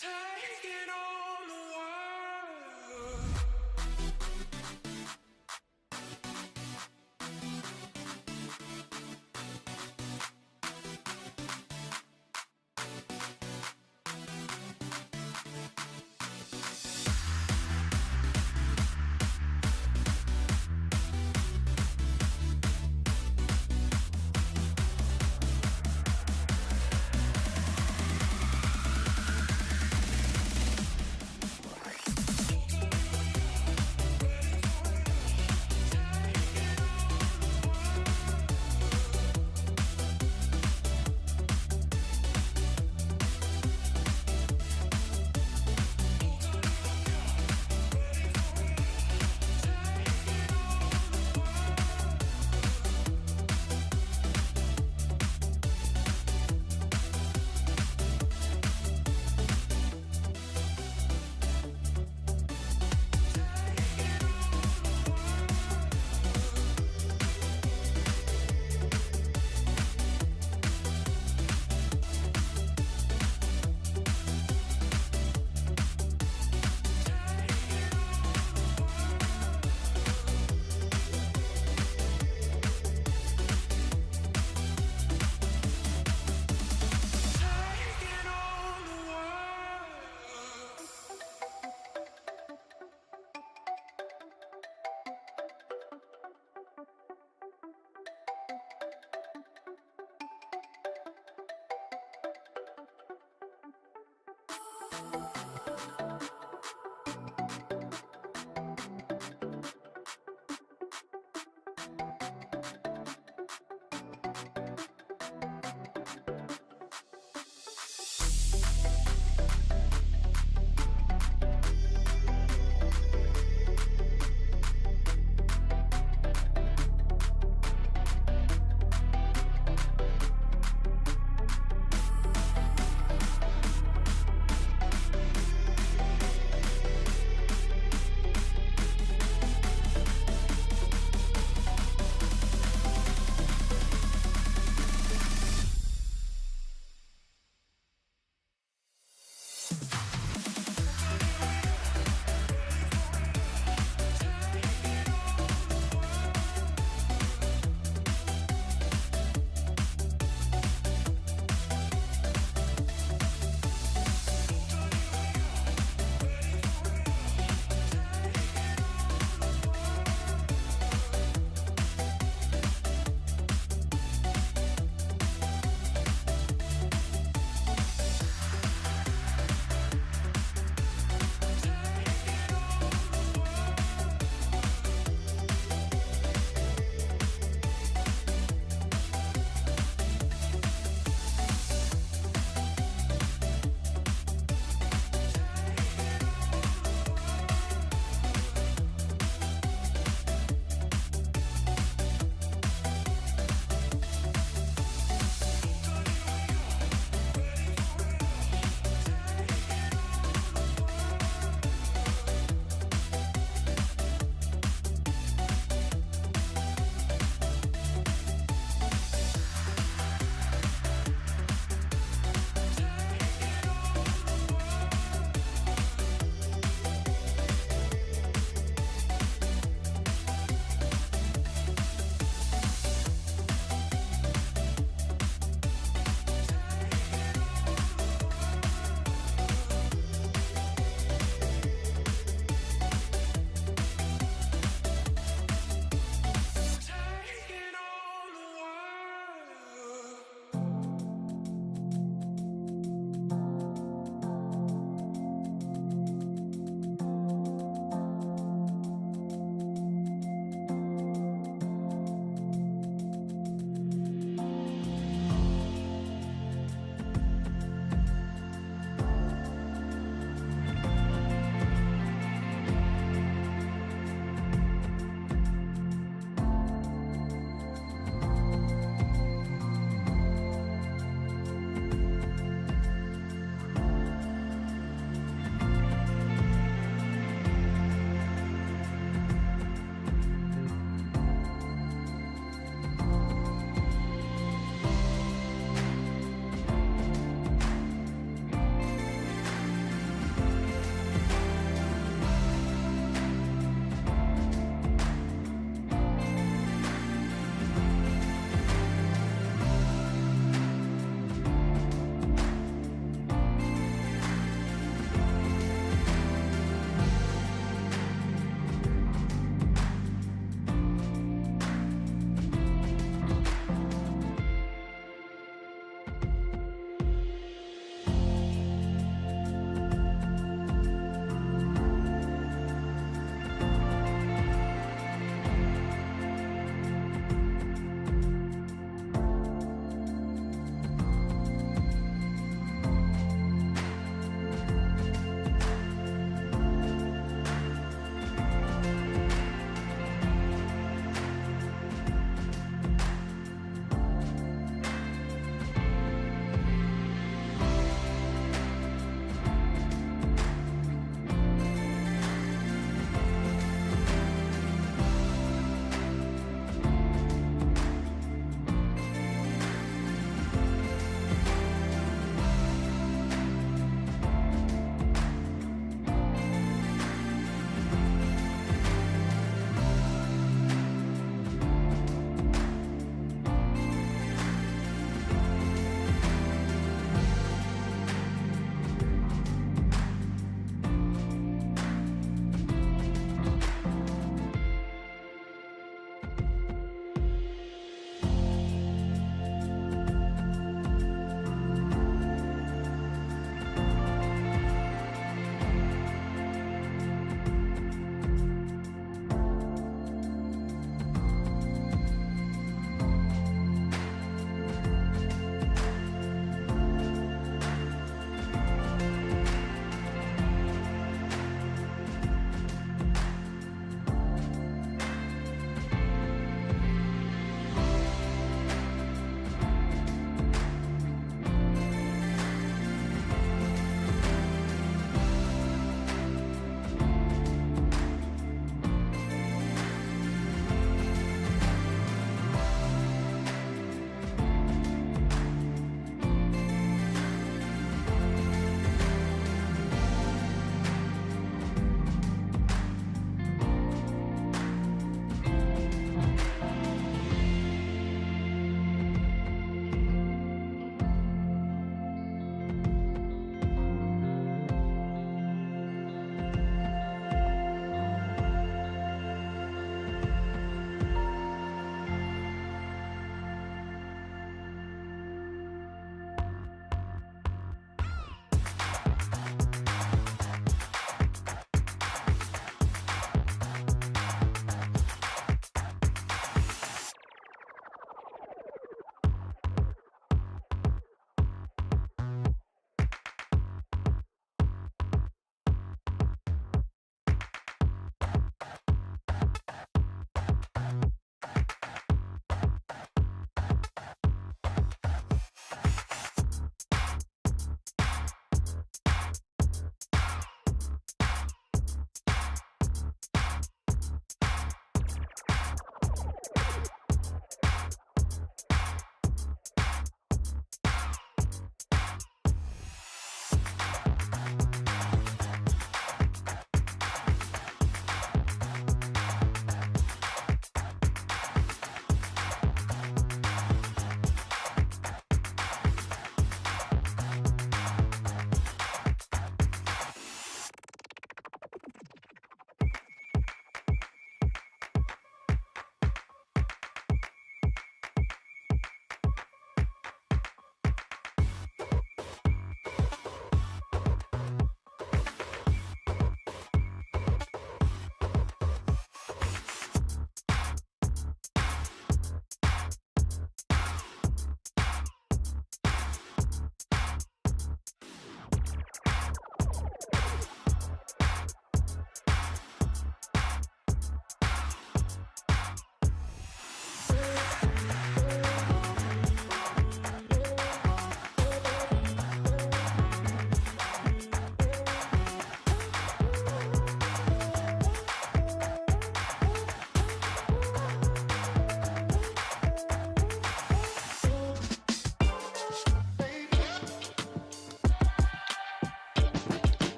taking on the world.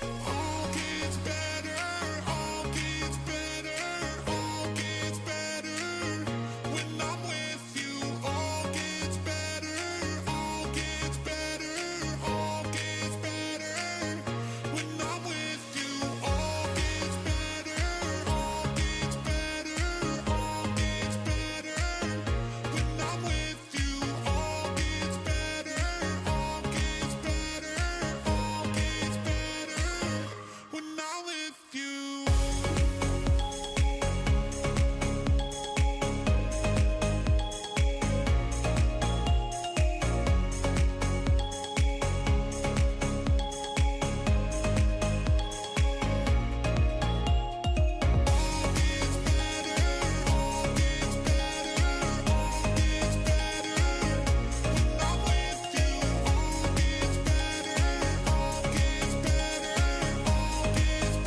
All gets better, all gets better, all gets better when I'm with you. All gets better, all gets better, all gets better when I'm with you. All gets better, all gets better, all gets better when I'm with you. All gets better, all gets better, all gets better when I'm with you.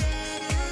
Better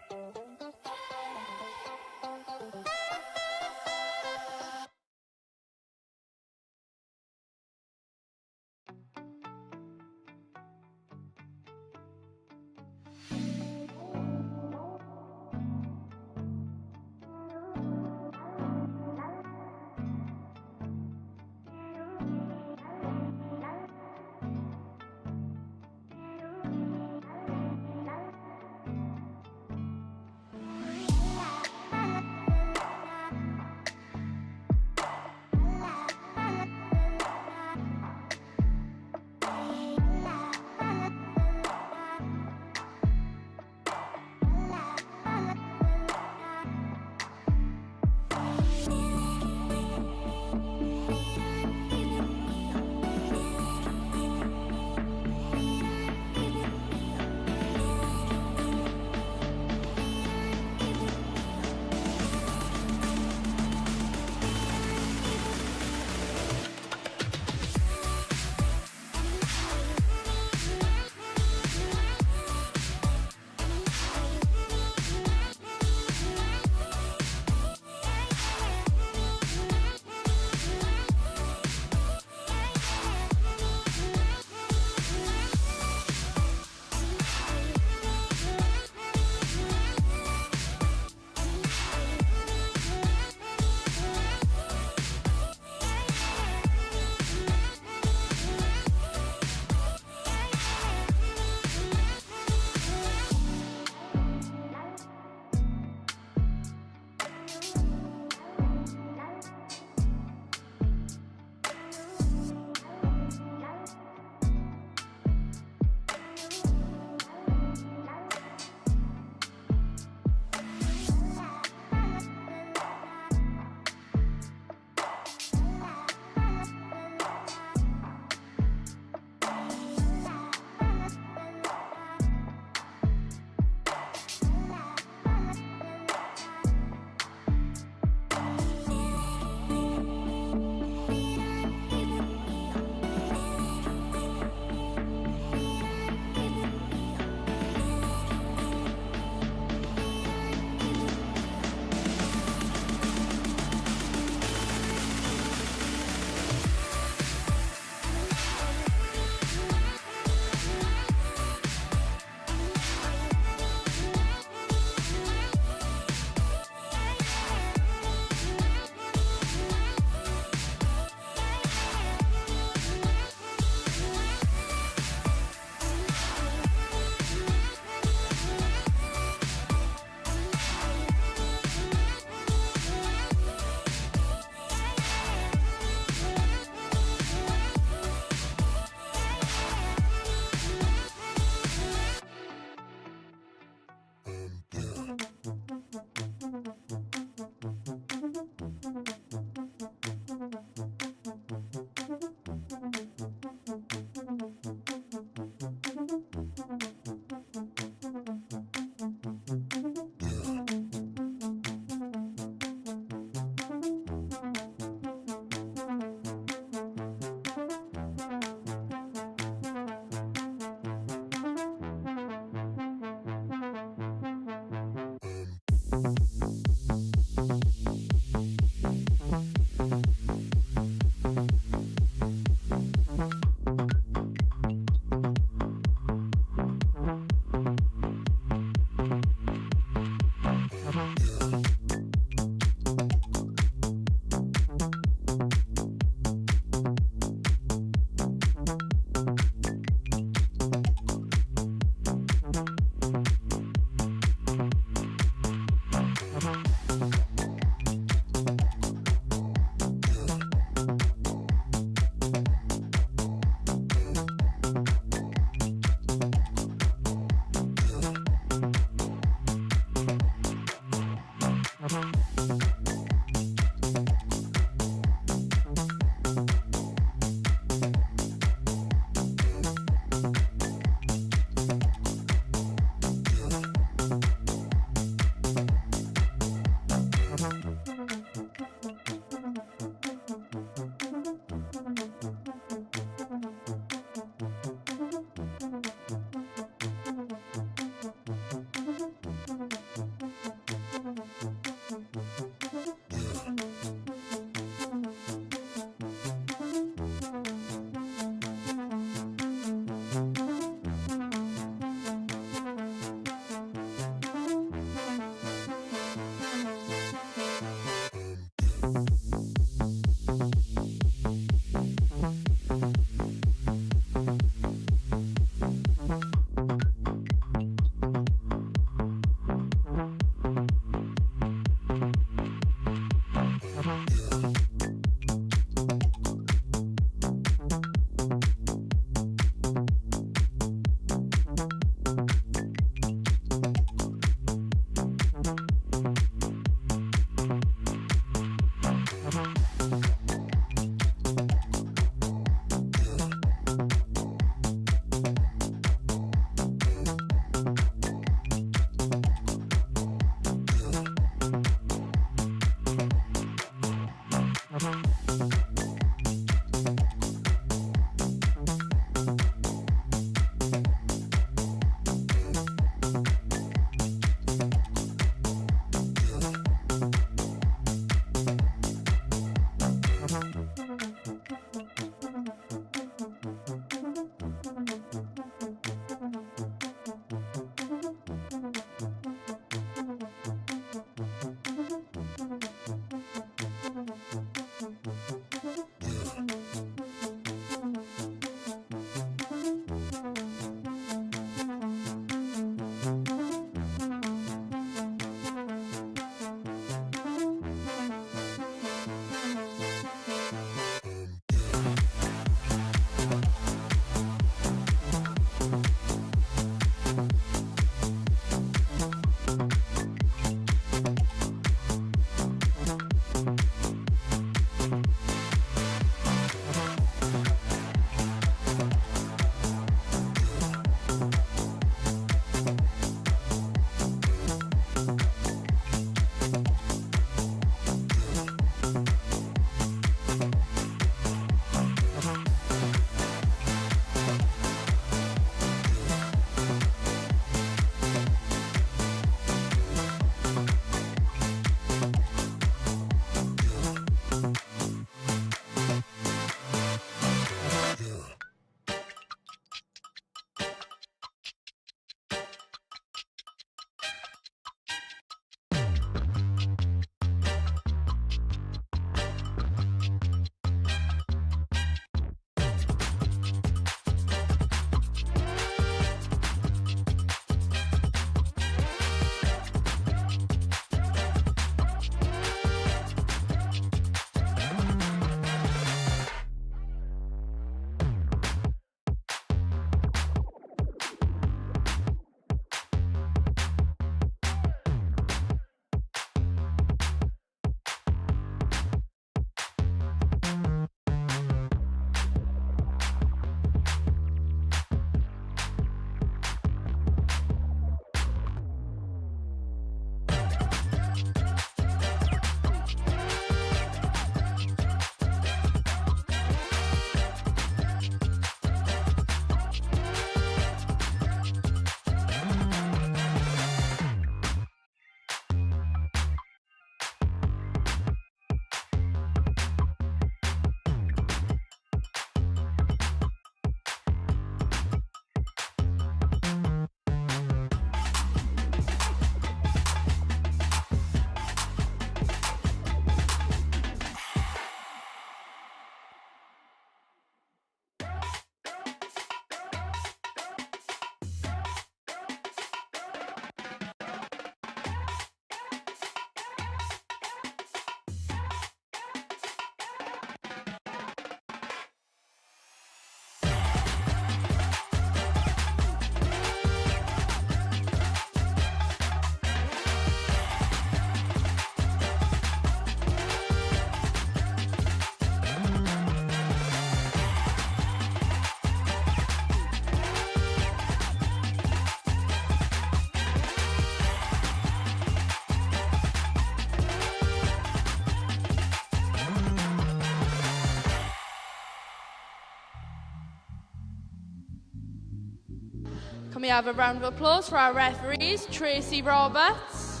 Can we have a round of applause for our referees, Tracy Roberts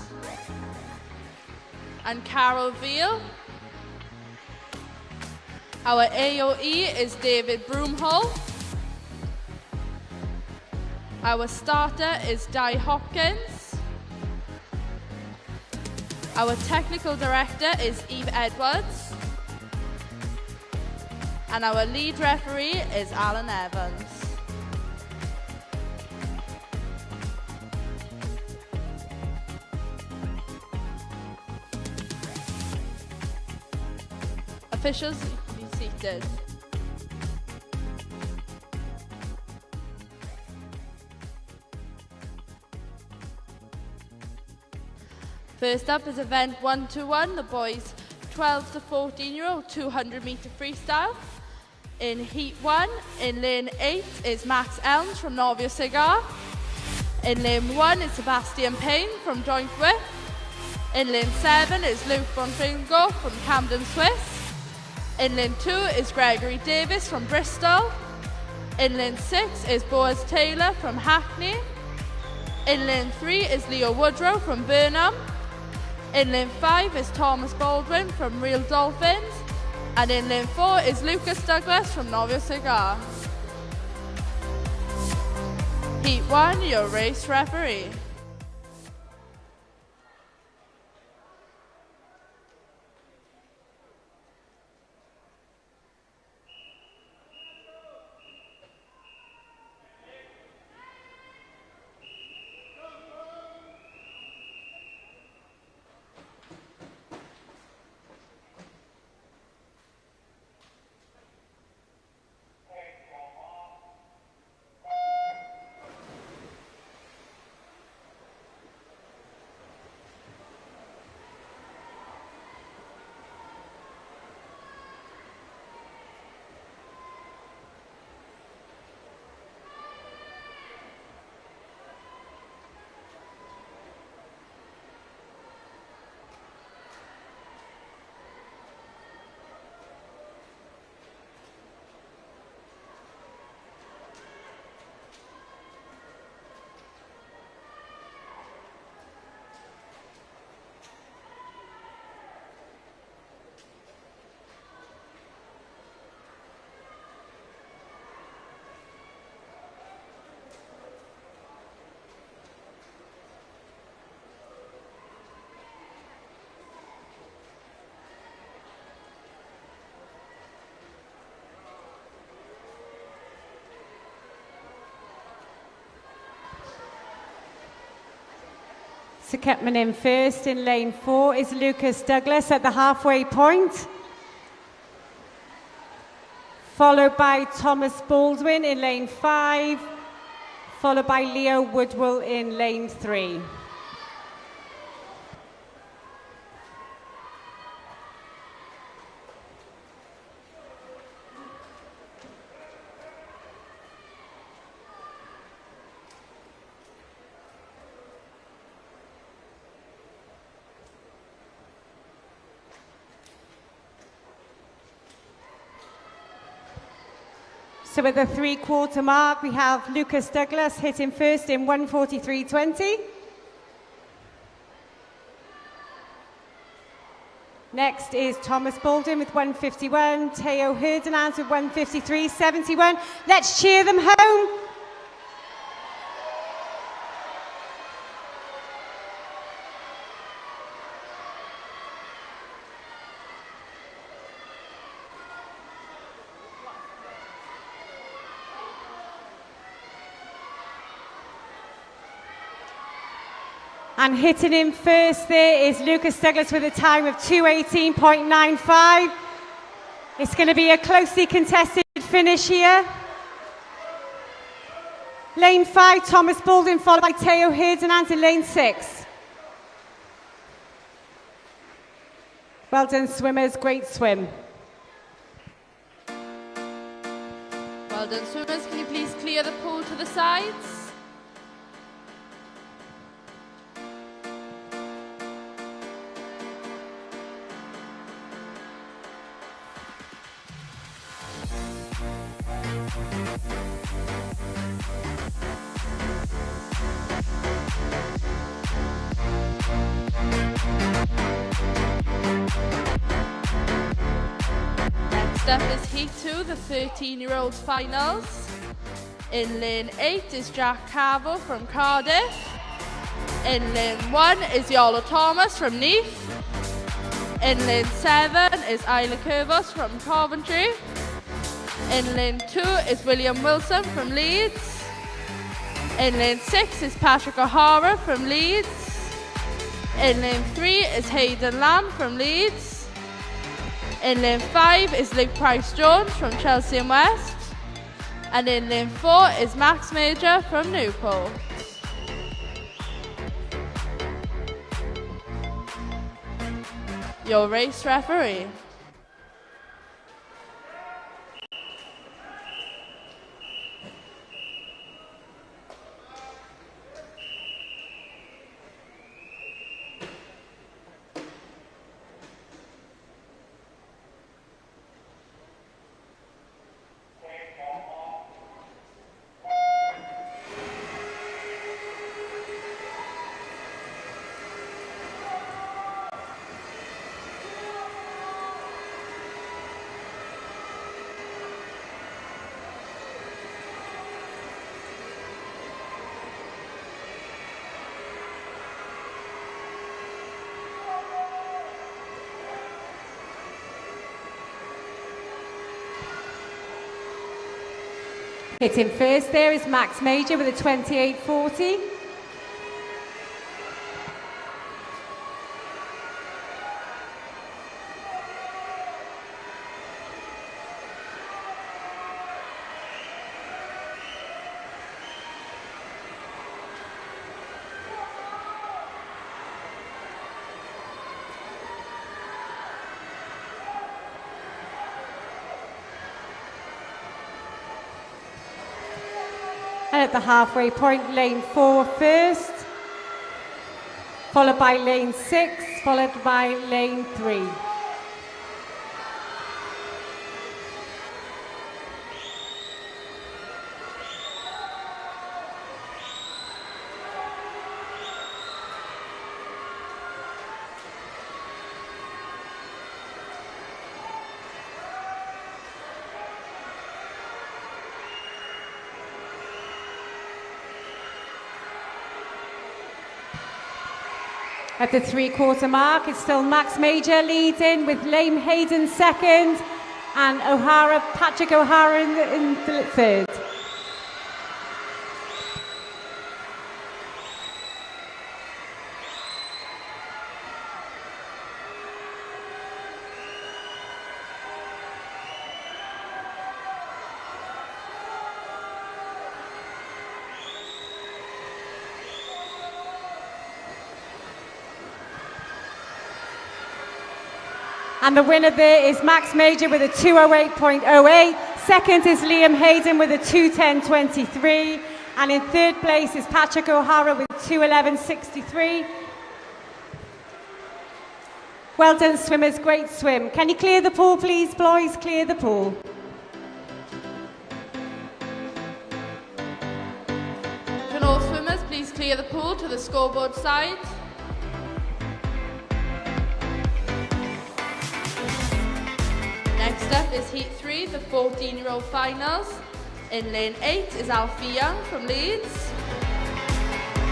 and Carol Veal. Our AOE is David Broomhall. Our starter is Di Hopkins. Our technical director is Eve Edwards. And our lead referee is Alan Evans. Officials, be seated. First up is event 1-1, the boys 12 to 14-year-old 200-meter freestyle. In heat 1, in lane 8 is Max Elms from Novio Cigar. In lane 1 is Sebastian Payne from Joint Whip. In lane 7 is Luke Bonfingo from Camden Swiss. In lane 2 is Gregory Davis from Bristol. In lane 6 is Boaz Taylor from Hackney. In lane 3 is Leo Woodrow from Burnham. In lane 5 is Thomas Baldwin from Real Dolphins. And in lane 4 is Lucas Douglas from Novio Cigar. Heat 1, your race referee. So Kepman in first. In lane 4 is Lucas Douglas at the halfway point. Followed by Thomas Baldwin in lane 5. Followed by Leo Woodwell in lane 3. So at the 3/4 mark, we have Lucas Douglas hitting first in 1:43.20. Next is Thomas Baldwin with 1:51, Teo Herdenans with 1:53.71. Let's cheer them home. And hitting in first there is Lucas Douglas with a time of 2:18.95. It's going to be a closely contested finish here. Lane 5, Thomas Baldwin, followed by Teo Herdenans in lane 6. Well done, swimmers. Great swim. Well done, swimmers. Can you please clear the pool to the sides? Next up is Heat 2, the 13-year-old finals. In lane 8 is Jack Carville from Cardiff. In lane 1 is Yola Thomas from Neath. In lane 7 is Isla Curvos from Coventry. In lane 2 is William Wilson from Leeds. In lane 6 is Patrick O'Hara from Leeds. In lane 3 is Hayden Lamb from Leeds. In lane 5 is Luke Price-Jones from Chelsea and West. And in lane 4 is Max Major from Newport. Your race referee. Hitting first there is Max Major with a 28.40. And at the halfway point, lane 4 first, followed by lane 6, followed by lane 3. At the three-quarter mark, it's still Max Major leading with Liam Hayden second and Patrick O'Hara in the third. And the winner there is Max Major with a 2:08.08. Second is Liam Hayden with a 2:10.23. And in third place is Patrick O'Hara with 2:11.63. Well done, swimmers. Great swim. Can you clear the pool, please, boys? Clear the pool. Can all swimmers please clear the pool to the scoreboard side? Next up is Heat 3, the 14-year-old finals. In lane 8 is Alfie Young from Leeds.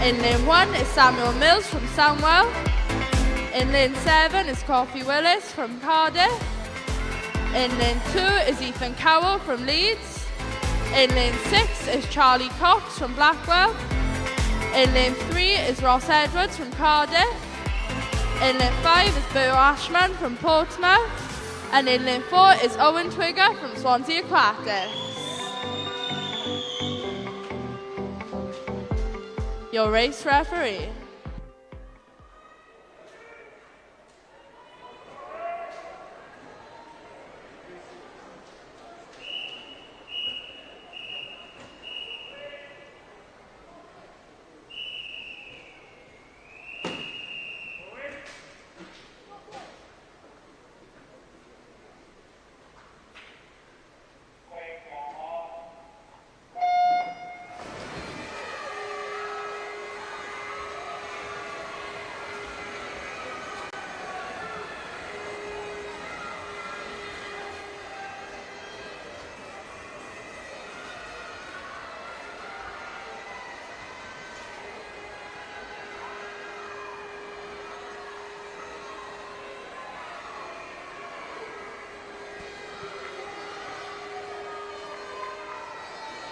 In lane 1 is Samuel Mills from Sandwell. In lane 7 is Coffee Willis from Cardiff. In lane 2 is Ethan Cowell from Leeds. In lane 6 is Charlie Cox from Blackwell. In lane 3 is Ross Edwards from Cardiff. In lane 5 is Beau Ashman from Portsmouth. And in lane 4 is Owen Twigger from Swansea Aquatics. Your race referee.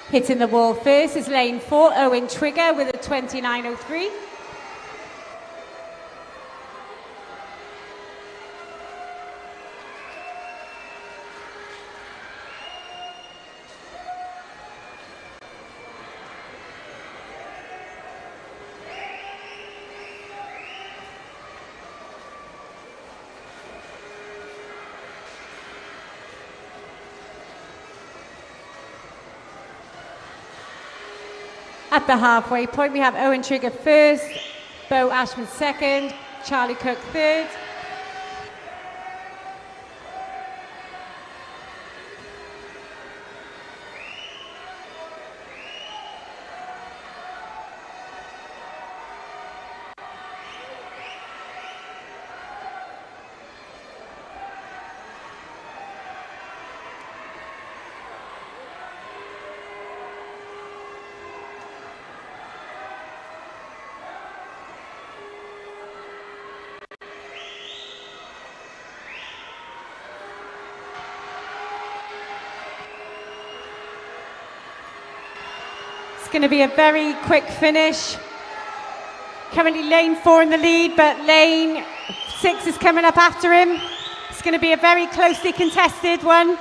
Hitting the wall first is lane 4, Owen Trigger with a 29.03. At the halfway point, we have Owen Trigger first, Bo Ashman second, Charlie Cook third. It's going to be a very quick finish. Currently lane 4 in the lead, but lane 6 is coming up after him. It's going to be a very closely contested one.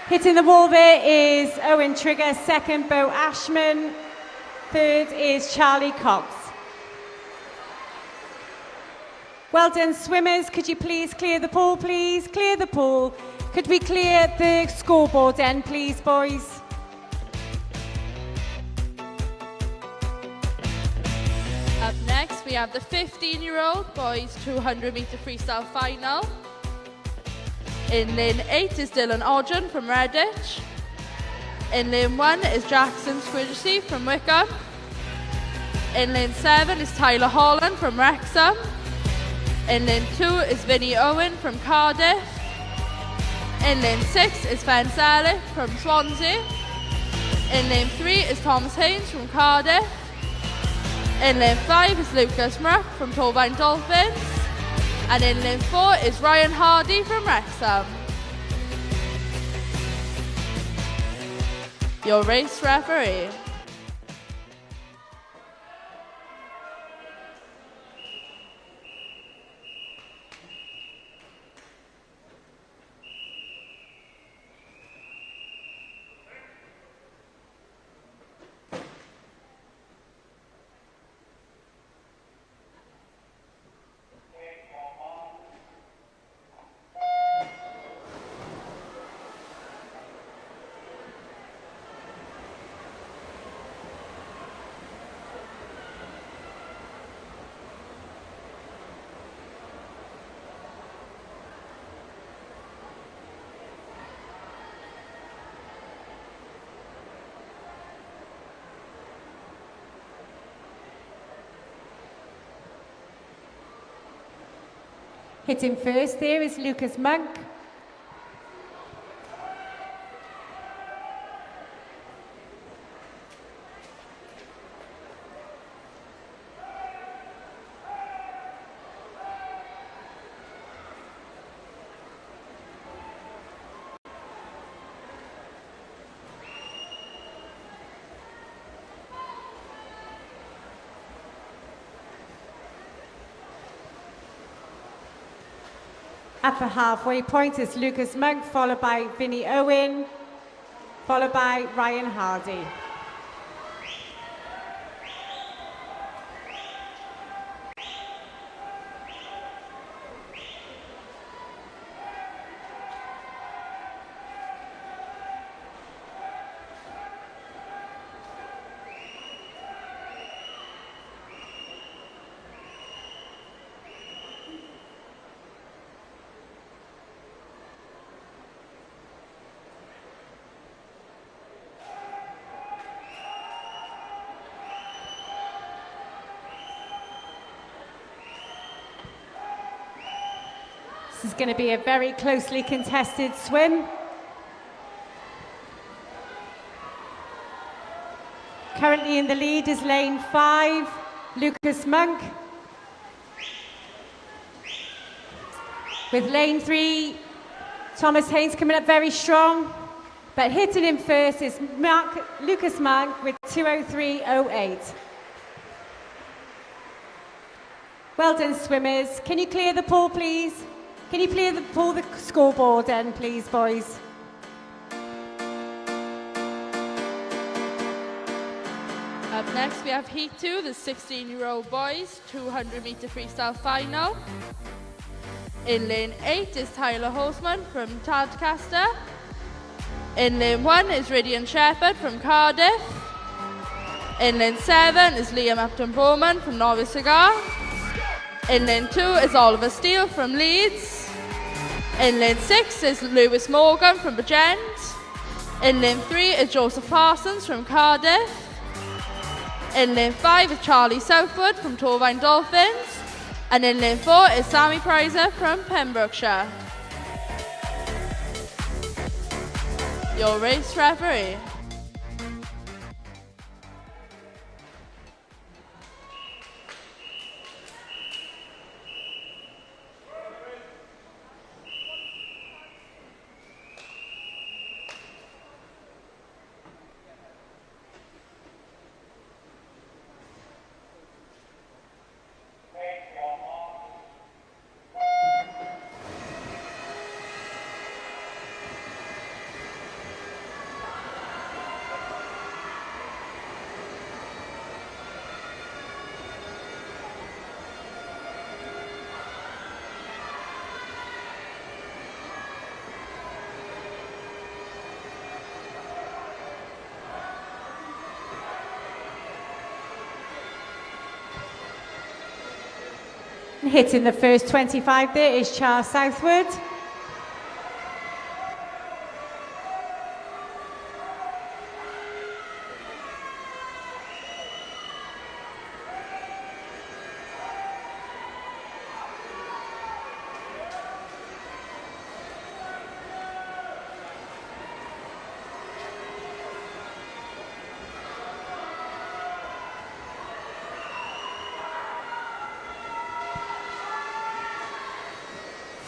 Hitting the wall there is Owen Trigger, second Bo Ashman, third is Charlie Cox. Well done, swimmers. Could you please clear the pool, please? Clear the pool. Could we clear the scoreboard end, please, boys? Up next, we have the 15-year-old boys 200-metre freestyle final. In lane 8 is Dylan Odgen from Redditch. In lane 1 is Jackson Squidgy from Wickham. In lane 7 is Tyler Holland from Wrexham. In lane 2 is Vinnie Owen from Cardiff. In lane 6 is Ben Selleck from Swansea. In lane 3 is Thomas Haynes from Cardiff. In lane 5 is Lucas Mruck from Torvine Dolphins. And in lane 4 is Ryan Hardy from Wrexham. Your race referee. Hitting first there is Lucas Monk. At the halfway point is Lucas Monk, followed by Vinnie Owen, followed by Ryan Hardy. This is going to be a very closely contested swim. Currently in the lead is lane 5, Lucas Monk. With lane 3, Thomas Haynes coming up very strong. But hitting him first is Lucas Monk with 2:03.08. Well done, swimmers. Can you clear the pool, please? Can you pull the scoreboard then, please, boys? Up next, we have Heat 2, the 16-year-old boys, 200-meter freestyle final. In lane 8 is Tyler Horseman from Tadcaster. In lane 1 is Radiant Shepherd from Cardiff. In lane 7 is Liam Upton-Bowman from Novice Cigar. In lane 2 is Oliver Steele from Leeds. In lane 6 is Lewis Morgan from Bridgend. In lane 3 is Joseph Parsons from Cardiff. In lane 5 is Charlie Southwood from Torvine Dolphins. And in lane 4 is Sammy Prizer from Pembrokeshire. Your race referee. Hitting the first 25 there is Charles Southwood.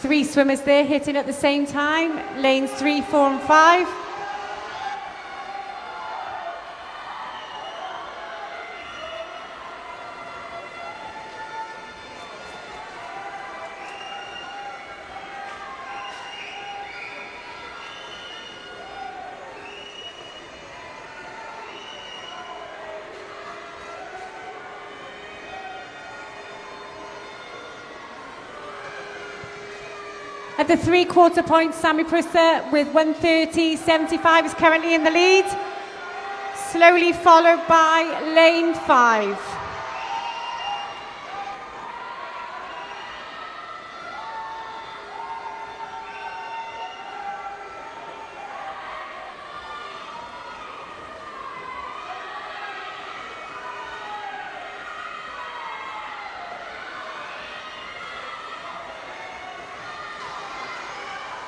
Three swimmers there hitting at the same time, lanes 3, 4 and 5. At the 3/4 point, Sammy Prusser with 1:30.75 is currently in the lead. Slowly followed by lane 5.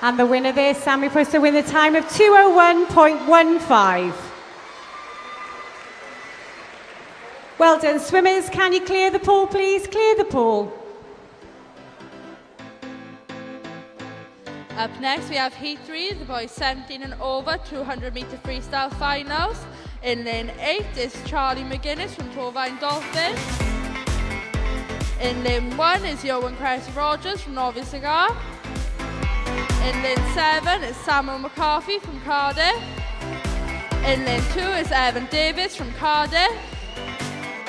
And the winner there, Sammy Prusser, with a time of 2:01.15. Well done, swimmers. Can you clear the pool, please? Clear the pool. Up next, we have Heat 3, the boys 17 and over, 200-meter freestyle finals. In lane 8 is Charlie McGuinness from Torvine Dolphins. In lane 1 is Johan Cressy Rogers from Novice Cigar. In lane 7 is Samuel McCarthy from Cardiff. In lane 2 is Evan Davis from Cardiff.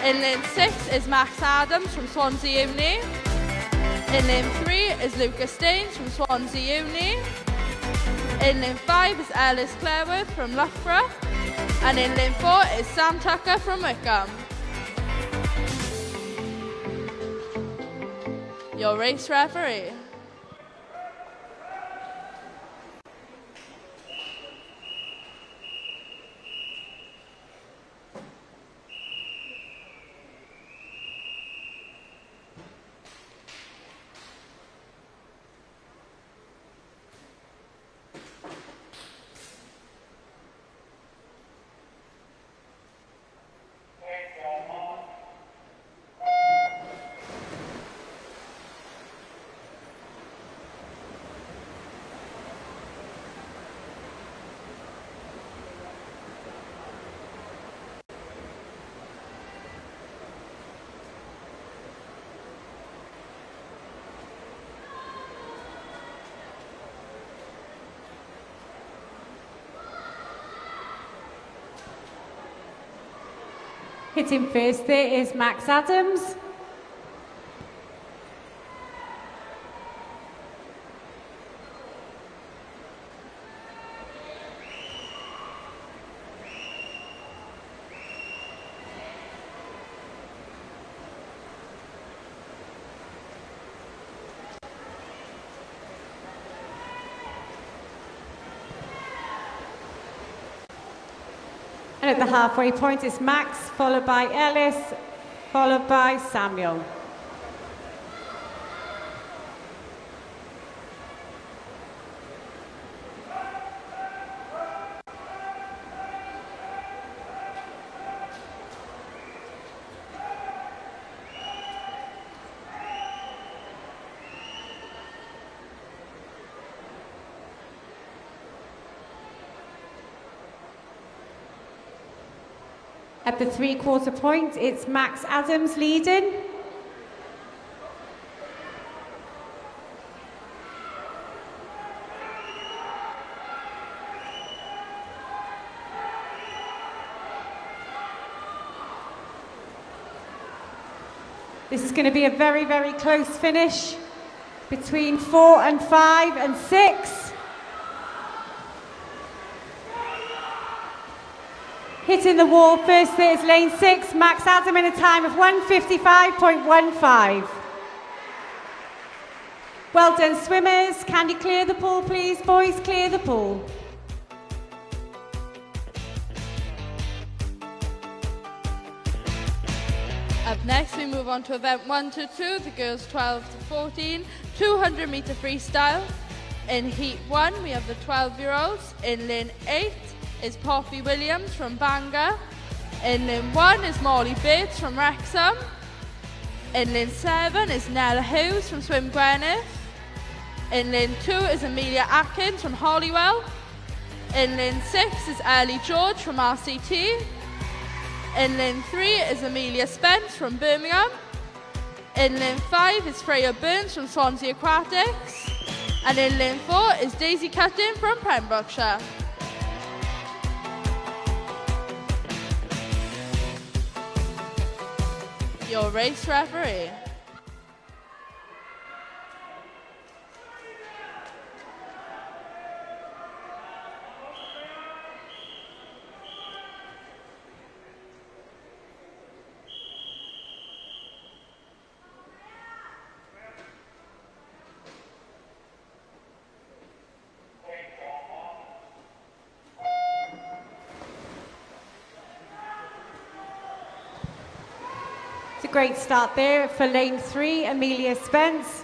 In lane 6 is Max Adams from Swansea Uni. In lane 3 is Lucas Staines from Swansea Uni. In lane 5 is Ellis Clareworth from Loughborough. And in lane 4 is Sam Tucker from Wickham. Your race referee. Hitting first there is Max Adams. And at the halfway point is Max, followed by Ellis, followed by Samuel. At the three-quarter point, it's Max Adams leading. This is going to be a very, very close finish between 4 and 5 and 6. Hitting the wall first, there's lane 6, Max Adam in a time of 1:55.15. Well done, swimmers. Can you clear the pool, please? Boys, clear the pool. Up next, we move on to event 1 to 2, the girls 12 to 14, 200 meter freestyle. In heat 1, we have the 12-year-olds. In lane 8 is Poppy Williams from Bangor. In lane 1 is Molly Bates from Wrexham. In lane 7 is Nella Hughes from Swim Gwynedd. In lane 2 is Amelia Atkins from Holywell. In lane 6 is Ellie George from RCT. In lane 3 is Amelia Spence from Birmingham. In lane 5 is Freya Burns from Swansea Aquatics. And in lane 4 is Daisy Cutting from Pembrokeshire. Your race referee. It's a great start there for lane 3, Amelia Spence.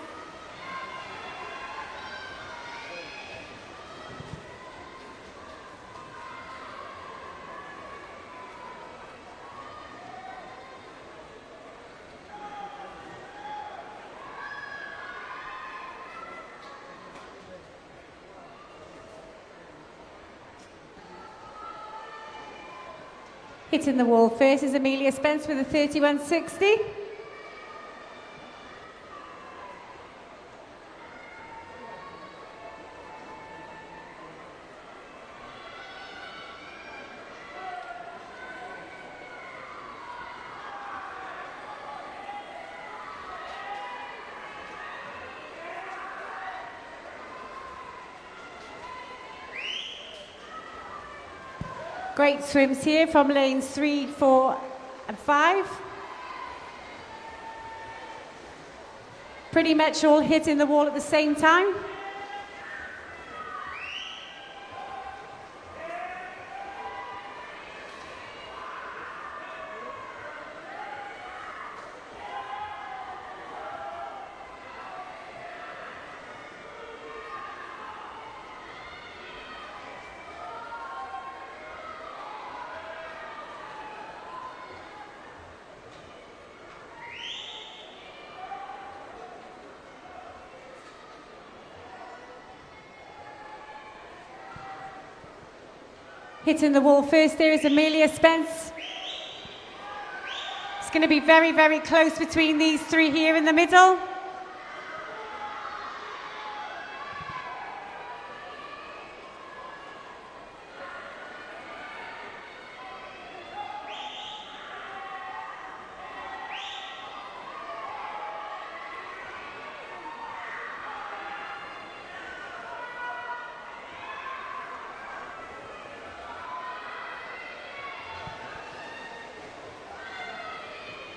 Hitting the wall first is Amelia Spence with a 31.60. Great swims here from lanes 3, 4 and 5. Pretty much all hitting the wall at the same time. Hitting the wall first there is Amelia Spence. It's going to be very, very close between these three here in the middle.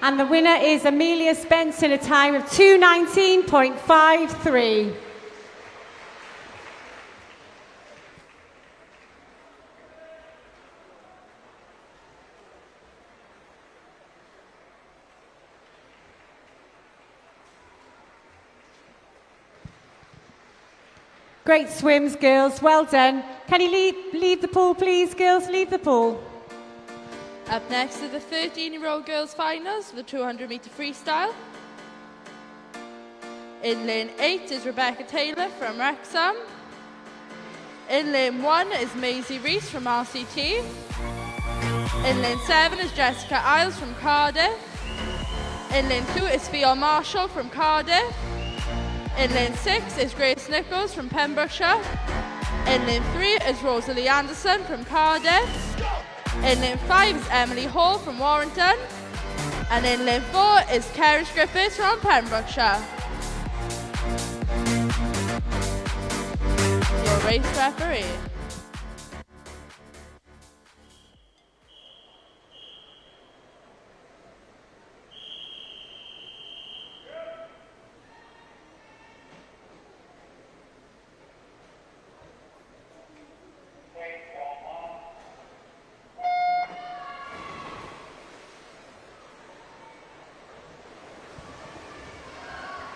And the winner is Amelia Spence in a time of 2:19.53. Great swims, girls. Well done. Can you leave the pool, please, girls? Leave the pool. Up next are the 13-year-old girls finals for the 200-metre freestyle. In lane 8 is Rebecca Taylor from Wrexham. In lane 1 is Maisie Rees from RCT. In lane 7 is Jessica Isles from Cardiff. In lane 2 is Fiona Marshall from Cardiff. In lane 6 is Grace Nichols from Pembrokeshire. In lane 3 is Rosalie Anderson from Cardiff. In lane 5 is Emily Hall from Warrington. And in lane 4 is Kerry Griffiths from Pembrokeshire. Your race referee.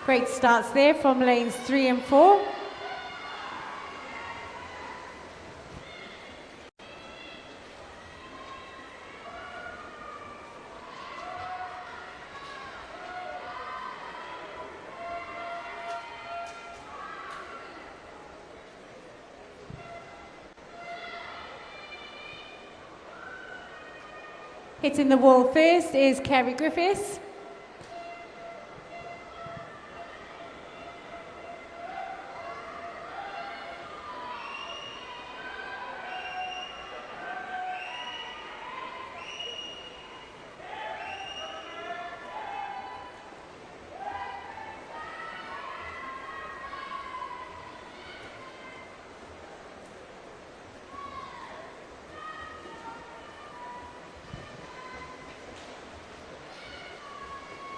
Great starts there from lanes 3 and 4. Hitting the wall first is Kerry Griffiths.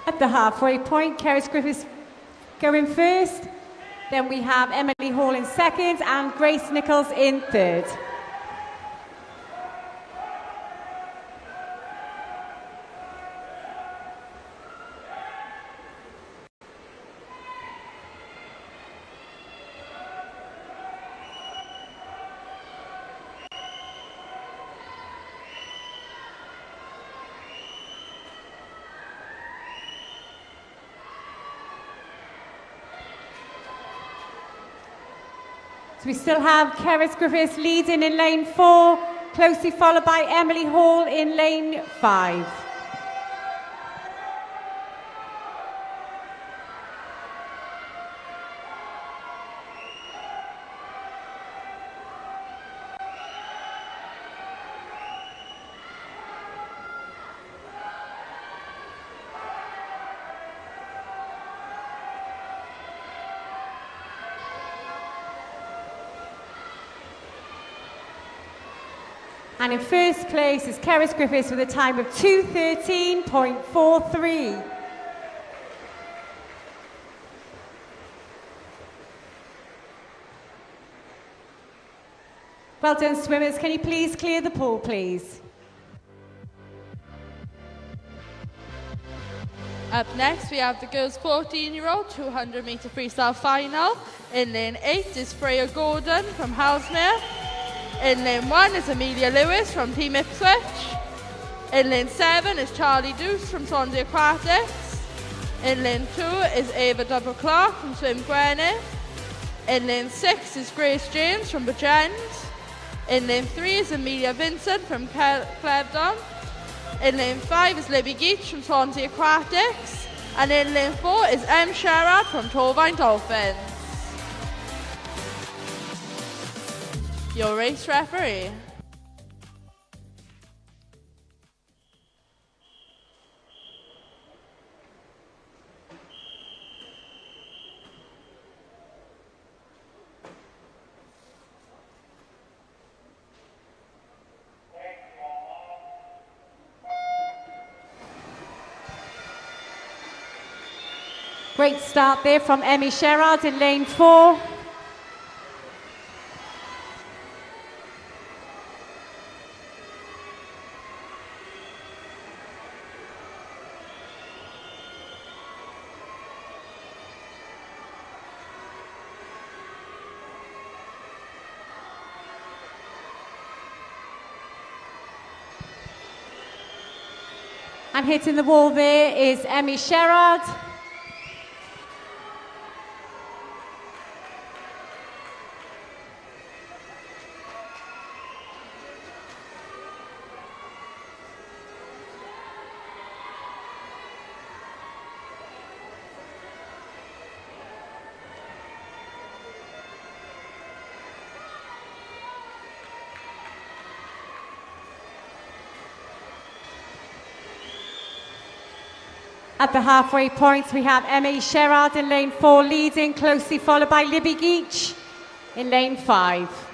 At the halfway point, Kerry Griffiths going first. Then we have Emily Hall in second and Grace Nichols in third. So we still have Kerry Griffiths leading in lane 4, closely followed by Emily Hall in lane 5. And in first place is Kerry Griffiths with a time of 2:13.43. Well done, swimmers. Can you please clear the pool, please? Up next, we have the girls' 14-year-old 200-metre freestyle final. In lane 8 is Freya Gordon from Halsmere. In lane 1 is Amelia Lewis from Team Ipswich. In lane 7 is Charlie Deuce from Swansea Aquatics. In lane 2 is Ava Double Clark from Swim Gwynedd. In lane 6 is Grace James from Bridgend. In lane 3 is Amelia Vincent from Clevedon. In lane 5 is Libby Geach from Swansea Aquatics. And in lane 4 is M. Sherrod from Torvine Dolphins. Your race referee. Great start there from Emmy Sherrard in lane 4. And hitting the wall there is Emmy Sherrard. At the halfway point, we have Emmy Sherrard in lane 4 leading, closely followed by Libby Geach in lane 5.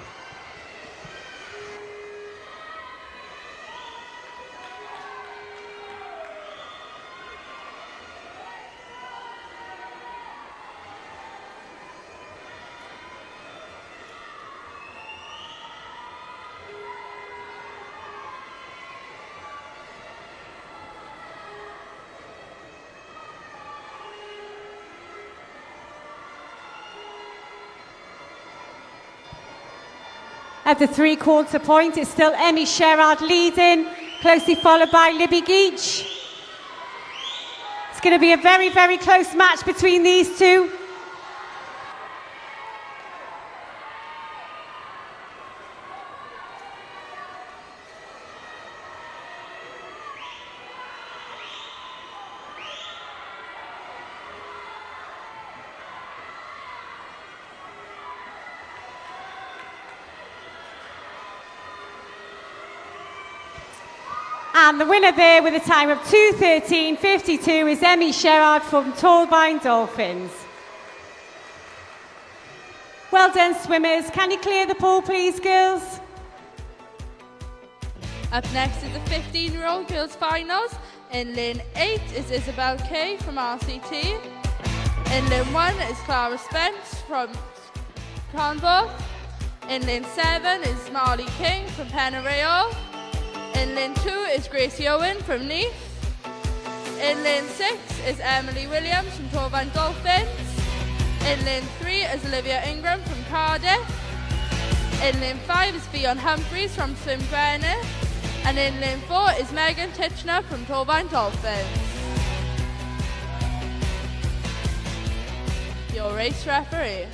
At the three-quarter point, it's still Emmy Sherrard leading, closely followed by Libby Geach. It's going to be a very, very close match between these two. And the winner there with a time of 2:13.52 is Emmy Sherrard from Torvine Dolphins. Well done, swimmers. Can you clear the pool, please, girls? Up next is the 15-year-old girls finals. In lane 8 is Isabel Kay from RCT. In lane 1 is Clara Spence from Cranbrook. In lane 7 is Marley King from Penarreal. In lane 2 is Gracie Owen from Neath. In lane 6 is Emily Williams from Torvine Dolphins. In lane 3 is Olivia Ingram from Cardiff. In lane 5 is Fionn Humphreys from Swim Greenwich. And in lane 4 is Megan Titchener from Torvine Dolphins. Your race referee.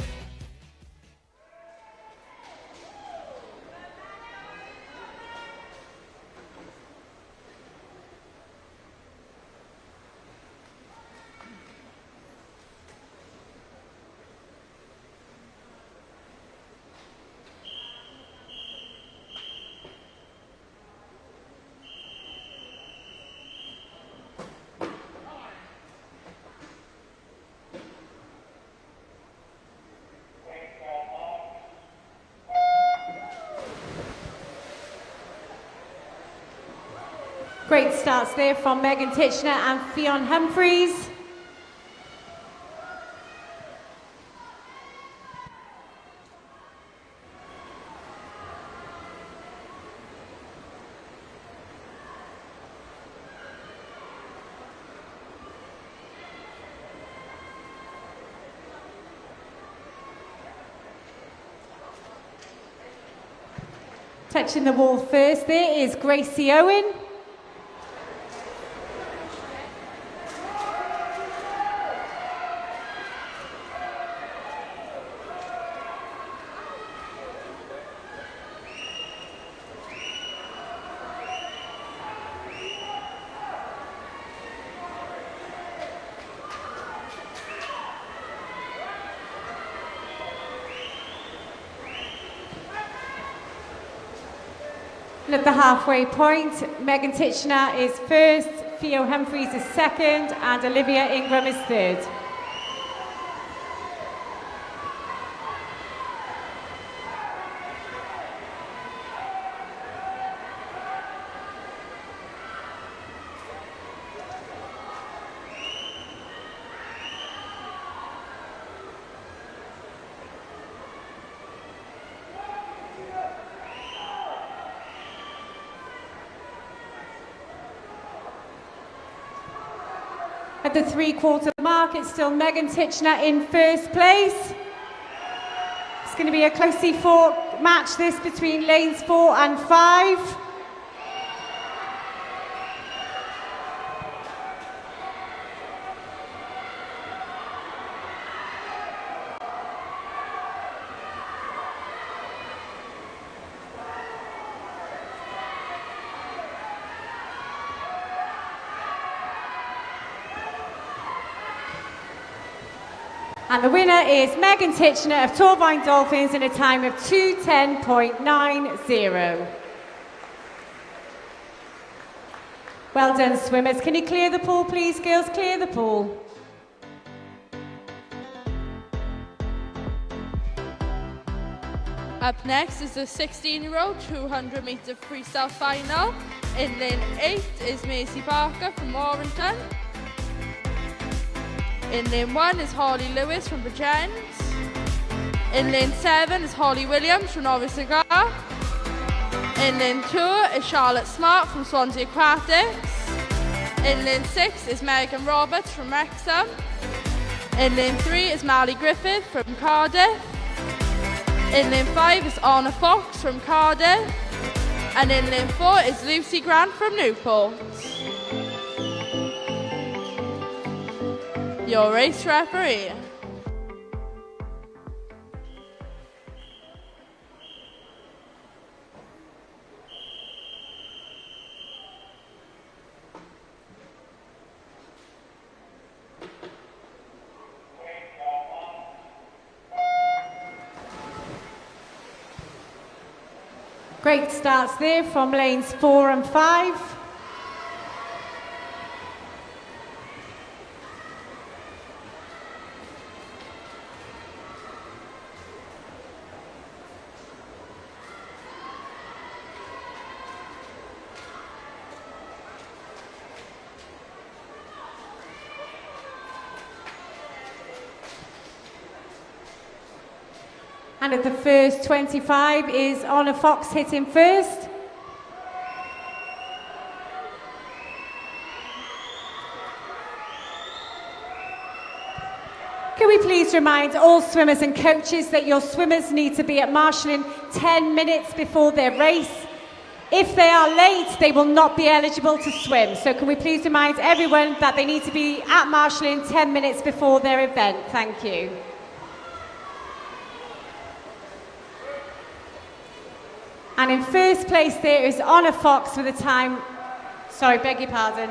Great starts there from Megan Titchener and Fionn Humphreys. Touching the wall first there is Gracie Owen. At the halfway point, Megan Titchener is first, Fionn Humphreys is second, and Olivia Ingram is third. At the three-quarter mark, it's still Megan Titchener in first place. It's going to be a closely fought match, this, between lanes 4 and 5. And the winner is Megan Titchener of Torvine Dolphins in a time of 2:10.90. Well done, swimmers. Can you clear the pool, please, girls? Clear the pool. Up next is the 16-year-old 200-metre freestyle final. In lane 8 is Macy Barker from Warrington. In lane 1 is Holly Lewis from Bridgend. In lane 7 is Holly Williams from Norwich Cigar. In lane 2 is Charlotte Smart from Swansea Aquatics. In lane 6 is Megan Roberts from Wrexham. In lane 3 is Marley Griffith from Cardiff. In lane 5 is Anna Fox from Cardiff. And in lane 4 is Lucy Grant from Newport. Your race referee. Great starts there from lanes 4 and 5. And at the first 25 is Honor Fox hitting first. Can we please remind all swimmers and coaches that your swimmers need to be at marshalling 10 minutes before their race. If they are late, they will not be eligible to swim. So can we please remind everyone that they need to be at marshalling 10 minutes before their event. Thank you. And in first place there is Honor Fox with a time, beg your pardon.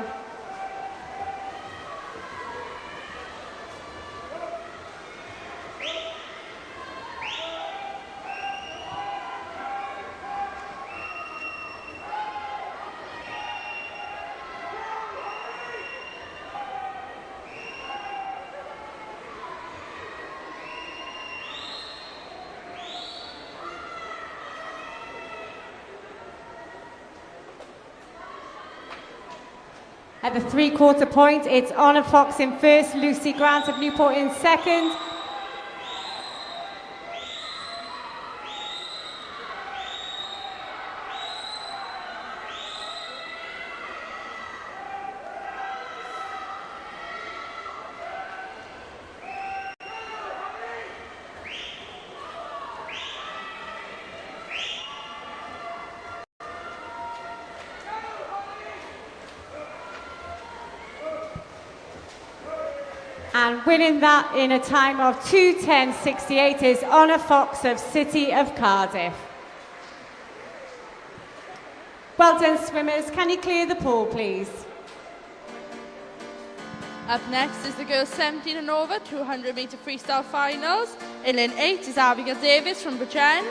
At the three-quarter point, it's Honor Fox in first, Lucy Grant of Newport in second. And winning that in a time of 2:10.68 is Honor Fox of City of Cardiff. Well done, swimmers. Can you clear the pool, please? Up next is the girls 17 and over 200-metre freestyle finals. In lane 8 is Abigail Davis from Bridgend.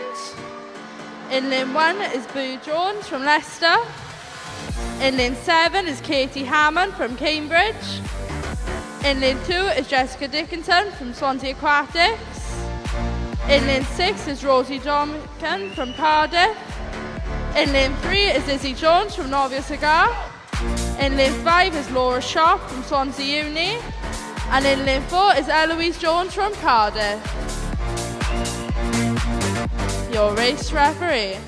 In lane 1 is Boo Jones from Leicester. In lane 7 is Katie Hammond from Cambridge. In lane 2 is Jessica Dickinson from Swansea Aquatics. In lane 6 is Rosie Domkin from Cardiff. In lane 3 is Izzy Jones from Norwich Cigar. In lane 5 is Laura Sharp from Swansea Uni. And in lane 4 is Eloise Jones from Cardiff. Your race referee.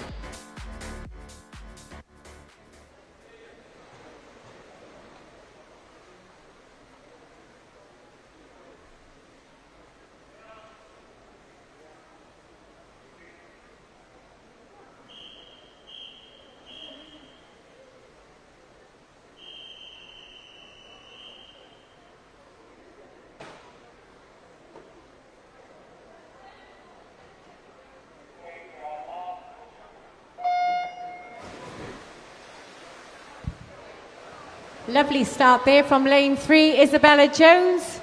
Lovely start there from lane 3, Isabella Jones.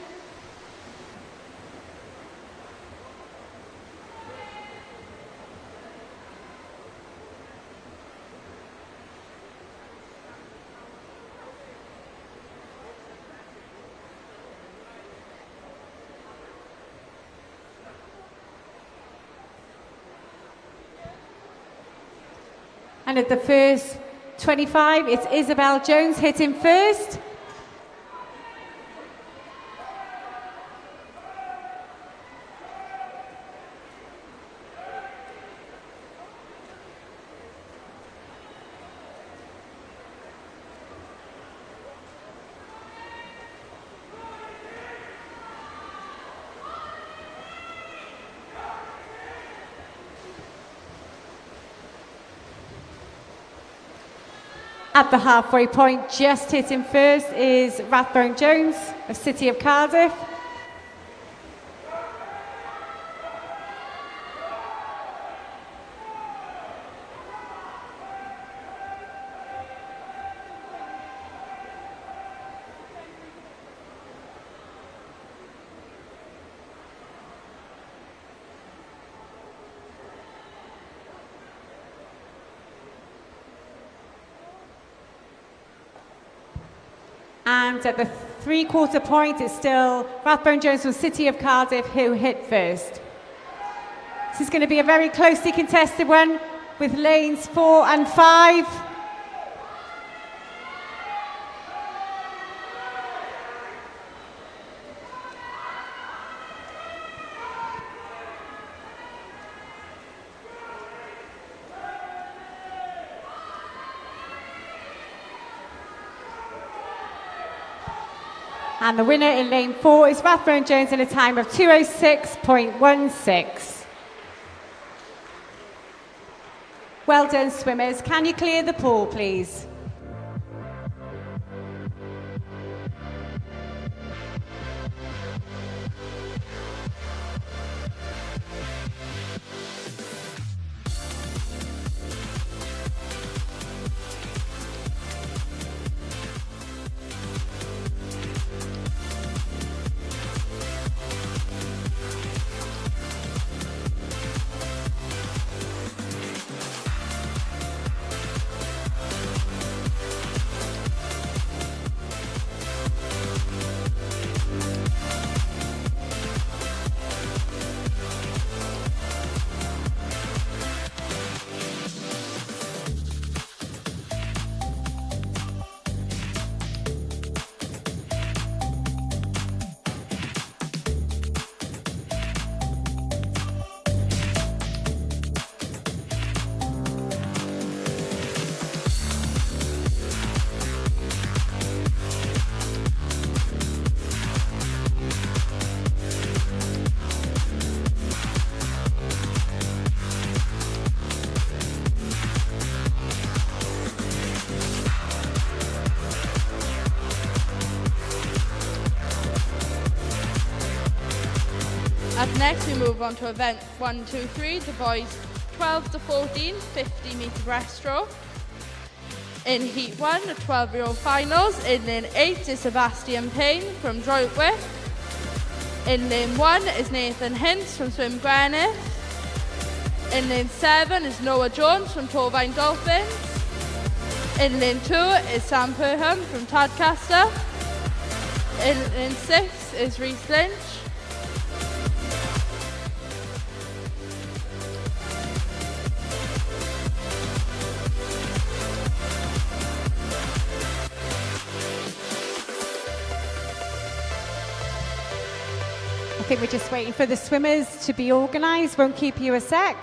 And at the first 25, it's Isabel Jones hitting first. At the halfway point, just hitting first, is Rathbone Jones of City of Cardiff. And at the three-quarter point, it's still Rathbone Jones from City of Cardiff who hit first. This is going to be a very closely contested one with lanes 4 and 5. And the winner in lane 4 is Rathbone Jones in a time of 2:06.16. Well done, swimmers. Can you clear the pool, please? Up next, we move on to event 1, 2, 3, the boys 12 to 14, 50 metre breaststroke. In heat 1, the 12-year-old finals. In lane 8 is Sebastian Payne from Droitwich. In lane 1 is Nathan Hintz from Swim Gwynedd. In lane 7 is Noah Jones from Torvine Dolphins. In lane 2 is Sam Perham from Tadcaster. In lane 6 is Rhys Lynch. I think we're just waiting for the swimmers to be organised. Won't keep you a sec.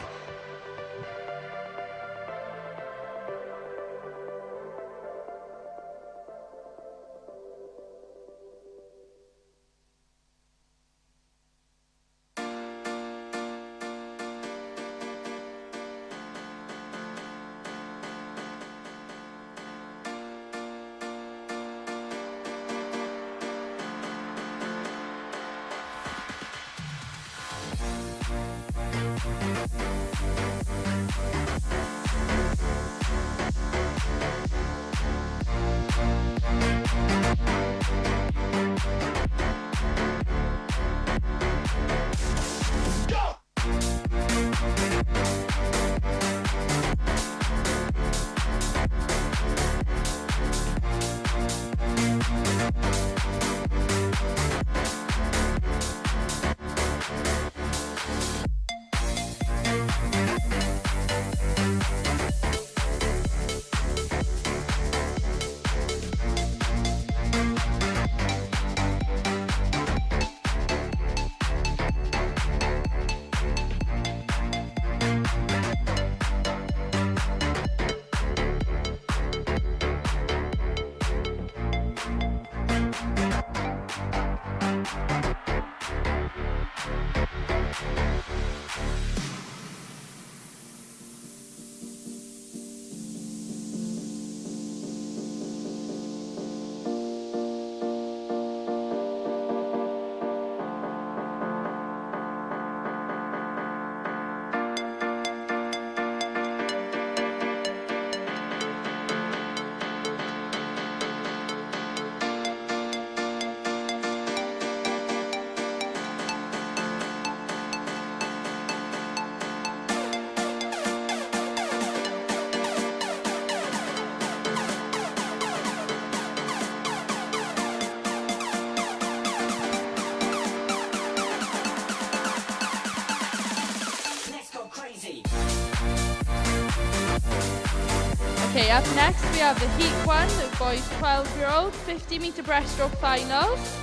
Okay, up next we have the Heat 1, the boys 12-year-old, 50-metre breaststroke finals.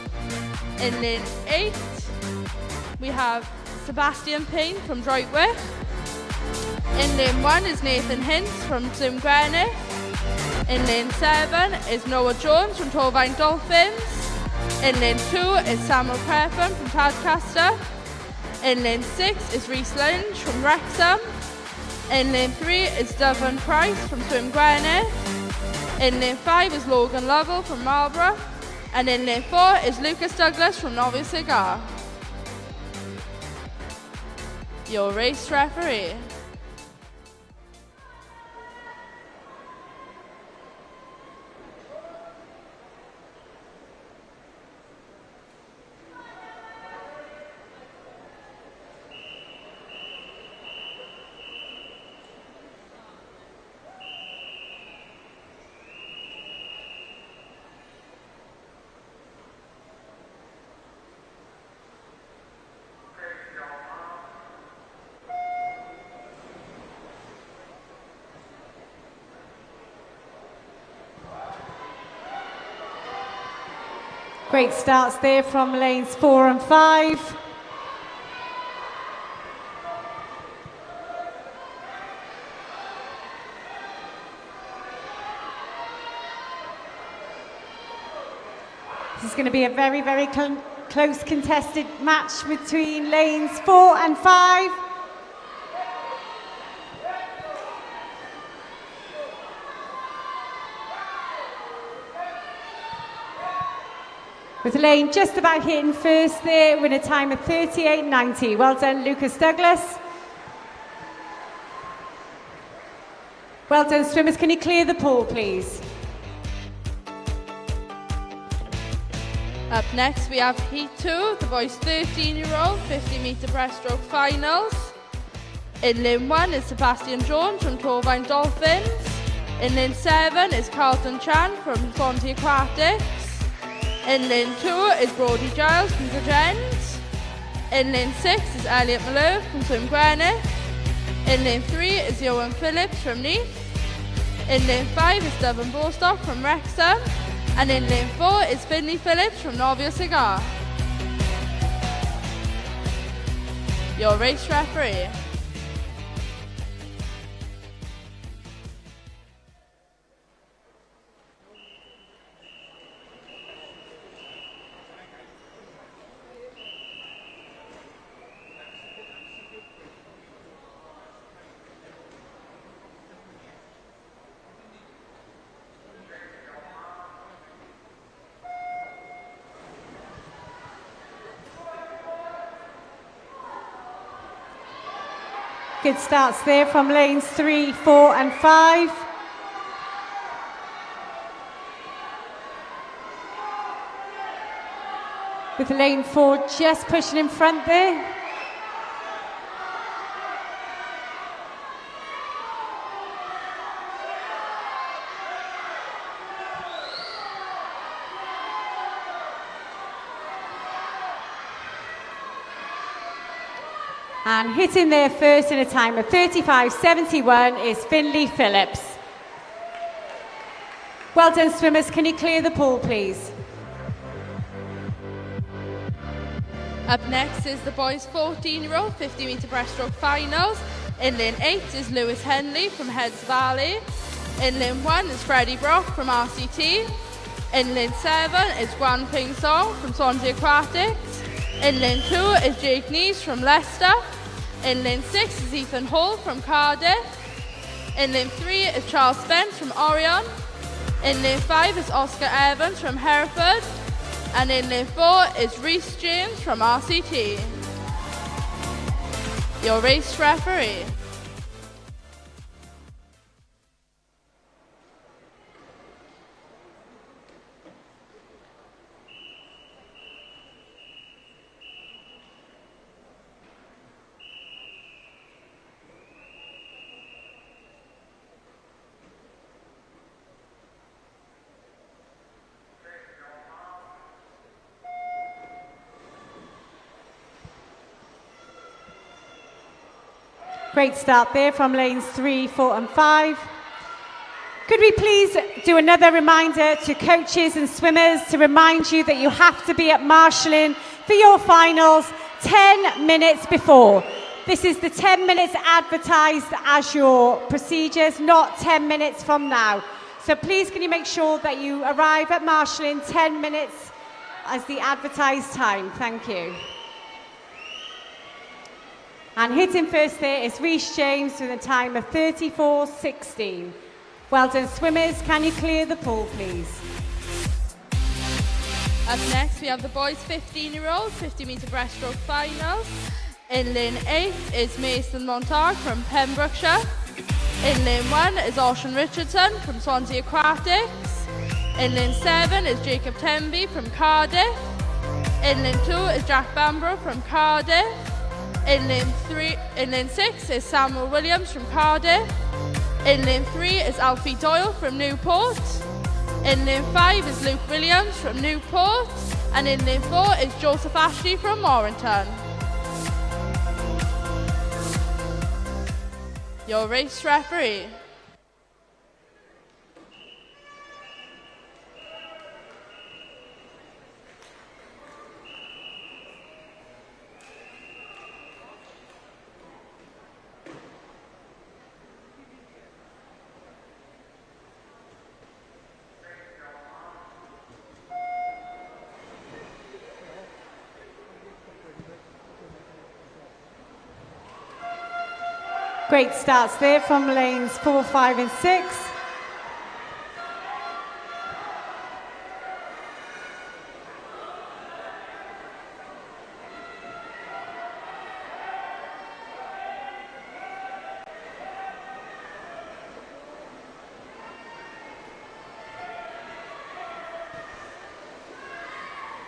In lane 8, we have Sebastian Payne from Droitwich. In lane 1 is Nathan Hintz from Swim Gwynedd. In lane 7 is Noah Jones from Torfaen Dolphins. In lane 2 is Samuel Crefan from Tadcaster. In lane 6 is Rhys Lynch from Wrexham. In lane 3 is Dyfan Price from Swim Gwynedd. In lane 5 is Logan Lovell from Marlborough. And in lane 4 is Lucas Douglas from Novice Cigar. Your race referee. Great starts there from lanes 4 and 5. This is going to be a very, very close contested match between lanes 4 and 5. With Lane just about hitting first there, with a time of 38.90. Well done, Lucas Douglas. Well done, swimmers. Can you clear the pool, please? Up next we have Heat 2, the boys 13-year-old, 50-metre breaststroke finals. In lane 1 is Sebastian Jones from Torfaen Dolphins. In lane 7 is Carlton Chan from Swansea Aquatics. In lane 2 is Brody Giles from Bridgend. In lane 6 is Elliot Malone from Swim Gwynedd. In lane 3 is Johan Phillips from Neath. In lane 5 is Dyfan Bostock from Wrexham. And in lane 4 is Finley Phillips from Novia Cigar. Your race referee. Good starts there from lanes 3, 4 and 5. With lane 4 just pushing in front there. And hitting there first in a time of 35.71 is Finley Phillips. Well done, swimmers. Can you clear the pool, please? Up next is the boys 14-year-old 50-metre breaststroke finals. In lane 8 is Lewis Henley from Heads Valley. In lane 1 is Freddie Brock from RCT. In lane 7 is Guan Ping Song from Swansea Aquatics. In lane 2 is Jake Nees from Leicester. In lane 6 is Ethan Hall from Cardiff. In lane 3 is Charles Spence from Orion. In lane 5 is Oscar Evans from Hereford. And in lane 4 is Rhys James from RCT. Your race referee. Great start there from lanes 3, 4 and 5. Could we please do another reminder to coaches and swimmers to remind you that you have to be at marshalling for your finals 10 minutes before. This is the 10 minutes advertised as your procedures, not 10 minutes from now. So please can you make sure that you arrive at marshalling 10 minutes as the advertised time. Thank you. And hitting first there is Rhys James with a time of 34.16. Well done, swimmers. Can you clear the pool, please? Up next, we have the boys' 15-year-old 50-metre breaststroke finals. In lane 8 is Mason Montague from Pembrokeshire. In lane 1 is Ocean Richardson from Swansea Aquatics. In lane 7 is Jacob Temby from Cardiff. In lane 2 is Jack Bambrough from Cardiff. In lane 6 is Samuel Williams from Cardiff. In lane 3 is Alfie Doyle from Newport. In lane 5 is Luke Williams from Newport. And in lane 4 is Joseph Ashley from Warrington. Your race referee. Great starts there from lanes 4, 5 and 6.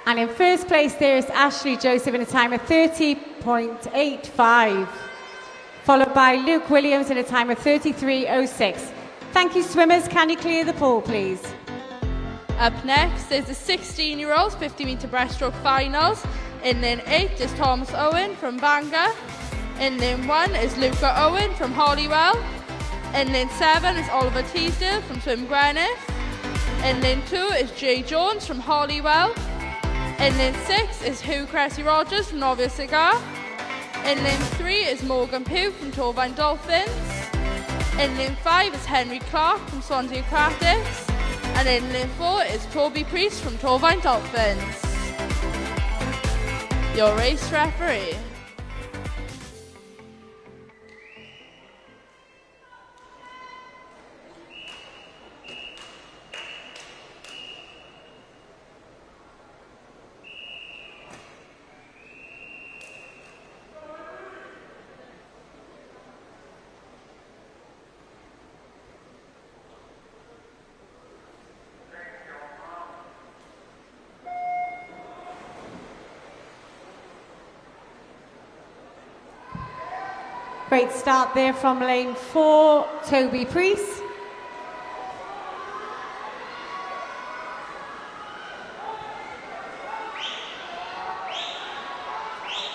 And in first place there is Ashley Joseph in a time of 30.85. Followed by Luke Williams in a time of 33.06. Thank you, swimmers. Can you clear the pool, please? Up next is the 16-year-olds 50-metre breaststroke finals. In lane 8 is Thomas Owen from Bangor. In lane 1 is Luca Owen from Holywell. In lane 7 is Oliver Teasdale from Swim Gwynedd. In lane 2 is Jay Jones from Holywell. In lane 6 is Hugh Cressy Rogers from Novia Cigar. In lane 3 is Morgan Pugh from Torvine Dolphins. In lane 5 is Henry Clark from Swansea Aquatics. And in lane 4 is Toby Priest from Torvine Dolphins. Your race referee. Great start there from lane 4, Toby Priest.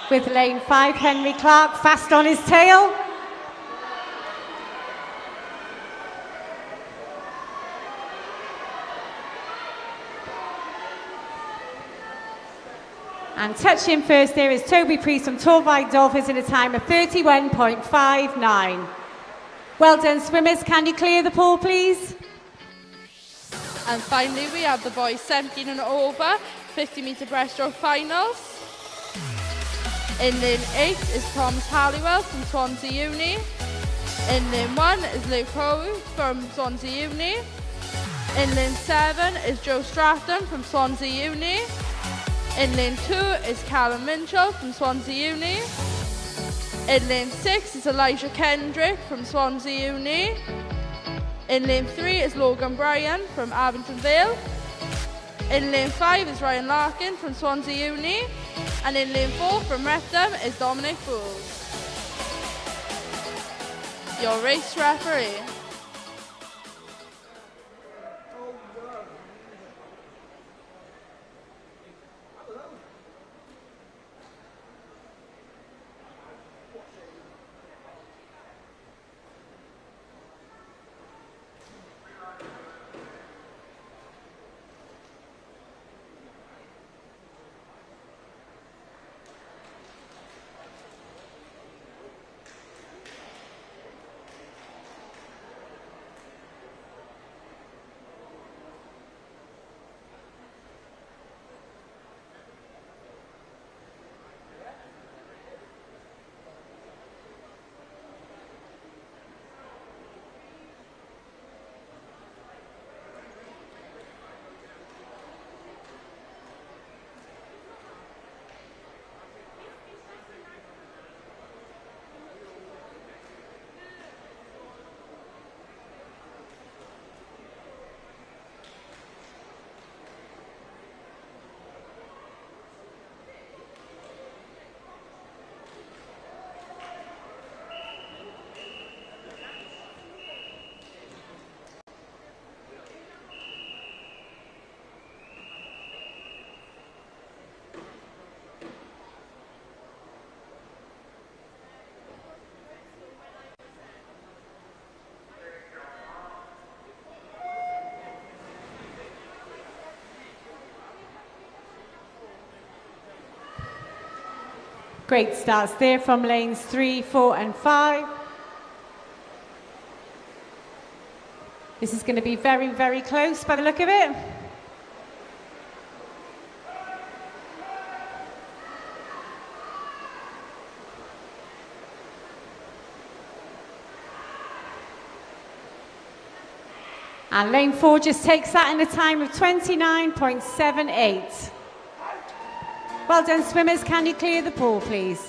With lane 5, Henry Clark fast on his tail. And touching first there is Toby Priest from Torvine Dolphins in a time of 31.59. Well done, swimmers. Can you clear the pool, please? And finally, we have the boys 17 and over 50-metre breaststroke finals. In lane 8 is Thomas Halliwell from Swansea Uni. In lane 1 is Luke Howe from Swansea Uni. In lane 7 is Joe Stratton from Swansea Uni. In lane 2 is Callum Minchell from Swansea Uni. In lane 6 is Elijah Kendrick from Swansea Uni. In lane 3 is Logan Bryan from Abington Vale. In lane 5 is Ryan Larkin from Swansea Uni. And in lane 4 from Wrexham is Dominic Booles. Your race referee. Great starts there from lanes 3, 4 and 5. This is going to be very, very close by the look of it. And lane 4 just takes that in a time of 29.78. Well done, swimmers. Can you clear the pool, please?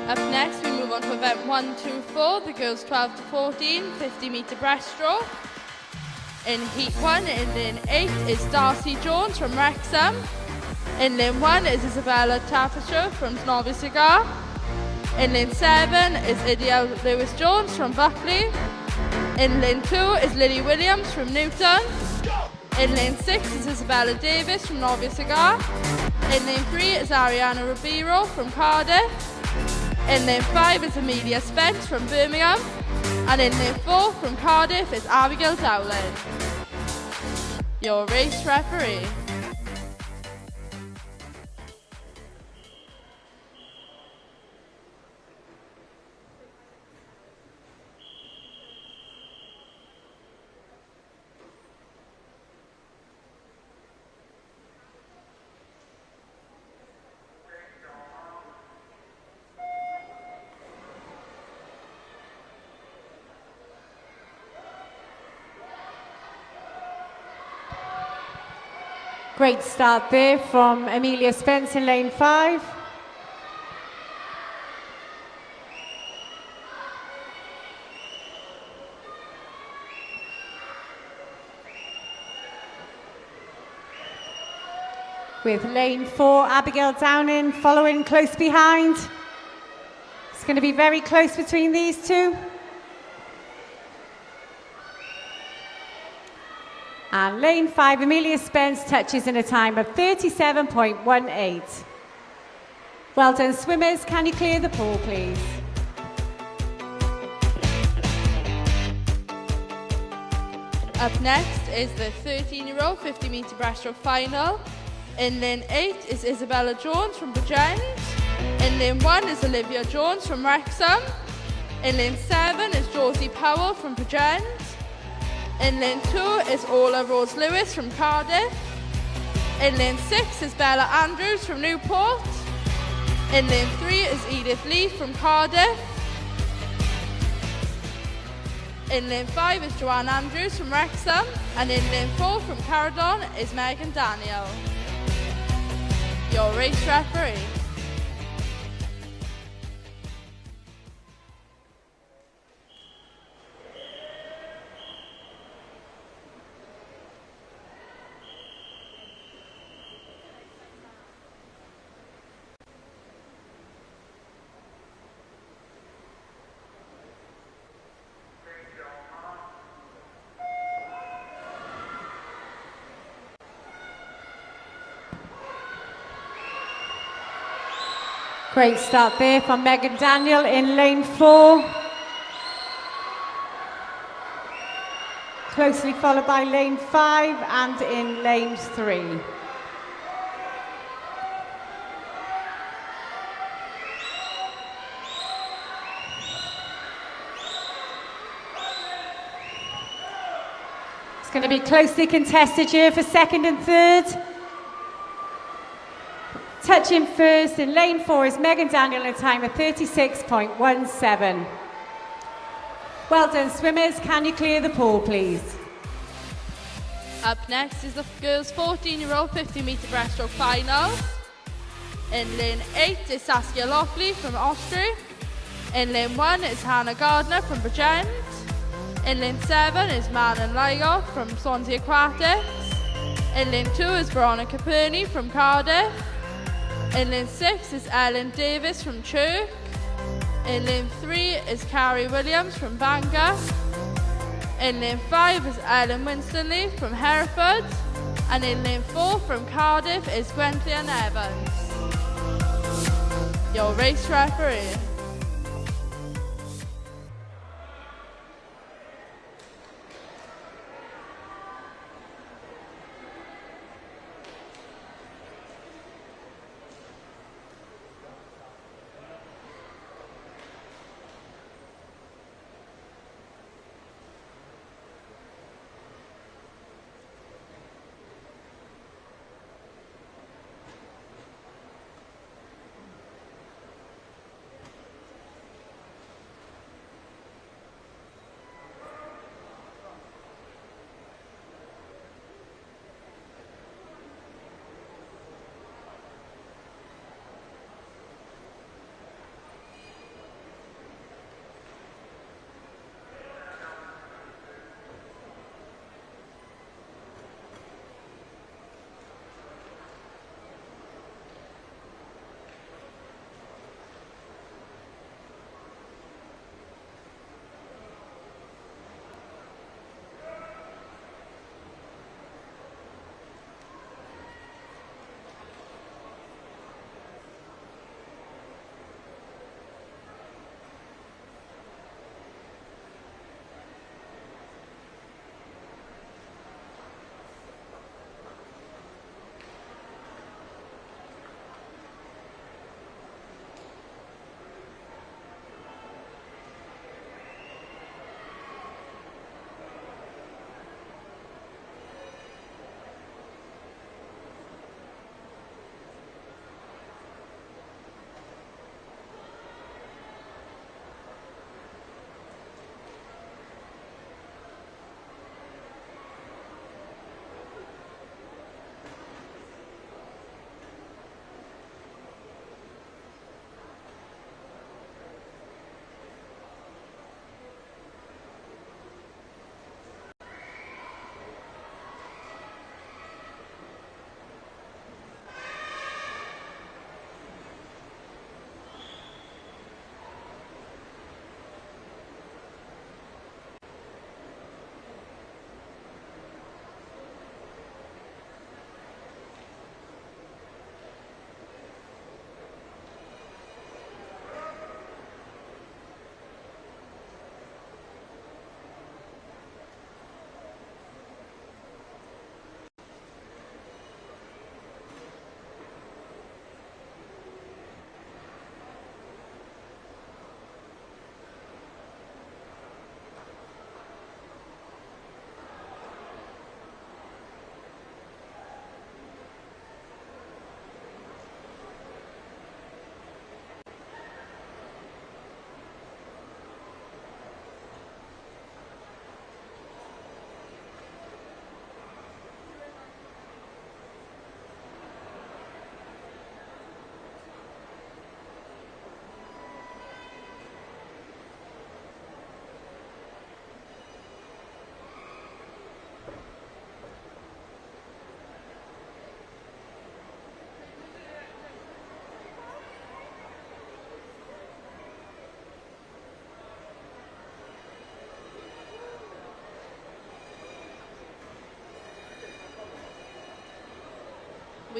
Up next, we move on to event 1, 2, 4, the girls 12 to 14, 50-metre breaststroke. In heat 1, in lane 8 is Darcy Jones from Wrexham. In lane 1 is Isabella Taffisher from Novi Cigar. In lane 7 is Idia Lewis-Jones from Buckley. In lane 2 is Lily Williams from Newton. In lane 6 is Isabella Davis from Novi Cigar. In lane 3 is Ariana Ribeiro from Cardiff. In lane 5 is Amelia Spence from Birmingham. And in lane 4 from Cardiff is Abigail Dowling. Your race referee. Great start there from Amelia Spence in lane 5. With lane 4, Abigail Downing following close behind. It's going to be very close between these two. And lane 5, Amelia Spence touches in a time of 37.18. Well done, swimmers. Can you clear the pool, please? Up next is the 13-year-old 50-metre breaststroke final. In lane 8 is Isabella Jones from Bridgend. In lane 1 is Olivia Jones from Wrexham. In lane 7 is Josie Powell from Bridgend. In lane 2 is Ola Rose Lewis from Cardiff. In lane 6 is Bella Andrews from Newport. In lane 3 is Edith Lee from Cardiff. In lane 5 is Joanne Andrews from Wrexham. And in lane 4 from Caradon is Megan Daniel. Your race referee. Great start there from Megan Daniel in lane 4. Closely followed by lane 5 and in lane 3. It's going to be closely contested here for second and third. Touching first in lane 4 is Megan Daniel in a time of 36.17. Well done, swimmers. Can you clear the pool, please? Up next is the girls' 14-year-old 50-metre breaststroke final. In lane 8 is Saskia Lockley from Austria. In lane 1 is Hannah Gardner from Bridgend. In lane 7 is Manon Ligoff from Swansea Aquatics. In lane 2 is Veronica Perney from Cardiff. In lane 6 is Ellen Davis from Chirk. In lane 3 is Carrie Williams from Bangor. In lane 5 is Ellen Winstonley from Hereford. And in lane 4 from Cardiff is Gwenllian Evans. Your race referee.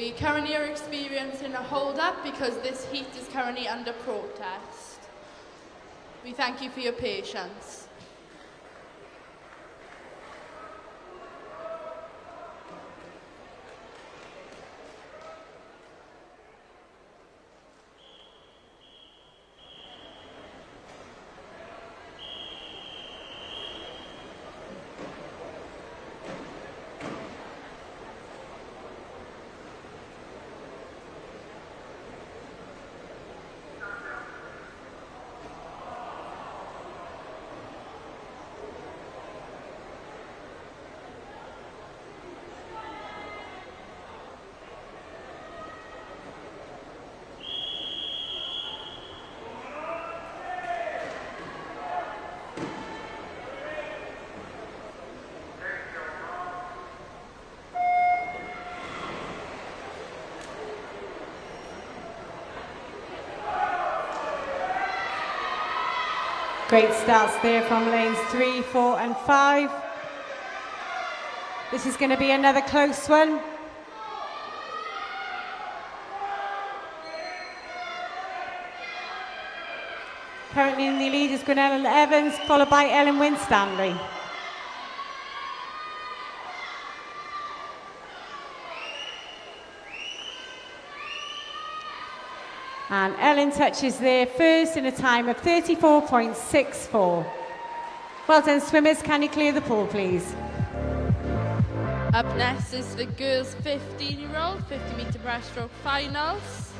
We currently are experiencing a hold-up because this heat is currently under protest. We thank you for your patience. Great starts there from lanes 3, 4 and 5. This is going to be another close one. Currently in the lead is Gwenella Evans, followed by Ellen Winstanley. And Ellen touches there first in a time of 34.64. Well done, swimmers. Can you clear the pool, please? Up next is the girls' 15-year-old 50-metre breaststroke finals.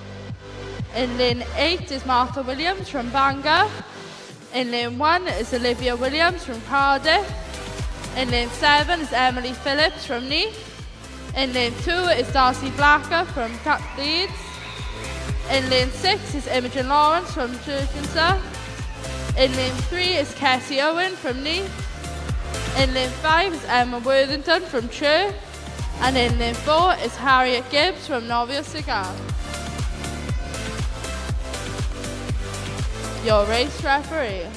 In lane 8 is Martha Williams from Bangor. In lane 1 is Olivia Williams from Cardiff. In lane 7 is Emily Phillips from Neath. In lane 2 is Darcy Blacker from Leeds. In lane 6 is Imogen Lawrence from Churchinster. In lane 3 is Cassie Owen from Neath. In lane 5 is Emma Worthington from Chur. And in lane 4 is Harriet Gibbs from Novio Cigar. Your race referee.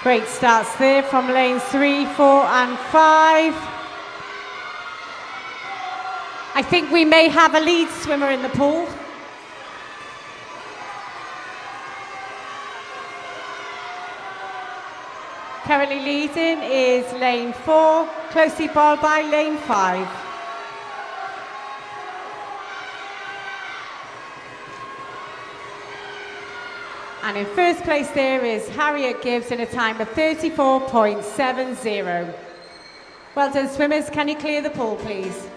Great starts there from lanes 3, 4 and 5. I think we may have a lead swimmer in the pool. Currently leading is lane 4, closely followed by lane 5. And in first place there is Harriet Gibbs in a time of 34.70. Well done, swimmers. Can you clear the pool, please?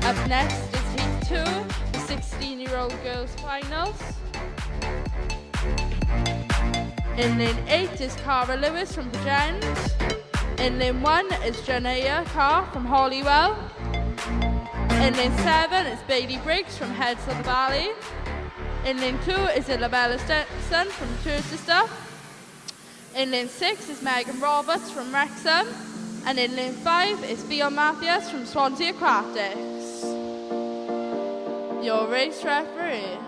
Up next is Heat 2, the 16-year-old girls finals. In lane 8 is Cara Lewis from Bridgend. In lane 1 is Janaya Carr from Holywell. In lane 7 is Bailey Briggs from Heads of the Valley. In lane 2 is Isabella Stenson from Chichester. In lane 6 is Megan Roberts from Wrexham. And in lane 5 is Bion Mathias from Swansea Aquatics. Your race referee.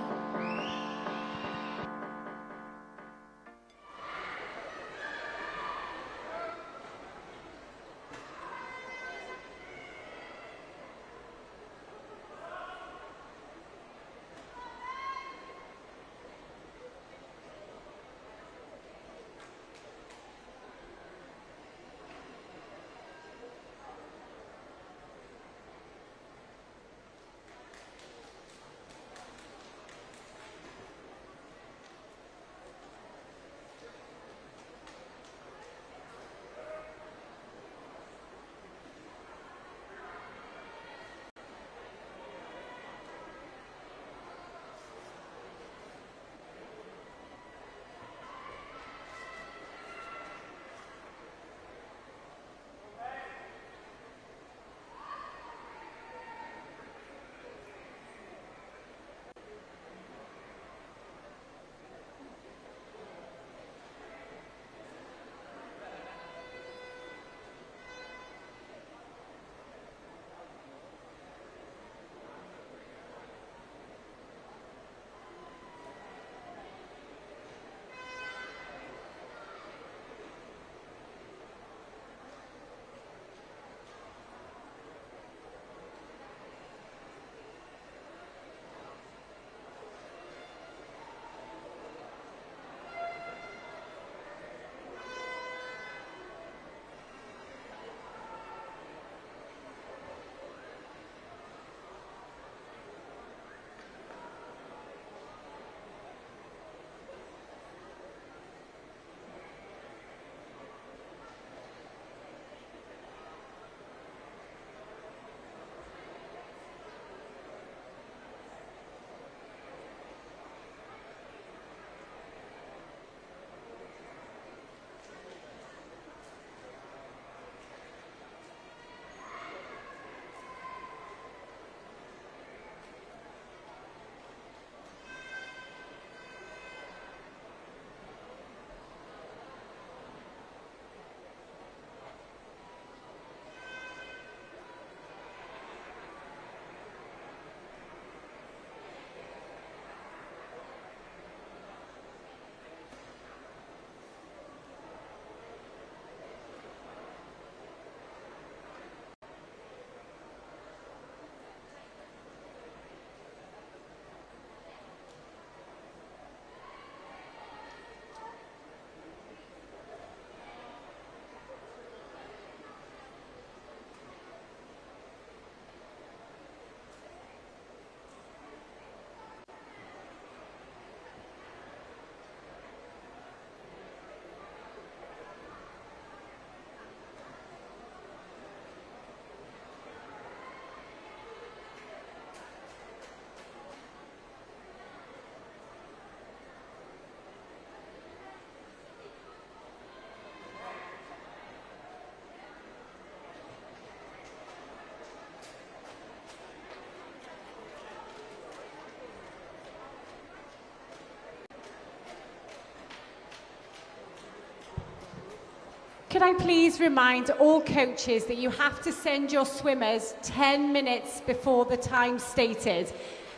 Could I please remind all coaches that you have to send your swimmers 10 minutes before the time stated.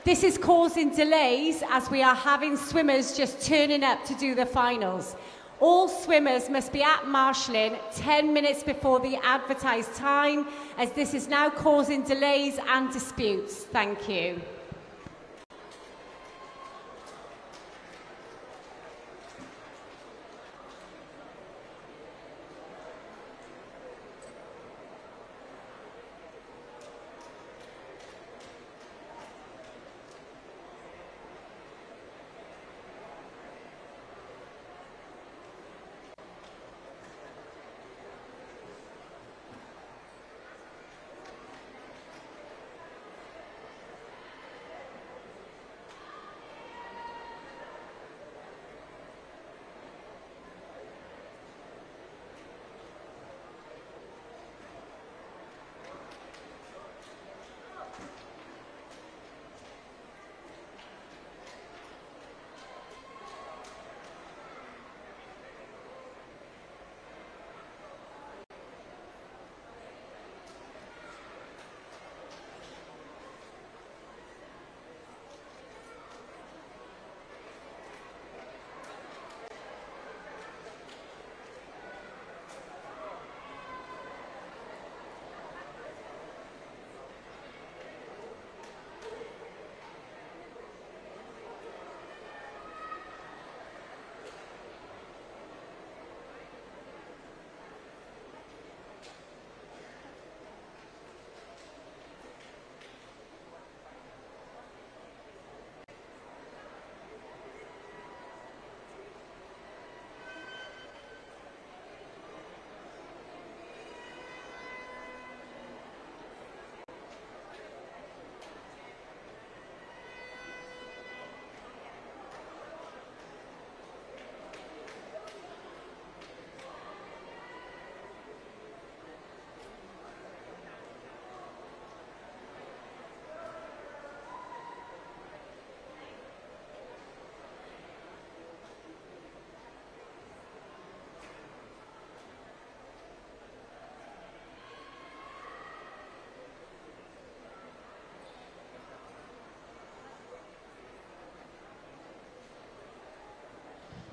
This is causing delays as we are having swimmers just turning up to do the finals. All swimmers must be at marshalling 10 minutes before the advertised time, as this is now causing delays and disputes. Thank you.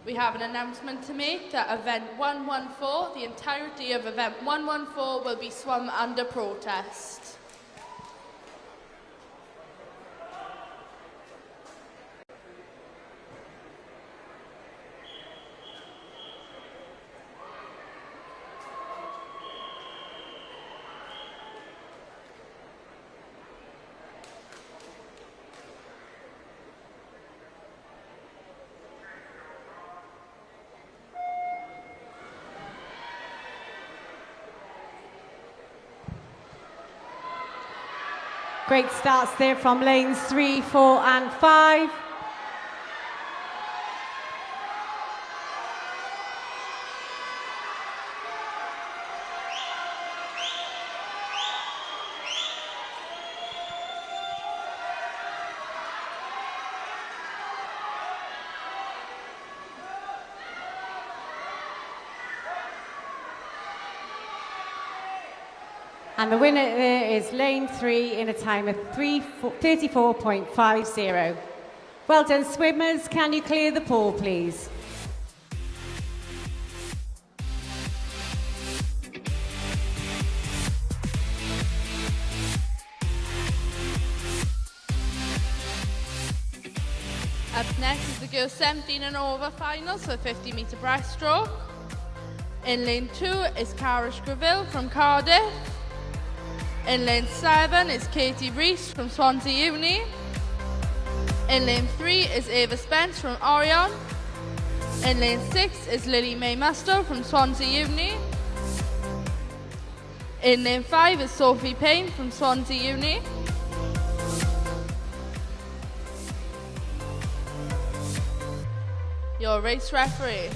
We have an announcement to make that event 114, the entirety of event 114 will be swum under protest. Great starts there from lanes 3, 4 and 5. And the winner there is lane 3 in a time of 34.50. Well done, swimmers. Can you clear the pool, please? Up next is the girls 17 and over finals for 50-metre breaststroke. In lane 2 is Cara Scriville from Cardiff. In lane 7 is Katie Rees from Swansea Uni. In lane 3 is Ava Spence from Orion. In lane 6 is Lily May Musto from Swansea Uni. In lane 5 is Sophie Payne from Swansea Uni. Your race referee.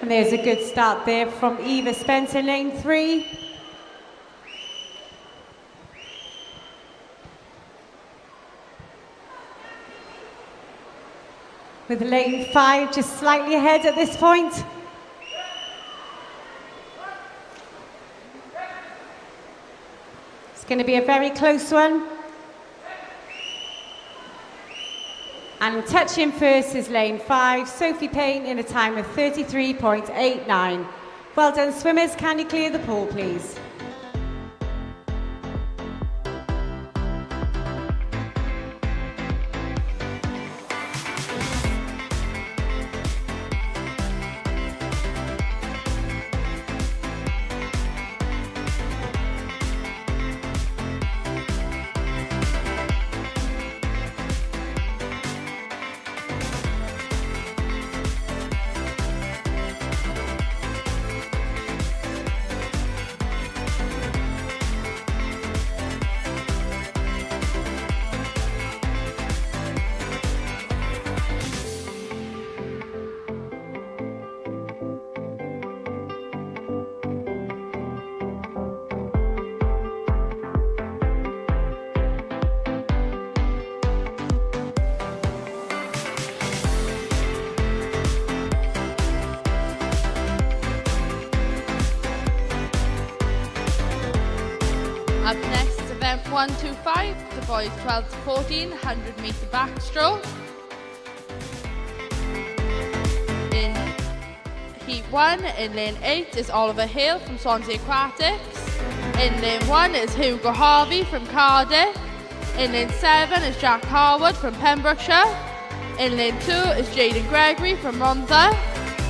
And there's a good start there from Eva Spencer, lane 3. With lane 5 just slightly ahead at this point. It's going to be a very close one. And touching first is lane 5, Sophie Payne in a time of 33.89. Well done, swimmers. Can you clear the pool, please? Up next is event 125, the boys 12 to 14, 100 metre backstroke. In heat 1, in lane 8 is Oliver Hale from Swansea Aquatics. In lane 1 is Hugo Harvey from Cardiff. In lane 7 is Jack Harwood from Pembrokeshire. In lane 2 is Jaden Gregory from Rhondda.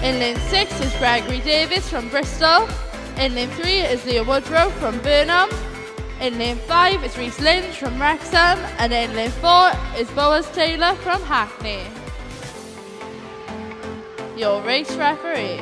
In lane 6 is Gregory Davis from Bristol. In lane 3 is Leah Woodrow from Burnham. In lane 5 is Reese Lynch from Wrexham, and in lane 4 is Boaz Taylor from Hackney. Your race referee.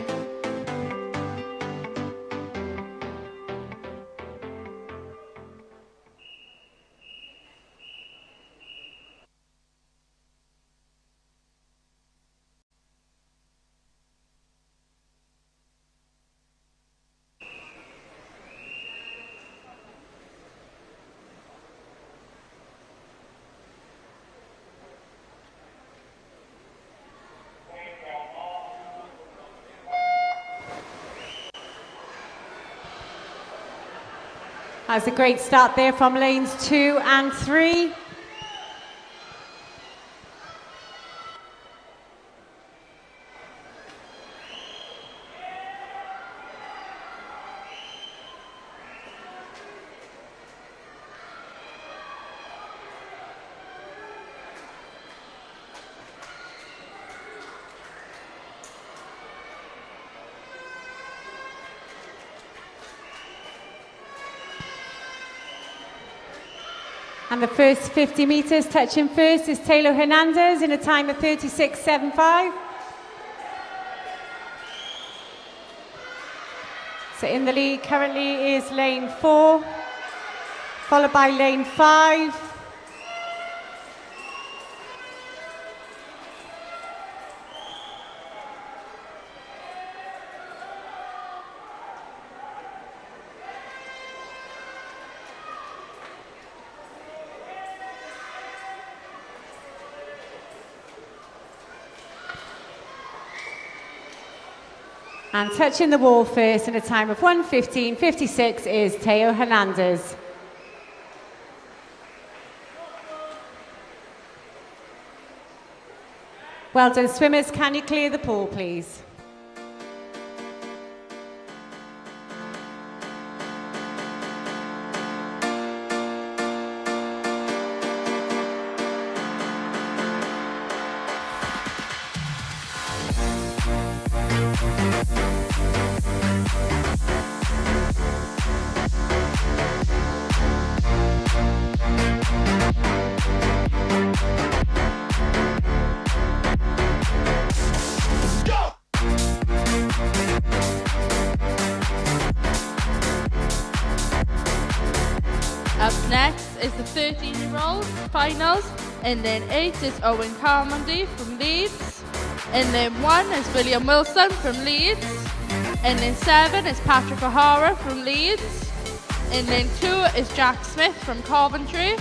That's a great start there from lanes 2 and 3. And the first 50 metres, touching first, is Taylor Hernandez in a time of 36.75. So in the lead currently is lane 4, followed by lane 5. And touching the wall first in a time of 1:15.56 is Teo Hernandez. Well done, swimmers. Can you clear the pool, please? Up next is the 13-year-old finals. In lane 8 is Owen Carmody from Leeds. In lane 1 is William Wilson from Leeds. In lane 7 is Patrick O'Hara from Leeds. In lane 2 is Jack Smith from Coventry.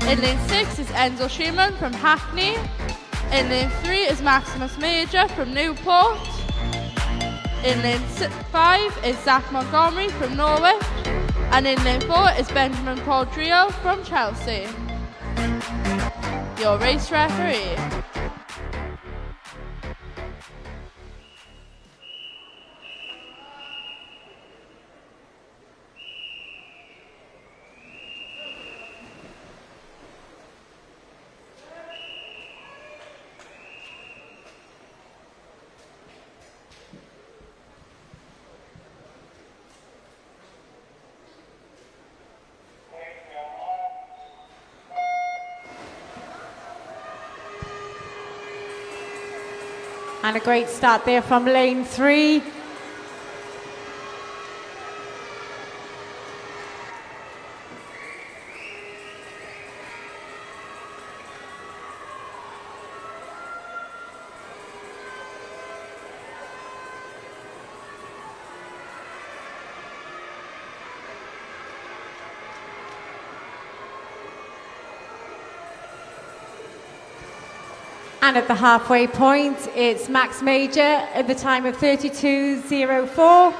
In lane 6 is Enzo Schumann from Hackney. In lane 3 is Maximus Major from Newport. In lane 5 is Zach Montgomery from Norwich. And in lane 4 is Benjamin Paul-Trio from Chelsea. Your race referee. And a great start there from lane 3. And at the halfway point, it's Max Major at the time of 32.04.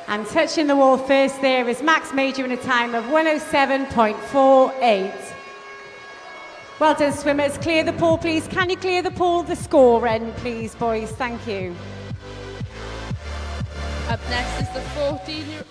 And touching the wall first there is Max Major in a time of 107.48. Well done, swimmers. Clear the pool, please. Can you clear the pool, the score end, please, boys? Thank you. Up next is the 14-year-old.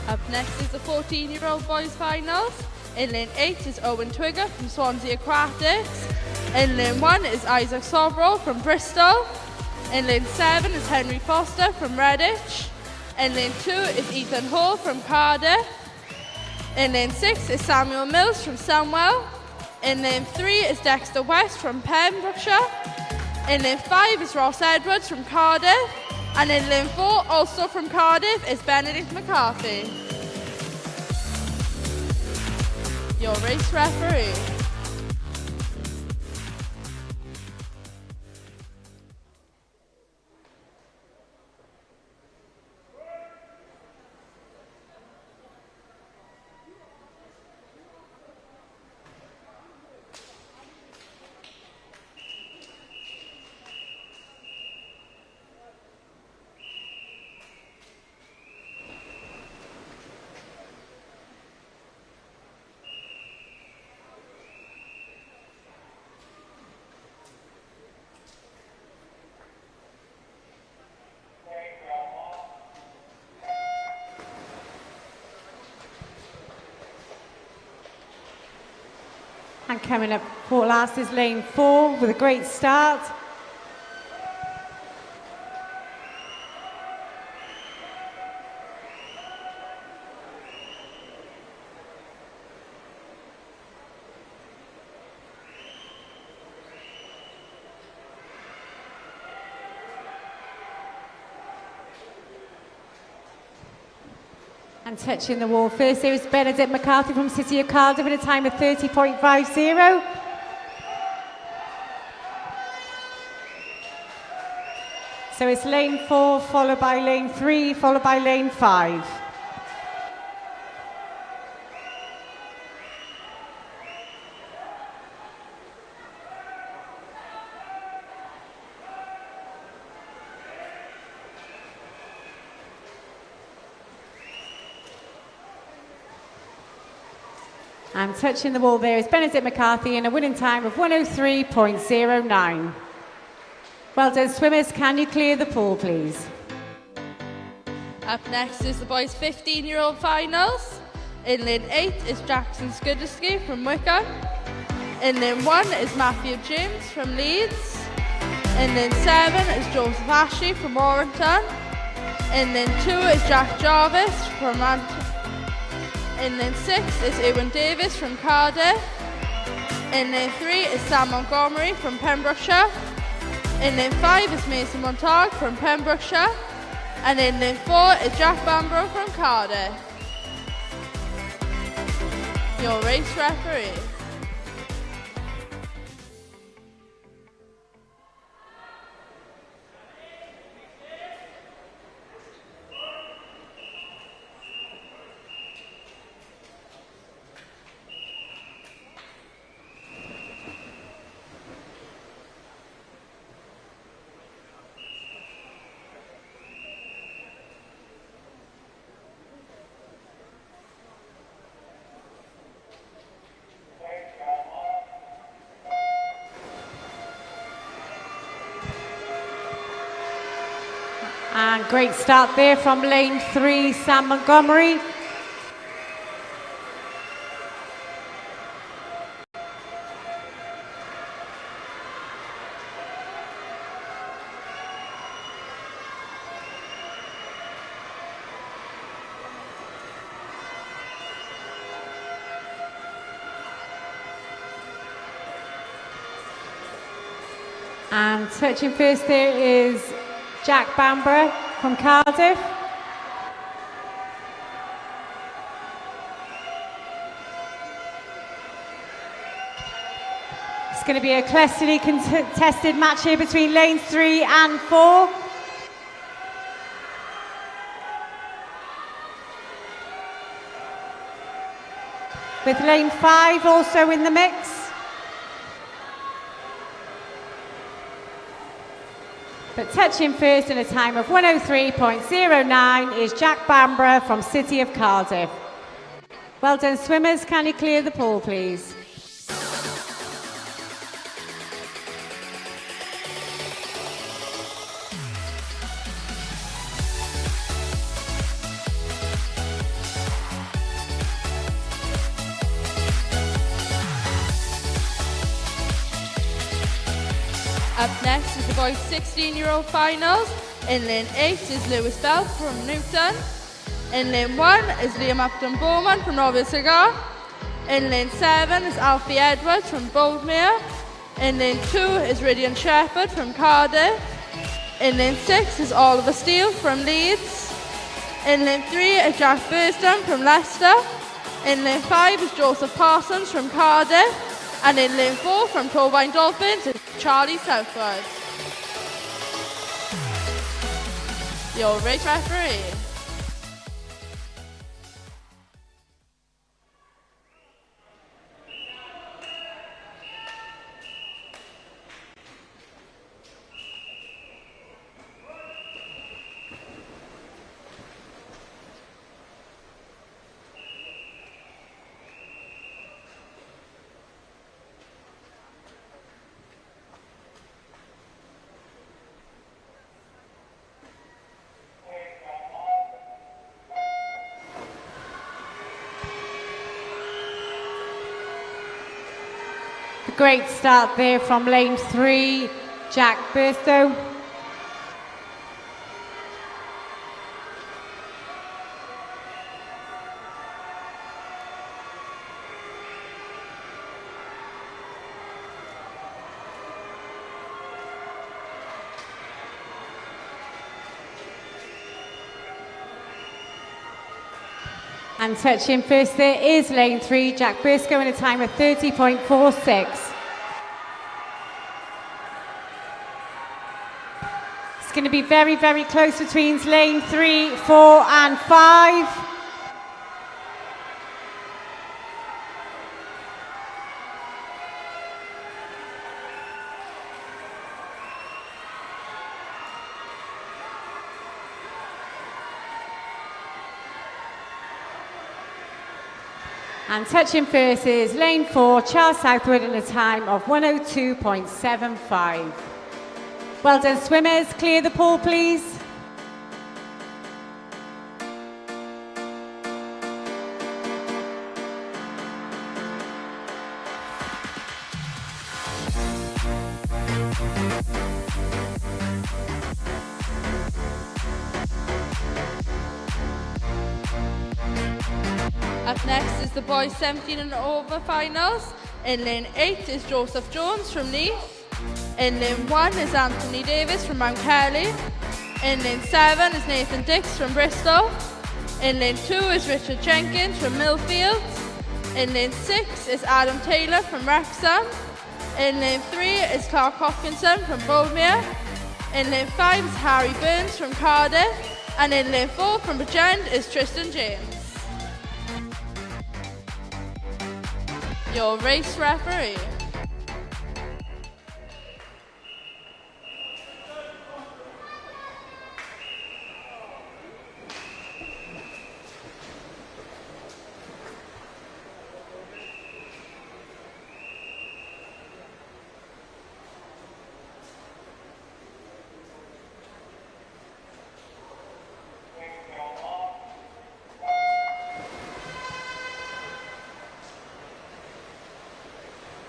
Up next is the 14-year-old boys finals. In lane 8 is Owen Twigger from Swansea Aquatics. In lane 1 is Isaac Soverall from Bristol. In lane 7 is Henry Foster from Redditch. In lane 2 is Ethan Hall from Cardiff. In lane 6 is Samuel Mills from Sunwell. In lane 3 is Dexter West from Pembrokeshire. In lane 5 is Ross Edwards from Cardiff. And in lane 4, also from Cardiff, is Benedict McCarthy. Your race referee. And coming up for last is lane 4 with a great start. And touching the wall first, there is Benedict McCarthy from City of Cardiff in a time of 30.50. So it's lane 4, followed by lane 3, followed by lane 5. And touching the wall there is Benedict McCarthy in a winning time of 103.09. Well done, swimmers. Can you clear the pool, please? Up next is the boys' 15-year-old finals. In lane 8 is Jackson Skuddersky from Wickham. In lane 1 is Matthew James from Leeds. In lane 7 is Joseph Ashley from Warrington. In lane 2 is Jack Jarvis from In lane 6 is Ewan Davis from Cardiff. In lane 3 is Sam Montgomery from Pembrokeshire. In lane 5 is Mason Montague from Pembrokeshire. And in lane 4 is Jack Bambro from Cardiff. Your race referee. And great start there from lane 3, Sam Montgomery. And touching first there is Jack Bamborough from Cardiff. It's going to be a closely contested match here between lanes 3 and 4. With lane 5 also in the mix. But touching first in a time of 103.09 is Jack Bamborough from City of Cardiff. Well done, swimmers. Can you clear the pool, please? Up next is the boys' 16-year-old finals. In lane 8 is Lewis Bell from Newton. In lane 1 is Liam Upton Bowman from Royal Cigar. In lane 7 is Alfie Edwards from Boldmere. In lane 2 is Rydian Shepherd from Cardiff. In lane 6 is Oliver Steele from Leeds. In lane 3 is Jack Burston from Leicester. In lane 5 is Joseph Parsons from Cardiff. And in lane 4 from Torvine Dolphins is Charlie Southwood. Your race referee. Great start there from lane 3, Jack Burstow. And touching first there is lane 3, Jack Burstow, in a time of 30.46. It's going to be very, very close between lane 3, 4 and 5. And touching first is lane 4, Charles Southwood, in a time of 102.75. Well done, swimmers. Clear the pool, please. Up next is the boys 17 and over finals. In lane 8 is Joseph Jones from Leith. In lane 1 is Anthony Davis from Mount Kelly. In lane 7 is Nathan Dix from Bristol. In lane 2 is Richard Jenkins from Millfield. In lane 6 is Adam Taylor from Wrexham. In lane 3 is Clark Hopkinson from Boldmere. In lane 5 is Harry Burns from Cardiff. And in lane 4 from Bridgend is Tristan James. Your race referee.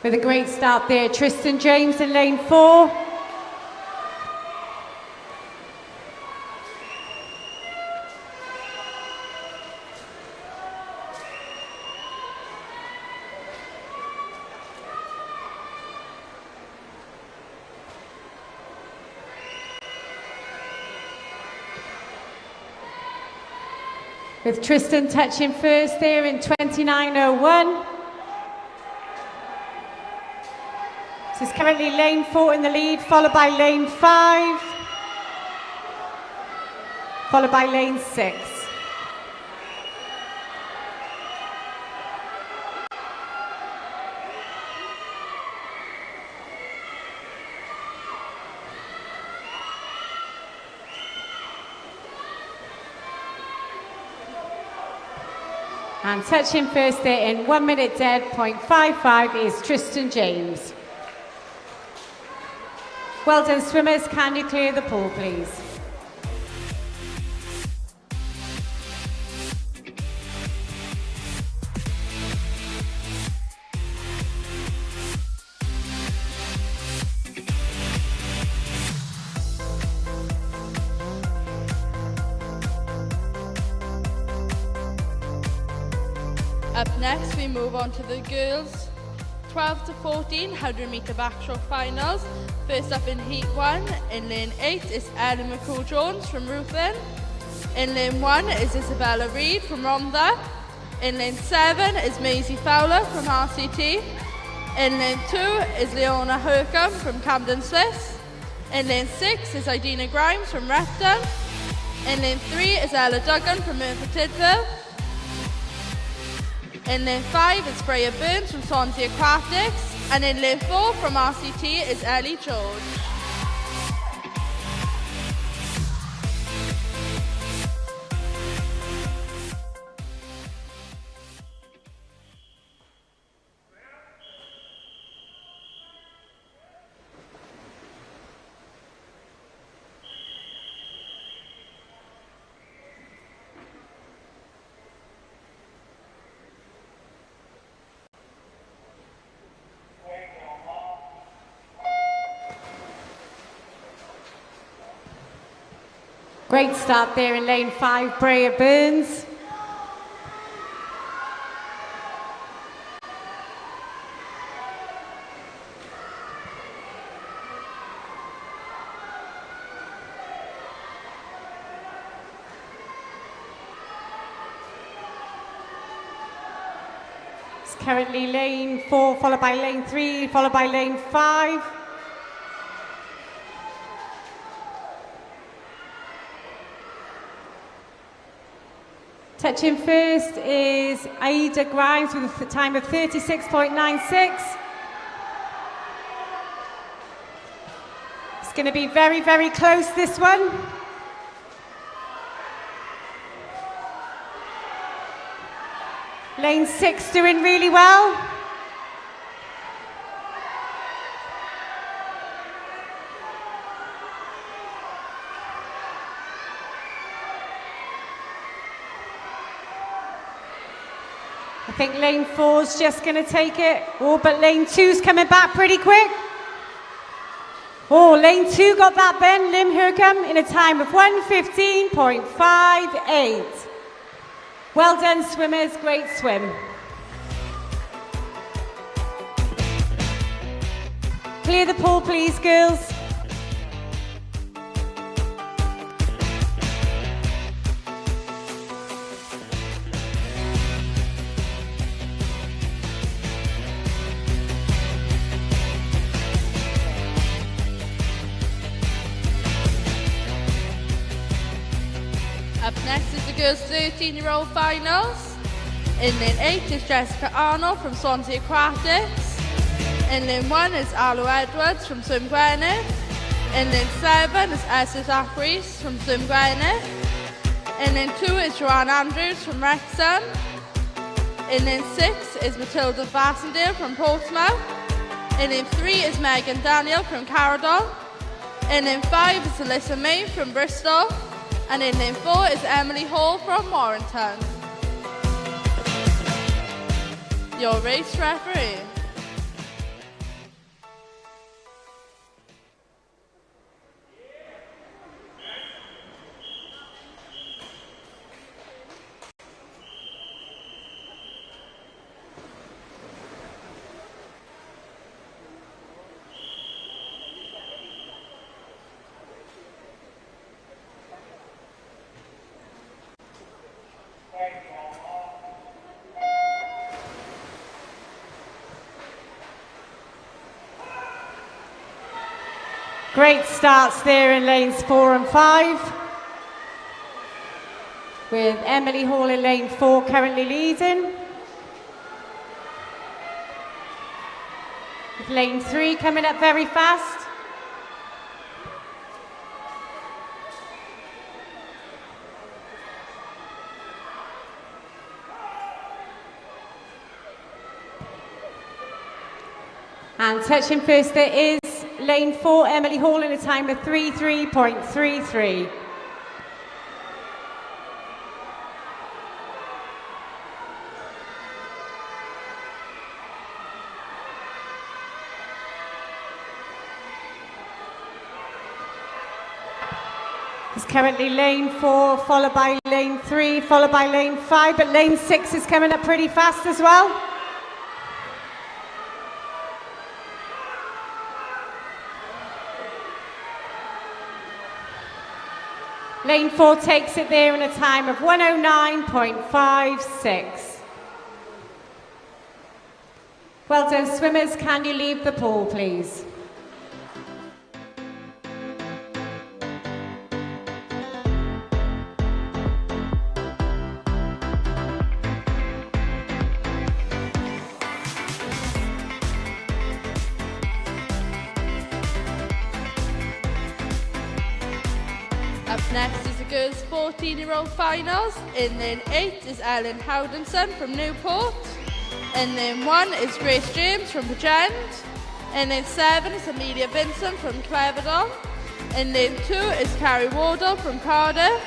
With a great start there, Tristan James in lane 4. With Tristan touching first there in 29.01. This is currently lane 4 in the lead, followed by lane 5, followed by lane 6. And touching first there in 1 minute dead, 0.55 is Tristan James. Well done, swimmers. Can you clear the pool, please? Up next, we move on to the girls 12 to 14 100 metre backstroke finals. First up in Heat 1, in lane 8 is Ellie McCall-Jones from Ruthin. In lane 1 is Isabella Reid from Rhondda. In lane 7 is Maisie Fowler from RCT. In lane 2 is Leona Hercombe from Camden Sliss. In lane 6 is Idina Grimes from Repton. In lane 3 is Ella Duggan from Merthyr Tydfil. In lane 5 is Freya Burns from Swansea Aquatics. And in lane 4 from RCT is Ellie George. Great start there in lane 5, Freya Burns. It's currently lane 4, followed by lane 3, followed by lane 5. Touching first is Ida Grimes with a time of 36.96. It's going to be very, very close, this one. Lane 6 doing really well. I think lane 4's just going to take it. Oh, but lane 2's coming back pretty quick. Oh, lane 2 got that then. Lim Hercombe in a time of 1:15.58. Well done, swimmers. Great swim. Clear the pool, please, girls. Up next is the girls' 13-year-old finals. In lane 8 is Jessica Arnold from Swansea Aquatics. In lane 1 is Arlo Edwards from Swim Gwynedd. In lane 7 is Esther Zacharias from Swim Gwynedd. In lane 2 is Joanne Andrews from Wrexham. In lane 6 is Matilda Vassendale from Portsmouth. In lane 3 is Megan Daniel from Caradon. In lane 5 is Alyssa May from Bristol. And in lane 4 is Emily Hall from Warrington. Your race referee. Great starts there in lanes 4 and 5. With Emily Hall in lane 4 currently leading. With lane 3 coming up very fast. And touching first there is lane 4, Emily Hall in a time of 33.33. It's currently lane 4, followed by lane 3, followed by lane 5, but lane 6 is coming up pretty fast as well. Lane 4 takes it there in a time of 109.56. Well done, swimmers. Can you leave the pool, please? Up next is the girls' 14-year-old finals. In lane 8 is Ellen Howdenson from Newport. In lane 1 is Grace James from Bridgend. In lane 7 is Amelia Vincent from Cleverdon. In lane 2 is Carrie Wardle from Cardiff.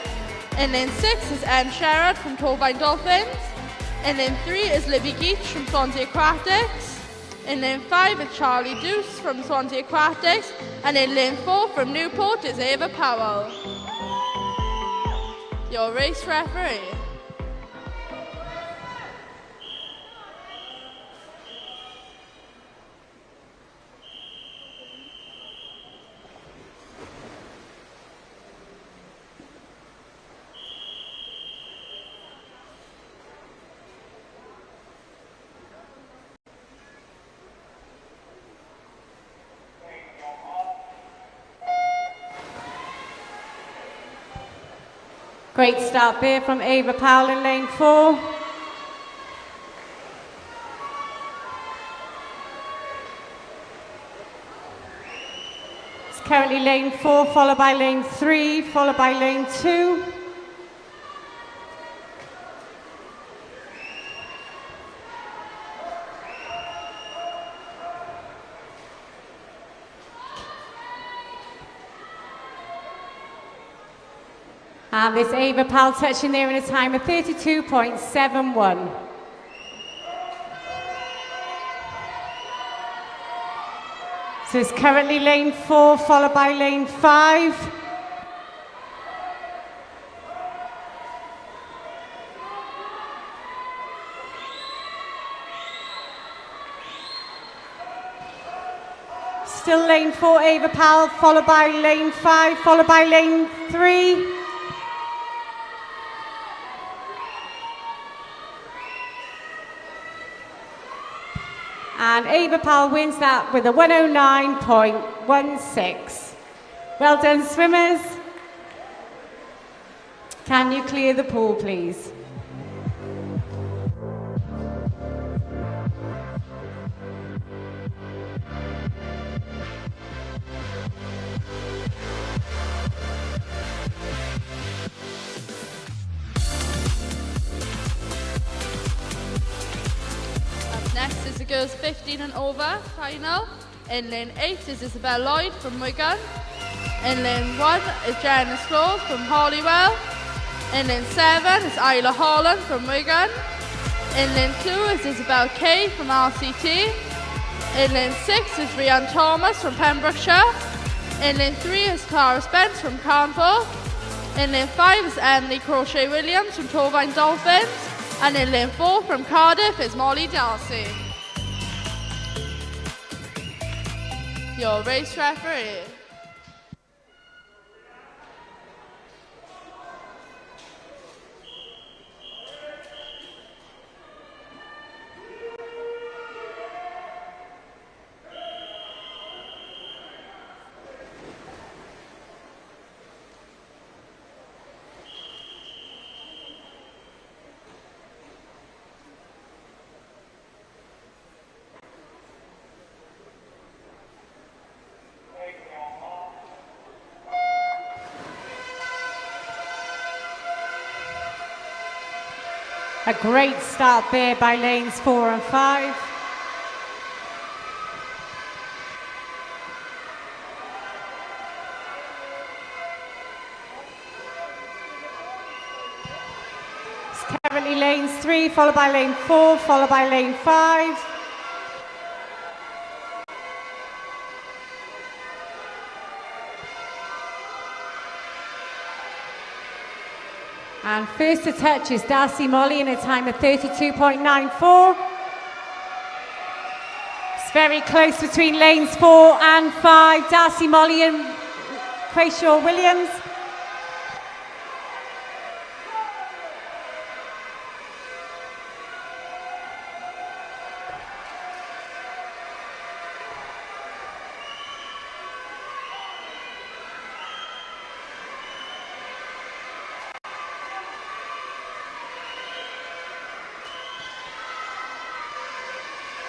In lane 6 is Anne Sherrod from Torvine Dolphins. In lane 3 is Libby Geach from Swansea Aquatics. In lane 5 is Charlie Deuce from Swansea Aquatics. And in lane 4 from Newport is Ava Powell. Your race referee. Great start there from Ava Powell in lane 4. It's currently lane 4, followed by lane 3, followed by lane 2. And this Ava Powell touching there in a time of 32.71. So it's currently lane 4, followed by lane 5. Still lane 4, Ava Powell, followed by lane 5, followed by lane 3. And Ava Powell wins that with a 109.16. Well done, swimmers. Can you clear the pool, please? Next is the girls 15 and over final. In lane 8 is Isabel Lloyd from Wigan. In lane 1 is Janice Close from Holywell. In lane 7 is Isla Holland from Wigan. In lane 2 is Isabel Kay from RCT. In lane 6 is Rhiann Thomas from Pembrokeshire. In lane 3 is Clara Spence from Carnforth. In lane 5 is Emily Crochet Williams from Torvine Dolphins. And in lane 4 from Cardiff is Molly Darcy. Your race referee. A great start there by lanes 4 and 5. It's currently lanes 3, followed by lane 4, followed by lane 5. And first to touch is Darcy Molly in a time of 32.94. It's very close between lanes 4 and 5. Darcy Molly and Quayshaw Williams.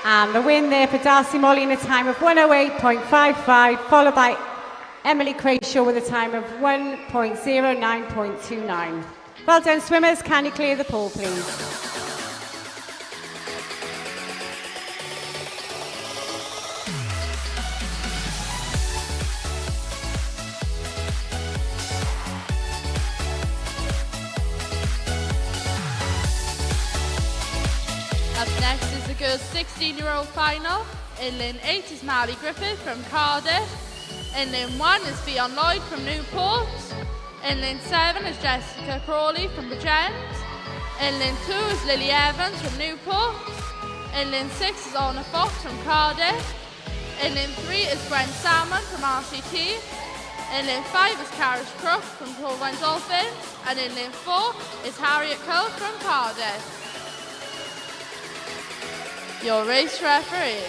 And the win there for Darcy Molly in a time of 1:08.55, followed by Emily Quayshaw with a time of 1:09.29. Well done, swimmers. Can you clear the pool, please? Up next is the girls' 16-year-old final. In lane 8 is Mally Griffith from Cardiff. In lane 1 is Fionn Lloyd from Newport. In lane 7 is Jessica Crawley from Bridgend. In lane 2 is Lily Evans from Newport. In lane 6 is Anna Fox from Cardiff. In lane 3 is Gwen Salmon from RCT. In lane 5 is Carish Crook from Torvine Dolphins. And in lane 4 is Harriet Cole from Cardiff. Your race referee.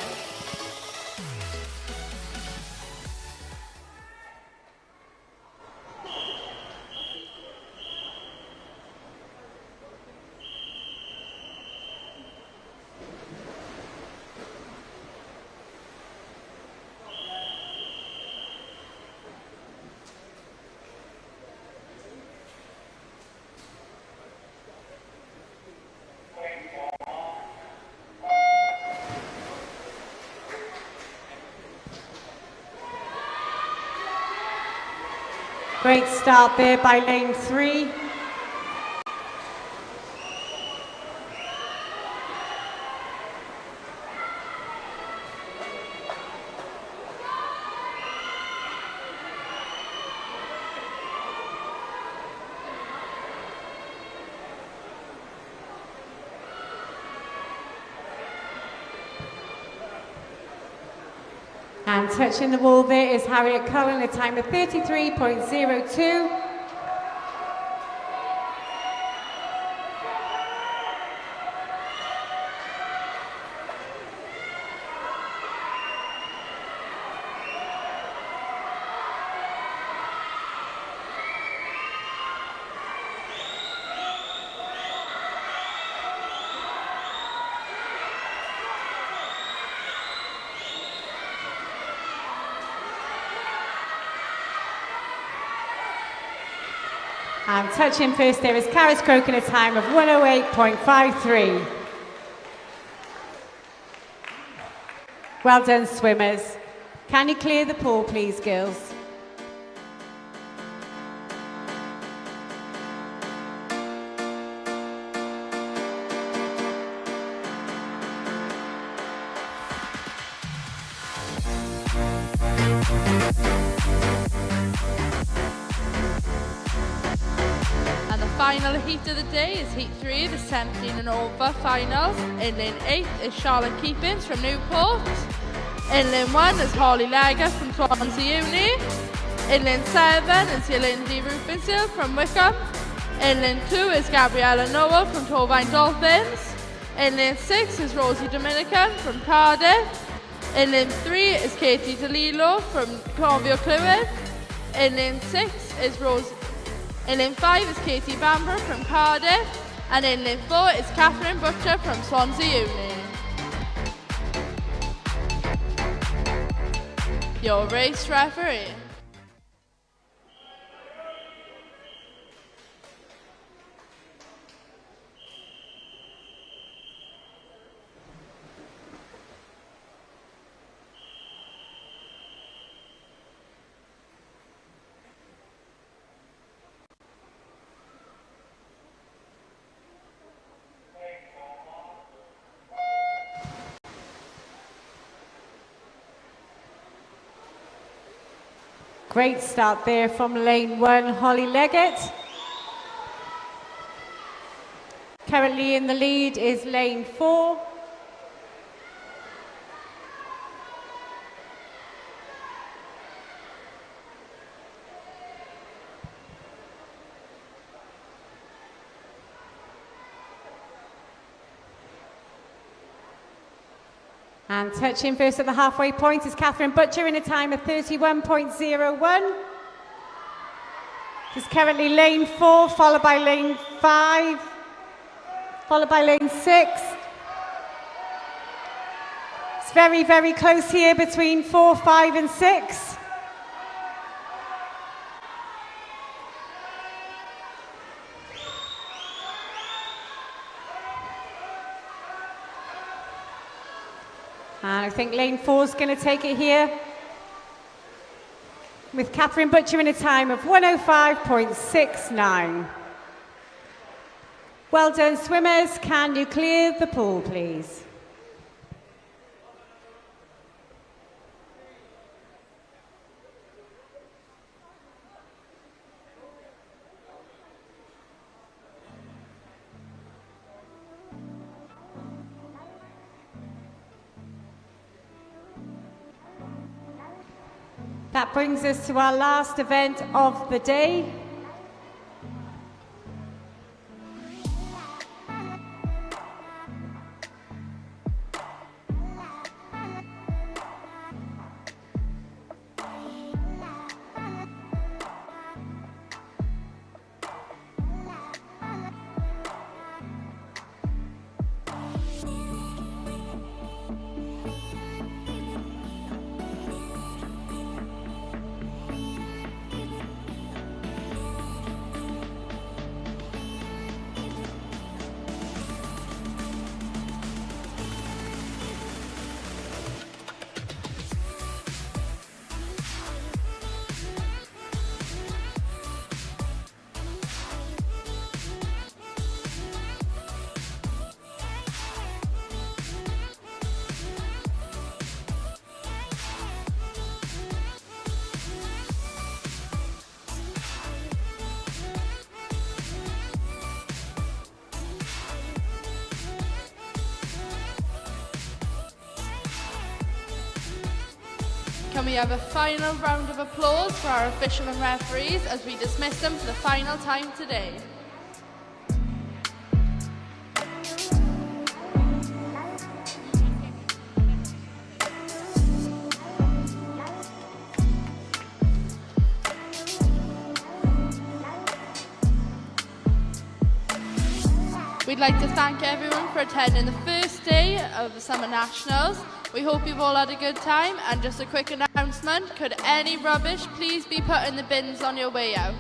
Great start there by lane 3. And touching the wall there is Harriet Cullen, a time of 33.02. And touching first there is Caris Croak in a time of 1:08.53. Well done, swimmers. Can you clear the pool, please, girls? Final heat of the day is heat 3, the 17 and over finals. In lane 8 is Charlotte Keepins from Newport. In lane 1 is Holly Legger from Swansea Uni. In lane 7 is Yolandi Rubensil from Wickham. In lane 2 is Gabriella Noel from Torvine Dolphins. In lane 6 is Rosie Dominican from Cardiff. In lane 3 is Katie DeLillo from Cornville Clwyd. In lane 6 is In lane 5 is Katie Bamber from Cardiff, and in lane 4 is Catherine Butcher from Swansea Uni. Your race referee. Great start there from lane 1, Holly Leggett. Currently in the lead is lane 4. And touching first at the halfway point is Catherine Butcher in a time of 31.01. It's currently lane 4, followed by lane 5, followed by lane 6. It's very, very close here between 4, 5 and 6. And I think lane 4 is going to take it here, with Catherine Butcher in a time of 105.69. Well done, swimmers. Can you clear the pool, please? That brings us to our last event of the day. Can we have a final round of applause for our official and referees as we dismiss them for the final time today? We'd like to thank everyone for attending the first day of the Summer Nationals. We hope you've all had a good time, and just a quick announcement, could any rubbish please be put in the bins on your way out?